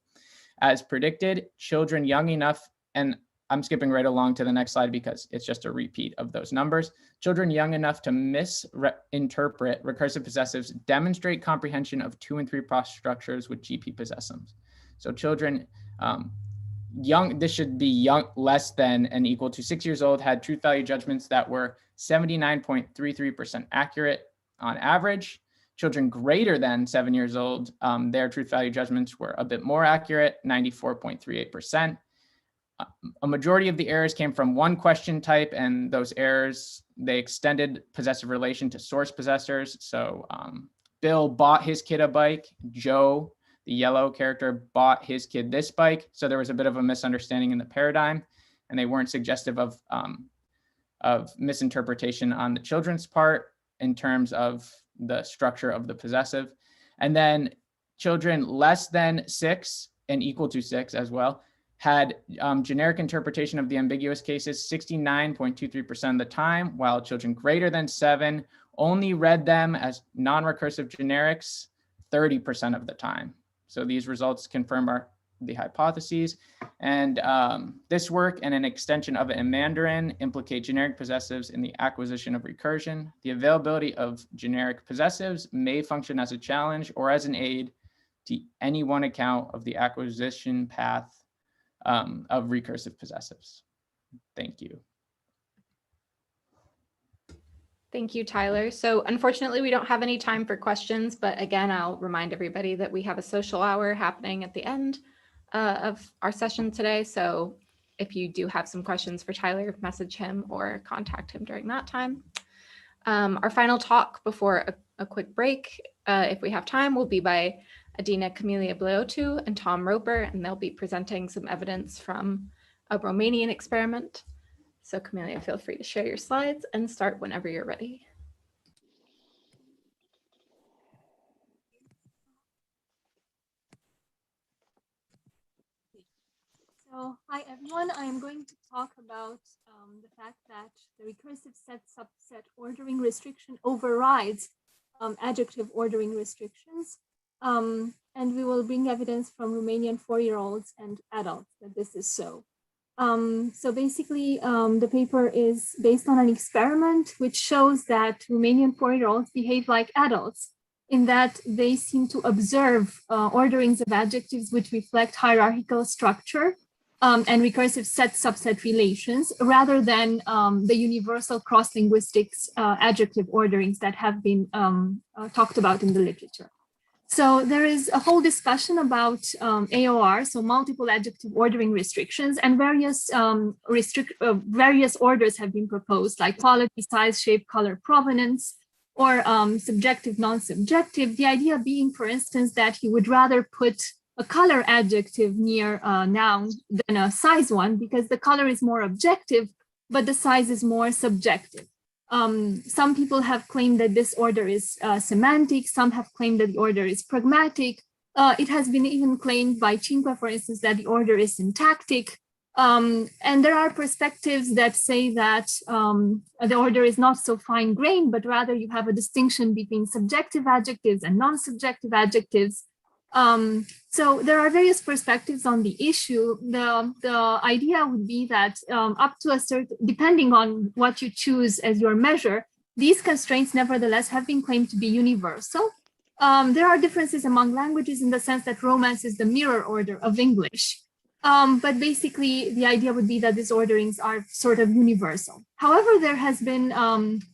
As predicted, children young enough, and I'm skipping right along to the next slide because it's just a repeat of those numbers. Children young enough to misinterpret recursive possessives demonstrate comprehension of 2 and 3 plus structures with GP possessums. So children young, this should be young, less than and equal to 6 years old, had truth value judgments that were 79.33% accurate on average. Children greater than 7 years old, their truth value judgments were a bit more accurate, 94.38%. A majority of the errors came from one question type, and those errors, they extended possessive relation to source possessors. So Bill bought his kid a bike. Joe, the yellow character, bought his kid this bike. So there was a bit of a misunderstanding in the paradigm, and they weren't suggestive of misinterpretation on the children's part in terms of the structure of the possessive. And then children less than 6 and equal to 6 as well had generic interpretation of the ambiguous cases 69.23% of the time, while children greater than 7 only read them as non-recursive generics 30% of the time. So these results confirm the hypotheses. And this work and an extension of it in Mandarin implicate generic possessives in the acquisition of recursion. The availability of generic possessives may function as a challenge or as an aid to any one account of the acquisition path of recursive possessives. Thank you. Thank you, Tyler. So unfortunately, we don't have any time for questions, but again, I'll remind everybody that we have a social hour happening at the end of our session today. So if you do have some questions for Tyler, message him or contact him during that time. Our final talk before a quick break, if we have time, will be by Adina Camelia Bleotu and Tom Roper, and they'll be presenting some evidence from a Romanian experiment. So Camelia, feel free to share your slides and start whenever you're ready. So, hi everyone, I am going to talk about the fact that the recursive set subset ordering restriction overrides adjective ordering restrictions. And we will bring evidence from Romanian 4-year-olds and adults that this is so. So basically, the paper is based on an experiment which shows that Romanian 4-year-olds behave like adults in that they seem to observe orderings of adjectives which reflect hierarchical structure and recursive set-subset relations rather than the universal cross-linguistics adjective orderings that have been talked about in the literature. So there is a whole discussion about AOR, so multiple adjective ordering restrictions, and various orders have been proposed, like quality, size, shape, color, provenance, or subjective, non-subjective. The idea being, for instance, that you would rather put a color adjective near a noun than a size one, because the color is more objective, but the size is more subjective. Some people have claimed that this order is semantic. Some have claimed that the order is pragmatic. It has been even claimed by Cinque, for instance, that the order is syntactic. And there are perspectives that say that the order is not so fine-grained, but rather you have a distinction between subjective adjectives and non-subjective adjectives. So there are various perspectives on the issue. The idea would be that up to a certain, depending on what you choose as your measure, these constraints nevertheless have been claimed to be universal. There are differences among languages in the sense that Romance is the mirror order of English. But basically, the idea would be that these orderings are sort of universal. However, there has been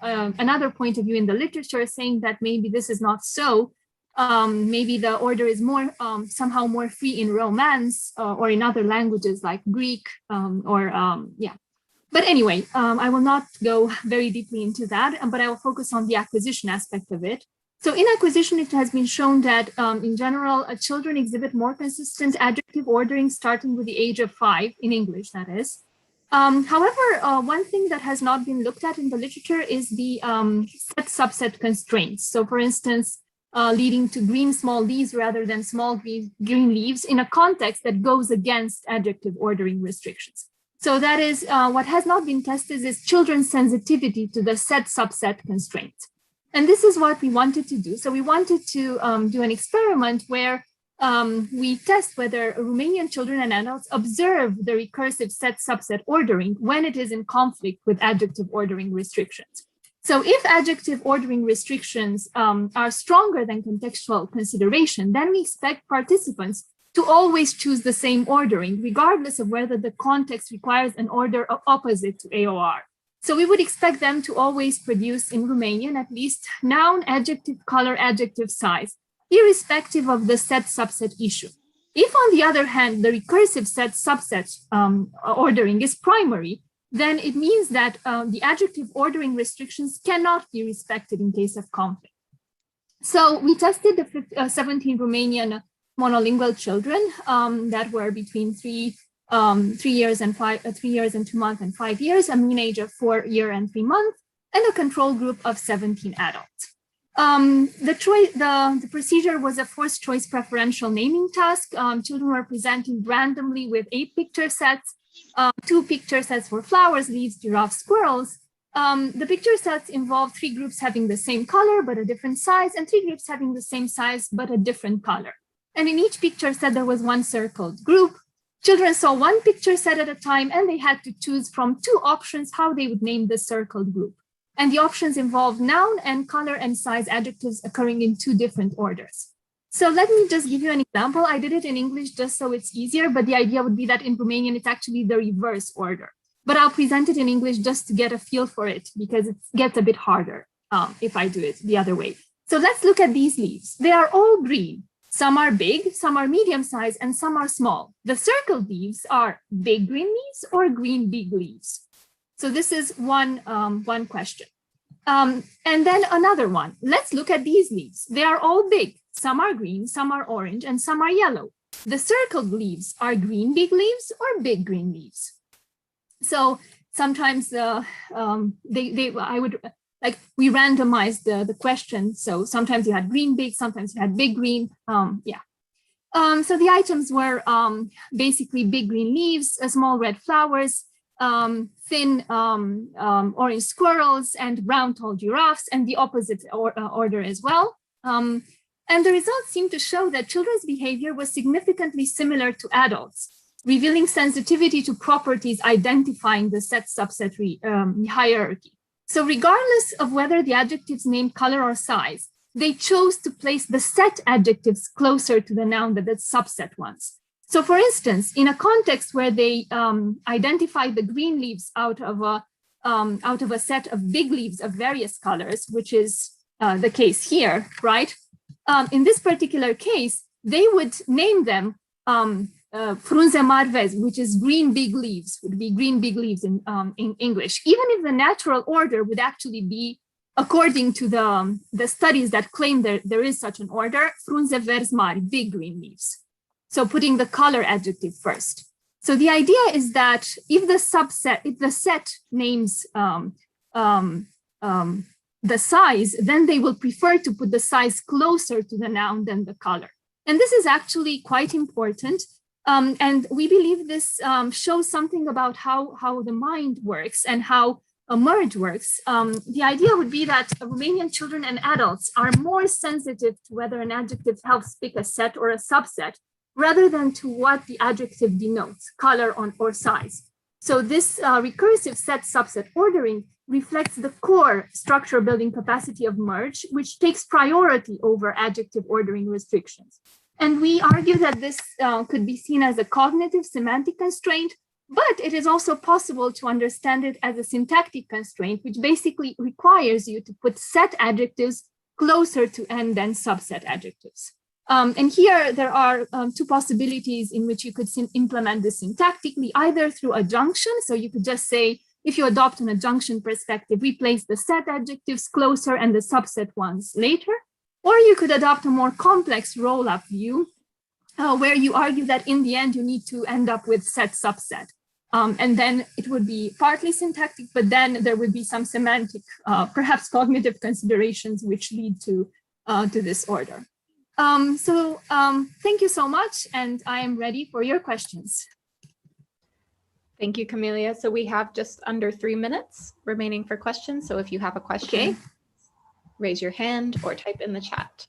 another point of view in the literature saying that maybe this is not so. Maybe the order is more somehow more free in Romance or in other languages like Greek yeah. But anyway, I will not go very deeply into that, but I will focus on the acquisition aspect of it. So in acquisition, it has been shown that in general, children exhibit more consistent adjective ordering starting with the age of 5 in English, that is. However, one thing that has not been looked at in the literature is the set subset constraints. So for instance, leading to green small leaves rather than small green leaves in a context that goes against adjective ordering restrictions. So that is what has not been tested is children's sensitivity to the set subset constraints. And this is what we wanted to do. So we wanted to do an experiment where we test whether Romanian children and adults observe the recursive set subset ordering when it is in conflict with adjective ordering restrictions. So if adjective ordering restrictions are stronger than contextual consideration, then we expect participants to always choose the same ordering, regardless of whether the context requires an order opposite to AOR. So we would expect them to always produce in Romanian at least noun, adjective, color, adjective, size, irrespective of the set subset issue. If, on the other hand, the recursive set subset ordering is primary, then it means that the adjective ordering restrictions cannot be respected in case of conflict. So we tested the 17 Romanian monolingual children that were between 3 years and 2 months and 5 years, a mean age of 4 years and 3 months, and a control group of 17 adults. The procedure was a forced choice preferential naming task. Children were presented randomly with 8 picture sets. 2 picture sets for flowers, leaves, giraffes, squirrels. The picture sets involved 3 groups having the same color but a different size, and 3 groups having the same size but a different color. And in each picture set, there was 1 circled group. Children saw 1 picture set at a time, and they had to choose from 2 options how they would name the circled group. And the options involved noun and color and size adjectives occurring in 2 different orders. So let me just give you an example. I did it in English just so it's easier, but the idea would be that in Romanian, it's actually the reverse order. But I'll present it in English just to get a feel for it, because it gets a bit harder if I do it the other way. So let's look at these leaves. They are all green. Some are big, some are medium size, and some are small. The circled leaves are big green leaves or green big leaves. So this is one question. And then another one. Let's look at these leaves. They are all big. Some are green, some are orange, and some are yellow. The circled leaves are green big leaves or big green leaves. So sometimes we randomized the question. So sometimes you had green big, sometimes you had big green. So the items were basically big green leaves, small red flowers, thin orange squirrels, and brown tall giraffes, and the opposite order as well. And the results seem to show that children's behavior was significantly similar to adults, revealing sensitivity to properties identifying the set subset hierarchy. So regardless of whether the adjectives named color or size, they chose to place the set adjectives closer to the noun than the subset ones. So for instance, in a context where they identified the green leaves out of a set of big leaves of various colors, which is the case here, right? In this particular case, they would name them frunze mari verzi, which is green big leaves, would be green big leaves in English, even if the natural order would actually be, according to the studies that claim there is such an order, frunze verzi mari, big green leaves. So putting the color adjective first. So the idea is that if the set names the size, then they will prefer to put the size closer to the noun than the color. And this is actually quite important. And we believe this shows something about how the mind works and how a merge works. The idea would be that Romanian children and adults are more sensitive to whether an adjective helps pick a set or a subset, rather than to what the adjective denotes, color or size. So this recursive set subset ordering reflects the core structure building capacity of merge, which takes priority over adjective ordering restrictions. And we argue that this could be seen as a cognitive semantic constraint, but it is also possible to understand it as a syntactic constraint, which basically requires you to put set adjectives closer to n than subset adjectives. And here there are two possibilities in which you could implement this syntactically, either through adjunction. So you could just say, if you adopt an adjunction perspective, we place the set adjectives closer and the subset ones later. Or you could adopt a more complex roll-up view, where you argue that in the end, you need to end up with set subset. And then it would be partly syntactic, but then there would be some semantic, perhaps cognitive considerations which lead to this order. Thank you so much, and I am ready for your questions. Thank you, Camelia. So we have just under 3 minutes remaining for questions. So if you have a question, raise your hand or type in the chat.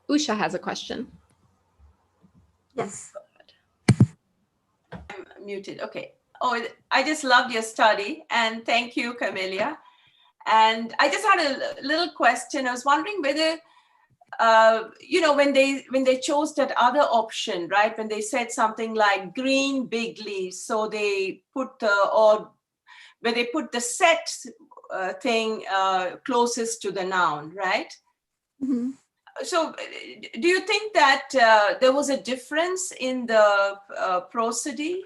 Usha has a question. Yes. I'm muted. Okay. Oh, I just loved your study, and thank you, Camelia. And I just had a little question. I was wondering whether, when they chose that other option, right? When they said something like green big leaves, so they put where they put the set thing closest to the noun, right? Mm-hmm. So do you think that there was a difference in the prosody?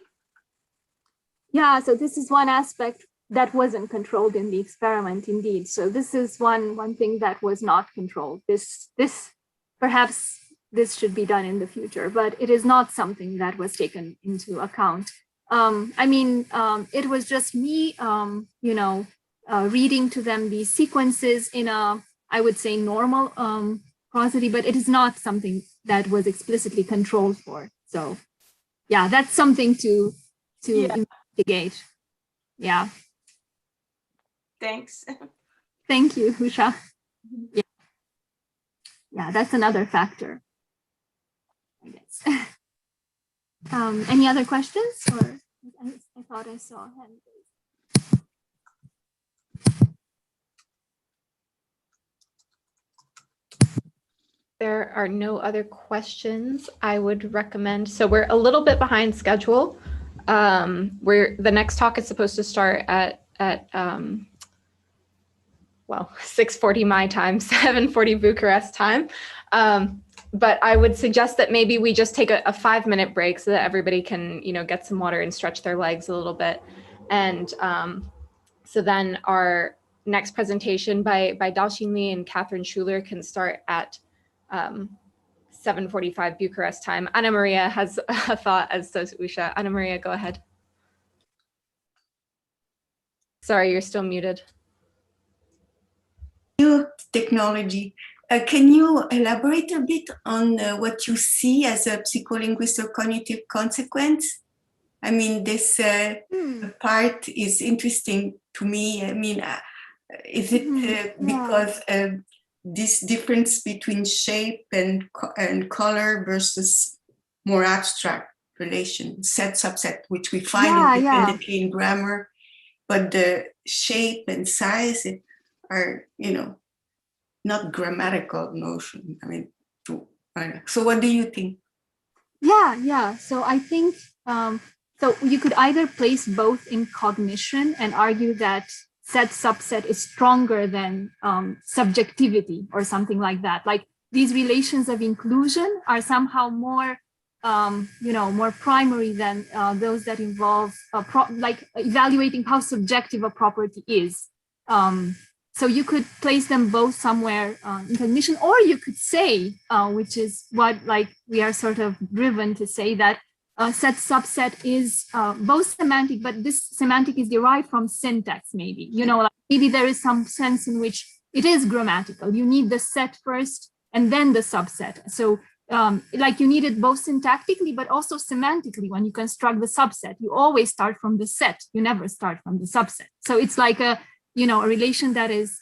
Yeah, so this is one aspect that wasn't controlled in the experiment, indeed. So this is one thing that was not controlled. Perhaps this should be done in the future, but it is not something that was taken into account. It was just me, reading to them these sequences in a, I would say, normal prosody, but it is not something that was explicitly controlled for. So yeah, that's something to investigate. Yeah. Thanks. Thank you, Usha. Yeah, that's another factor, I guess. Any other questions? Or I thought I saw a hand raised. There are no other questions. I would recommend, so we're a little bit behind schedule. The next talk is supposed to start at 6:40 my time, 7:40 Bucharest time. But I would suggest that maybe we just take a 5-minute break so that everybody can, get some water and stretch their legs a little bit. And so then our next presentation by Dalshin Lee and Catherine Schuler can start at 7:45 Bucharest time. Anna Maria has a thought, as does Usha. Anna Maria, go ahead. Sorry, you're still muted. New technology. Can you elaborate a bit on what you see as a psycholinguist or cognitive consequence? I mean, this part is interesting to me. I mean, is it because this difference between shape and color versus more abstract relation, set subset, which we find independently in grammar, but the shape and size are, not grammatical notion. I mean, so what do you think? Yeah. So I think, so you could either place both in cognition and argue that set subset is stronger than subjectivity or something like that. Like these relations of inclusion are somehow more, more primary than those that involve like evaluating how subjective a property is. So you could place them both somewhere in cognition, or you could say, which is what we are sort of driven to say, that set subset is both semantic, but this semantic is derived from syntax, maybe. You know, like maybe there is some sense in which it is grammatical. You need the set first and then the subset. So like you need it both syntactically, but also semantically. When you construct the subset, you always start from the set. You never start from the subset. So it's like a, you know, a relation that is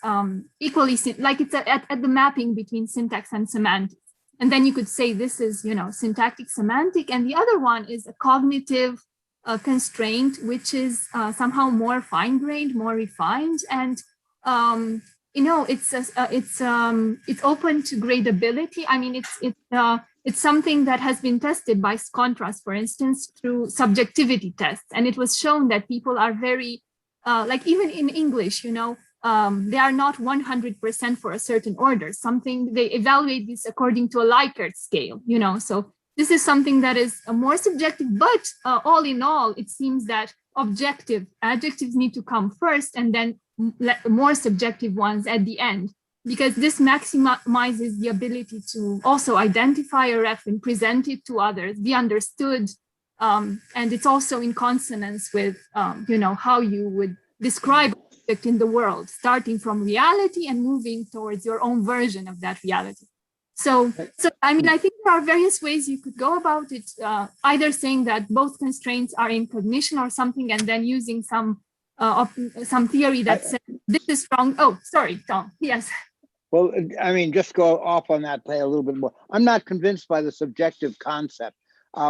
equally, like it's at the mapping between syntax and semantics. And then you could say this is, you know, syntactic semantic. And the other one is a cognitive constraint, which is somehow more fine-grained, more refined. And, you know, it's open to gradability. I mean, it's something that has been tested by contrast, for instance, through subjectivity tests. And it was shown that people are very, like even in English, you know, they are not 100% for a certain order. Something they evaluate this according to a Likert scale, you know. So this is something that is more subjective, but all in all, it seems that objective adjectives need to come first and then more subjective ones at the end, because this maximizes the ability to also identify a ref and present it to others, be understood. And it's also in consonance with, you know, how you would describe in the world, starting from reality and moving towards your own version of that reality. So I mean, I think there are various ways you could go about it, either saying that both constraints are in cognition or something, and then using some theory that says this is strong. Oh, sorry, Tom. Yes. Well, I mean, just go off on that play a little bit more. I'm not convinced by the subjective concept.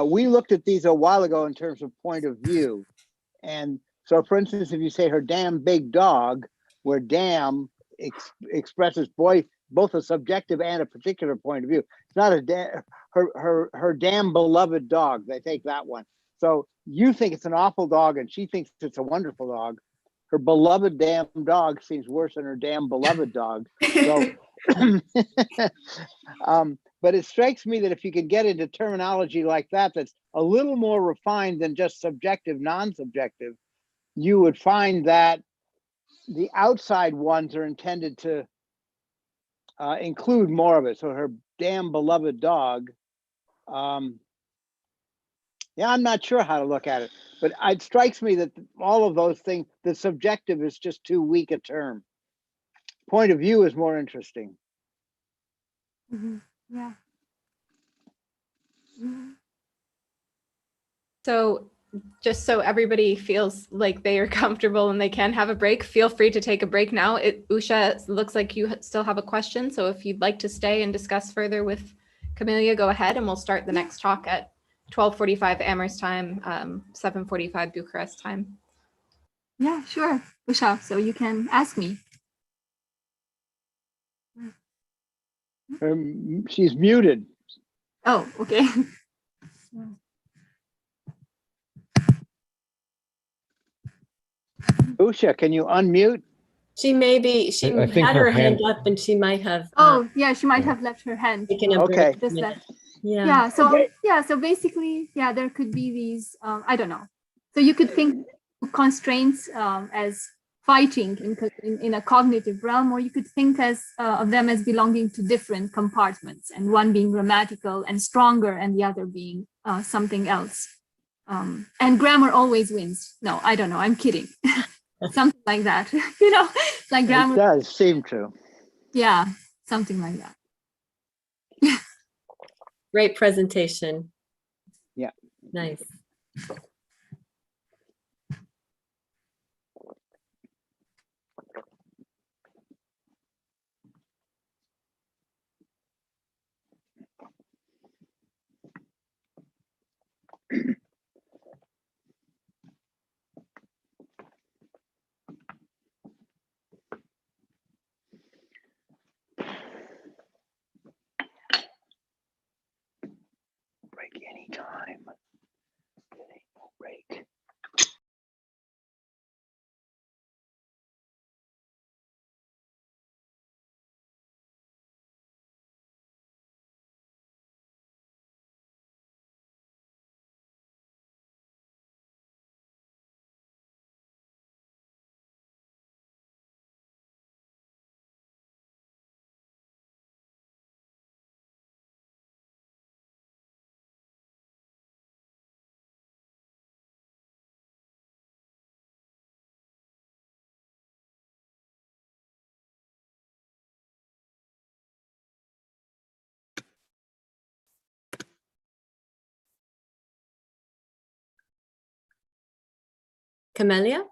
We looked at these a while ago in terms of point of view. And so, for instance, if you say her damn big dog, where damn expresses both a subjective and a particular point of view. It's not her damn beloved dog. They take that one. So you think it's an awful dog and she thinks it's a wonderful dog. Her beloved damn dog seems worse than her damn beloved dog. So, but it strikes me that if you could get into terminology like that, that's a little more refined than just subjective, non-subjective, you would find that the outside ones are intended to include more of it. So her damn beloved dog. Yeah, I'm not sure how to look at it, but it strikes me that all of those things, the subjective is just too weak a term. Point of view is more interesting. Mm-hmm. Yeah. Mm-hmm. So just so everybody feels like they are comfortable and they can have a break, feel free to take a break now. Usha, looks like you still have a question. So if you'd like to stay and discuss further with Camelia, go ahead and we'll start the next talk at 12:45 Amherst time, 7:45 Bucharest time. Yeah, sure, Usha. So you can ask me. She's muted. Oh, okay. Usha, can you unmute? She may be, she I think had her her hand hand- up and she might have. Oh, yeah, she might have left her hand. Taken a Okay. break. Just left. Yeah. Yeah. So basically, yeah, there could be these. I don't know. So you could think of constraints as fighting in a cognitive realm, or you could think of them as belonging to different compartments, and one being grammatical and stronger, and the other being something else. And grammar always wins. No, I don't know. I'm kidding. Something like that. You know, like grammar. It does seem to. Yeah, something like that. Great presentation. Yeah. Nice. Break anytime. Camelia?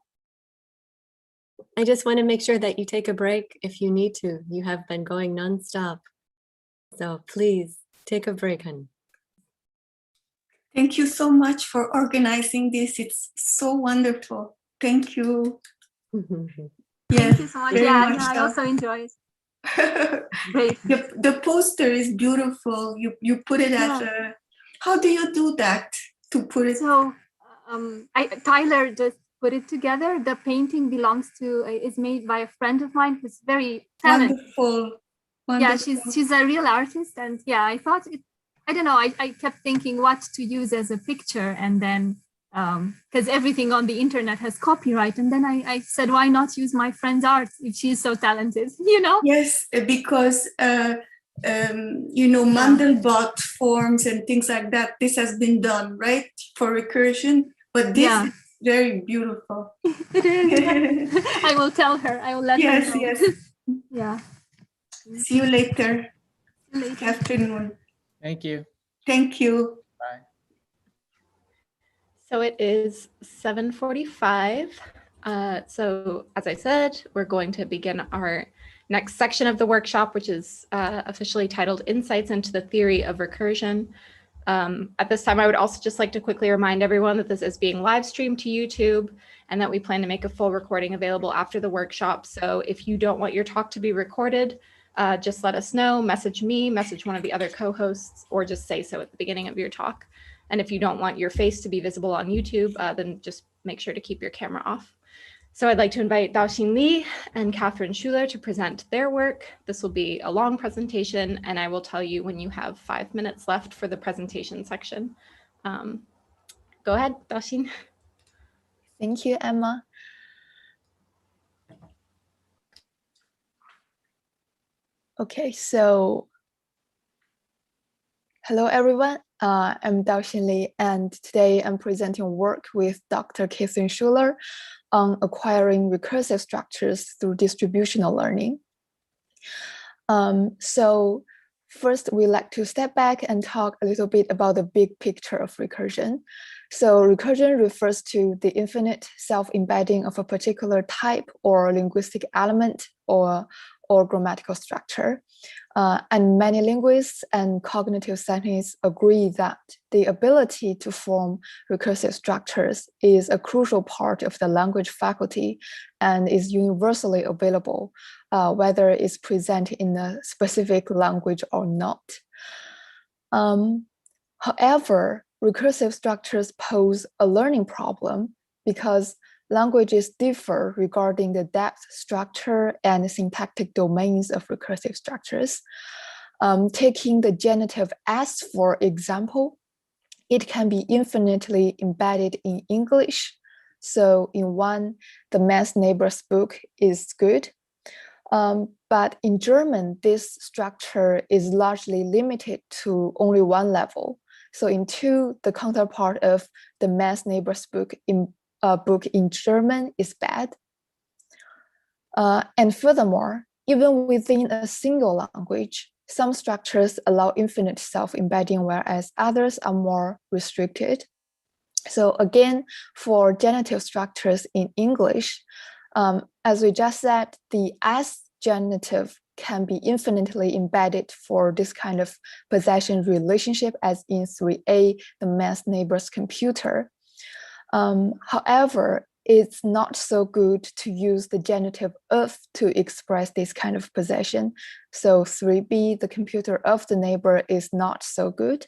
I just want to make sure that you take a break if you need to. You have been going nonstop. So please take a break, honey. Thank you so much for organizing this. It's so wonderful. Thank you. Thank you so much. Yeah, I also enjoy it. Great. The poster is beautiful. You put it at the, how do you do that to put it? So Tyler just put it together. The painting belongs to, is made by a friend of mine who's very talented. Wonderful. Yeah, she's a real artist. And yeah, I thought I don't know, I kept thinking what to use as a picture, and then because everything on the internet has copyright, and then I said, why not use my friend's art if she's so talented, you know? Yes, because Mandelbrot forms and things like that, this has been done, right, for recursion, but this is very beautiful. It is. I will tell her. I will let her know. Yes. Yeah. See you later. See you later. Afternoon. Thank you. Thank you. Bye. So it is 7:45. So as I said, we're going to begin our next section of the workshop, which is officially titled Insights into the Theory of Recursion. At this time, I would also just like to quickly remind everyone that this is being live streamed to YouTube and that we plan to make a full recording available after the workshop. So if you don't want your talk to be recorded, just let us know, message me, message one of the other co-hosts, or just say so at the beginning of your talk. And if you don't want your face to be visible on YouTube, then just make sure to keep your camera off. So I'd like to invite Daoxin Li and Catherine Schuler to present their work. This will be a long presentation, and I will tell you when you have 5 minutes left for the presentation section. Go ahead, Daoxin. Thank you, Emma. Okay, so hello, everyone. I'm Daoxin Li, and today I'm presenting work with Dr. Catherine Schuler on acquiring recursive structures through distributional learning. So first, we like to step back and talk a little bit about the big picture of recursion. So recursion refers to the infinite self-embedding of a particular type or linguistic element or grammatical structure. And many linguists and cognitive scientists agree that the ability to form recursive structures is a crucial part of the language faculty and is universally available, whether it's present in a specific language or not. However, recursive structures pose a learning problem because languages differ regarding the depth, structure, and syntactic domains of recursive structures. Taking the genitive s, for example, it can be infinitely embedded in English. So in one, the man's neighbor's book is good. But in German, this structure is largely limited to only one level. So in two, the counterpart of the man's neighbor's book in German is bad. And furthermore, even within a single language, some structures allow infinite self-embedding, whereas others are more restricted. So again, for genitive structures in English, as we just said, the S genitive can be infinitely embedded for this kind of possession relationship, as in 3a, the man's neighbor's computer. However, it's not so good to use the genitive of to express this kind of possession. So 3b, the computer of the neighbor, is not so good.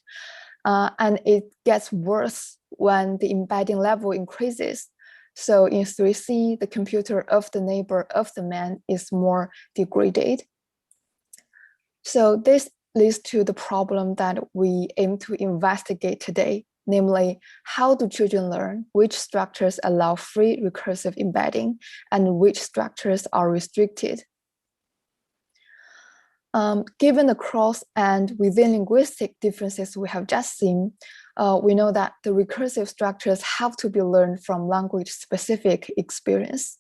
And it gets worse when the embedding level increases. So in 3c, the computer of the neighbor of the man is more degraded. So this leads to the problem that we aim to investigate today. Namely, how do children learn? Which structures allow free recursive embedding and which structures are restricted? Given the cross and within linguistic differences we have just seen, we know that the recursive structures have to be learned from language-specific experience.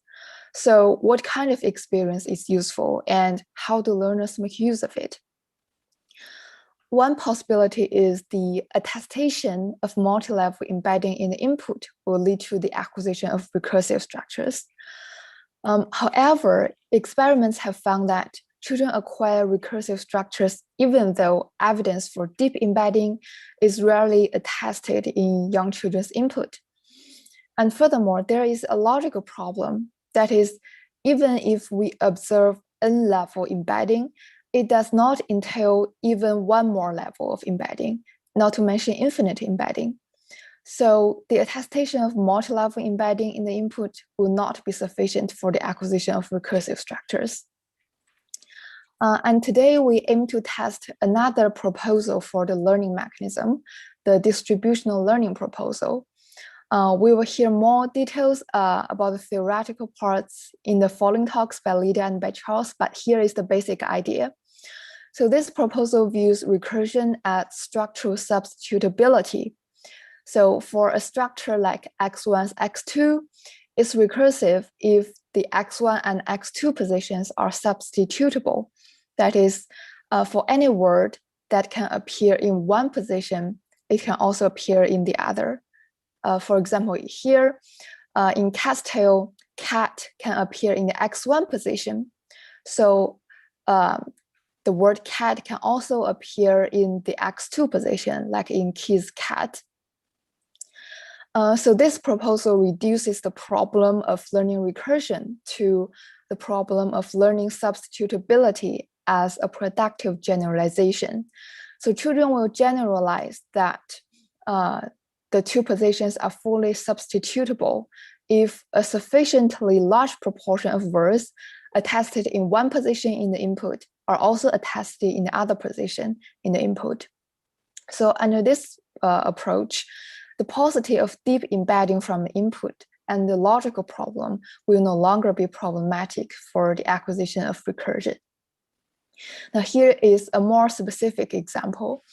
So what kind of experience is useful and how do learners make use of it? one possibility is the attestation of multi-level embedding in the input will lead to the acquisition of recursive structures. However, experiments have found that children acquire recursive structures even though evidence for deep embedding is rarely attested in young children's input. And furthermore, there is a logical problem. That is, even if we observe n-level embedding, it does not entail even one more level of embedding, not to mention infinite embedding. So the attestation of multi-level embedding in the input will not be sufficient for the acquisition of recursive structures. And today we aim to test another proposal for the learning mechanism, the distributional learning proposal. We will hear more details about the theoretical parts in the following talks by Lydia and by Charles, but here is the basic idea. So this proposal views recursion as structural substitutability. So for a structure like x1, x2, it's recursive if the x1 and x2 positions are substitutable. That is, for any word that can appear in one position, it can also appear in the other. For example, here in cat's tail, cat can appear in the x1 position. So the word cat can also appear in the x2 position, like in kid's cat. So this proposal reduces the problem of learning recursion to the problem of learning substitutability as a productive generalization. So children will generalize that the two positions are fully substitutable if a sufficiently large proportion of words attested in one position in the input are also attested in the other position in the input. So under this approach, the paucity of deep embedding from the input and the logical problem will no longer be problematic for the acquisition of recursion. Now here is a more specific example.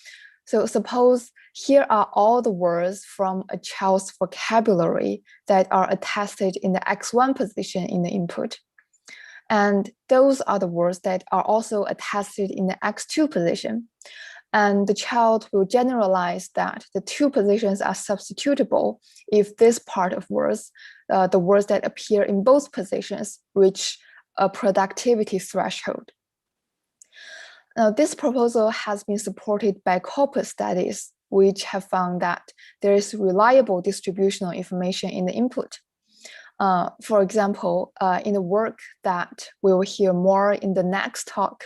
So suppose here are all the words from a child's vocabulary that are attested in the x1 position in the input. And those are the words that are also attested in the x2 position. And the child will generalize that the two positions are substitutable if this part of words, the words that appear in both positions, reach a productivity threshold. Now, this proposal has been supported by corpus studies, which have found that there is reliable distributional information in the input. For example, in the work that we will hear more in the next talk,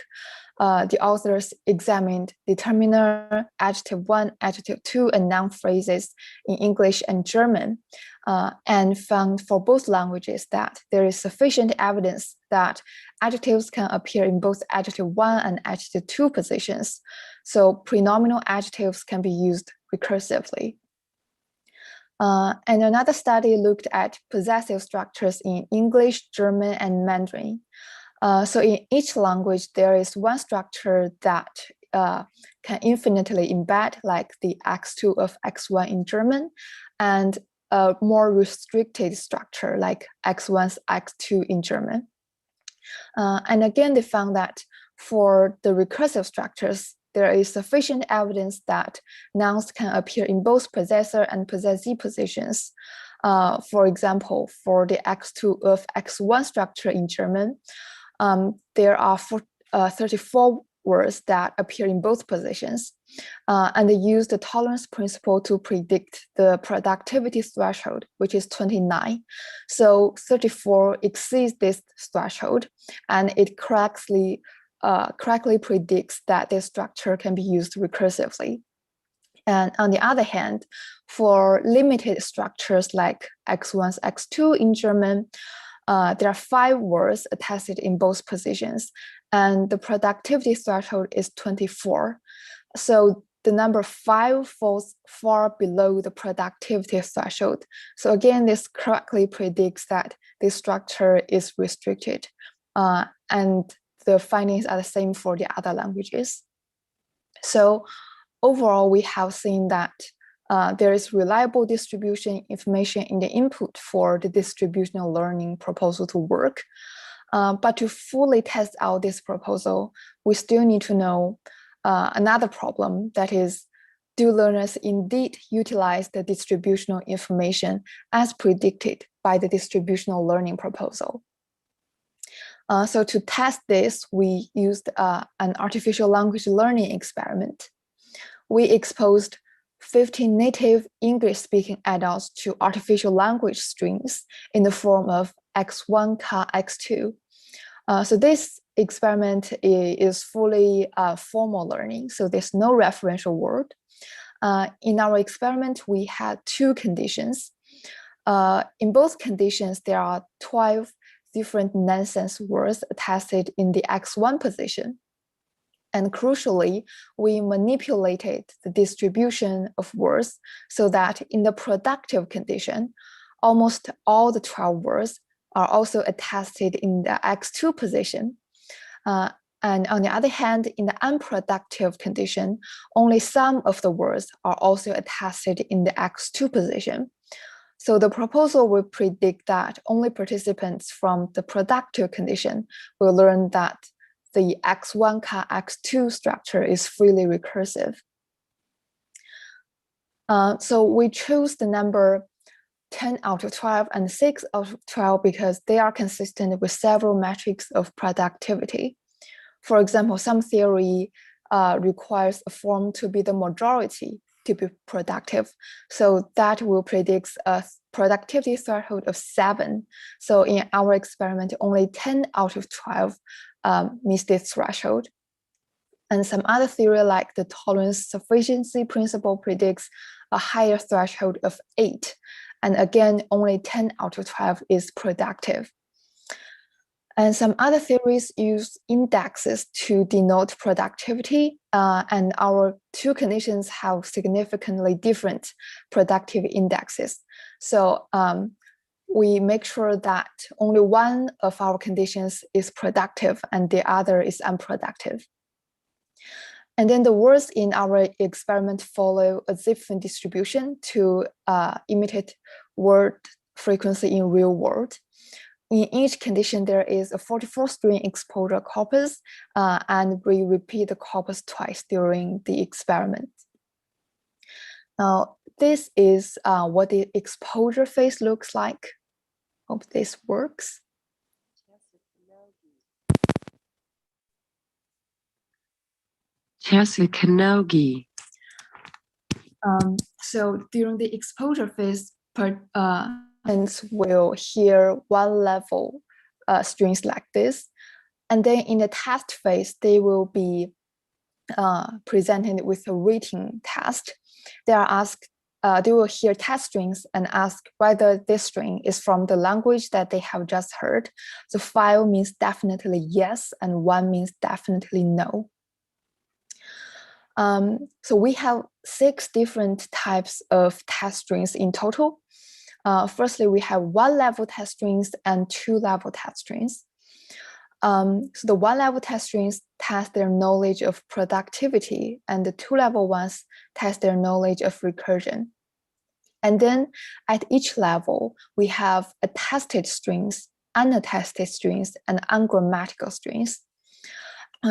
the authors examined determiner, adjective 1, adjective 2, and noun phrases in English and German, and found for both languages that there is sufficient evidence that adjectives can appear in both adjective 1 and adjective 2 positions. So prenominal adjectives can be used recursively. And another study looked at possessive structures in English, German, and Mandarin. So in each language, there is one structure that can infinitely embed, like the x2 of x1 in German, and a more restricted structure like x1's x2 in German. And again, they found that for the recursive structures, there is sufficient evidence that nouns can appear in both possessor and possessee positions. For example, for the x2 of x1 structure in German, there are 34 words that appear in both positions. And they use the tolerance principle to predict the productivity threshold, which is 29. So 34 exceeds this threshold, and it correctly predicts that this structure can be used recursively. And on the other hand, for limited structures like x1's x2 in German, there are 5 words attested in both positions, and the productivity threshold is 24. So the number 5 falls far below the productivity threshold. So again, this correctly predicts that this structure is restricted. And the findings are the same for the other languages. So overall, we have seen that there is reliable distribution information in the input for the distributional learning proposal to work. But to fully test out this proposal, we still need to know another problem, that is, do learners indeed utilize the distributional information as predicted by the distributional learning proposal? So to test this, we used an artificial language learning experiment. We exposed 15 native English-speaking adults to artificial language strings in the form of X1, Ka, X2. So this experiment is fully formal learning, so there's no referential word. In our experiment, we had two conditions. In both conditions, there are 12 different nonsense words tested in the X1 position. And crucially, we manipulated the distribution of words so that in the productive condition, almost all the 12 words are also attested in the X2 position. And on the other hand, in the unproductive condition, only some of the words are also attested in the X2 position. So the proposal will predict that only participants from the productive condition will learn that the X1, Ka, X2 structure is freely recursive. So we chose the number 10 out of 12 and 6 out of 12 because they are consistent with several metrics of productivity. For example, some theory requires a form to be the majority to be productive. So that will predict a productivity threshold of 7. So in our experiment, only 10 out of 12 meets this threshold. And some other theory like the tolerance sufficiency principle predicts a higher threshold of 8. And again, only 10 out of 12 is productive. And some other theories use indexes to denote productivity, and our two conditions have significantly different productive indexes. So we make sure that only one of our conditions is productive and the other is unproductive. And then the words in our experiment follow a different distribution to imitate word frequency in real world. In each condition, there is a 44-string exposure corpus, and we repeat the corpus twice during the experiment. Now, this is what the exposure phase looks like. Hope this works. So during the exposure phase, participants will hear one level strings like this. And then in the test phase, they will be presented with a rating test. They are asked, they will hear test strings and ask whether this string is from the language that they have just heard. So 5 means definitely yes, and 1 means definitely no. So we have 6 different types of test strings in total. Firstly, we have 1-level test strings and 2-level test strings. So the 1-level test strings test their knowledge of productivity, and the 2-level ones test their knowledge of recursion. And then at each level, we have attested strings, unattested strings, and ungrammatical strings.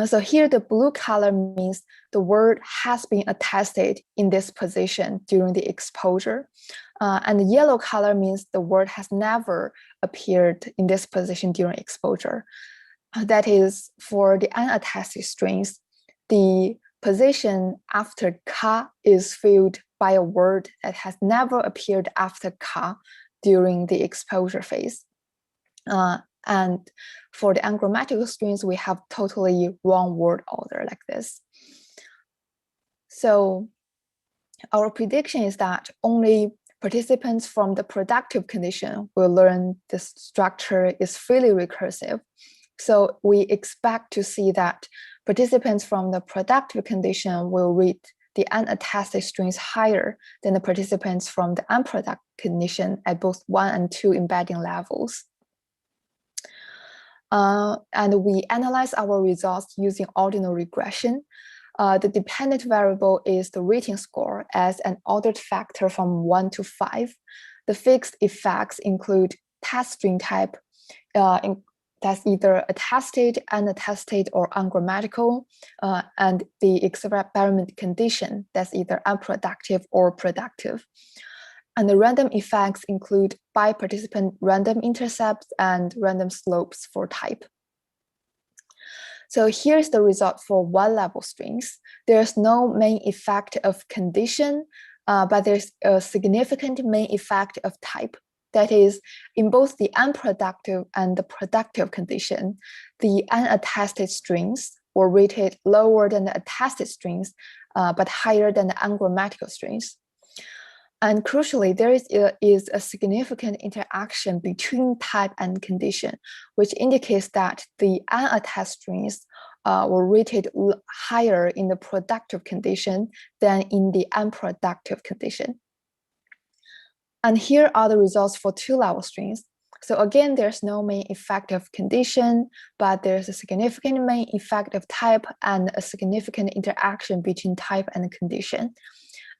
So here the blue color means the word has been attested in this position during the exposure. And the yellow color means the word has never appeared in this position during exposure. That is, for the unattested strings, the position after ka is filled by a word that has never appeared after ka during the exposure phase. And for the ungrammatical strings, we have totally wrong word order like this. So our prediction is that only participants from the productive condition will learn the structure is freely recursive. So we expect to see that participants from the productive condition will read the unattested strings higher than the participants from the unproductive condition at both 1 and 2 embedding levels. And we analyze our results using ordinal regression. The dependent variable is the rating score as an ordered factor from 1 to 5. The fixed effects include test string type, that's either attested, unattested, or ungrammatical, and the experiment condition that's either unproductive or productive. And the random effects include by-participant random intercepts and random slopes for type. So here's the result for one-level strings. There's no main effect of condition, but there's a significant main effect of type. That is, in both the unproductive and the productive condition, the unattested strings were rated lower than the attested strings, but higher than the ungrammatical strings. And crucially, there is a significant interaction between type and condition, which indicates that the unattested strings were rated higher in the productive condition than in the unproductive condition. And here are the results for two-level strings. So again, there's no main effect of condition, but there's a significant main effect of type and a significant interaction between type and condition.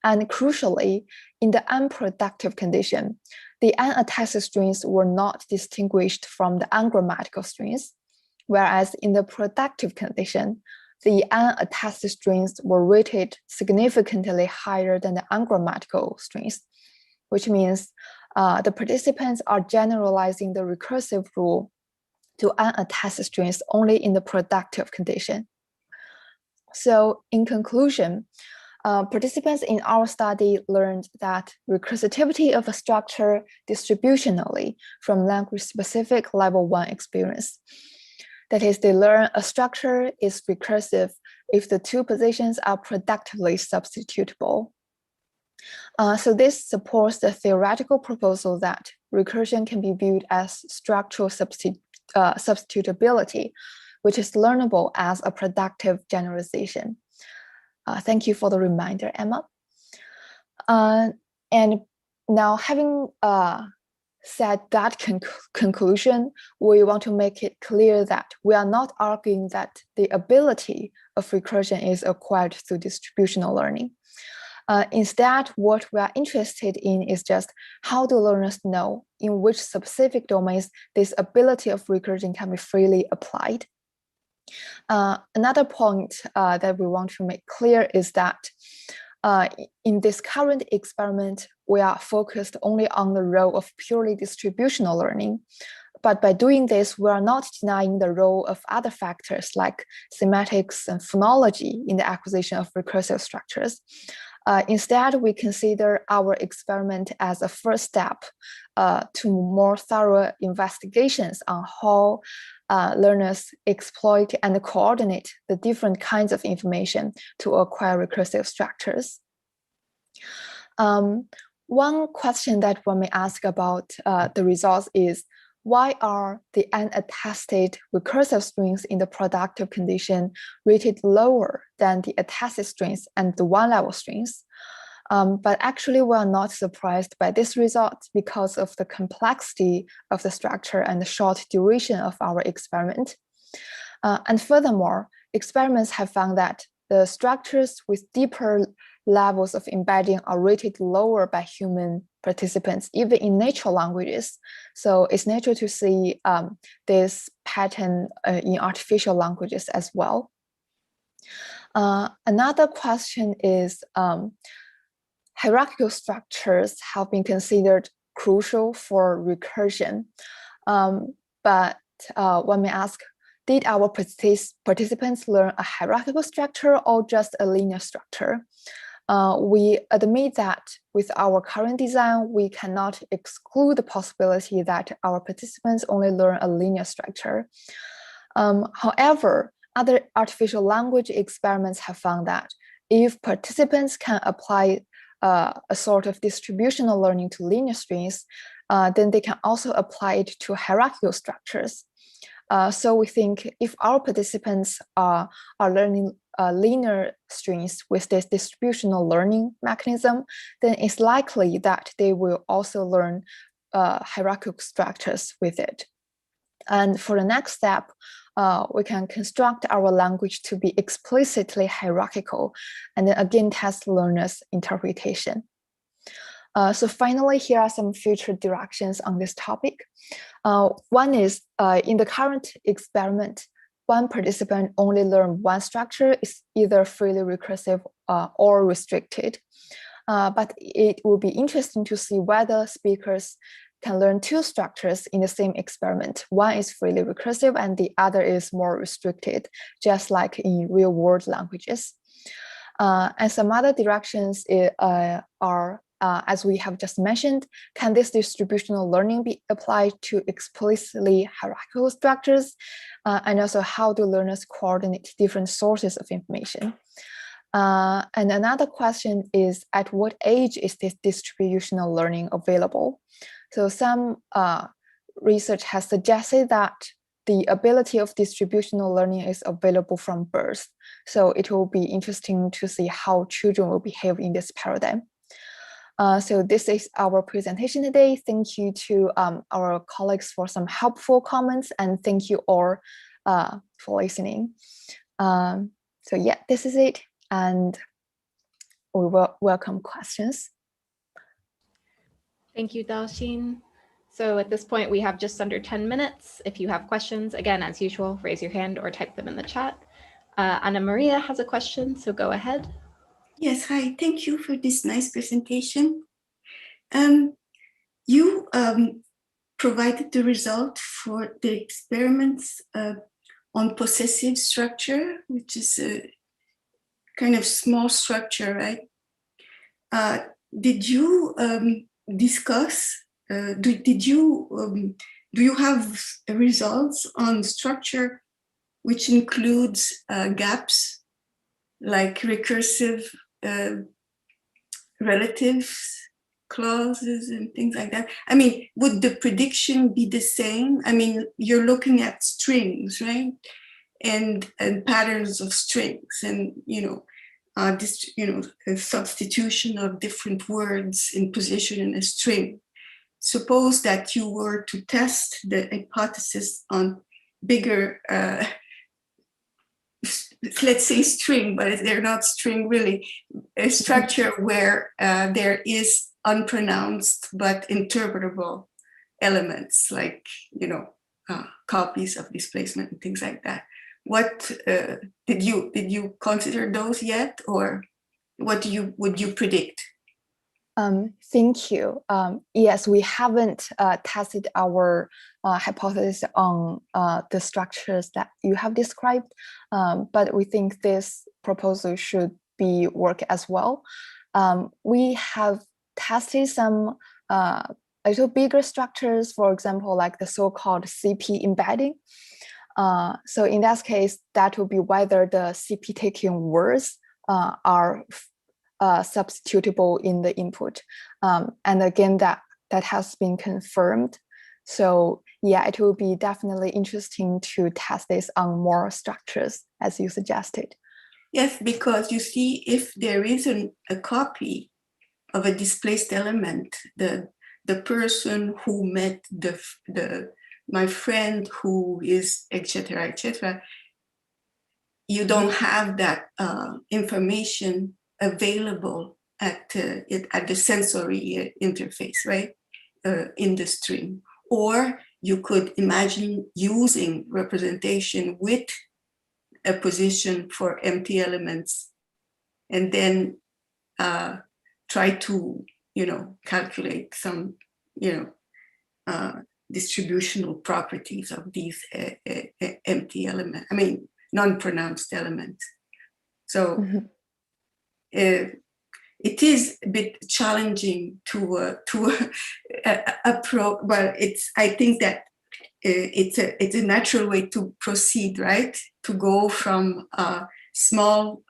And crucially, in the unproductive condition, the unattested strings were not distinguished from the ungrammatical strings, whereas in the productive condition, the unattested strings were rated significantly higher than the ungrammatical strings, which means the participants are generalizing the recursive rule to unattested strings only in the productive condition. So in conclusion, participants in our study learned that recursivity of a structure distributionally from language-specific level 1 experience. That is, they learn a structure is recursive if the two positions are productively substitutable. So this supports the theoretical proposal that recursion can be viewed as structural substitutability, which is learnable as a productive generalization. Thank you for the reminder, Emma. And now, having said that conclusion, we want to make it clear that we are not arguing that the ability of recursion is acquired through distributional learning. Instead, what we are interested in is just how do learners know in which specific domains this ability of recursion can be freely applied. Another point that we want to make clear is that in this current experiment, we are focused only on the role of purely distributional learning. But by doing this, we are not denying the role of other factors like semantics and phonology in the acquisition of recursive structures. Instead, we consider our experiment as a first step to more thorough investigations on how learners exploit and coordinate the different kinds of information to acquire recursive structures. One question that one may ask about the results is, why are the unattested recursive strings in the productive condition rated lower than the attested strings and the one-level strings? But actually, we are not surprised by this result because of the complexity of the structure and the short duration of our experiment. And furthermore, experiments have found that the structures with deeper levels of embedding are rated lower by human participants, even in natural languages. So it's natural to see this pattern in artificial languages as well. Another question is, hierarchical structures have been considered crucial for recursion. But one may ask, did our participants learn a hierarchical structure or just a linear structure? We admit that with our current design, we cannot exclude the possibility that our participants only learn a linear structure. However, other artificial language experiments have found that if participants can apply a sort of distributional learning to linear strings, then they can also apply it to hierarchical structures. So we think if our participants are learning linear strings with this distributional learning mechanism, then it's likely that they will also learn hierarchical structures with it. And for the next step, we can construct our language to be explicitly hierarchical and then again test learners' interpretation. So finally, here are some future directions on this topic. One is in the current experiment, one participant only learned one structure is either freely recursive or restricted. But it will be interesting to see whether speakers can learn two structures in the same experiment. One is freely recursive and the other is more restricted, just like in real world languages. And some other directions are, as we have just mentioned, can this distributional learning be applied to explicitly hierarchical structures? And also, how do learners coordinate different sources of information? And another question is, at what age is this distributional learning available? So some research has suggested that the ability of distributional learning is available from birth. So it will be interesting to see how children will behave in this paradigm. So this is our presentation today. Thank you to our colleagues for some helpful comments, and thank you all for listening. So yeah, this is it, and we will welcome questions. Thank you, Daoxin. So at this point, we have just under 10 minutes. If you have questions, again, as usual, raise your hand or type them in the chat. Anna Maria has a question, so go ahead. Yes, hi, thank you for this nice presentation. You provided the result for the experiments on possessive structure, which is a kind of small structure, right? Did you discuss, do you have results on structure which includes gaps like recursive relatives clauses and things like that? I mean, would the prediction be the same? I mean, you're looking at strings, right? And patterns of strings, and this, a substitution of different words in position in a string. Suppose that you were to test the hypothesis on bigger, let's say string, but they're not string really, a structure where there is unpronounced but interpretable elements, like, copies of displacement and things like that. What did you consider those yet, or what would you predict? Thank you. Yes, we haven't tested our hypothesis on the structures that you have described, but we think this proposal should be work as well. We have tested some a little bigger structures, for example, like the so-called CP embedding. So in that case, that will be whether the CP taking words are substitutable in the input. And again, that has been confirmed. So yeah, it will be definitely interesting to test this on more structures, as you suggested. Yes, because you see, if there isn't a copy of a displaced element, the person who met my friend who is, etc., you don't have that information available at the sensory interface, right, in the string. Or you could imagine using representation with a position for empty elements, and then try to, calculate some, distributional properties of these empty elements, non-pronounced elements. So it is a bit challenging to approach, but I think that it's a natural way to proceed, right? To go from small,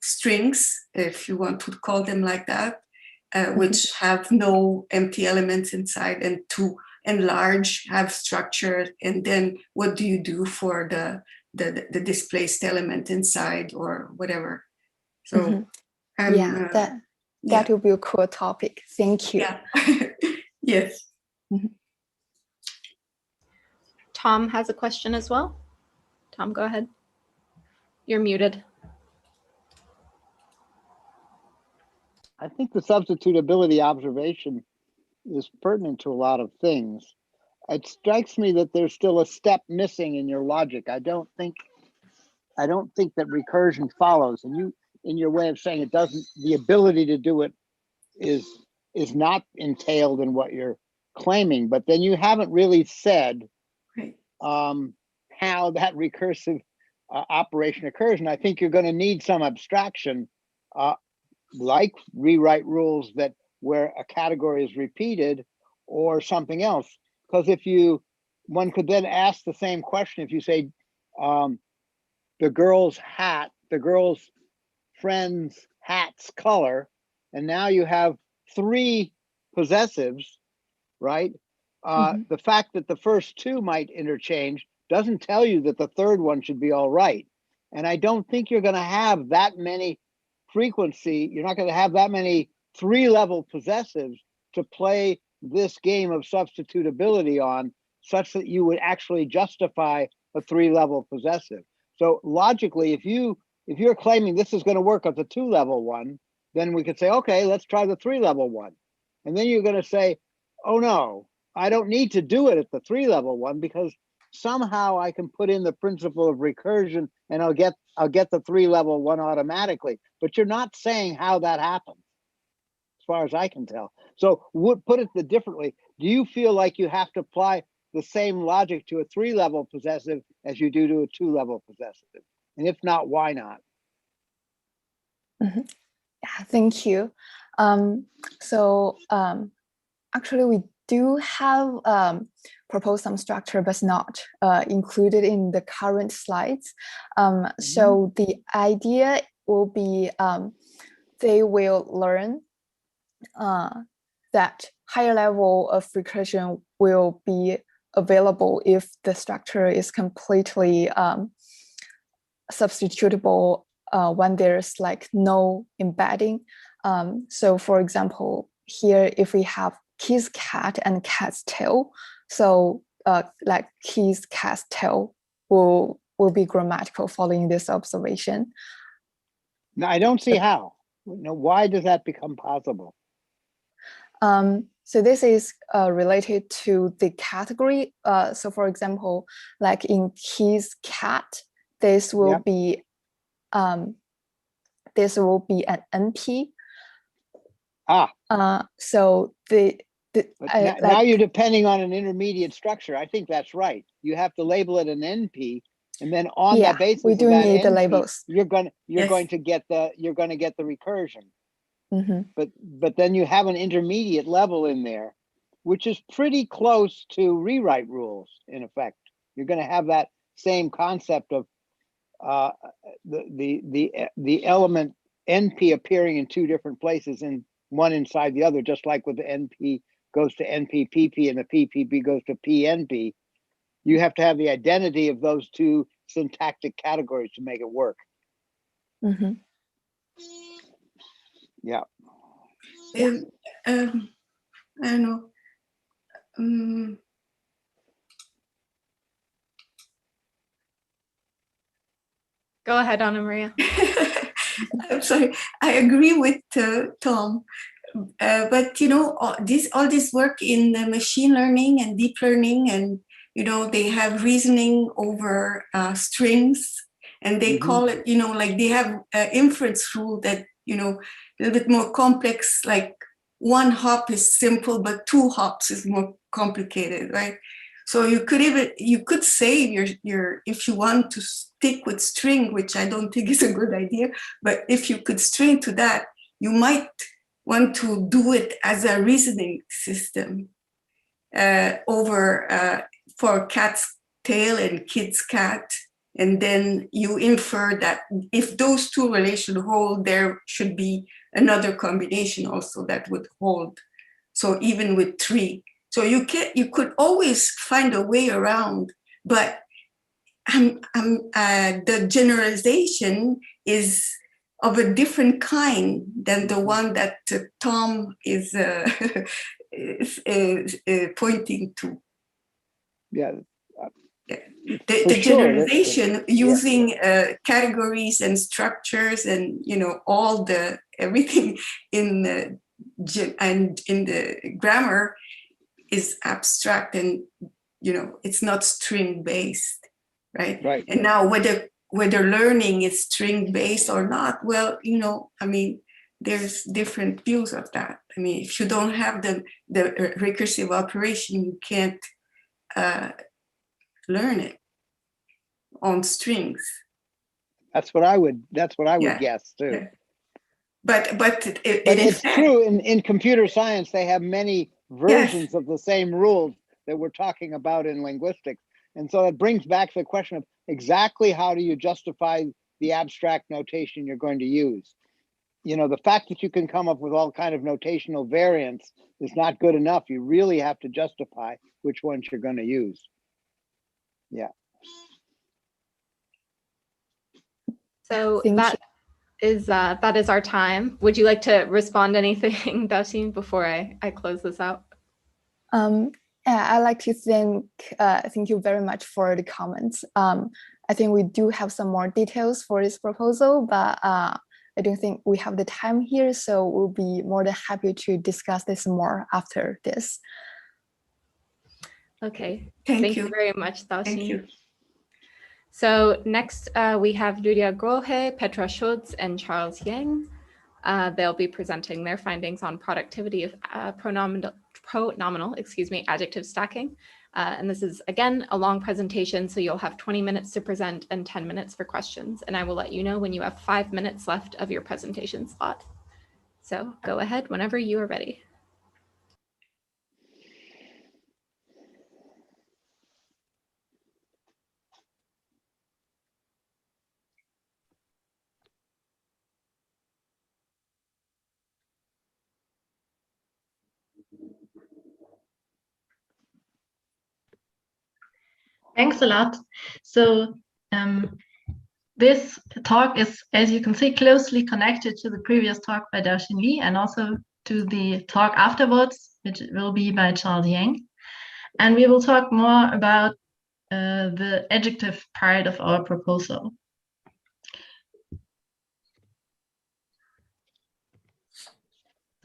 strings, if you want to call them like that, which have no empty elements inside, and to enlarge, have structure, and then what do you do for the displaced element inside or whatever? So that will be a cool topic. Thank you. Yeah. Yes. Tom has a question as well. Tom, go ahead. You're muted. I think the substitutability observation is pertinent to a lot of things. It strikes me that there's still a step missing in your logic. I don't think that recursion follows, and you, in your way of saying it doesn't, the ability to do it is not entailed in what you're claiming, but then you haven't really said how that recursive operation occurs. And I think you're going to need some abstraction, like rewrite rules that where a category is repeated or something else. Because one could then ask the same question if you say the girl's friend's hat's color, and now you have 3 possessives, right? The fact that the first 2 might interchange doesn't tell you that the third one should be all right. And I don't think you're going to have that many you're not going to have that many 3-level possessives to play this game of substitutability on, such that you would actually justify a 3-level possessive. So logically, if you're claiming this is going to work at the 2-level one, then we could say, okay, let's try the 3-level one. And then you're going to say, oh no, I don't need to do it at the 3-level one, because somehow I can put in the principle of recursion and I'll get the 3-level one automatically. But you're not saying how that happens, as far as I can tell. So put it differently. Do you feel like you have to apply the same logic to a 3-level possessive as you do to a 2-level possessive? And if not, why not? Yeah, thank you. Actually, we do have proposed some structure, but not included in the current slides. So the idea will be they will learn that higher level of recursion will be available if the structure is completely substitutable when there's like no embedding. So for example, here, if we have key's cat and cat's tail, so like key's cat's tail will be grammatical following this observation. Now, I don't see how. Now, why does that become possible? So this is related to the category. So for example, like in key's cat, this will be an NP. So now you're depending on an intermediate structure. I think that's right. You have to label it an NP, and then on that basis, we do need the labels. You're going to get the recursion. Mm-hmm. But then you have an intermediate level in there, which is pretty close to rewrite rules. In effect, you're going to have that same concept of the element NP appearing in 2 different places, and one inside the other, just like with the NP goes to NPPP and the PPP goes to PNP. You have to have the identity of those 2 syntactic categories to make it work. Mm-hmm. I don't know. Go ahead, Anna Maria. I'm sorry. I agree with Tom, but all this work in machine learning and deep learning, and they have reasoning over strings, and they call it, like they have inference rule that a little bit more complex. Like 1 hop is simple, but 2 hops is more complicated, right? So you could say if you want to stick with string, which I don't think is a good idea, but if you could string to that, you might want to do it as a reasoning system for cat's tail and kid's cat. And then you infer that if those 2 relations hold, there should be another combination also that would hold. So even with 3. So you could always find a way around, but the generalization is of a different kind than the one that Tom is pointing to. Yeah, the generalization using categories and structures and all the everything in the grammar is abstract, and it's not string based, right? Right. And now whether learning is string based or not, well, I mean, there's different views of that. I mean, if you don't have the recursive operation, you can't learn it on strings. That's what I would guess too. Yeah. But it's true in computer science, they have many versions of the same rules that we're talking about in linguistics. And so it brings back the question of exactly how do you justify the abstract notation you're going to use? The fact that you can come up with all kind of notational variants is not good enough. You really have to justify which ones you're going to use. Yeah. So that is our time. Would you like to respond to anything, Daoxin, before I close this out? I'd like to thank you very much for the comments. I think we do have some more details for this proposal, but I don't think we have the time here, so we'll be more than happy to discuss this more after this. Okay, thank you very much, Daoxin. Thank you. So next we have Lydia Grohe, Petra Schultz, and Charles Yang. They'll be presenting their findings on productivity of pronominal adjective stacking. And this is, again, a long presentation, so you'll have 20 minutes to present and 10 minutes for questions. And I will let you know when you have 5 minutes left of your presentation slot. So go ahead whenever you are ready. Thanks a lot. So this talk is, as you can see, closely connected to the previous talk by Daoxin Li and also to the talk afterwards, which will be by Charles Yang. And we will talk more about the adjective part of our proposal.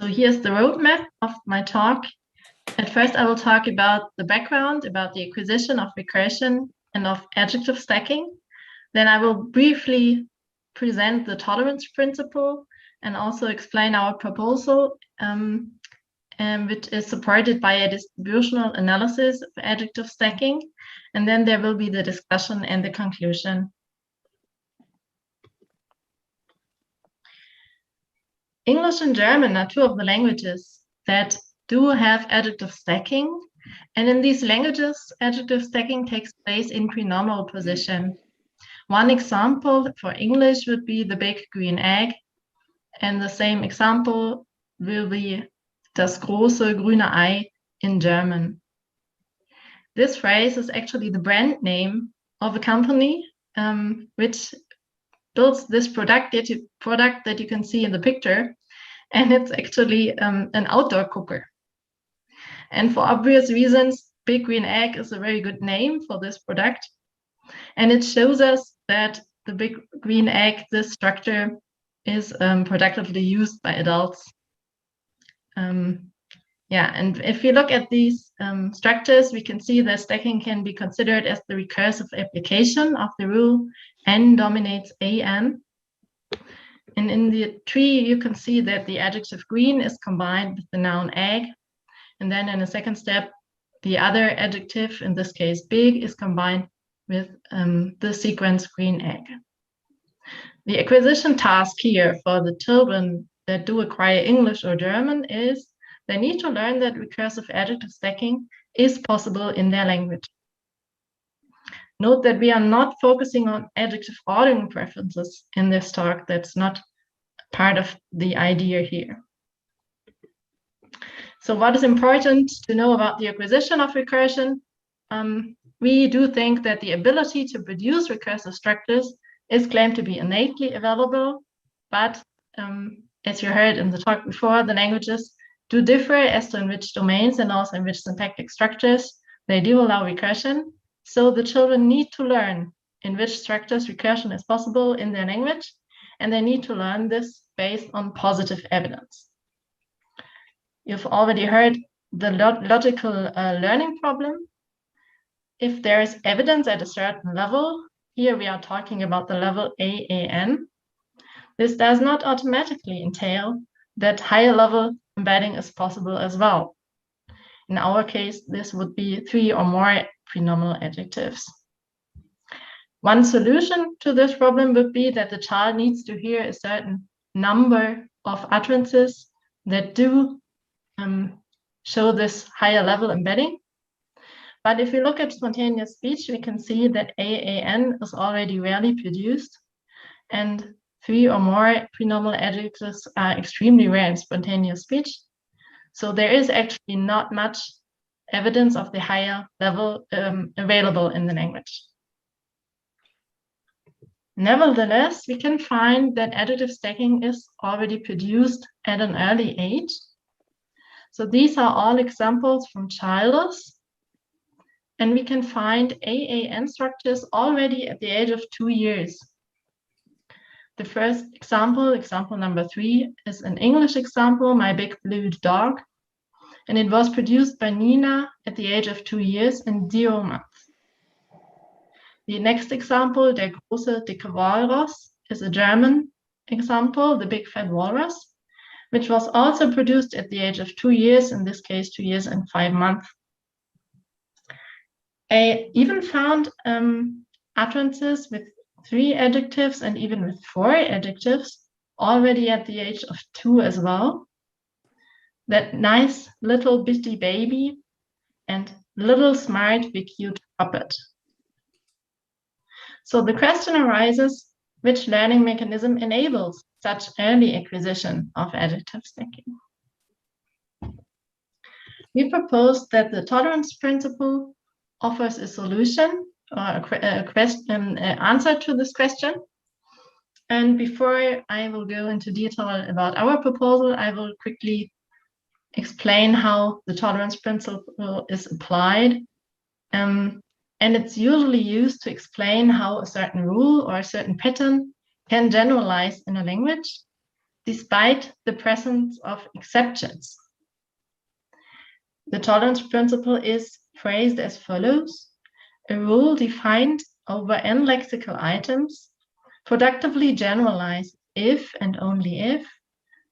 So here's the roadmap of my talk. At first, I will talk about the background, about the acquisition of recursion and of adjective stacking. Then I will briefly present the tolerance principle and also explain our proposal, which is supported by a distributional analysis of adjective stacking. And then there will be the discussion and the conclusion. English and German are two of the languages that do have adjective stacking. And in these languages, adjective stacking takes place in prenominal position. One example for English would be the big green egg. And the same example will be das große grüne Ei in German. This phrase is actually the brand name of a company which builds this product that you can see in the picture. And it's actually an outdoor cooker. And for obvious reasons, Big Green Egg is a very good name for this product. And it shows us that the Big Green Egg, this structure, is productively used by adults. And if you look at these structures, we can see that stacking can be considered as the recursive application of the rule N dominates AN. And in the tree, you can see that the adjective green is combined with the noun egg. And then in a second step, the other adjective, in this case big, is combined with the sequence green egg. The acquisition task here for the children that do acquire English or German is they need to learn that recursive adjective stacking is possible in their language. Note that we are not focusing on adjective ordering preferences in this talk. That's not part of the idea here. So what is important to know about the acquisition of recursion? We do think that the ability to produce recursive structures is claimed to be innately available, but as you heard in the talk before, the languages do differ as to in which domains and also in which syntactic structures they do allow recursion. So the children need to learn in which structures recursion is possible in their language, and they need to learn this based on positive evidence. You've already heard the logical learning problem. If there is evidence at a certain level, here we are talking about the level AAN, this does not automatically entail that higher level embedding is possible as well. In our case, this would be 3 or more prenominal adjectives. One solution to this problem would be that the child needs to hear a certain number of utterances that do show this higher level embedding. But if we look at spontaneous speech, we can see that AAN is already rarely produced, and 3 or more prenominal adjectives are extremely rare in spontaneous speech. So there is actually not much evidence of the higher level available in the language. Nevertheless, we can find that adjective stacking is already produced at an early age. So these are all examples from Childers, and we can find AAN structures already at the age of 2 years. The first example, example number 3, is an English example, My Big Blue Dog, and it was produced by Nina at the age of 2 years and 0 months. The next example, Der große dicke Walross, is a German example, The Big Fat Walrus, which was also produced at the age of 2 years, in this case 2 years and 5 months. I even found utterances with 3 adjectives and even with 4 adjectives already at the age of 2 as well. That nice little bitty baby and little smart big cute puppet. So the question arises, which learning mechanism enables such early acquisition of adjective stacking? We propose that the tolerance principle offers a solution or an answer to this question. And before I will go into detail about our proposal, I will quickly explain how the tolerance principle is applied. And it's usually used to explain how a certain rule or a certain pattern can generalize in a language, despite the presence of exceptions. The tolerance principle is phrased as follows: a rule defined over n lexical items productively generalized if and only if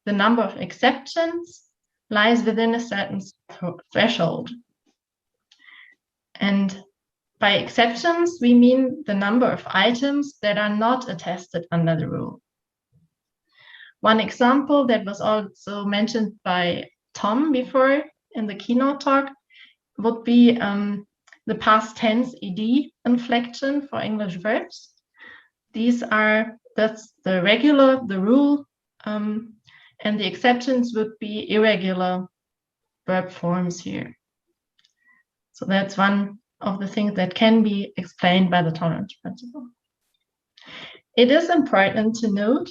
the number of exceptions lies within a certain threshold. And by exceptions, we mean the number of items that are not attested under the rule. One example that was also mentioned by Tom before in the keynote talk would be the past tense ed inflection for English verbs. That's the regular, the rule, and the exceptions would be irregular verb forms here. So that's one of the things that can be explained by the tolerance principle. It is important to note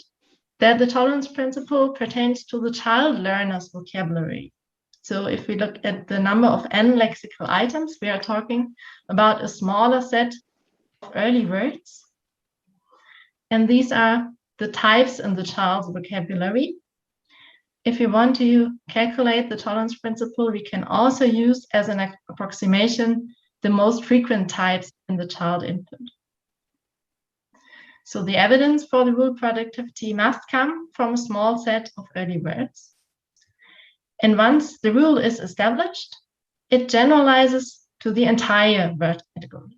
that the tolerance principle pertains to the child learner's vocabulary. So if we look at the number of n lexical items, we are talking about a smaller set of early words. And these are the types in the child's vocabulary. If we want to calculate the tolerance principle, we can also use as an approximation the most frequent types in the child input. So the evidence for the rule productivity must come from a small set of early words. And once the rule is established, it generalizes to the entire word category.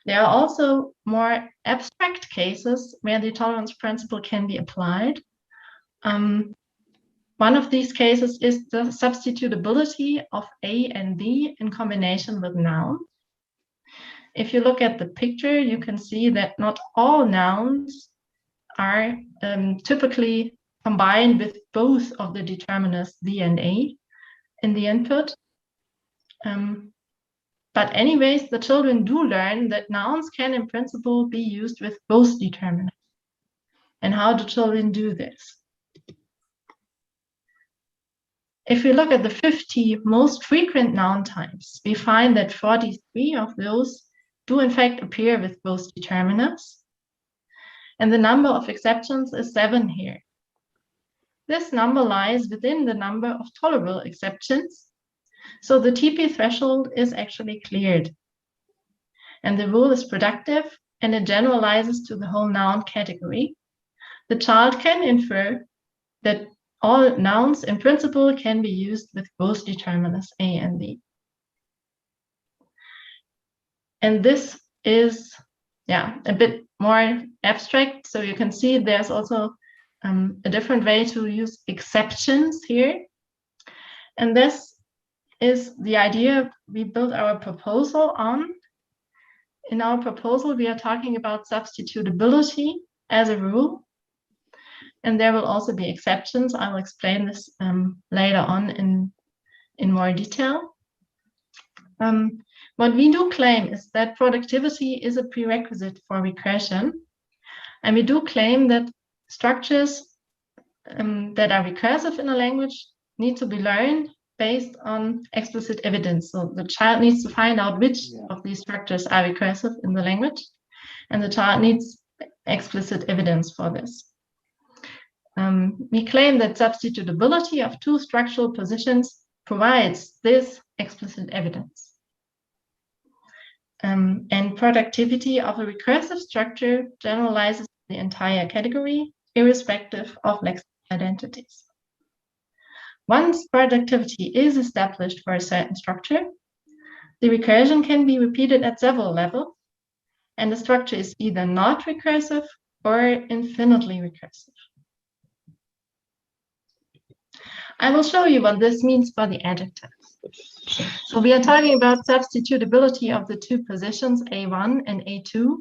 There are also more abstract cases where the tolerance principle can be applied. One of these cases is the substitutability of A and B in combination with nouns. If you look at the picture, you can see that not all nouns are typically combined with both of the determiners the and A in the input. But anyways, the children do learn that nouns can in principle be used with both determiners. And how do children do this? If we look at the 50 most frequent noun types, we find that 43 of those do in fact appear with both determiners. And the number of exceptions is 7 here. This number lies within the number of tolerable exceptions. So the TP threshold is actually cleared. And the rule is productive and it generalizes to the whole noun category. The child can infer that all nouns in principle can be used with both determiners A and B. And this is, a bit more abstract. So you can see there's also a different way to use exceptions here. And this is the idea we built our proposal on. In our proposal, we are talking about substitutability as a rule. And there will also be exceptions. I will explain this later on in more detail. What we do claim is that productivity is a prerequisite for recursion. And we do claim that structures that are recursive in a language need to be learned based on explicit evidence. So the child needs to find out which of these structures are recursive in the language, and the child needs explicit evidence for this. We claim that substitutability of two structural positions provides this explicit evidence. And productivity of a recursive structure generalizes the entire category, irrespective of lexical identities. Once productivity is established for a certain structure, the recursion can be repeated at several levels, and the structure is either not recursive or infinitely recursive. I will show you what this means for the adjectives. So we are talking about substitutability of the two positions A1 and A2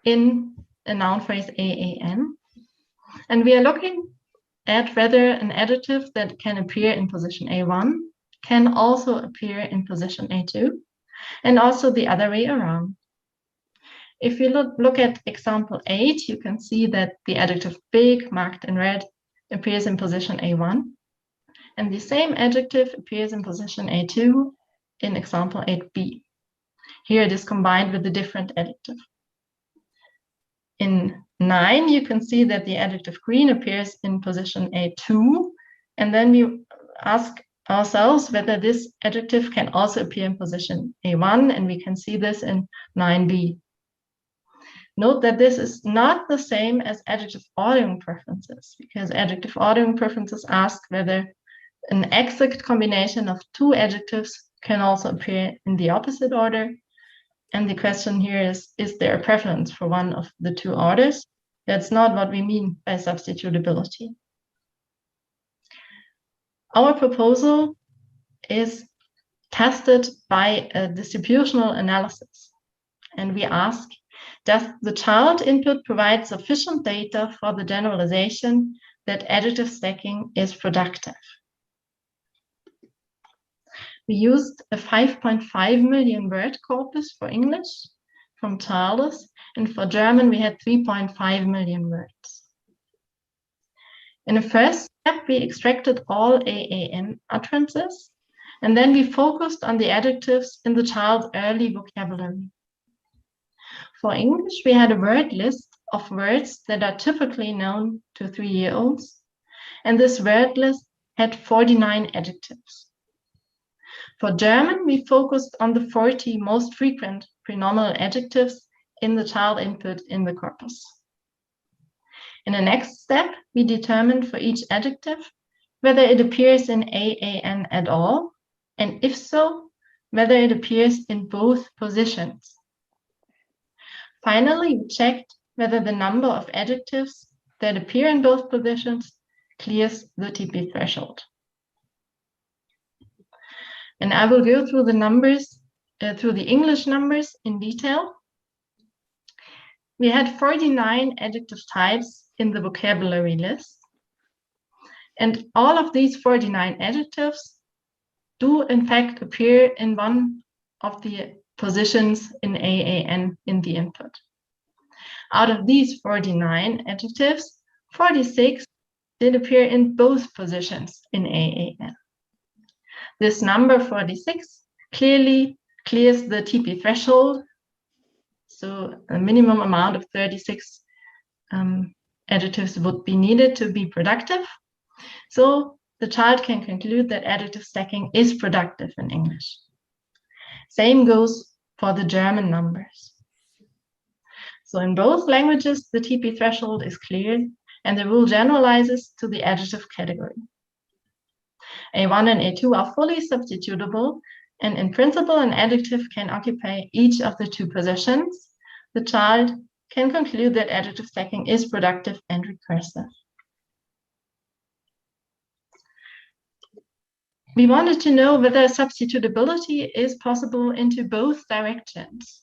in a noun phrase AAN. And we are looking at whether an adjective that can appear in position A1 can also appear in position A2, and also the other way around. If you look at example 8, you can see that the adjective big, marked in red, appears in position A1, and the same adjective appears in position A2 in example 8b. Here it is combined with a different adjective. In 9, you can see that the adjective green appears in position A2, and then we ask ourselves whether this adjective can also appear in position A1, and we can see this in 9b. Note that this is not the same as adjective ordering preferences, because adjective ordering preferences ask whether an exact combination of two adjectives can also appear in the opposite order. And the question here is there a preference for one of the two orders? That's not what we mean by substitutability. Our proposal is tested by a distributional analysis. And we ask, does the child input provide sufficient data for the generalization that adjective stacking is productive? We used a 5.5 million word corpus for English from TALIS, and for German we had 3.5 million words. In the first step, we extracted all AAN utterances, and then we focused on the adjectives in the child's early vocabulary. For English, we had a word list of words that are typically known to 3-year-olds, and this word list had 49 adjectives. For German, we focused on the 40 most frequent prenominal adjectives in the child input in the corpus. In the next step, we determined for each adjective whether it appears in AAN at all, and if so, whether it appears in both positions. Finally, we checked whether the number of adjectives that appear in both positions clears the TP threshold. And I will go through the numbers, through the English numbers in detail. We had 49 adjective types in the vocabulary list. And all of these 49 adjectives do in fact appear in one of the positions in AAN in the input. Out of these 49 adjectives, 46 did appear in both positions in AAN. This number 46 clearly clears the TP threshold. So a minimum amount of 36 adjectives would be needed to be productive. So the child can conclude that adjective stacking is productive in English. Same goes for the German numbers. So in both languages, the TP threshold is cleared, and the rule generalizes to the adjective category. A1 and A2 are fully substitutable, and in principle, an adjective can occupy each of the two positions. The child can conclude that adjective stacking is productive and recursive. We wanted to know whether substitutability is possible into both directions.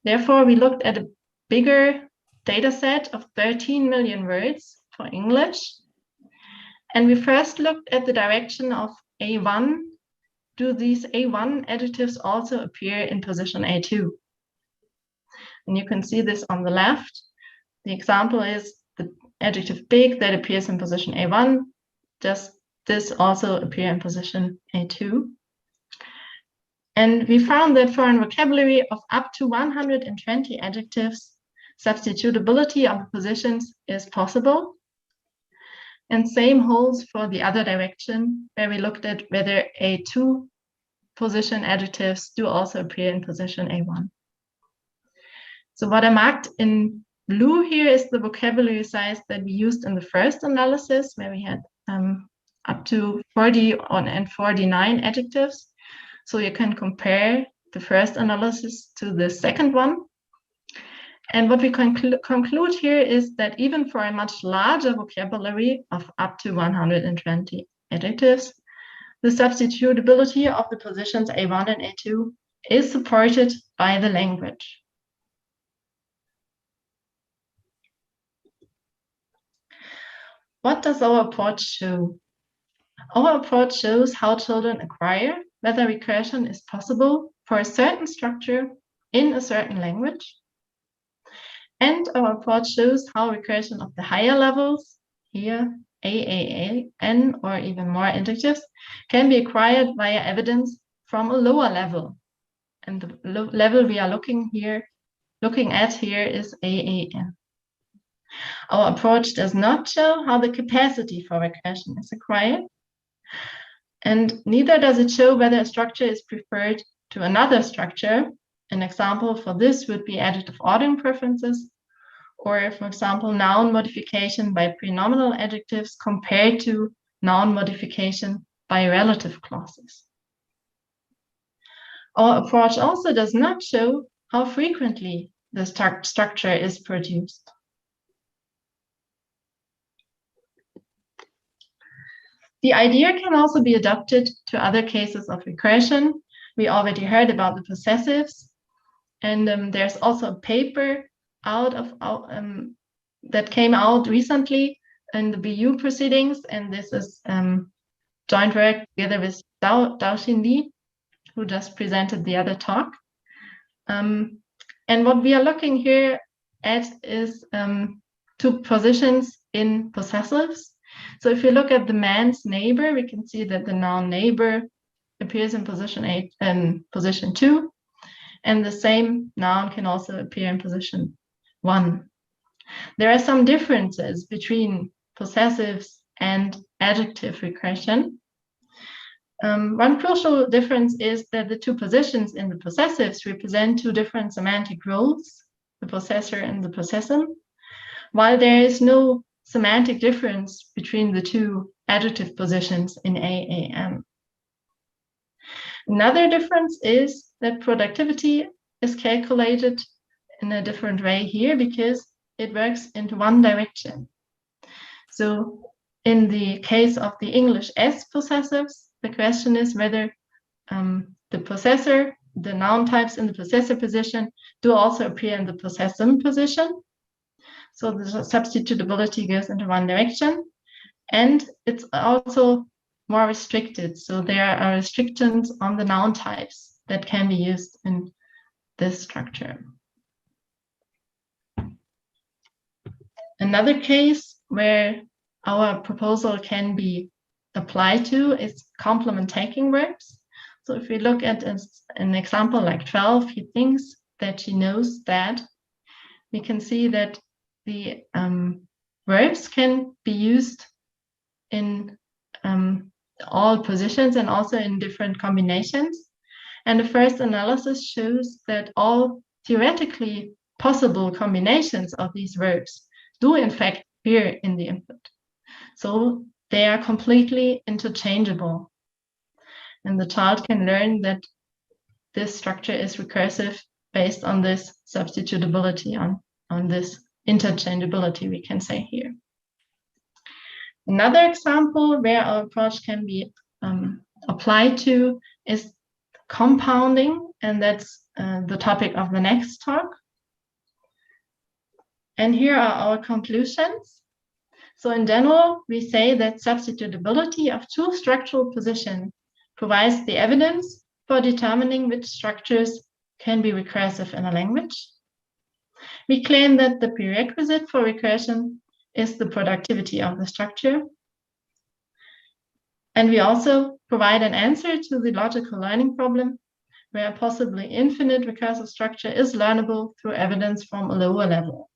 Therefore, we looked at a bigger data set of 13 million words for English. And we first looked at the direction of A1. Do these A1 adjectives also appear in position A2? And you can see this on the left. The example is the adjective big that appears in position A1. Does this also appear in position A2? And we found that for a vocabulary of up to 120 adjectives, substitutability of the positions is possible. And same holds for the other direction, where we looked at whether A2 position adjectives do also appear in position A1. So what I marked in blue here is the vocabulary size that we used in the first analysis, where we had up to 40 and 49 adjectives. So you can compare the first analysis to the second one. And what we conclude here is that even for a much larger vocabulary of up to 120 adjectives, the substitutability of the positions A1 and A2 is supported by the language. What does our approach show? Our approach shows how children acquire whether recursion is possible for a certain structure in a certain language. And our approach shows how recursion of the higher levels, here AAN or even more adjectives, can be acquired via evidence from a lower level. And the level we are looking at here is AAN. Our approach does not show how the capacity for recursion is acquired, and neither does it show whether a structure is preferred to another structure. An example for this would be adjective ordering preferences, or for example, noun modification by prenominal adjectives compared to noun modification by relative clauses. Our approach also does not show how frequently the structure is produced. The idea can also be adapted to other cases of recursion. We already heard about the possessives, and there's also a paper that came out recently in the BU proceedings, and this is joint work together with Daoxin Li, who just presented the other talk. And what we are looking here at is two positions in possessives. So if you look at the man's neighbor, we can see that the noun neighbor appears in position 8 and position 2, and the same noun can also appear in position 1. There are some differences between possessives and adjective recursion. One crucial difference is that the two positions in the possessives represent two different semantic roles, the possessor and the possessum, while there is no semantic difference between the two adjective positions in AAM. Another difference is that productivity is calculated in a different way here because it works into one direction. So in the case of the English S possessives, the question is whether the possessor, the noun types in the possessor position do also appear in the possessum position. So the substitutability goes into one direction, and it's also more restricted. So there are restrictions on the noun types that can be used in this structure. Another case where our proposal can be apply to is complement taking verbs. So if we look at an example like 12, he thinks that she knows that, we can see that the verbs can be used in all positions and also in different combinations. And the first analysis shows that all theoretically possible combinations of these verbs do in fact appear in the input. So they are completely interchangeable. And the child can learn that this structure is recursive based on this substitutability, on this interchangeability, we can say here. Another example where our approach can be applied to is compounding, and that's the topic of the next talk. And here are our conclusions. So in general, we say that substitutability of two structural positions provides the evidence for determining which structures can be recursive in a language. We claim that the prerequisite for recursion is the productivity of the structure. And we also provide an answer to the logical learning problem, where a possibly infinite recursive structure is learnable through evidence from a lower level.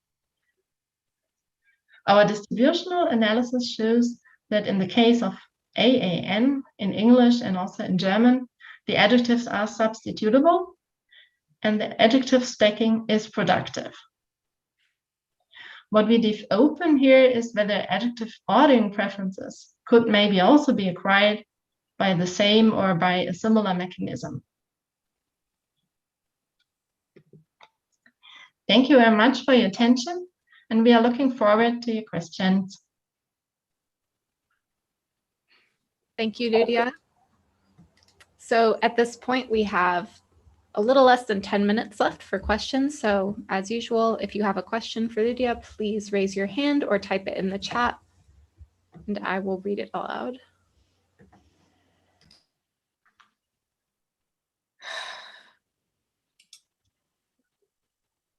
Our distributional analysis shows that in the case of AAN in English and also in German, the adjectives are substitutable and the adjective stacking is productive. What we leave open here is whether adjective ordering preferences could maybe also be acquired by the same or by a similar mechanism. Thank you very much for your attention, and we are looking forward to your questions. Thank you, Lydia. So at this point, we have a little less than 10 minutes left for questions. So as usual, if you have a question for Lydia, please raise your hand or type it in the chat, and I will read it aloud.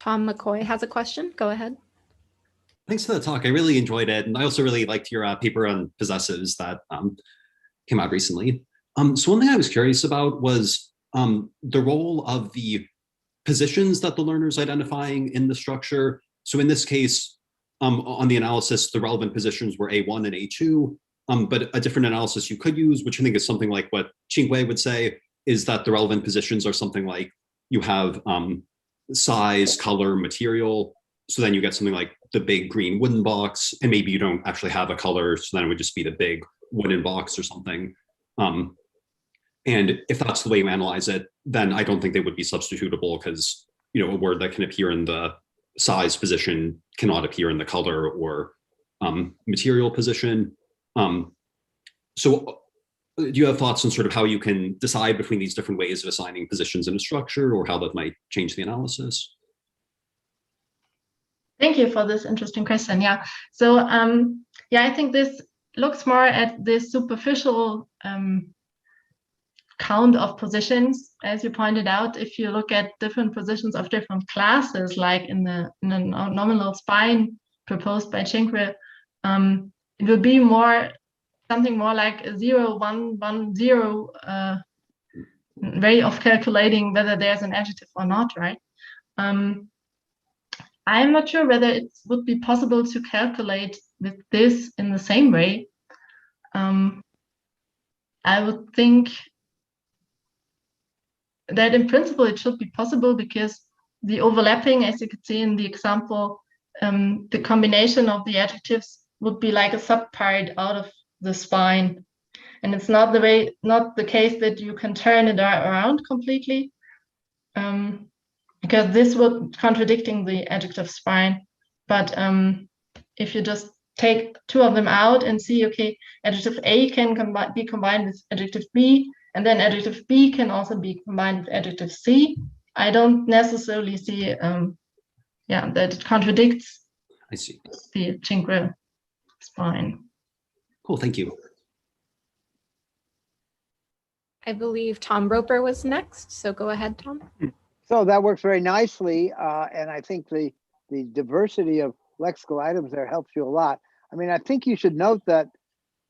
Tom McCoy has a question. Go ahead. Thanks for the talk. I really enjoyed it. And I also really liked your paper on possessives that came out recently. So one thing I was curious about was the role of the positions that the learner's identifying in the structure. So in this case, on the analysis, the relevant positions were A1 and A2, but a different analysis you could use, which I think is something like what Qingwei would say, is that the relevant positions are something like you have size, color, material. So then you get something like the big green wooden box, and maybe you don't actually have a color, so then it would just be the big wooden box or something. And if that's the way you analyze it, then I don't think they would be substitutable, because a word that can appear in the size position cannot appear in the color or material position. So do you have thoughts on sort of how you can decide between these different ways of assigning positions in a structure, or how that might change the analysis? Thank you for this interesting question. Yeah. So I think this looks more at this superficial count of positions. As you pointed out, if you look at different positions of different classes, like in the nominal spine proposed by Qingwei, it will be something more like a 0, 1, 1, 0 way of calculating whether there's an adjective or not, right? I'm not sure whether it would be possible to calculate with this in the same way. I would think that in principle it should be possible, because the overlapping, as you could see in the example, the combination of the adjectives would be like a subpart out of the spine. And it's not the case that you can turn it around completely, because this would contradicting the adjective spine. But if you just take two of them out and see, okay, adjective A can be combined with adjective B, and then adjective B can also be combined with adjective C, I don't necessarily see that it contradicts the Qingwei spine. Cool, thank you. I believe Tom Roper was next, so go ahead, Tom. So that works very nicely, and I think the diversity of lexical items there helps you a lot. I mean, I think you should note that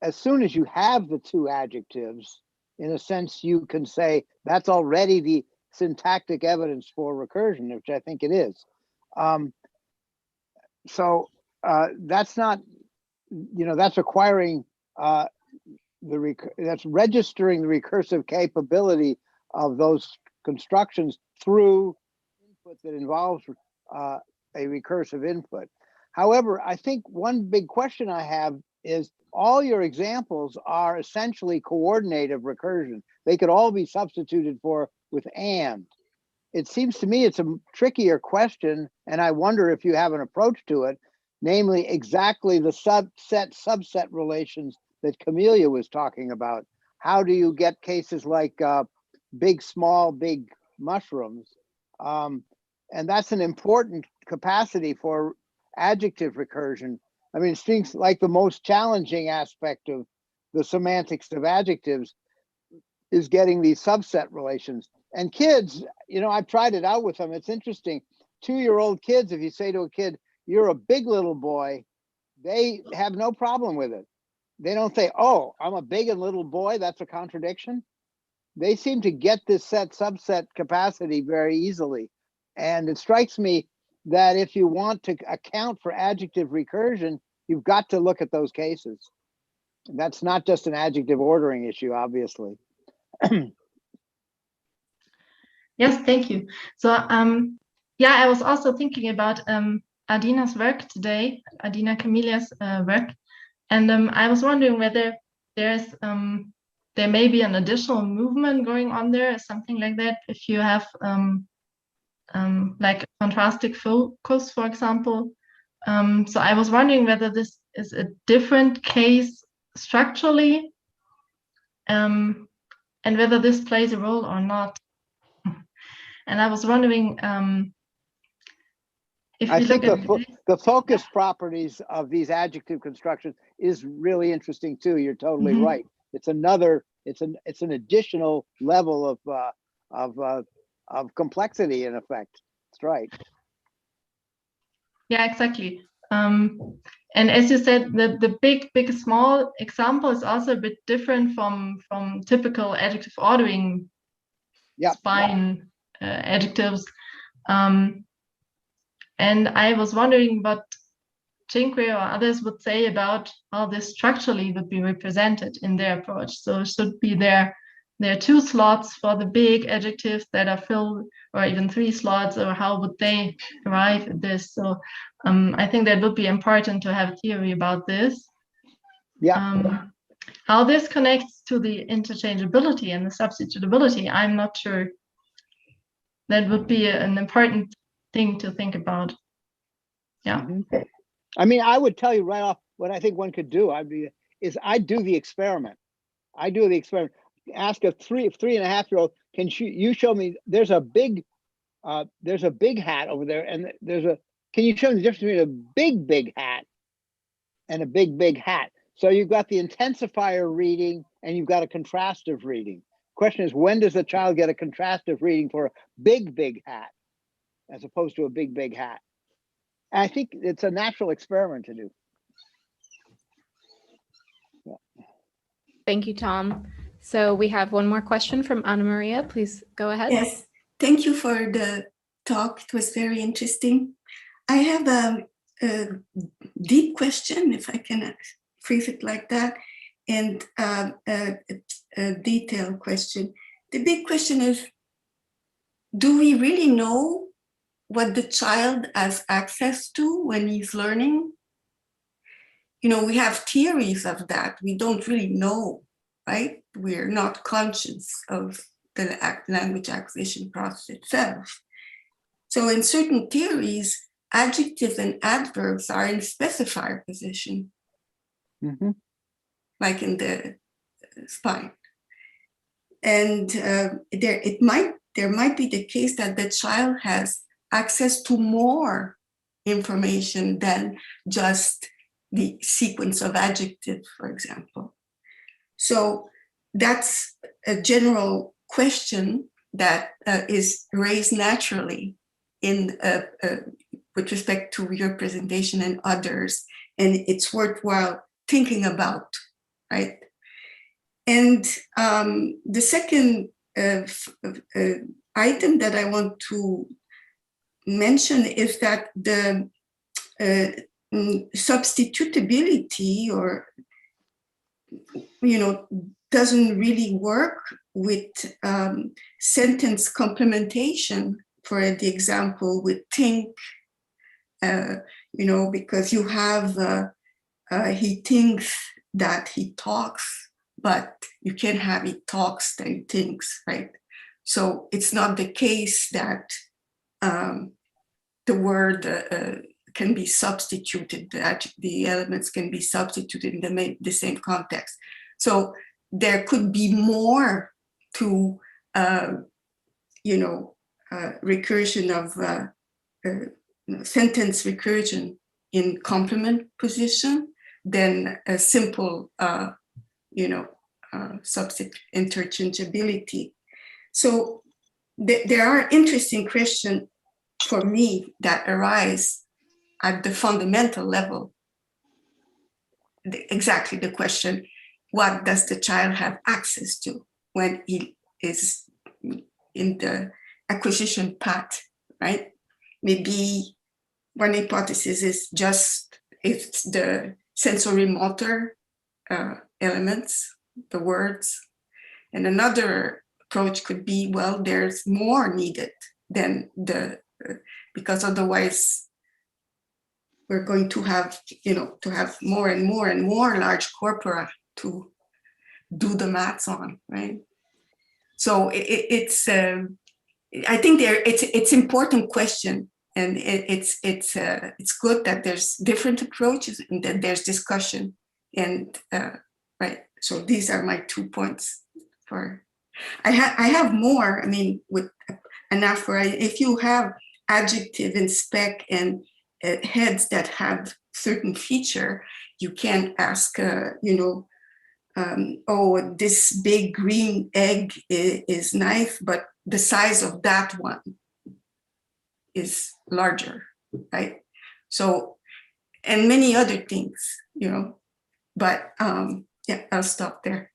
as soon as you have the two adjectives, in a sense, you can say that's already the syntactic evidence for recursion, which I think it is. That's not, that's requiring that's registering the recursive capability of those constructions through input that involves a recursive input. However, I think one big question I have is all your examples are essentially coordinative recursion. They could all be substituted for with and. It seems to me it's a trickier question, and I wonder if you have an approach to it, namely exactly the subset relations that Camelia was talking about. How do you get cases like big, small, big mushrooms? And that's an important capacity for adjective recursion. I mean, it seems like the most challenging aspect of the semantics of adjectives is getting these subset relations. And kids, I've tried it out with them. It's interesting. 2-year-old kids, if you say to a kid, you're a big little boy, they have no problem with it. They don't say, oh, I'm a big and little boy, that's a contradiction. They seem to get this subset capacity very easily. And it strikes me that if you want to account for adjective recursion, you've got to look at those cases. And that's not just an adjective ordering issue, obviously. Yes, thank you. So, I was also thinking about Adina's work today, Adina Camilia's work. And I was wondering whether there may be an additional movement going on there, or something like that. If you have like contrastic focus, for example. So I was wondering whether this is a different case structurally, and whether this plays a role or not. And I was wondering if I you think look at the focus properties of these adjective constructions is really interesting too. You're totally right. It's another. It's an additional level of complexity in effect. That's right. Yeah, exactly. And as you said, the big small example is also a bit different from typical adjective ordering spine adjectives. And I was wondering what Cinque or others would say about how this structurally would be represented in their approach. So should be there are 2 slots for the big adjectives that are filled, or even 3 slots, or how would they arrive at this? So I think that would be important to have a theory about this. Yeah. How this connects to the interchangeability and the substitutability, I'm not sure. That would be an important thing to think about. Yeah. I mean, I would tell you right off what I think one could do. I'd do the experiment. Ask a 3.5-year-old, can you show me? There's a big hat over there, and can you show me the difference between a big hat and a big hat? So you've got the intensifier reading and you've got a contrastive reading. Question is, when does the child get a contrastive reading for a big hat as opposed to a big hat? And I think it's a natural experiment to do. Yeah. Thank you, Tom. So we have one more question from Anna Maria. Please go ahead. Yes, thank you for the talk. It was very interesting. I have a deep question, if I can phrase it like that, and a detailed question. The big question is, do we really know what the child has access to when he's learning? We have theories of that. We don't really know, right? We're not conscious of the language acquisition process itself. So in certain theories, adjectives and adverbs are in specifier position, like in the spine. And there might be the case that the child has access to more information than just the sequence of adjectives, for example. So that's a general question that is raised naturally with respect to your presentation and others, and it's worthwhile thinking about right? And the second item that I want to mention is that the substitutability, or doesn't really work with sentence complementation. For the example with think, because you have he thinks that he talks, but you can't have he talks that he thinks, right? So it's not the case that the word can be substituted, the elements can be substituted in the same context. So there could be more to, recursion of sentence recursion in complement position than a simple, interchangeability. So there are interesting questions for me that arise at the fundamental level. Exactly the question, what does the child have access to when he is in the acquisition path, right? Maybe one hypothesis is just it's the sensory motor elements, the words. And another approach could be, well, there's more needed than because otherwise we're going to have, to have more and more and more large corpora to do the maths on, right? So it's I think it's important question, and it's good that there's different approaches and that there's discussion, and right. So these are my 2 points. I have more. I mean, with anaphora, if you have adjective and spec and heads that have certain feature, you can ask, oh, this big green egg is nice, but the size of that one is larger, right? So, and many other things, but yeah, I'll stop there.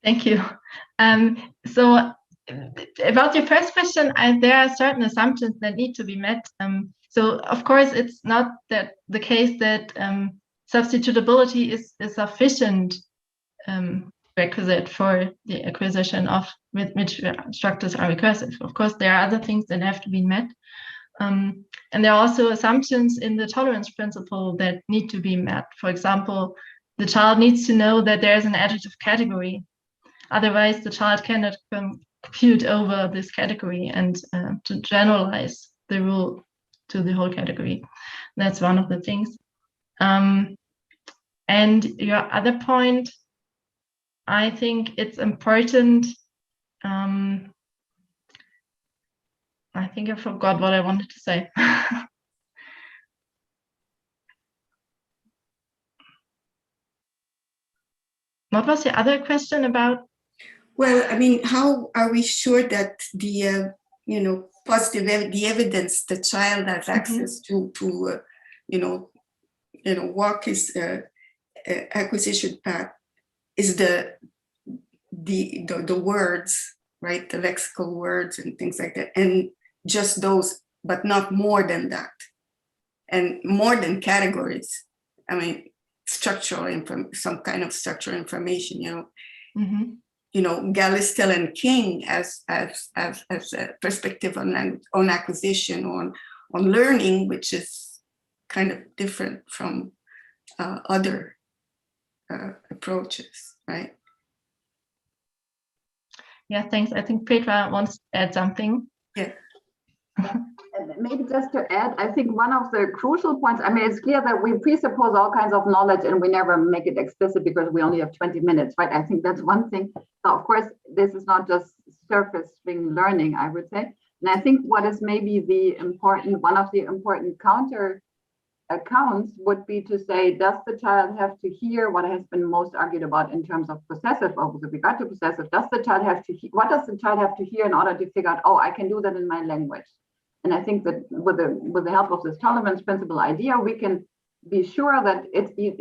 Thank you. So about your first question, there are certain assumptions that need to be met. So of course, it's not that the case that substitutability is sufficient requisite for the acquisition of which structures are recursive. Of course, there are other things that have to be met. And there are also assumptions in the tolerance principle that need to be met. For example, the child needs to know that there is an adjective category. Otherwise, the child cannot compute over this category and to generalize the rule to the whole category. That's one of the things. And your other point, I think it's important. I think I forgot what I wanted to say. What was the other question about? Well, I mean, how are we sure that the positive the evidence the child has access to walk his acquisition path is the words, right? The lexical words and things like that, and just those, but not more than that, and more than categories. I mean, some kind of structural information, Gallistel and King as a perspective on acquisition, on learning, which is kind of different from other approaches, right? Yeah, thanks. I think Petra wants to add something. Yeah. Maybe just to add, I think one of the crucial points, I mean, it's clear that we presuppose all kinds of knowledge and we never make it explicit because we only have 20 minutes, right? I think that's one thing. So of course, this is not just surface thing learning, I would say. And I think what is maybe one of the important counter accounts would be to say, does the child have to hear what has been most argued about in terms of possessive or with regard to possessive? What does the child have to hear in order to figure out, oh, I can do that in my language? And I think that with the help of this tolerance principle idea, we can be sure that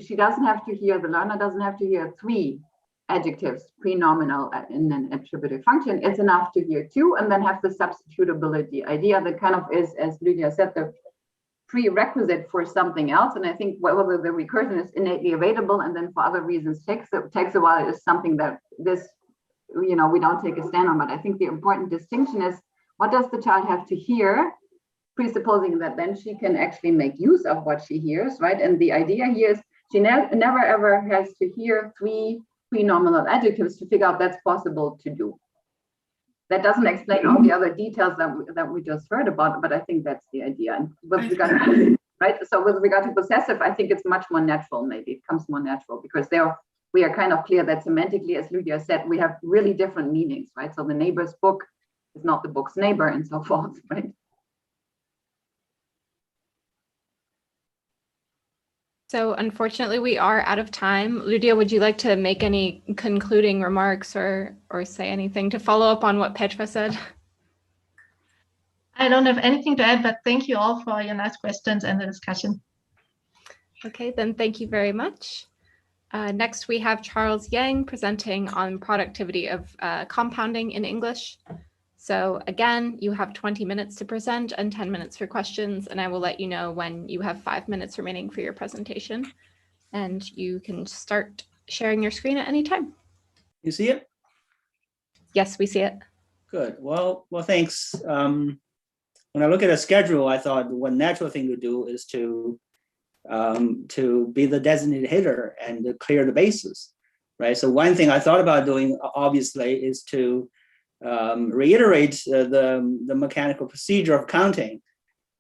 she doesn't have to hear, the learner doesn't have to hear 3 adjectives pre-nominal in an attributive function. It's enough to hear 2 and then have the substitutability idea that kind of is, as Lydia said, the prerequisite for something else. And I think whether the recursion is innately available and then for other reasons takes a while is something that we don't take a stand on. But I think the important distinction is, what does the child have to hear, presupposing that then she can actually make use of what she hears, right? And the idea here is she never ever has to hear 3 pre-nominal adjectives to figure out that's possible to do. That doesn't explain all the other details that we just heard about, but I think that's the idea. And with regard to, right? So with regard to possessive, I think it's much more natural, maybe it comes more natural, because we are kind of clear that semantically, as Lydia said, we have really different meanings, right? So the neighbor's book is not the book's neighbor and so forth, right? So unfortunately, we are out of time. Lydia, would you like to make any concluding remarks or say anything to follow up on what Petra said? I don't have anything to add, but thank you all for your nice questions and the discussion. Okay, then thank you very much. Next, we have Charles Yang presenting on productivity of compounding in English. So again, you have 20 minutes to present and 10 minutes for questions, and I will let you know when you have 5 minutes remaining for your presentation. And you can start sharing your screen at any time. You see it? Yes, we see it. Good. Well, thanks. When I look at a schedule, I thought one natural thing to do is to be the designated hitter and to clear the bases, right? So one thing I thought about doing, obviously, is to reiterate the mechanical procedure of counting,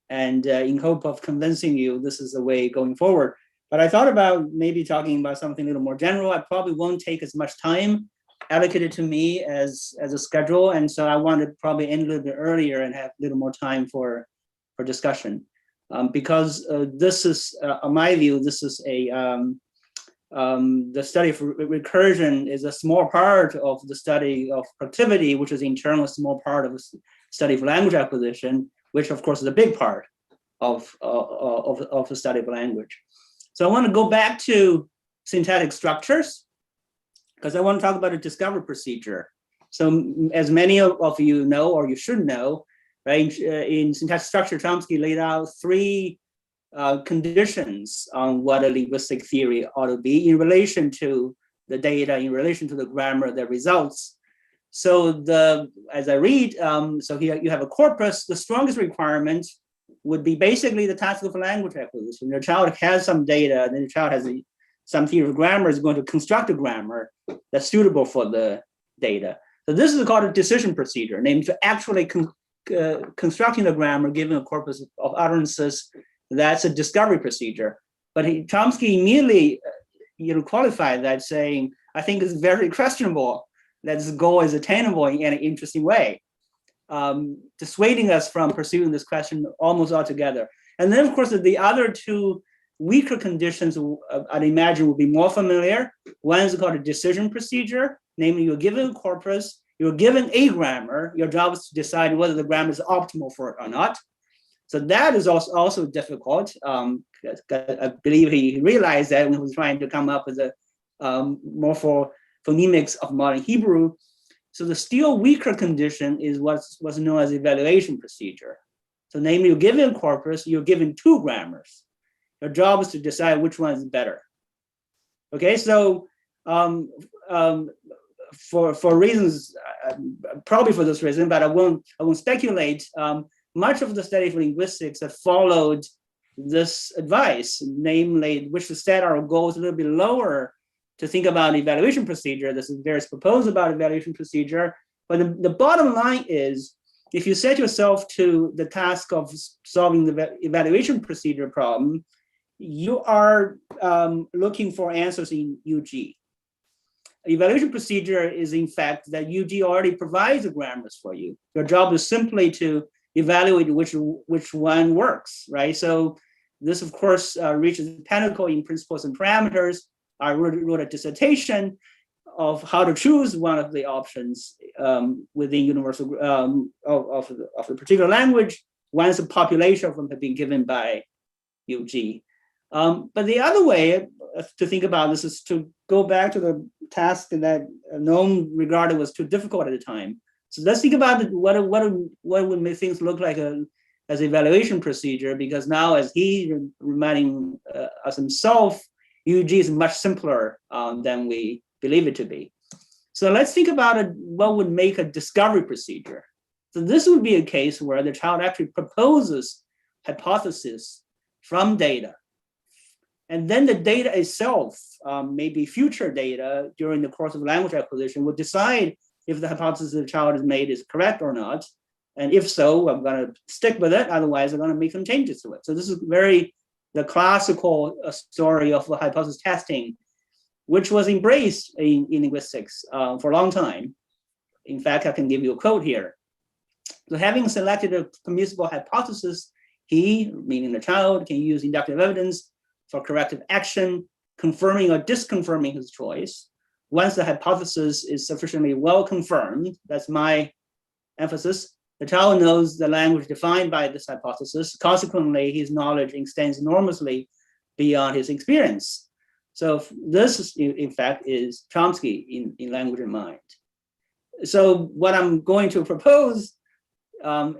and in hope of convincing you this is the way going forward. But I thought about maybe talking about something a little more general. I probably won't take as much time allocated to me as a schedule, and so I want to probably end a little bit earlier and have a little more time for discussion, because this is, in my view, this is the study of recursion is a small part of the study of productivity, which is in turn a small part of the study of language acquisition, which of course is a big part of the study of language. So I want to go back to syntactic structures, because I want to talk about a discovery procedure. So as many of you know, or you should know, right, in syntactic structure, Chomsky laid out 3 conditions on what a linguistic theory ought to be in relation to the data, in relation to the grammar that results. So as I read, so here you have a corpus. The strongest requirement would be basically the task of language acquisition. Your child has some data, and then the child has some theory of grammar is going to construct a grammar that's suitable for the data. So this is called a decision procedure, named to actually constructing the grammar given a corpus of utterances. That's a discovery procedure. But Chomsky immediately qualified that, saying, I think it's very questionable that this goal is attainable in an interesting way, dissuading us from pursuing this question almost altogether. And then, of course, the other 2 weaker conditions I'd imagine would be more familiar. One is called a decision procedure, namely you're given a corpus, you're given a grammar, your job is to decide whether the grammar is optimal for it or not. So that is also difficult. I believe he realized that when he was trying to come up with a phonemics of modern Hebrew. So the still weaker condition is what's known as evaluation procedure. So namely, you're given a corpus, you're given 2 grammars. Your job is to decide which one is better. Okay, so for reasons, probably for this reason, but I won't speculate. Much of the study of linguistics have followed this advice, namely, which to set our goals a little bit lower to think about evaluation procedure. There's various proposals about evaluation procedure, but the bottom line is, if you set yourself to the task of solving the evaluation procedure problem, you are looking for answers in UG. Evaluation procedure is, in fact, that UG already provides the grammars for you. Your job is simply to evaluate which one works, right? So this, of course, reaches the pinnacle in principles and parameters. I wrote a dissertation of how to choose one of the options within universal of the particular language once a population of them have been given by UG. But the other way to think about this is to go back to the task that Noam regarded was too difficult at the time. So let's think about what would make things look like as evaluation procedure, because now, as he reminding us himself, UG is much simpler than we believe it to be. So let's think about what would make a discovery procedure. So this would be a case where the child actually proposes hypothesis from data. And then the data itself, maybe future data during the course of language acquisition, will decide if the hypothesis the child has made is correct or not. And if so, I'm going to stick with it. Otherwise, I'm going to make some changes to it. So this is the classical story of hypothesis testing, which was embraced in linguistics for a long time. In fact, I can give you a quote here. So having selected a permissible hypothesis, he, meaning the child, can use inductive evidence for corrective action, confirming or disconfirming his choice. Once the hypothesis is sufficiently well confirmed, that's my emphasis, the child knows the language defined by this hypothesis. Consequently, his knowledge extends enormously beyond his experience. So this, in fact, is Chomsky in language and mind. So what I'm going to propose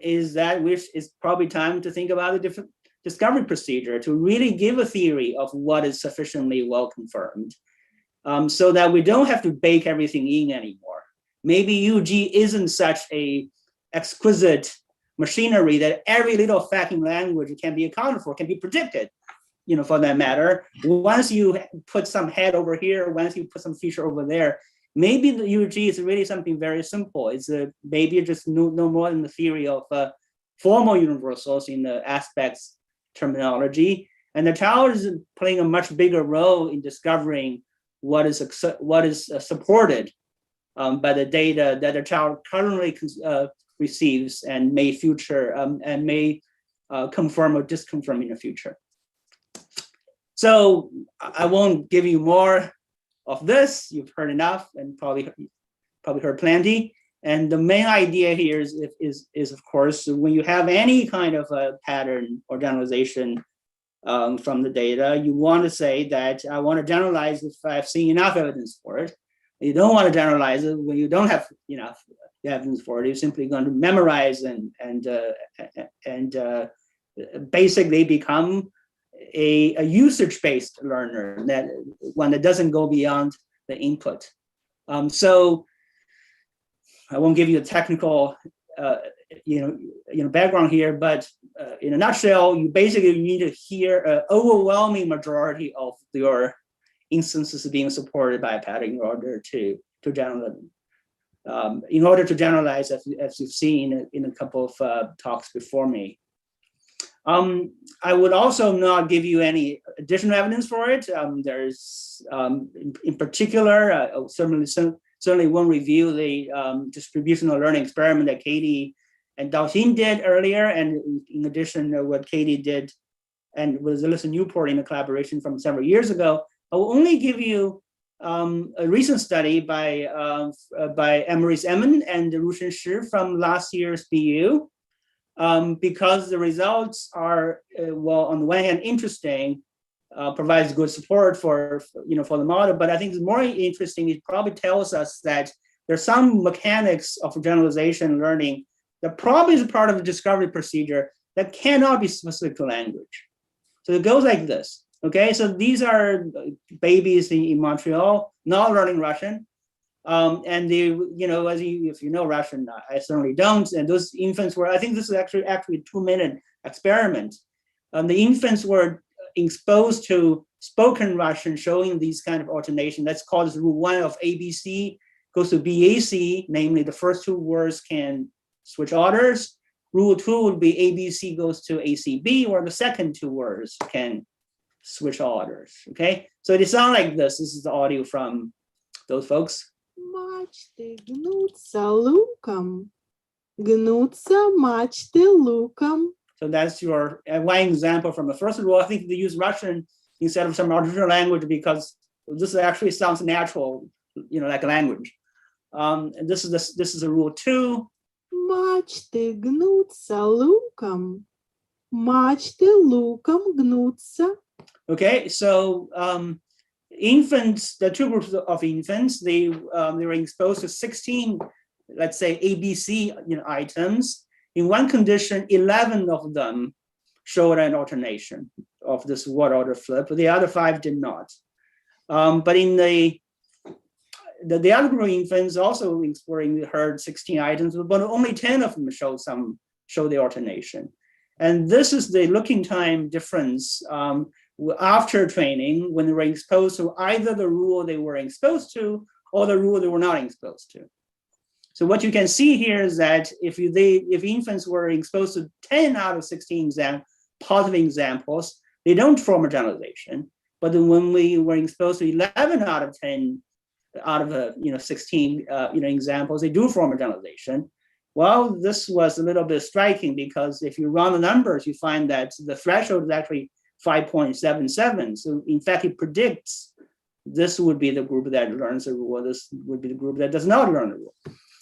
is that it's probably time to think about a different discovery procedure to really give a theory of what is sufficiently well confirmed, so that we don't have to bake everything in anymore. Maybe UG isn't such a exquisite machinery that every little fact in language can be accounted for, can be predicted, for that matter. Once you put some head over here, once you put some feature over there, maybe the UG is really something very simple. It's maybe just no more than the theory of formal universals in the aspects terminology. And the child is playing a much bigger role in discovering what is supported by the data that the child currently receives and may confirm or disconfirm in the future. So I won't give you more of this. You've heard enough and probably heard plenty. And the main idea here is of course, when you have any kind of a pattern or generalization from the data, you want to say that I want to generalize if I've seen enough evidence for it. You don't want to generalize it when you don't have enough evidence for it. You're simply going to memorize and basically become a usage-based learner, one that doesn't go beyond the input. So I won't give you a technical, background here, but in a nutshell, you basically need to hear an overwhelming majority of your instances being supported by a pattern in order to generalize, as you've seen in a couple of talks before me. I would also not give you any additional evidence for it. There's, in particular, certainly won't review the distributional learning experiment that Katie and Daoxin did earlier, and in addition to what Katie did and with Alyssa Newport in a collaboration from several years ago. I will only give you a recent study by Emery's Emin and Rushen Shi from last year's BU, because the results are, well, on the one hand, interesting, provides good support for the model, but I think it's more interesting, it probably tells us that there's some mechanics of generalization learning that probably is a part of the discovery procedure that cannot be specific to language. So it goes like this. Okay, so these are babies in Montreal, not learning Russian. And they, if you know Russian, I certainly don't. And those infants were, I think this is actually a 2-minute experiment. The infants were exposed to spoken Russian, showing these kind of alternation. That's called rule 1 of ABC goes to BAC, namely the first 2 words can switch orders. Rule 2 would be ABC goes to ACB, or the second 2 words can switch orders. Okay, so they sound like this. This is the audio from those folks. Мачты гнутся луком, гнутся мачты луком. So that's your one example from the first rule. I think they use Russian instead of some artificial language because this actually sounds natural, like a language. And this is a rule 2. Мачты гнутся луком, мачты луком гнутся. Okay, so infants, the two groups of infants, they were exposed to 16, let's say ABC items. In one condition, 11 of them showed an alternation of this word order flip, but the other 5 did not. But in the other group of infants also were heard 16 items, but only 10 of them show the alternation. And this is the looking time difference after training when they were exposed to either the rule they were exposed to or the rule they were not exposed to. So what you can see here is that if infants were exposed to 10 out of 16 positive examples, they don't form a generalization. But then when we were exposed to 11 out of 10 out of 16 examples, they do form a generalization. Well, this was a little bit striking because if you run the numbers, you find that the threshold is actually 5.77. So in fact, it predicts this would be the group that learns the rule. This would be the group that does not learn the rule.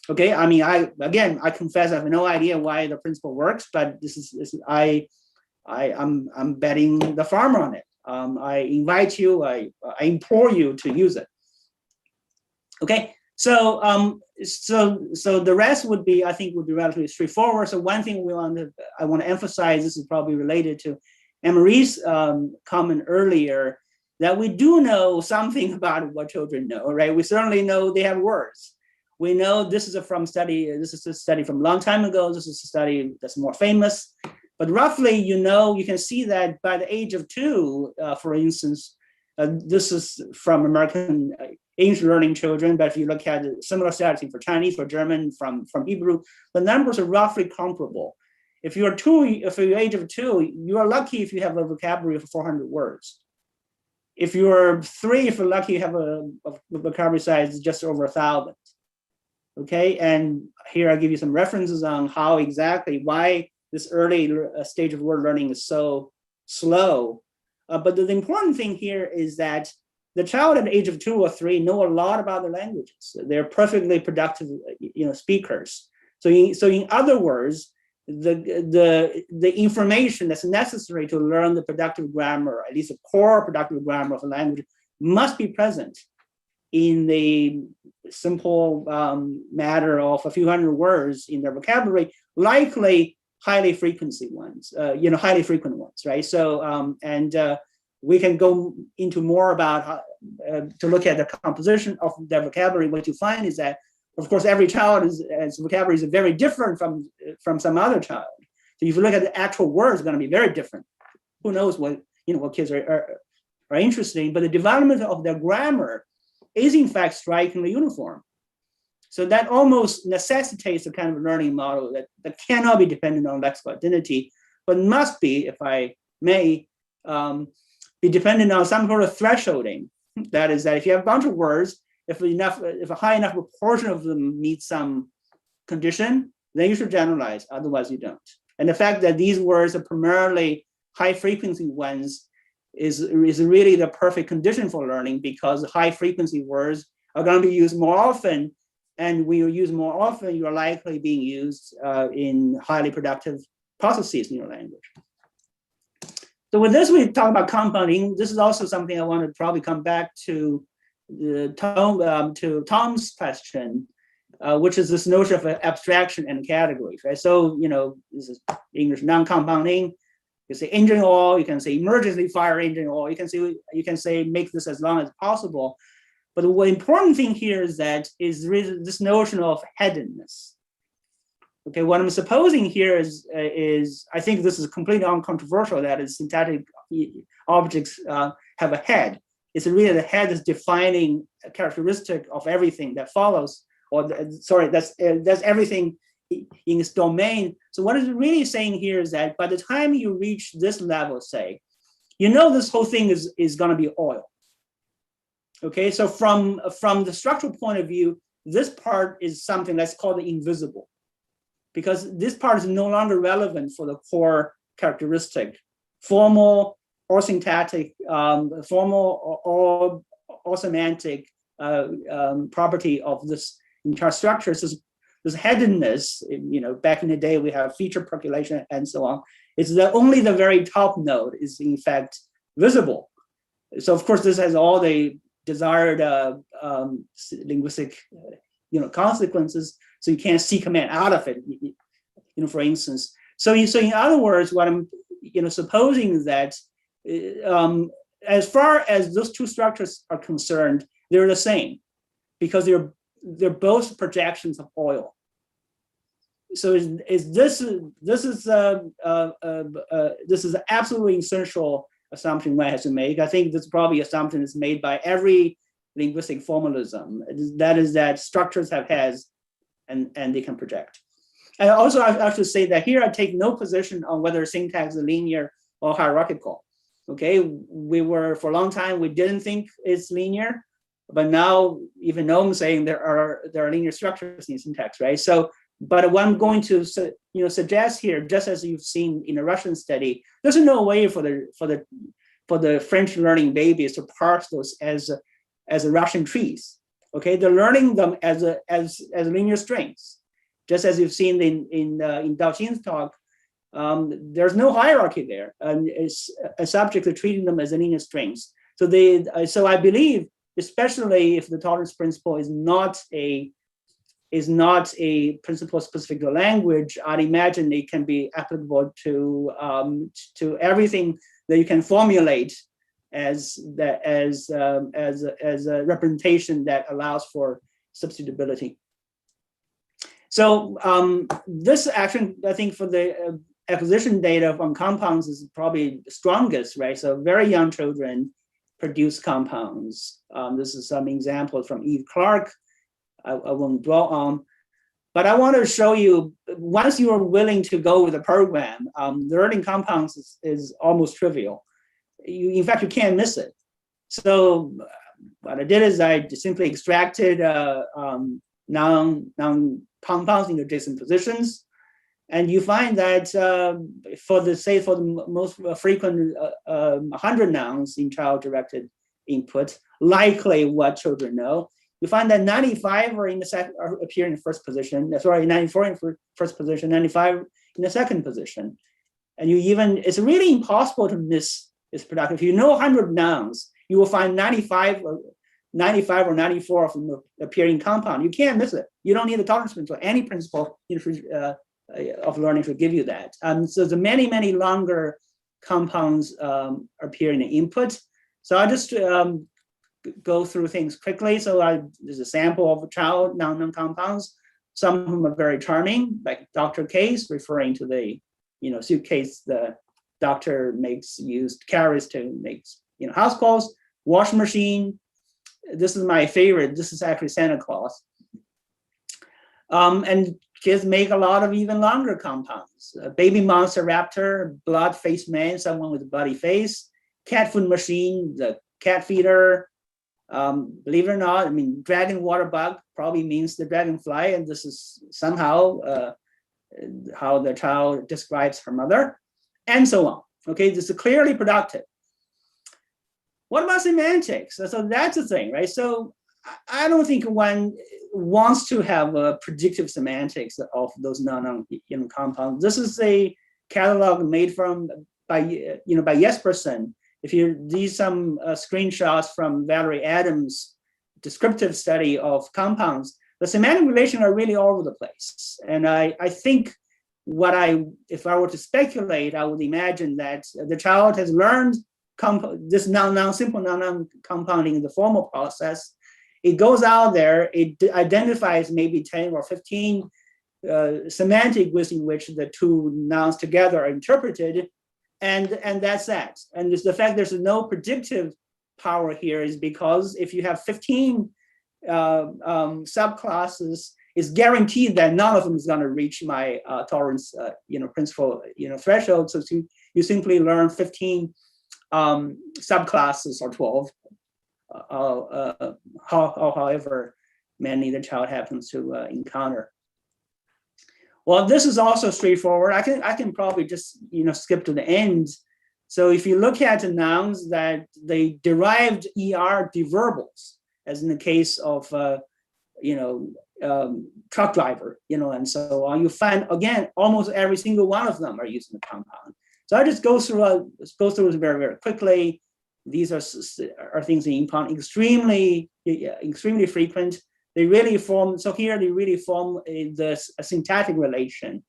Okay, I mean, I confess I have no idea why the principle works, but I'm betting the farm on it. I invite you, I implore you to use it. Okay, so the rest would be, I think, would be relatively straightforward. So one thing I want to emphasize, this is probably related to Emery's comment earlier, that we do know something about what children know, right? We certainly know they have words. We know this is a study from a long time ago. This is a study that's more famous. But roughly, you can see that by the age of 2, for instance, this is from American English learning children, but if you look at similar studies for Chinese, for German, from Hebrew, the numbers are roughly comparable. If you're age of 2, you are lucky if you have a vocabulary of 400 words. If you're 3, if you're lucky, you have a vocabulary size just over 1,000. Okay, and here I give you some references on why this early stage of word learning is so slow. But the important thing here is that the child at the age of 2 or 3 know a lot about their languages. They're perfectly productive, speakers. So in other words, the information that's necessary to learn the productive grammar, at least the core productive grammar of a language, must be present in the simple matter of a few hundred words in their vocabulary, likely highly frequent ones, right? So, we can go into more about how, to look at the composition of their vocabulary. What you find is that, of course, every child's vocabulary is very different from some other child. So if you look at the actual words, it's going to be very different. Who knows what kids are interesting, but the development of their grammar is in fact strikingly uniform. So that almost necessitates a kind of learning model that cannot be dependent on lexical identity, but must be, if I may, be dependent on some sort of thresholding. That is, that if you have a bunch of words, if a high enough proportion of them meet some condition, then you should generalize, otherwise you don't. And the fact that these words are primarily high frequency ones is really the perfect condition for learning, because high frequency words are going to be used more often. And when you use more often, you're likely being used in highly productive processes in your language. So with this, we talk about compounding. This is also something I want to probably come back to Tom's question, which is this notion of abstraction and categories, right? So, this is English non-compounding. You say engine oil, you can say emergency fire engine oil, you can say make this as long as possible. But the important thing here is this notion of headedness. Okay, what I'm supposing here is I think this is completely uncontroversial, that is syntactic objects have a head. It's really the head is defining a characteristic of everything that follows, that's everything in its domain. So what it's really saying here is that by the time you reach this level, say, this whole thing is going to be oil. Okay, so from the structural point of view, this part is something that's called the invisible, because this part is no longer relevant for the core characteristic, formal or syntactic, formal or semantic property of this entire structure. So this headedness, back in the day, we have feature percolation and so on. It's only the very top node is in fact visible. So of course, this has all the desired linguistic consequences. So you can't see command out of it, for instance. So in other words, what I'm supposing is that as far as those two structures are concerned, they're the same because they're both projections of oil. So this is an absolutely essential assumption one has to make. I think this probably assumption is made by every linguistic formalism. That is that structures have heads and they can project. And also I should say that here I take no position on whether syntax is linear or hierarchical. Okay, for a long time we didn't think it's linear, but now even though I'm saying there are linear structures in syntax, right? So, but what I'm going to suggest here, just as you've seen in a Russian study, there's no way for the French learning babies to parse those as Russian trees. Okay, they're learning them as linear strings, just as you've seen in Daoxin's talk. There's no hierarchy there, and a subject are treating them as linear strings. So I believe, especially if the tolerance principle is not a principle specific to language, I'd imagine it can be applicable to everything that you can formulate as a representation that allows for substitutability. So this action, I think, for the acquisition data from compounds is probably the strongest, right? So very young children produce compounds. This is some examples from Eve Clark. I won't dwell on, but I want to show you, once you are willing to go with the program, learning compounds is almost trivial. In fact, you can't miss it. So what I did is I simply extracted noun compounds in adjacent positions. And you find that for the most frequent 100 nouns in child-directed input, likely what children know, you find that 95 are appear in the first position. Sorry, 94 in first position, 95 in the second position. And it's really impossible to miss this production. If you know 100 nouns, you will find 95 or 94 of them appearing compound. You can't miss it. You don't need the tolerance principle. Any principle of learning should give you that. So the many longer compounds appear in the input. So I just go through things quickly. So there's a sample of child noun compounds. Some of them are very charming, like Dr. Case, referring to the suitcase the doctor carries to make house calls. Washing machine. This is my favorite. This is actually Santa Claus. And kids make a lot of even longer compounds. Baby monster raptor, blood-faced man, someone with a bloody face, cat food machine, the cat feeder. Believe it or not, dragon water bug probably means the dragonfly, and this is somehow how the child describes her mother, and so on. Okay, this is clearly productive. What about semantics? So that's the thing, right? So I don't think one wants to have a predictive semantics of those noun compounds. This is a catalog made by Jespersen. If these some screenshots from Valerie Adams' descriptive study of compounds, the semantic relations are really all over the place. And I think if I were to speculate, I would imagine that the child has learned this simple noun compounding in the formal process. It goes out there, it identifies maybe 10 or 15 semantic ways in which the two nouns together are interpreted, and that's that. And the fact there's no predictive power here is because if you have 15 subclasses, it's guaranteed that none of them is going to reach my tolerance principle threshold. So you simply learn 15 subclasses or 12. However many the child happens to encounter. Well, this is also straightforward. I can probably just skip to the end. So if you look at the nouns that they derived ER deverbals, as in the case of truck driver, and so on, you find again almost every single one of them are using the compound. So I just go through it very, very quickly. These are things in impound extremely frequent. They really form, so here they really form a syntactic relation,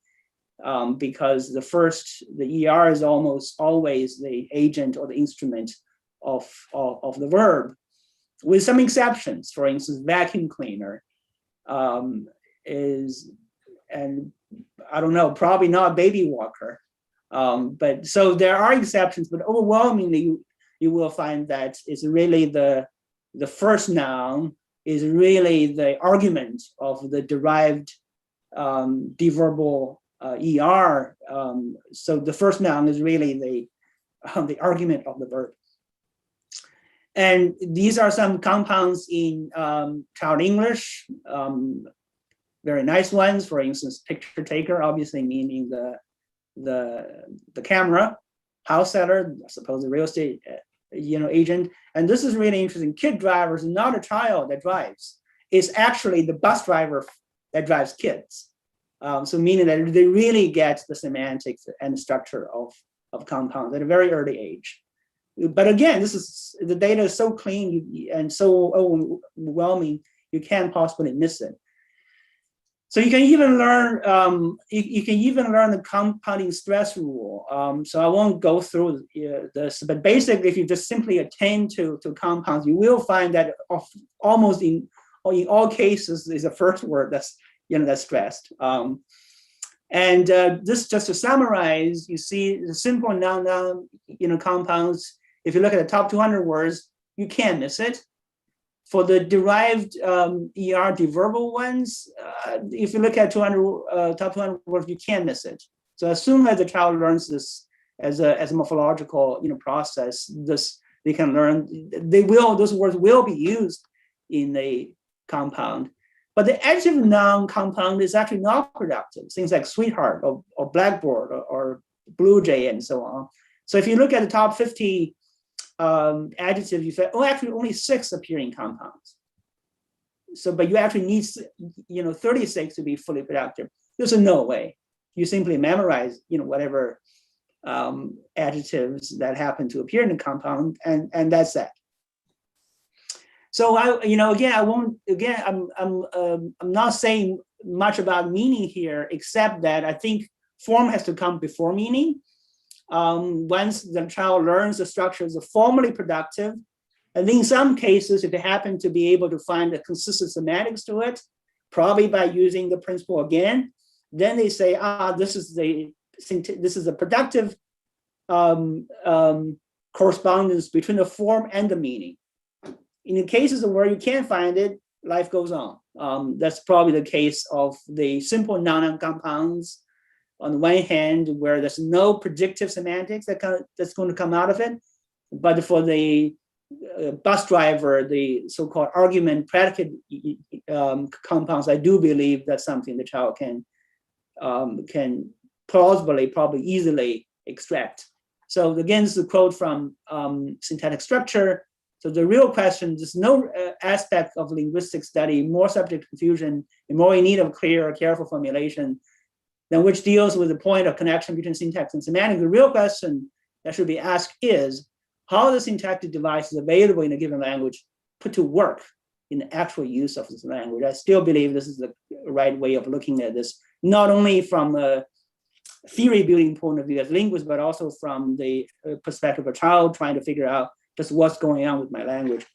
because the ER is almost always the agent or the instrument of the verb, with some exceptions. For instance, vacuum cleaner is, and I don't know, probably not baby walker. But so there are exceptions, but overwhelmingly you will find that it's really the first noun is really the argument of the derived deverbal ER. So the first noun is really the argument of the verb. And these are some compounds in Child English, very nice ones. For instance, picture taker, obviously meaning the camera, house seller, I suppose the real estate agent. And this is really interesting. Kid driver is not a child that drives. It's actually the bus driver that drives kids. So meaning that they really get the semantics and the structure of compounds at a very early age. But again, the data is so clean and so overwhelming, you can't possibly miss it. So you can even learn the compounding stress rule. So I won't go through this, but basically, if you just simply attend to compounds, you will find that almost in all cases is the first word that's stressed. And this, just to summarize, you see the simple noun compounds. If you look at the top 200 words, you can't miss it. For the derived ER deverbal ones, if you look at top 200 words, you can't miss it. So as soon as the child learns this as a morphological process, they can learn. Those words will be used in a compound. But the adjective noun compound is actually not productive. Things like sweetheart or blackboard or blue jay and so on. So if you look at the top 50 adjectives, you say, actually only 6 appear in compounds. So, but you actually need 36 to be fully productive. There's no way. You simply memorize whatever adjectives that happen to appear in the compound, and that's that. So I'm not saying much about meaning here, except that I think form has to come before meaning. Once the child learns the structures are formally productive, and in some cases, if they happen to be able to find a consistent semantics to it, probably by using the principle again, then they say, this is a productive correspondence between the form and the meaning. In the cases of where you can't find it, life goes on. That's probably the case of the simple noun compounds. On the one hand, where there's no predictive semantics that's going to come out of it, but for the bus driver, the so-called argument predicate compounds, I do believe that's something the child can plausibly, probably easily extract. So again, this is a quote from Syntactic Structure. So the real question, there's no aspect of linguistic study more subject to confusion and more in need of clear, careful formulation than which deals with the point of connection between syntax and semantics. The real question that should be asked is how the syntactic device is available in a given language put to work in the actual use of this language. I still believe this is the right way of looking at this, not only from a theory building point of view as linguists, but also from the perspective of a child trying to figure out just what's going on with my language.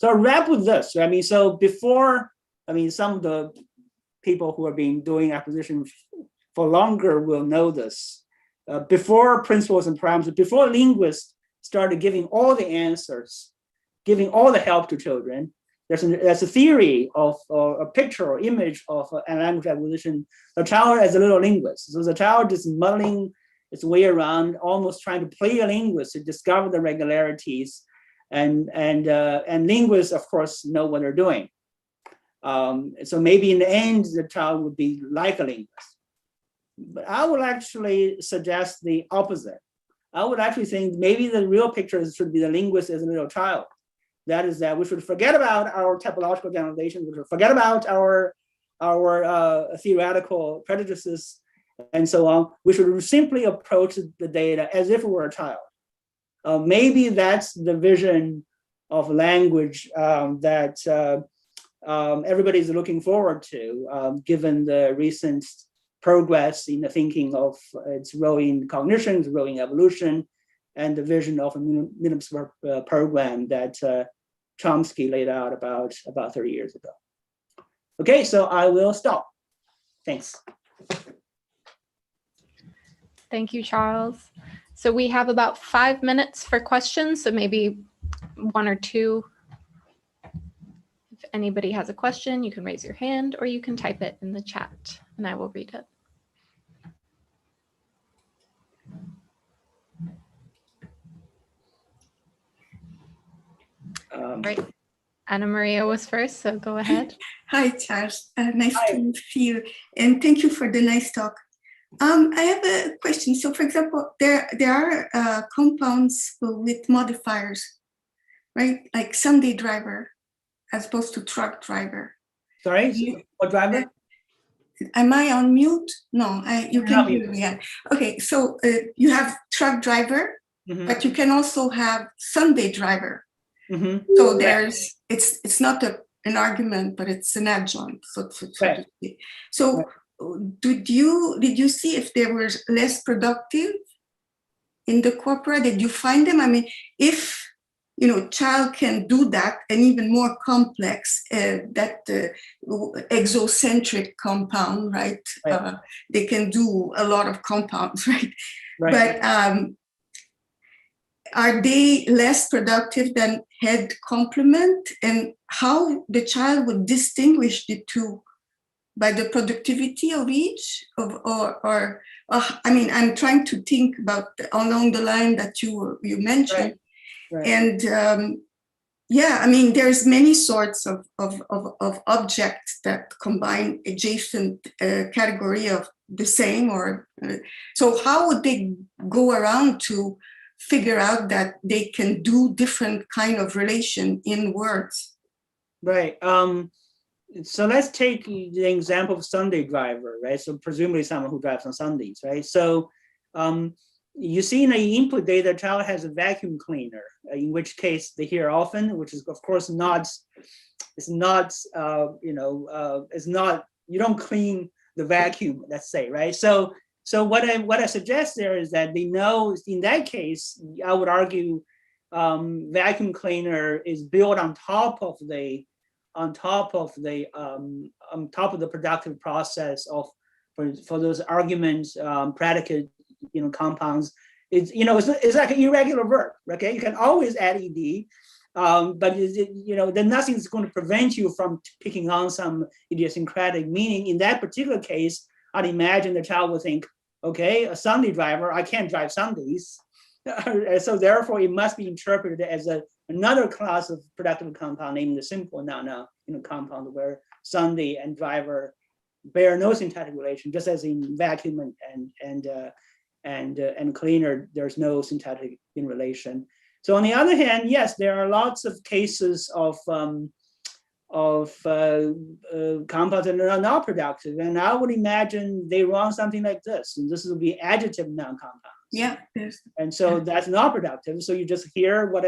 So I'll wrap with this. So before, some of the people who have been doing acquisition for longer will know this. Before principles and parameters, before linguists started giving all the answers, giving all the help to children, there's a theory of a picture or image of a language acquisition. The child as a little linguist. So the child is muddling its way around, almost trying to play a linguist to discover the regularities, and linguists, of course, know what they're doing. So maybe in the end, the child would be like a linguist. But I would actually suggest the opposite. I would actually think maybe the real picture should be the linguist as a little child. That is that we should forget about our typological generalization, we should forget about our theoretical prejudices and so on. We should simply approach the data as if we were a child. maybe that's the vision of language that everybody's looking forward to, given the recent progress in the thinking of its role in cognition, its role in evolution, and the vision of a minimum program that Chomsky laid out about 30 years ago. Okay, so I will stop. Thanks. Thank you, Charles. So we have about 5 minutes for questions, so maybe 1 or 2. If anybody has a question, you can raise your hand or you can type it in the chat and I will read it. Right. Anna Maria was first, so go ahead. Hi, Charles. Nice to see you. And thank you for the nice talk. I have a question. So, for example, there are compounds with modifiers, right? Like Sunday driver as opposed to truck driver. Sorry, what driver? Am I on mute? No, you can hear me. Yeah. Okay, so you have truck driver, but you can also have Sunday driver. So there's it's not an argument, but it's an adjunct. So to speak. So did you see if they were less productive in the corpora? Did you find them? I mean, if child can do that and even more complex, that exocentric compound, right? They can do a lot of compounds, right? But are they less productive than head complement? And how the child would distinguish the two? By the productivity of each? I mean, I'm trying to think about along the line that you mentioned. And yeah, I mean, there's many sorts of objects that combine adjacent category of the same, or so how would they go around to figure out that they can do different kind of relation in words? Right. So let's take the example of Sunday driver, right? So presumably someone who drives on Sundays, right? So you see in the input data, child has a vacuum cleaner, in which case they hear often, which is of course it's not, you don't clean the vacuum, let's say, right? So what I suggest there is that they know in that case, I would argue vacuum cleaner is built on top of the productive process of for those arguments, predicate, compounds. It's like an irregular verb. Okay, you can always add ed, but then nothing's going to prevent you from picking on some idiosyncratic meaning. In that particular case, I'd imagine the child would think, okay, a Sunday driver, I can't drive Sundays. So therefore, it must be interpreted as another class of productive compound, namely the simple noun compound, where Sunday and driver bear no syntactic relation, just as in vacuum and cleaner, there's no syntactic in relation. So on the other hand, yes, there are lots of cases of compounds that are not productive, and I would imagine they run something like this, and this will be adjective noun compounds. Yeah. And so that's not productive. So you just hear what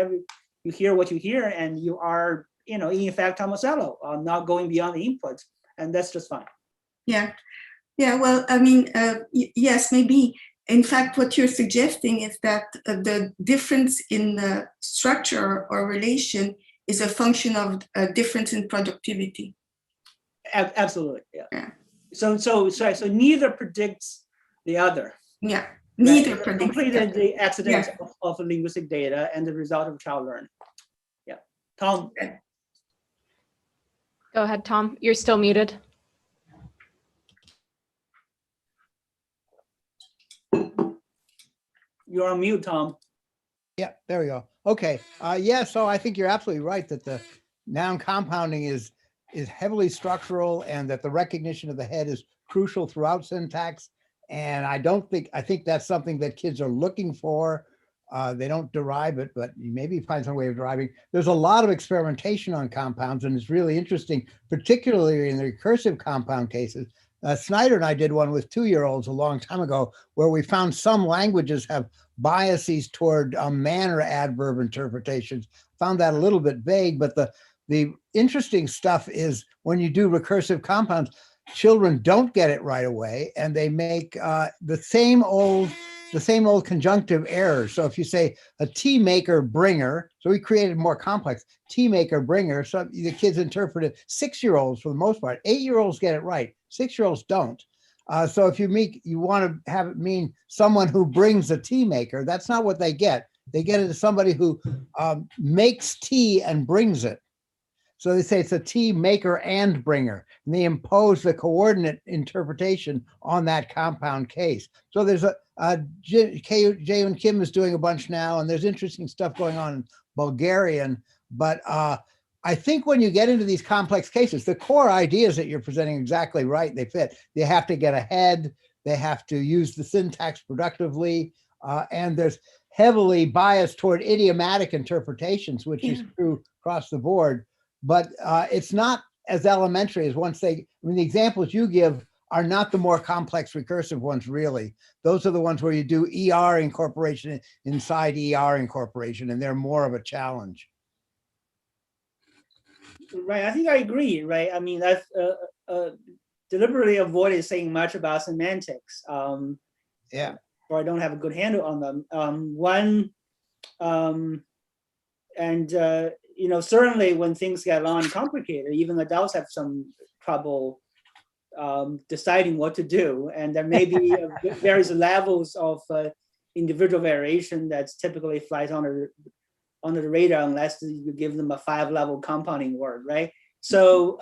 you hear, and you are, in effect, Tomasello, not going beyond the input, and that's just fine. Yeah. Well, I mean, yes, maybe. In fact, what you're suggesting is that the difference in the structure or relation is a function of a difference in productivity. Absolutely. Yeah. So neither predicts the other. Yeah. Neither predicts. Completed the accidents of linguistic data and the result of child learning. Yeah. Tom. Go ahead, Tom. You're still muted. You're on mute, Tom. Yeah, there we go. Okay. Yeah, so I think you're absolutely right that the noun compounding is heavily structural, and that the recognition of the head is crucial throughout syntax. And I think that's something that kids are looking for. They don't derive it, but you maybe find some way of deriving. There's a lot of experimentation on compounds, and it's really interesting, particularly in the recursive compound cases, Snyder and I did one with 2-year-olds a long time ago, where we found some languages have biases toward manner adverb interpretations. Found that a little bit vague, but the interesting stuff is when you do recursive compounds, children don't get it right away, and they make the same old conjunctive errors. So if you say a tea maker bringer, so we created more complex tea maker bringer. So the kids interpret it. 6-year-olds, for the most part, 8-year-olds get it right. 6-year-olds don't. So if you want to have it mean someone who brings a tea maker, that's not what they get. They get it as somebody who makes tea and brings it. So they say it's a tea maker and bringer, and they impose the coordinate interpretation on that compound case. So there's Jae Kim is doing a bunch now, and there's interesting stuff going on in Bulgarian. But I think when you get into these complex cases, the core ideas that you're presenting exactly right, they fit. They have to get ahead. They have to use the syntax productively. And there's heavily biased toward idiomatic interpretations, which is true across the board. But it's not as elementary as the examples you give are not the more complex recursive ones, really. Those are the ones where you do ER incorporation inside ER incorporation, and they're more of a challenge. Right, I think I agree, right? I mean, I've deliberately avoided saying much about semantics. Yeah. Or I don't have a good handle on them. Certainly when things get long and complicated, even adults have some trouble deciding what to do. And there may be various levels of individual variation that's typically flies under the radar unless you give them a 5-level compounding word, right? So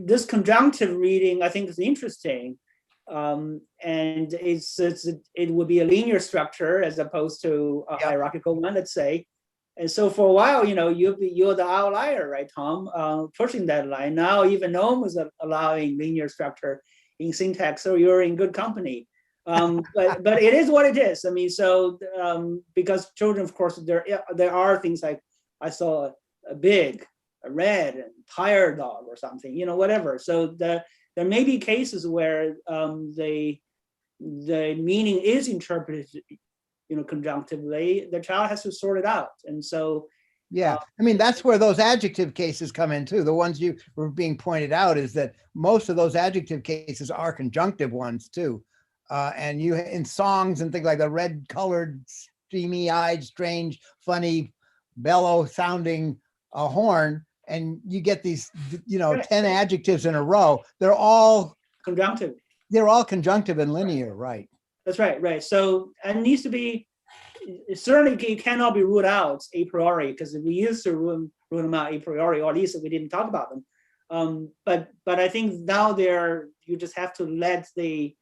this conjunctive reading, I think, is interesting. And it would be a linear structure as opposed to a hierarchical one, let's say. And so for a while, you're the outlier, right, Tom, pushing that line. Now even Noam is allowing linear structure in syntax, so you're in good company. But it is what it is. I mean, because children, of course, there are things like I saw a big, a red, and tired dog or something, whatever. So there may be cases where the meaning is interpreted, conjunctively. The child has to sort it out, and so. Yeah, I mean, that's where those adjective cases come in too. The ones you were being pointed out is that most of those adjective cases are conjunctive ones too. And you in songs and things like the red-colored, steamy-eyed, strange, funny, bellow-sounding horn, and you get these, 10 adjectives in a row. They're all conjunctive. They're all conjunctive and linear, right? That's right, right. So it needs to be, certainly it cannot be ruled out a priori, because we used to rule them out a priori, or at least we didn't talk about them. But I think now you just have to let the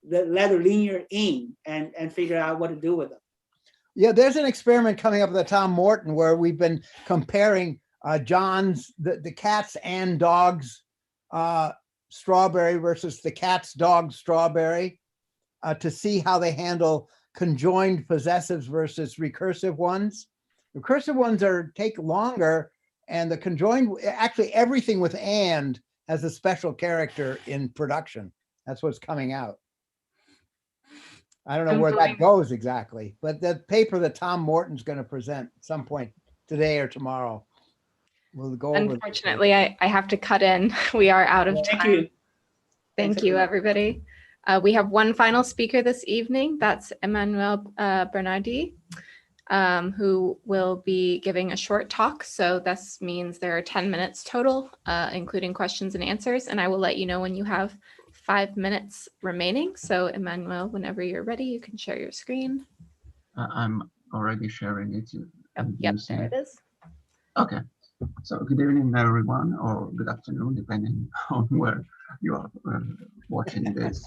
linear in and figure out what to do with them. Yeah, there's an experiment coming up with Tom Morton where we've been comparing the cats and dogs strawberry versus the cat's dog strawberry to see how they handle conjoined possessives versus recursive ones. Recursive ones take longer, and the conjoined, actually everything with and has a special character in production. That's what's coming out. I don't know where that goes exactly, but the paper that Tom Morton's going to present at some point today or tomorrow, we'll go over. Unfortunately, I have to cut in. We are out of time. Thank you, everybody. We have one final speaker this evening. That's Emmanuel Bernardi, who will be giving a short talk. So this means there are 10 minutes total, including questions and answers. And I will let you know when you have 5 minutes remaining. So Emmanuel, whenever you're ready, you can share your screen. I'm already sharing it. Yep, there it is. Okay. So good evening, everyone, or good afternoon, depending on where you are watching this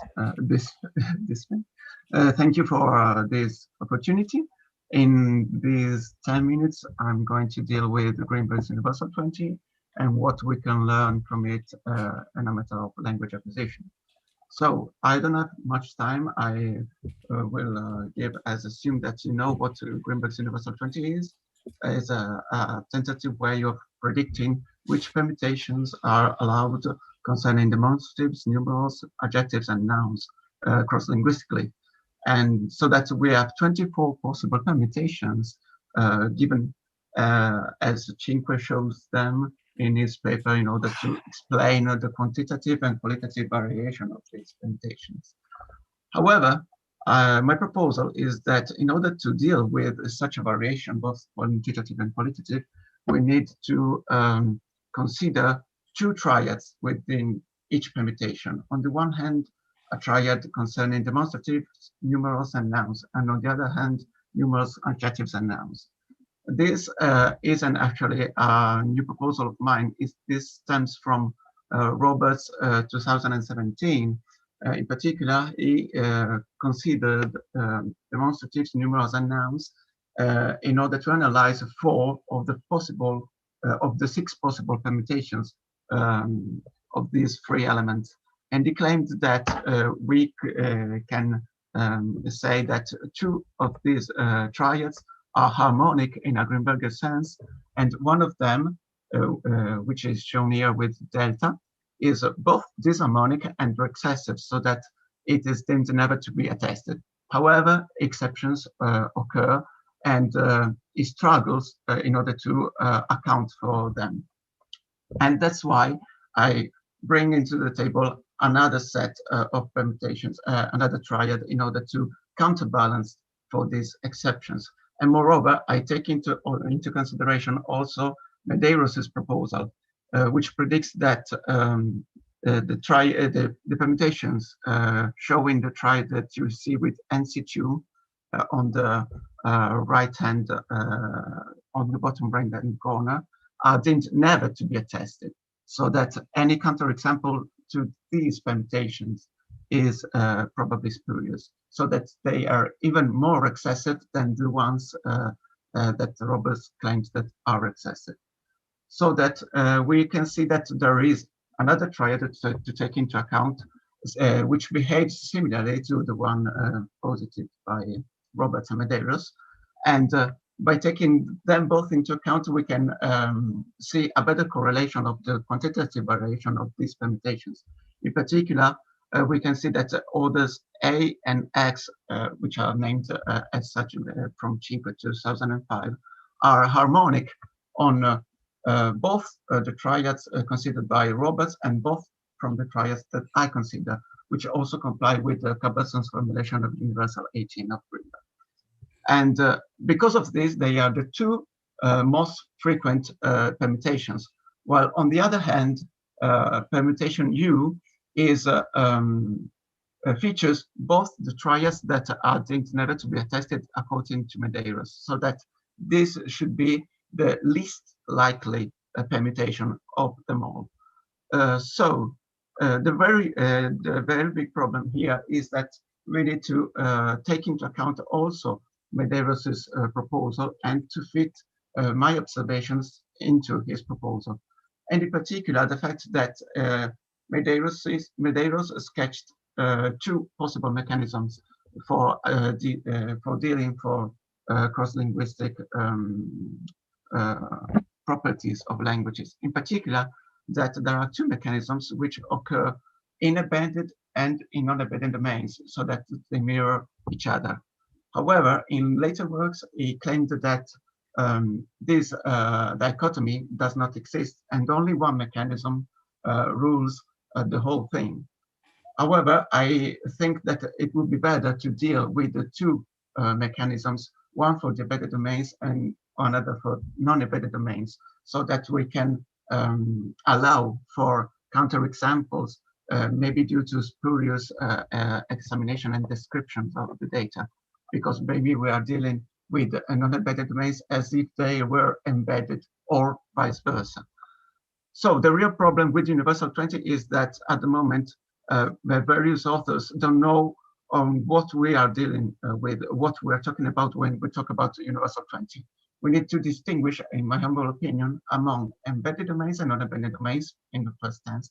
thing. Thank you for this opportunity. In these 10 minutes, I'm going to deal with Greenberg's Universal 20 and what we can learn from it in a matter of language acquisition. So I don't have much time. I will give as assumed that you know what Greenberg's Universal 20 is. It's a tentative way of predicting which permutations are allowed concerning demonstratives, numerals, adjectives, and nouns cross-linguistically. And so that we have 24 possible permutations given as Cinque shows them in his paper in order to explain the quantitative and qualitative variation of these permutations. However, my proposal is that in order to deal with such a variation, both quantitative and qualitative, we need to consider two triads within each permutation. On the one hand, a triad concerning demonstratives, numerals, and nouns, and on the other hand, numerals, adjectives, and nouns. This isn't actually a new proposal of mine. This stems from Robert's 2017. In particular, he considered demonstratives, numerals, and nouns in order to analyze 4 of the possible, of the 6 possible permutations of these 3 elements. And he claimed that we can say that 2 of these triads are harmonic in a Greenberger sense, and one of them, which is shown here with delta, is both disharmonic and recursive, so that it is deemed never to be attested. However, exceptions occur, and he struggles in order to account for them. And that's why I bring into the table another set of permutations, another triad, in order to counterbalance for these exceptions. And moreover, I take into consideration also Medeiros' proposal, which predicts that the permutations showing the triad that you see with NC2 on the right hand, on the bottom right hand corner, are deemed never to be attested, so that any counterexample to these permutations is probably spurious, so that they are even more excessive than the ones that Roberts claims that are excessive. So that we can see that there is another triad to take into account, which behaves similarly to the one posited by Roberts and Medeiros. And by taking them both into account, we can see a better correlation of the quantitative variation of these permutations. In particular, we can see that orders A and X, which are named as such from Cinque 2005, are harmonic on both the triads considered by Roberts and both from the triads that I consider, which also comply with Caberson's formulation of universal 18 of Greenberg. And because of this, they are the 2 most frequent permutations. While on the other hand, permutation U is features both the triads that are deemed never to be attested according to Medeiros, so that this should be the least likely permutation of them all. So the very big problem here is that we need to take into account also Medeiros' proposal and to fit my observations into his proposal. And in particular, the fact that Medeiros sketched 2 possible mechanisms for dealing for cross-linguistic properties of languages. In particular, that there are 2 mechanisms which occur in embedded and in non-embedded domains, so that they mirror each other. However, in later works, he claimed that this dichotomy does not exist, and only one mechanism rules the whole thing. However, I think that it would be better to deal with the 2 mechanisms, one for the embedded domains and another for non-embedded domains, so that we can allow for counterexamples, maybe due to spurious examination and descriptions of the data, because maybe we are dealing with non-embedded domains as if they were embedded or vice versa. So the real problem with Universal 20 is that at the moment, various authors don't know what we are dealing with, what we are talking about when we talk about Universal 20. We need to distinguish, in my humble opinion, among embedded domains and non-embedded domains in the first tense,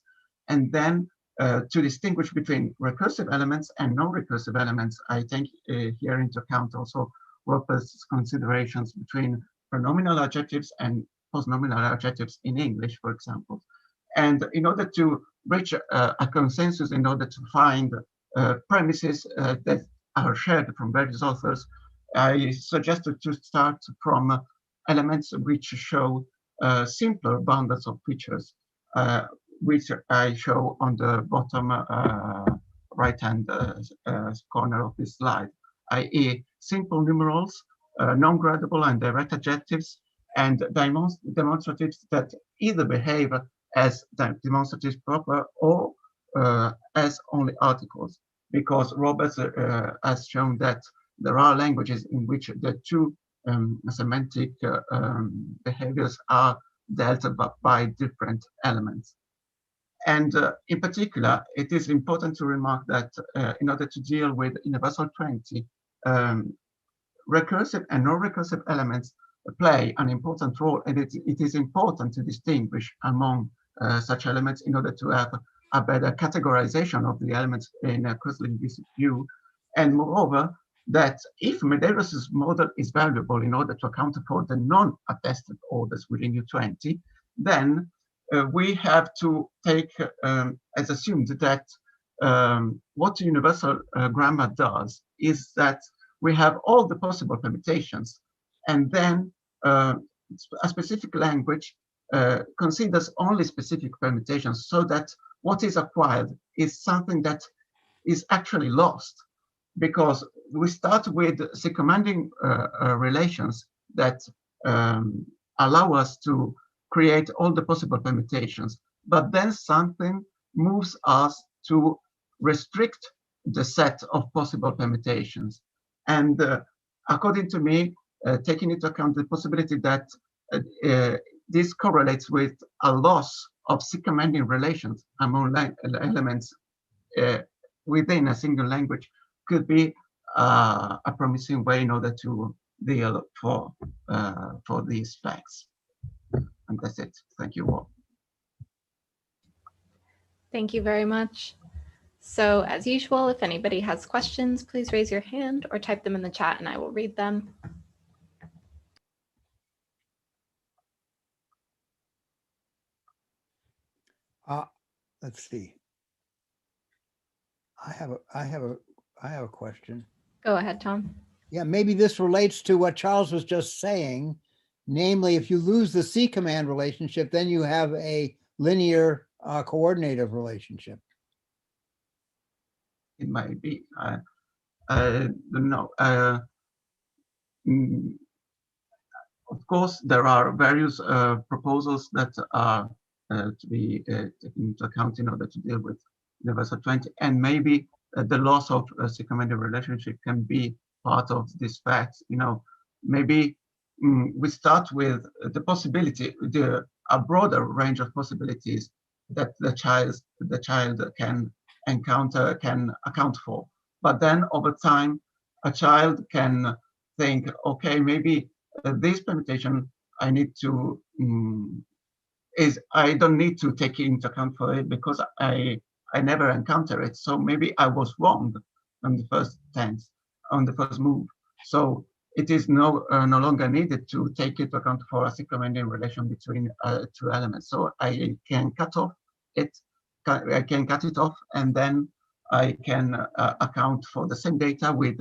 and then to distinguish between recursive elements and non-recursive elements. I take here into account also Roper's considerations between pronominal adjectives and postnominal adjectives in English, for example. And in order to reach a consensus, in order to find premises that are shared from various authors, I suggested to start from elements which show simpler bundles of features, which I show on the bottom right-hand corner of this slide, i.e. simple numerals, non-gradable and direct adjectives, and demonstratives that either behave as demonstratives proper or as only articles, because Roberts has shown that there are languages in which the two semantic behaviors are dealt by different elements. And in particular, it is important to remark that in order to deal with universal 20, recursive and non-recursive elements play an important role, and it is important to distinguish among such elements in order to have a better categorization of the elements in a cross-linguistic view. And moreover, that if Medeiros' model is valuable in order to account for the non-attested orders within U20, then we have to take as assumed that what universal grammar does is that we have all the possible permutations, and then a specific language considers only specific permutations, so that what is acquired is something that is actually lost, because we start with circumambing relations that allow us to create all the possible permutations, but then something moves us to restrict the set of possible permutations. And according to me, taking into account the possibility that this correlates with a loss of circumambing relations among elements within a single language could be a promising way in order to deal for these facts. And that's it. Thank you all. Thank you very much. So as usual, if anybody has questions, please raise your hand or type them in the chat and I will read them. Let's see. I have a question. Go ahead, Tom. Yeah, maybe this relates to what Charles was just saying. Namely, if you lose the C command relationship, then you have a linear coordinative relationship. It might be. I don't know. Of course, there are various proposals that are to be taken into account in order to deal with universal 20, and maybe the loss of a circumambing relationship can be part of this fact. You know, maybe we start with the possibility, a broader range of possibilities that the child can encounter, can account for. But then over time, a child can think, okay, maybe this permutation I need to I don't need to take into account for it because I never encounter it. So maybe I was wrong on the first tense, on the first move. So it is no longer needed to take into account for a circumambing relation between two elements. So I can cut off it, I can cut it off, and then I can account for the same data with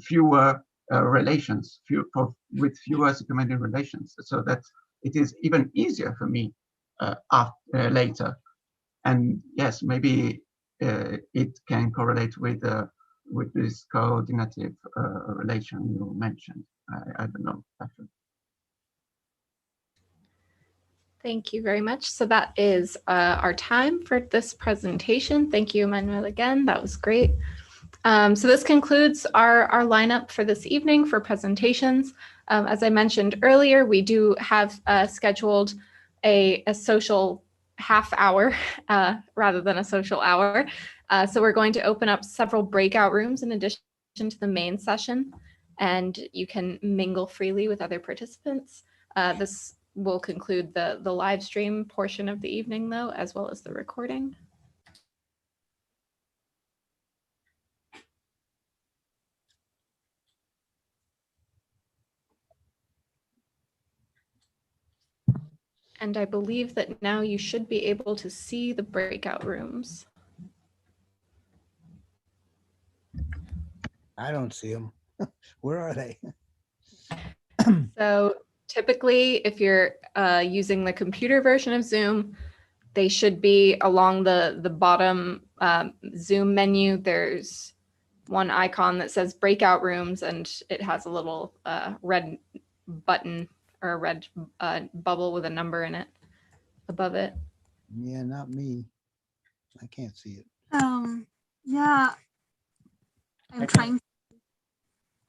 fewer relations, with fewer circumambing relations, so that it is even easier for me later. And yes, maybe it can correlate with this coordinative relation you mentioned. I don't know. Actually. Thank you very much. So that is our time for this presentation. Thank you, Emmanuel, again. That was great. So this concludes our lineup for this evening for presentations. As I mentioned earlier, we do have scheduled a social half hour rather than a social hour. So we're going to open up several breakout rooms in addition to the main session, and you can mingle freely with other participants. This will conclude the live stream portion of the evening, though, as well as the recording. And I believe that now you should be able to see the breakout rooms. I don't see them. Where are they? So typically, if you're using the computer version of Zoom, they should be along the bottom Zoom menu. There's one icon that says breakout rooms, and it has a little red button or a red bubble with a number in it above it. Yeah, not me. I can't see it. Yeah, I'm trying.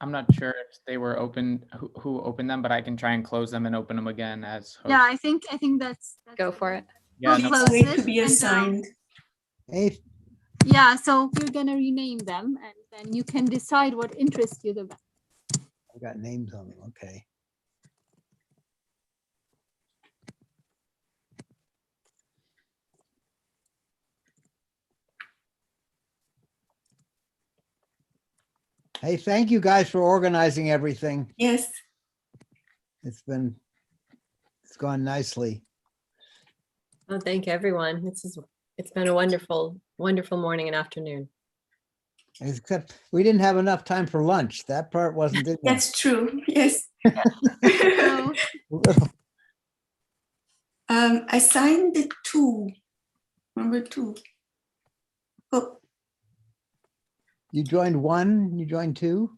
I'm not sure if they were open, who opened them, but I can try and close them and open them again as host. Yeah, I think that's go for it. Yeah, we'll no, close Wait it to be and, assigned. Hey, yeah, so we're gonna rename them, and then you can decide what interests you the best. I got names on them. Okay. Hey, thank you guys for organizing everything. Yes. It's gone nicely. Oh, thank everyone. It's been a wonderful morning and afternoon. Except we didn't have enough time for lunch. That part wasn't in there. That's true. Yes. I signed the 2, number 2. Oh, You joined 1, you joined 2?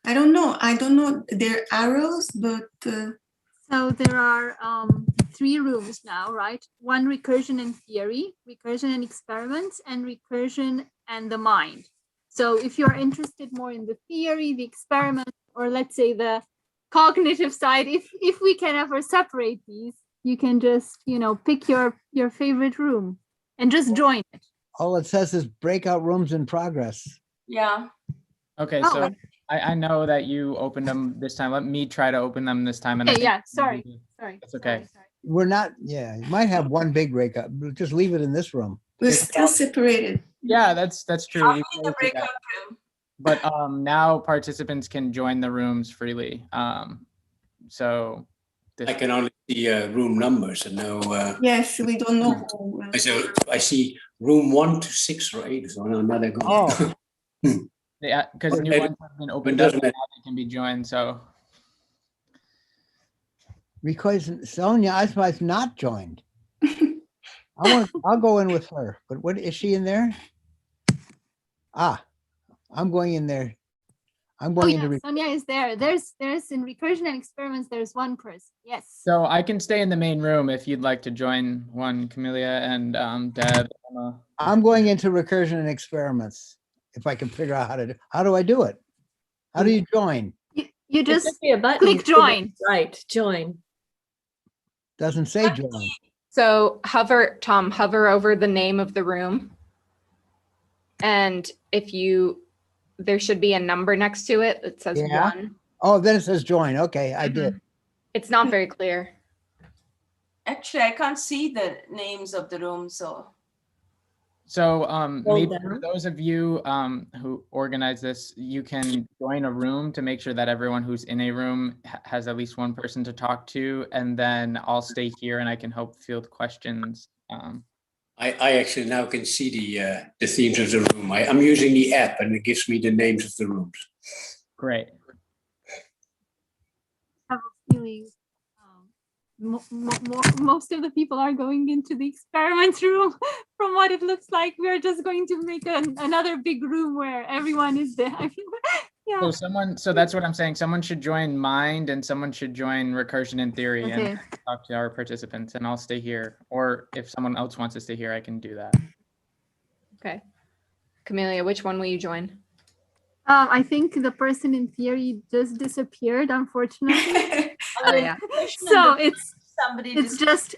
I don't know. They're arrows, but So there are 3 rooms now, right? One recursion and theory, recursion and experiments, and recursion and the mind. So if you're interested more in the theory, the experiment, or let's say the cognitive side, if we can ever separate these, you can just, pick your favorite room and just join it. All it says is breakout rooms in progress. Yeah. Okay, Oh. so I know that you opened them this time. Let me try to open them this time. And I Okay, think yeah, sorry. That's okay. We're not, yeah, you might have one big breakout. Just leave it in this room. we're still separated. Yeah, that's true. I'll You be can in the always do that. breakout room. But now participants can join the rooms freely. So I can only see room numbers and no. Yes, we don't know who. So I see room 1 to 6 or 8. So now they're gone. Oh. Yeah, because new Okay. ones have been opened It up doesn't and now they can be joined. So Because Sonia Eismai's not joined. I'll go in with her, but what is she in there? Ah, I'm going in there. I'm going into. Sonia is there. There's in recursion and experiments, there's one person. Yes. So I can stay in the main room if you'd like to join one, Camelia and Deb. I'm going into recursion and experiments. If I can figure out how do I do it? How do you join? You just There should be a button click to the join. Right, join. Doesn't say join. So hover over the name of the room. And there should be a number next to it that says 1. Oh, then it says join. Okay, I did. It's not very clear. Actually, I can't see the names of the rooms, so. So maybe for those of you who organize this, you can join a room to make sure that everyone who's in a room has at least one person to talk to, and then I'll stay here and I can help field questions. I actually now can see the themes of the room. I'm using the app and it gives me the names of the rooms. Great. I have a feeling most of the people are going into the experiment room. From what it looks like, we're just going to make another big room where everyone is there. Yeah. So that's what I'm saying. Someone should join Mind and someone should join Recursion and Theory Okay. and talk to our participants, and I'll stay here. Or if someone else wants to stay here, I can do that. Okay. Camelia, which one will you join? I think the person in theory just disappeared, unfortunately. Oh, yeah. So it's somebody just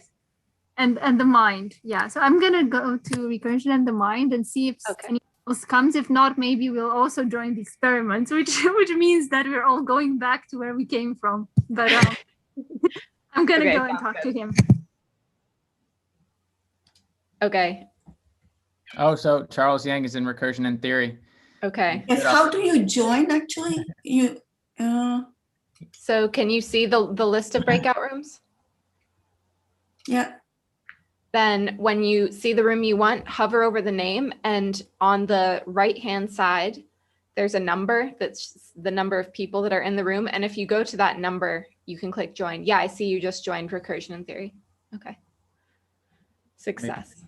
and the mind. Yeah. So I'm gonna go to recursion and the mind and see if anyone else comes. If not, maybe we'll also join the experiments, which means that we're all going back to where we came from. But I'm gonna go and talk to him. Okay. Oh, so Charles Yang is in Recursion and Theory. Okay. Yes, how do you join actually? So can you see the list of breakout rooms? Yeah. Then when you see the room you want, hover over the name, and on the right-hand side, there's a number that's the number of people that are in the room. And if you go to that number, you can click join. Yeah, I see you just joined Recursion in Theory. Okay. Success.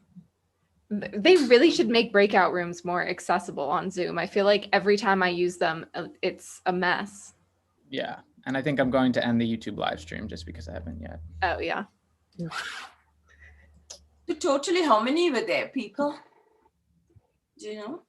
They really should make breakout rooms more accessible on Zoom. I feel like every time I use them, it's a mess. Yeah, and I think I'm going to end the YouTube live stream just because I haven't yet. Oh, yeah. So totally, how many were there, people? Do you know?